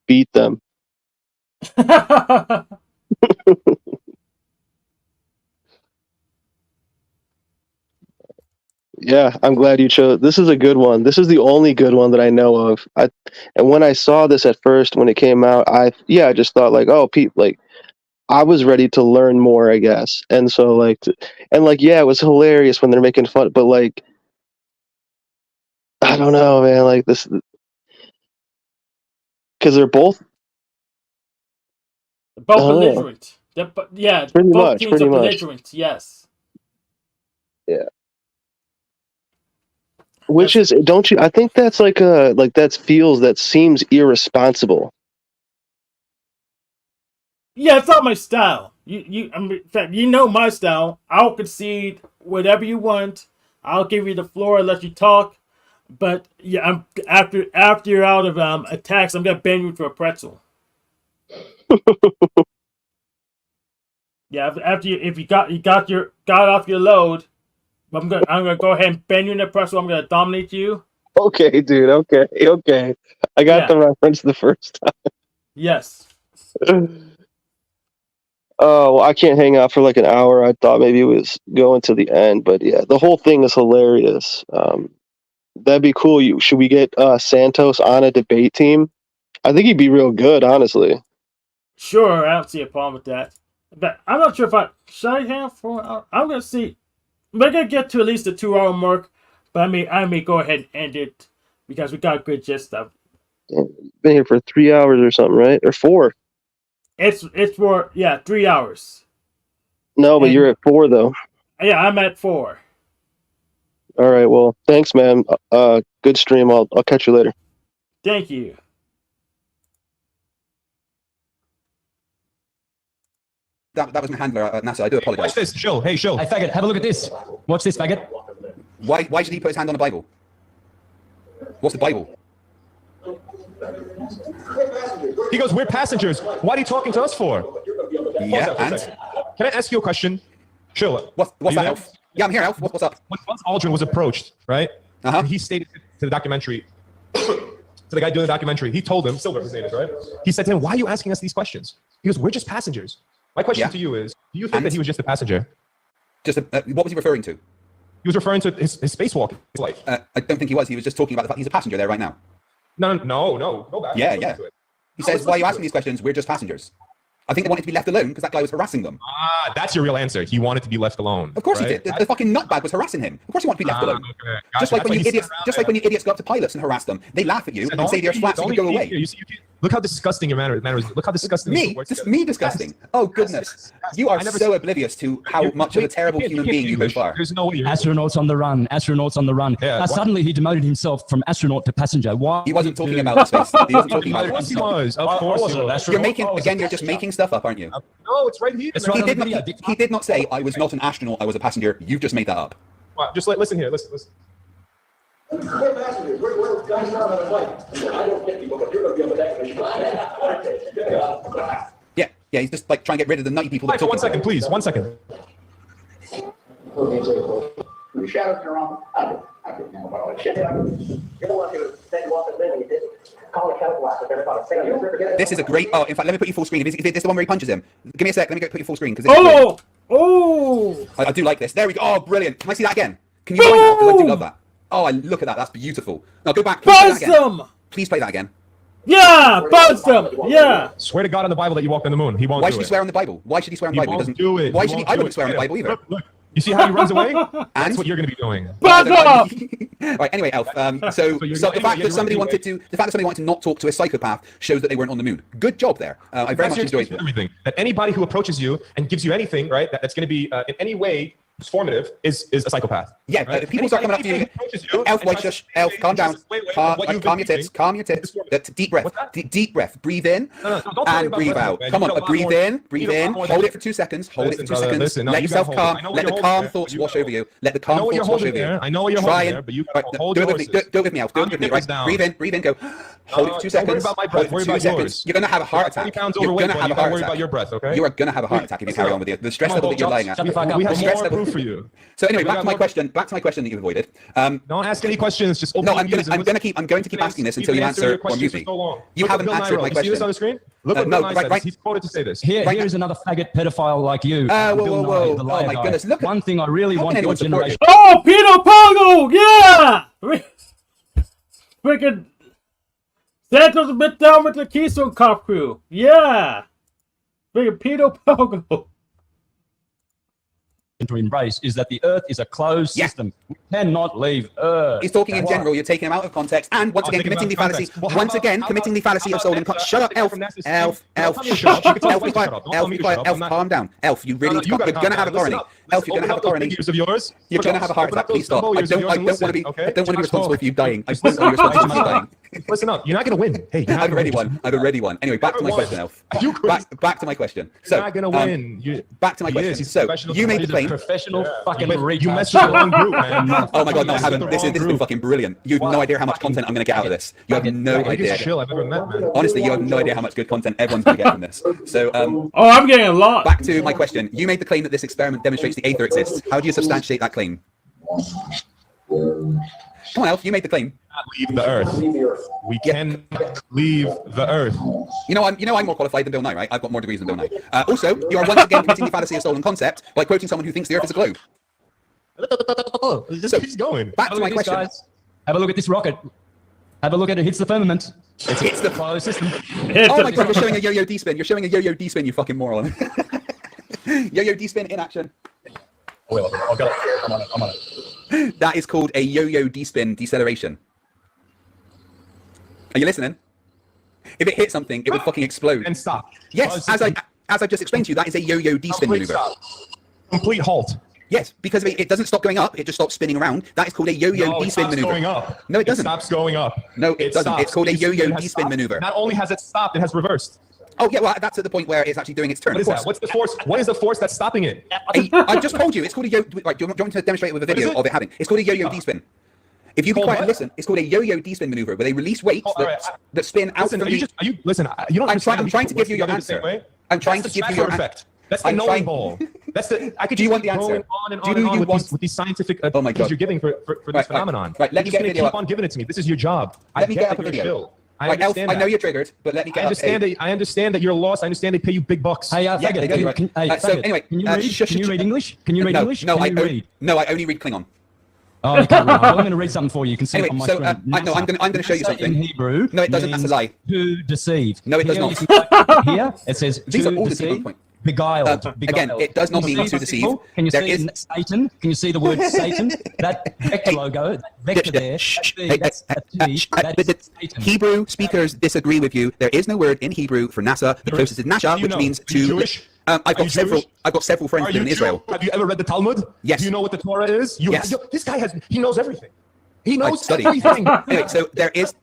beat them. Yeah, I'm glad you chose. This is a good one. This is the only good one that I know of. And when I saw this at first, when it came out, I just thought like, oh, I was ready to learn more, I guess. And so it was hilarious when they're making fun, but like, I don't know, man, like this, because they're both belligerent. Pretty both teams are belligerent. much. Yes. Yeah. Which is, don't you? I think that's that seems irresponsible. Yeah, it's not my style. In fact, you know my style. I'll concede whatever you want. I'll give you the floor and let you talk. But yeah, after you're out of attacks, I'm gonna bend you to a pretzel. Yeah, if you got off your load, I'm gonna go ahead and bend you in the pretzel. I'm gonna dominate you. Okay, dude. Okay. I got the reference the first time. Yes. Oh, well, I can't hang out for like an hour. I thought maybe it was going to the end, but yeah, the whole thing is hilarious. That'd be cool. Should we get Santos on a debate team? I think he'd be real good, honestly. Sure, I don't see a problem with that. But I'm not sure if should I hang out for an hour? I'm gonna see. We're gonna get to at least the 2-hour mark, but I may go ahead and end it because we got good gist of. Been here for 3 hours or something, right? Or 4? It's for 3 hours. No, but you're at 4 though. Yeah, I'm at 4. All right. Well, thanks, man. Good stream. I'll catch you later. Thank you. That was my handler, NASA. I do apologize. Watch this, Show. Hey, Show. Hey, faggot, have a look at this. Watch this, faggot. Why should he put his hand on the Bible? What's the Bible? He goes, we're passengers. What are you talking to us for? Yeah, and? Can I ask you a question? Show. What's that, Elf? Yeah, I'm here, Elf. What's up? When Buzz Aldrin was approached, right? He stated to the documentary, to the guy doing the documentary, he told him, Silver, his name is, right? He said to him, why are you asking us these questions? He goes, we're just passengers. My question to you is, do you think that he was just a passenger? What was he referring to? He was referring to his spacewalk, his life. I don't think he was. He was just talking about the fact he's a passenger there right now. No. Go back. Yeah. He says, why are you asking these questions? We're just passengers. I think they wanted to be left alone because that guy was harassing them. Ah, that's your real answer. He wanted to be left alone. Of course right? he did. The fucking nutbag was harassing him. Of course he wanted to be left alone. Okay. Just like when you idiots go up to pilots and harass them, they laugh at you and say they're flat so you go away. Look how disgusting your manner is. Look how disgusting. Me disgusting. Oh goodness, you are so oblivious to how much of a terrible human being you both are. There's no way. Astronauts on the run. Astronauts on the run. Yeah, suddenly he demoted himself from astronaut to passenger. Why? He wasn't talking about space. He wasn't talking about. Of course he was. Of course he was. You're just making stuff up, aren't you? No, it's right here. He did not say I was not an astronaut. I was a passenger. You've just made that up. Well, just listen here. Listen. We're passengers. We're guys not on a flight. I don't get people, but you're going to be on the deck. Yeah. He's just like trying to get rid of the nutty people. Right, for 1 second, please. 1 second. The shadows are on. I didn't know about all that shit. You're the one who said you want to live and you didn't. Call a kettle blaster. This is a great. Oh, in fact, let me put you full screen. Is this the one where he punches him? Give me a sec. Let me go put you full screen. Oh! I do like this. There we go. Oh, brilliant. Can I see that again? Can you find that? Because I do love that. Oh, I look at that. That's beautiful. Now go back. Please play that again. Yeah, bounce them. Yeah. Swear to God on the Bible that you walked on the moon. He won't. Why should he swear on the Bible? Why should he swear on the Bible? He doesn't do it. Why should he? I wouldn't swear on the Bible either. Look. You see how he runs away? That's what you're going to be doing. Back up! Right. Anyway, Elf. So the fact that somebody wanted to not talk to a psychopath shows that they weren't on the moon. Good job there. I very much enjoyed everything. That anybody who approaches you and gives you anything, right, that's going to be in any way formative is a psychopath. Yeah, right? People start coming up to you. Elf, white shush. Elf, calm down. Calm your tits. Calm your tits. Deep breath. Deep breath. Breathe in and breathe out. Come on. Breathe in. Breathe in. Hold it for 2 seconds. Hold it for 2 seconds. Let yourself calm. Let the calm thoughts wash over you. Let the calm thoughts wash over you. I know what you're holding there, but you do it with me. Do it with me, Elf. Do it with me. Right. Breathe in. Breathe in. Go. Hold it for 2 seconds. Worry about yours. You're going to have a heart attack. You're going to have a heart attack. Worry about your breath, okay? You are going to have a heart attack if you carry on with the stress level that you're lying at. We have more proof for you. So anyway, back to my question that you avoided. Don't ask any questions. Just no. I'm going to keep asking this until you answer or mute me. You haven't answered my question. See this on the screen? Look what Bill Nye says. He's quoted to say this. Here's another faggot pedophile like you. Whoa. Oh my goodness. Look. One thing I really want your generation. Oh, Peter Pogo! Yeah! Freaking Santos a bit down with the Keystone Cop crew. Yeah! Freaking Peter Pogo. To embrace is that the Earth is a closed system. We cannot leave Earth. He's talking in general. You're taking him out of context, and once again committing the fallacy. Once again committing the fallacy of stolen. Shut up, Elf. Elf. Elf, be quiet. Elf, be quiet. Elf, calm down. Elf, you're gonna have a coronary. Elf, you're gonna have a coronary. You're gonna have a heart attack. Please stop. I don't want to be responsible for you dying. I don't want to be responsible for you dying. Listen up. You're not gonna win. Hey, I've already won. Anyway, back to my question, Elf. Back to my question. You're not gonna win. Back to my question. So you made the claim. Professional fucking you messed with the wrong group, man. Oh my god, no, I haven't. This has been fucking brilliant. You have no idea how much content I'm going to get out of this. You have no idea. Honestly, you have no idea how much good content everyone's going to get from this. So, I'm getting a lot. Back to my question. You made the claim that this experiment demonstrates the Aether exists. How do you substantiate that claim? Come on, Elf. You made the claim. Leave the Earth. We can leave the Earth. You know, I'm more qualified than Bill Nye, right? I've got more degrees than Bill Nye. Also, you are once again committing the fallacy of stolen concept by quoting someone who thinks the Earth is a globe. Just keeps going. Back to my question. Guys. Have a look at this rocket. Have a look at it. Hits the firmament. It hits the closed system. Oh my god, you're showing a yo-yo D-spin. You're showing a yo-yo D-spin, you fucking moron. Yo-yo D-spin in action. Well, I've got it. I'm on it. That is called a yo-yo D-spin deceleration. Are you listening? If it hit something, it would fucking explode. And stop. Yes, as I just explained to you, that is a yo-yo D-spin maneuver. Complete halt. Yes, because it doesn't stop going up, it just stops spinning around. That is called a yo-yo D-spin maneuver. Going up. No, it doesn't. It stops going up. No, it doesn't. Stops. It's called a yo-yo D-spin maneuver. Not only has it stopped, it has reversed. Oh yeah, well that's at the point where it's actually doing its turn. What is that? What's the force? What is the force that's stopping it? I just told you. It's called a yo. Right, do you want me to demonstrate it with a video of it having? It's called a yo-yo D-spin. If you be quiet and listen, it's called a yo-yo D-spin maneuver where they release weights that spin out from the... You don't understand. I'm trying to give you your answer. I'm trying to give you your answer. That's the knowing ball. That's the. I could. Do you want the answer? On and on and on with these scientific you're giving for this phenomenon. Right, let me get a video. Keep on giving it to me. This is your job. Let me get up a video. I know you're triggered, but let me get I understand that you're lost. I understand they pay you big bucks. Hey, so anyway, can you read English? Can you read English? No, I only read Klingon. Oh, you can't read. Well, I'm going to read something for you. You can see it on my so, screen. no, I'm going to show you something. In Hebrew, no, it doesn't. That's a lie. To deceive. No, it does not. Here it says these to are all deceive. the debunk points. Beguiled. Again, it does not mean to deceive. Can you There see is... Satan? Can you see the word Satan? That vector logo, that vector there. That's Satan. Hebrew speakers disagree with you. There is no word in Hebrew for NASA. The closest is Nasha, which means to. Jewish? I've got several friends in Israel. Have you ever read the Talmud? Yes. Do you know what the Torah is? Yes. This guy he knows everything. He knows everything. Anyway, so there is.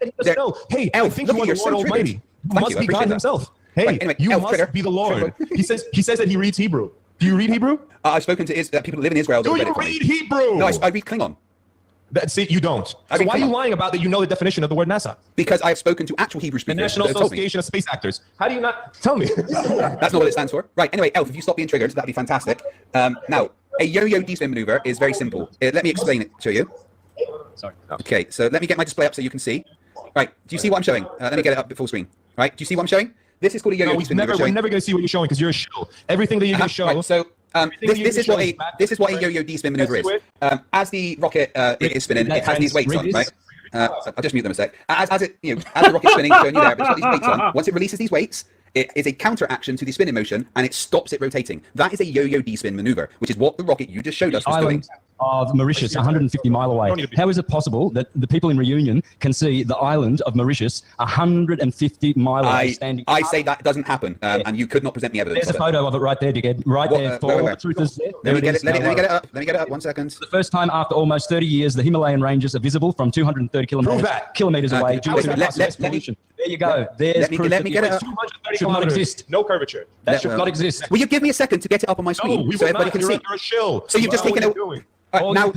Hey, I think you are the Lord Almighty. You must be God Himself. Hey, you must be the Lord. He says that he reads Hebrew. Do you read Hebrew? I've spoken to people that live in Israel. Do you read Hebrew? No, I read Klingon. See, you don't. So why are you lying about that? You know the definition of the word NASA? Because I've spoken to actual Hebrew speakers. The National Association of Space Actors. How do you not tell me? That's not what it stands for. Right. Anyway, Elf, if you stop being triggered, that'd be fantastic. Now, a yo-yo D-spin maneuver is very simple. Let me explain it to you. Sorry. Okay, so let me get my display up so you can see. Right. Do you see what I'm showing? Let me get it up at full screen. Right. Do you see what I'm showing? This is called a yo-yo D-spin maneuver. We're never going to see what you're showing because you're a show. Everything that you're going to show. Right, so this is what a yo-yo D-spin maneuver is. As the rocket is spinning, it has these weights on, right? I'll just mute them a sec. As the rocket's spinning, showing you there, but it's got these weights on. Once it releases these weights, it is a counter action to the spinning motion, and it stops it rotating. That is a yo-yo D-spin maneuver, which is what the rocket you just showed us was doing. Of Mauritius, 150 mile away. How is it possible that the people in Reunion can see the island of Mauritius 150 mile away standing? I say that doesn't happen, and you could not present me evidence. There's a photo of it right there, dickhead. Right there. Where? The truth is there. Let me get it up. Let me get it up. 1 second. For the first time after almost 30 years, the Himalayan ranges are visible from 230 kilometers away. There you go. There's proof. Let me get it up. Should not exist. No curvature. That should not exist. Will you give me a second to get it up on my screen so everybody can see? You're a shill. So you've just taken it. Now,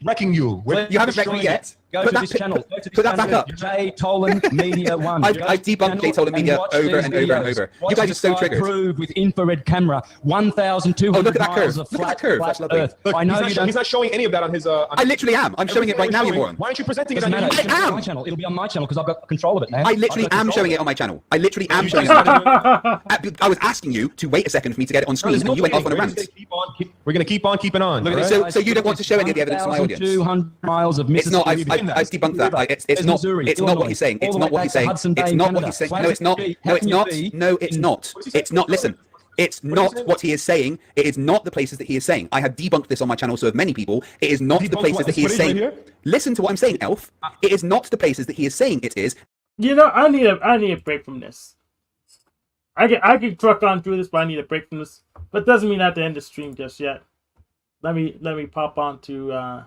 wrecking you. You haven't wrecked me yet. Go to this channel. Put that back up. J Tolan Media 1. I've debunked J Tolan Media over and over and over. You guys are so triggered. Prove with infrared camera 1,200 miles of flat Earth. Look, I know he's not showing any of that on his. I literally am. I'm showing it right now, you moron. Why aren't you presenting it on your my channel? It'll be on my channel because I've got control of it now. I literally am showing it on my channel. I literally am showing it on my channel. I was asking you to wait a second for me to get it on screen, and you went off on a rant. We're going to keep on keeping on. So you don't want to show any of the evidence to my audience? 200 miles of Mississippi. It's not. I've debunked that. It's not. It's not what he's saying. It's not what he's saying. It's not what he's saying. No, it's not. No, it's not. No, it's not. It's not. Listen. It's not what he is saying. It is not the places that he is saying. I have debunked this on my channel, so have many people. It is not the places that he is saying. Listen to what I'm saying, Elf. It is not the places that he is saying it is. You know, I need a break from this. I can truck on through this, but I need a break from this. But doesn't mean I have to end the stream just yet. Let me pop on to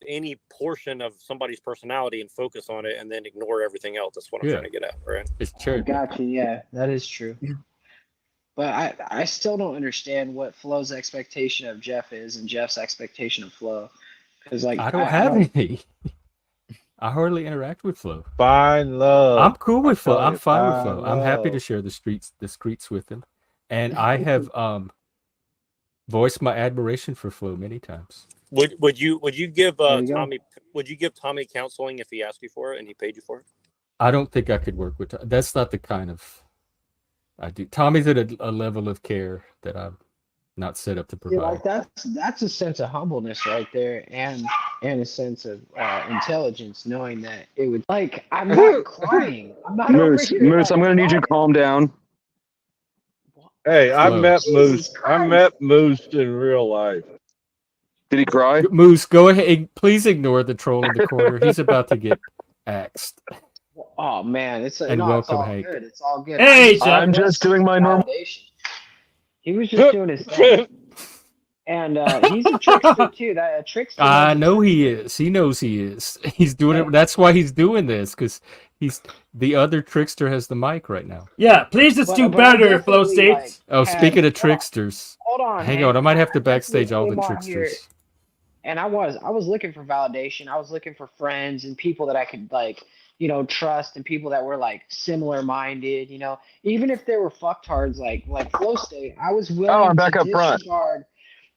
any portion of somebody's personality and focus on it and then ignore everything else. That's what I'm trying to get at, right? It's true. Gotcha, yeah, that is true. But I still don't understand what Flo's expectation of Jeff is and Jeff's expectation of Flo. Because like I don't have any. I hardly interact with Flo. Fine love. I'm cool with Flo. I'm fine with Flo. I'm happy to share the streets with him. And I have voiced my admiration for Flo many times. Would you give Tommy counseling if he asked you for it and he paid you for it? I don't think I could work with Tommy. That's not the kind of I do. Tommy's at a level of care that I'm not set up to provide. Yeah, like that's a sense of humbleness right there, and a sense of intelligence, knowing that it would like I'm not crying. I'm not Moose. I'm gonna need you to calm down. Hey, I met Moose. I met Moose in real life. Did he cry? Moose, go ahead. Please ignore the troll in the corner. He's about to get axed. Oh man, it's welcome, all Hank. good. It's all good. Hey, Jeff. I'm just doing my normal. He was just doing his thing, and he's a trickster too. That a trickster. I know he is. He knows he is. He's doing it. That's why he's doing this, because he's the other trickster has the mic right now. Yeah, please just do better, Flo States. Speaking of tricksters, hold on. Hang on, I might have to backstage all the tricksters. And I was looking for validation. I was looking for friends and people that I could trust, and people that were like similar minded, even if they were fucktards like Flo State, I was willing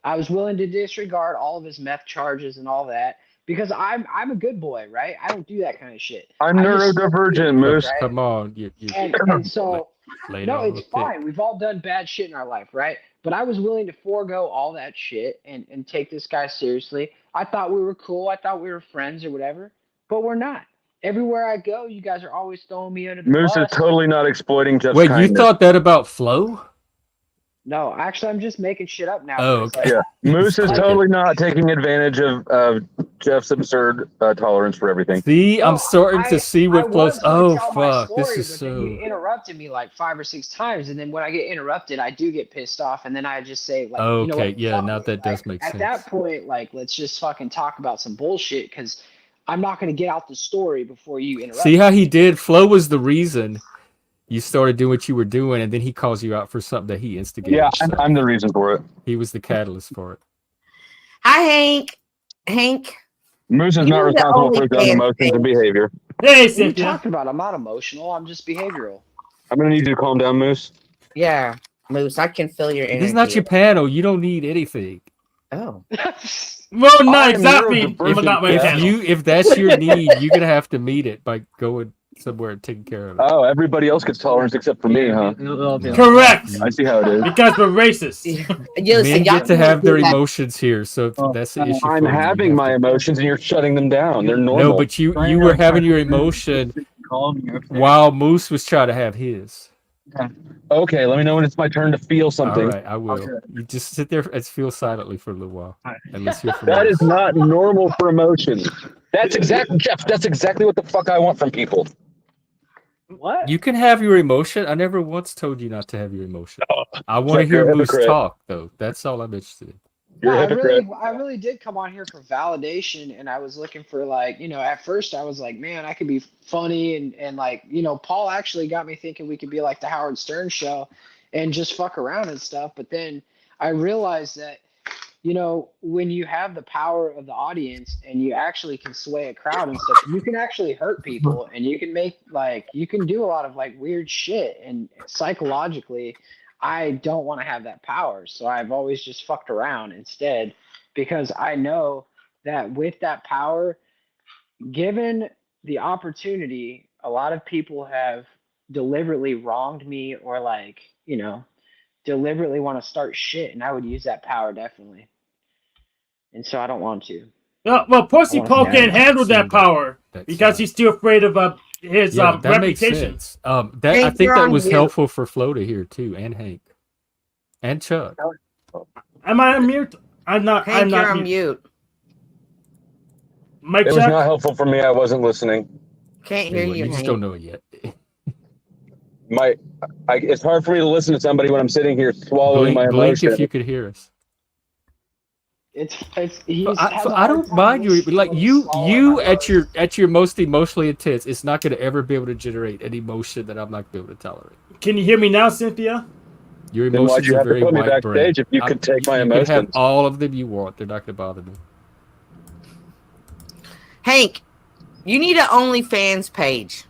I was willing to disregard all of his meth charges and all that because I'm a good boy, right? I don't do that kind of shit. I'm neurodivergent, Moose. Right? Come on, and so Later No, on it's with fine. Pick. We've all done bad shit in our life, right? But I was willing to forego all that shit and take this guy seriously. I thought we were cool. I thought we were friends or whatever, but we're not. Everywhere I go, you guys are always throwing me under the Moose is bus. totally not exploiting Jeff's Wait, kindness. you thought that about Flo? No, actually, I'm just making shit up now. Oh, because, okay. Yeah, Moose is Okay. totally not taking advantage of Jeff's absurd tolerance for everything. See, I'm No, starting to see I what Flo's. was gonna Oh, tell my fuck. story, This is but then you so. interrupted me like 5 or 6 times, and then when I get interrupted, I do get pissed off, and then I just say like, you know Okay, what? yeah, Fuck now it. that does make At sense. that point, like, let's just fucking talk about some bullshit because I'm not gonna get out the story before you interrupt. See how he did? Flo was the reason you started doing what you were doing, and then he calls you out for something that he instigated. Yeah, So I'm the reason for it. he was the catalyst for it. Hi, Hank. Hank. Moose is You not were the responsible for his own OnlyFans emotions page. and behavior. Hey, What are you Cynthia. talking about? I'm not emotional. I'm just behavioral. I'm gonna need you to calm down, Moose. Yeah, Moose, I can feel your energy. This is not your panel. You don't need anything. Oh. Well, not I am exactly. neurodivergent. But not my panel. If that's your need, you're gonna have to meet it by going somewhere and taking care of it. Oh, everybody else gets tolerance except for me, huh? Correct. I see how it is. Because we're racist. Men get to have their emotions here, so if that's the issue. I'm for you, having you my have to- emotions and you're shutting them down. They're normal. No, but you were having your emotion while Moose was trying to have his. Okay, let me know when it's my turn to feel something. All right, I will. You just sit there and feel silently for a little while, and let's hear from That Moose. is not normal for emotions. That's exactly, Jeff. That's exactly what the fuck I want from people. What? You can have your emotion. I never once told you not to have your emotion. I want to Jeff, you're hear a Moose hypocrite. talk, though. That's all I'm interested in. You're a hypocrite. I really did come on here for validation, and I was looking for like, at first I was like, man, I could be funny, and like, Paul actually got me thinking we could be like the Howard Stern show, and just fuck around and stuff. But then I realized that, when you have the power of the audience and you actually can sway a crowd and stuff, you can actually hurt people, and you can you can do a lot of like weird shit, and psychologically, I don't want to have that power. So I've always just fucked around instead, because I know that with that power, given the opportunity, a lot of people have deliberately wronged me or deliberately want to start shit. And I would use that power definitely. And so I don't want to. Well, Pussy Paul can't handle that power because he's still afraid of his that makes reputation. sense. I think that was helpful for Flo to hear too, and Hank, and Chuck. Am I on mute? I'm not. Hank, I'm not you're on mute. Mike, It was not helpful for me. I wasn't listening. Can't hear you, You just Hank. don't know it yet. It's hard for me to listen to somebody when I'm sitting here swallowing my Blink emotion. if you could hear us. I don't mind you. Like you at your most emotionally intense, it's not going to ever be able to generate an emotion that I'm not going to be able to tolerate. Can you hear me now, Cynthia? Your Then why'd emotions you are have to very put me white brain. backstage if you could take my You can have emotions? all of them you want. They're not going to bother me. Hank, you need an OnlyFans page.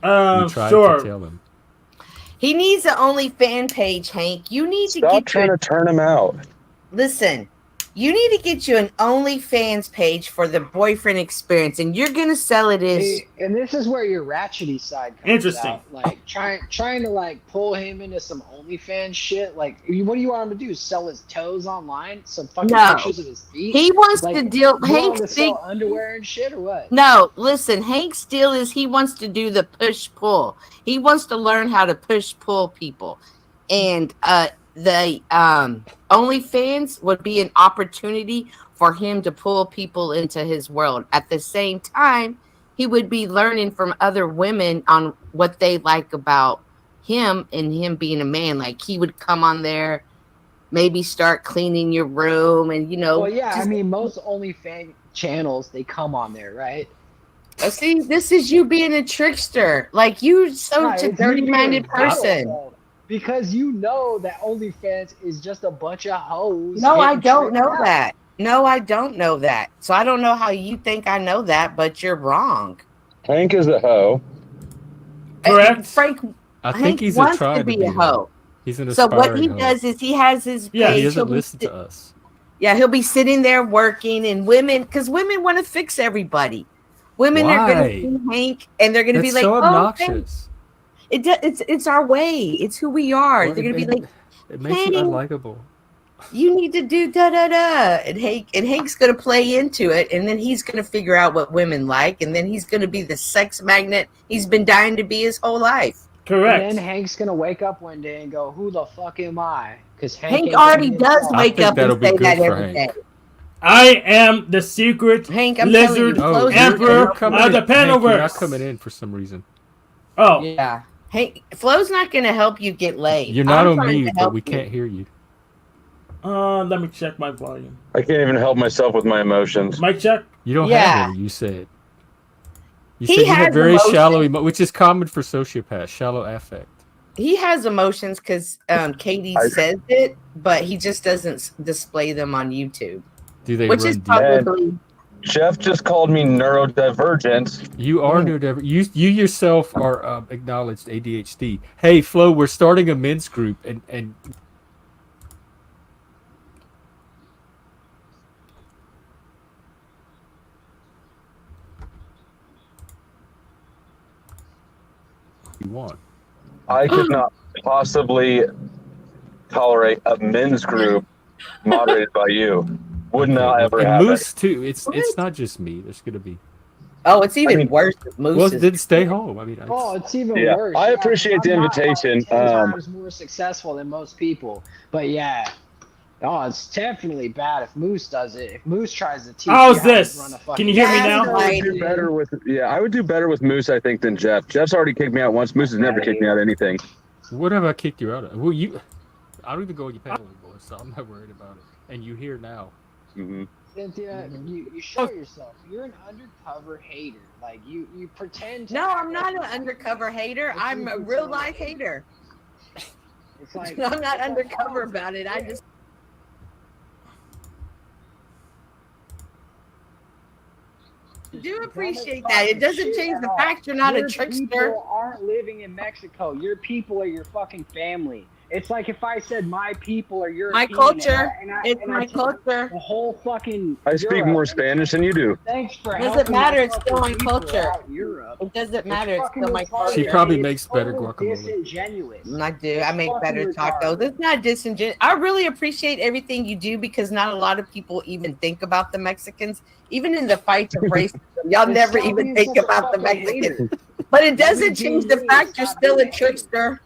You tried sure. to tell him. He needs an OnlyFans page, Hank. You need to Stop get trying to turn him out. Listen, you need to get you an OnlyFans page for the boyfriend experience, and you're gonna sell it as. And this is where your ratchety side comes Interesting. out. Like trying to like pull him into some OnlyFans shit. Like, what do you want him to do? Sell his toes online? Some fucking No. pictures of his feet? He wants Like, to deal. you want him Hank to sell underwear and shit, or what? No, listen, Hank Steele he wants to do the push-pull. He wants to learn how to push-pull people. And the OnlyFans would be an opportunity for him to pull people into his world. At the same time, he would be learning from other women on what they like about him and him being a man. Like, he would come on there, maybe start cleaning your room, and Well, yeah, I mean, most OnlyFans channels, they come on there, right? See, this is you being a trickster. Like, you're such a it's dirty-minded me being person. gullible. Because you know that OnlyFans is just a bunch of hoes. No, I getting don't tricked know out. that. No, I don't know that. So I don't know how you think I know that, but you're wrong. Hank is a hoe. Correct. Frank, I think Hank he's wants trying to be a hoe. He's an So what he aspiring hoe. does is he has his Yeah, page. he He'll doesn't be listen to us. Yeah, he'll be sitting there working, and because women want to fix everybody. Women are going to Why? see Hank, and they're going to be That's like, so "Oh, Hank." obnoxious. It's our way. It's who we are. Well, They're gonna be like, it makes you Hank, unlikable. you need to do da da da, and Hank's gonna play into it, and then he's gonna figure out what women like, and then he's gonna be the sex magnet he's been dying to be his whole life. Correct. And then Hank's gonna wake up one day and go, "Who the fuck am I?" Because Hank already does wake up and say that every day. I am the secret Hank, I'm lizard emperor of the Panelverse. You're not coming in for some reason. Oh. Yeah. Hey, Flo's not going to help you get laid. You're not I'm on trying mute, to but help we you. can't hear you. Let me check my volume. I can't even help myself with my emotions. Mic check. You don't Yeah. have any, you said. You He said you has have very emotions. shallow, which is common for sociopaths, shallow affect. He has emotions because Katie says it, but he just doesn't display them on YouTube. Do they Which run is deep? probably... Jeff just called me neurodivergent. You are neurodivergent. You yourself are acknowledged ADHD. Hey, Flo, we're starting a men's group, and you want. I could not possibly tolerate a men's group moderated by you. Would not ever and happen. Moose too. It's not just me. There's gonna be. Oh, it's even worse if Moose Well, is... then stay home. I mean, Oh, it's even Yeah, worse. I appreciate the I'm not invitation. 10 times more successful than most people, but yeah. Oh, it's definitely bad if Moose does it. If Moose tries to teach How's you how to this? run a fucking Can you hear me business, now? I would do better with I would do better with Moose, I think, than Jeff. Jeff's already kicked me out once. Moose has never kicked me out of anything. What have I kicked you out of? Well, I don't even go on your panel anymore, so I'm not worried about it. And you here now. Mm-hmm. Cynthia, you show yourself. You're an undercover hater. Like you pretend. No, I'm not an undercover hater. I'm a real life hater. It's like I'm not undercover about it. I just... do appreciate that. It doesn't change the fact you're not a Your trickster. People aren't living in Mexico. Your people are your fucking family. It's like if I said my people are your My culture. It's my culture. The whole fucking. I speak more Spanish than you do. Thanks for Doesn't helping matter. my It's still my fucking people culture. out Europe. It doesn't matter. It's still my culture. She probably makes It's better totally guacamole. disingenuous. I do. I make fucking better tacos. retarded. It's not disingenuous. I really appreciate everything you do because not a lot of people even think about the Mexicans. Even in the fight of racism, y'all never stop even being think such a about the fucking Mexicans. hater. But it doesn't change the fact you're still a trickster.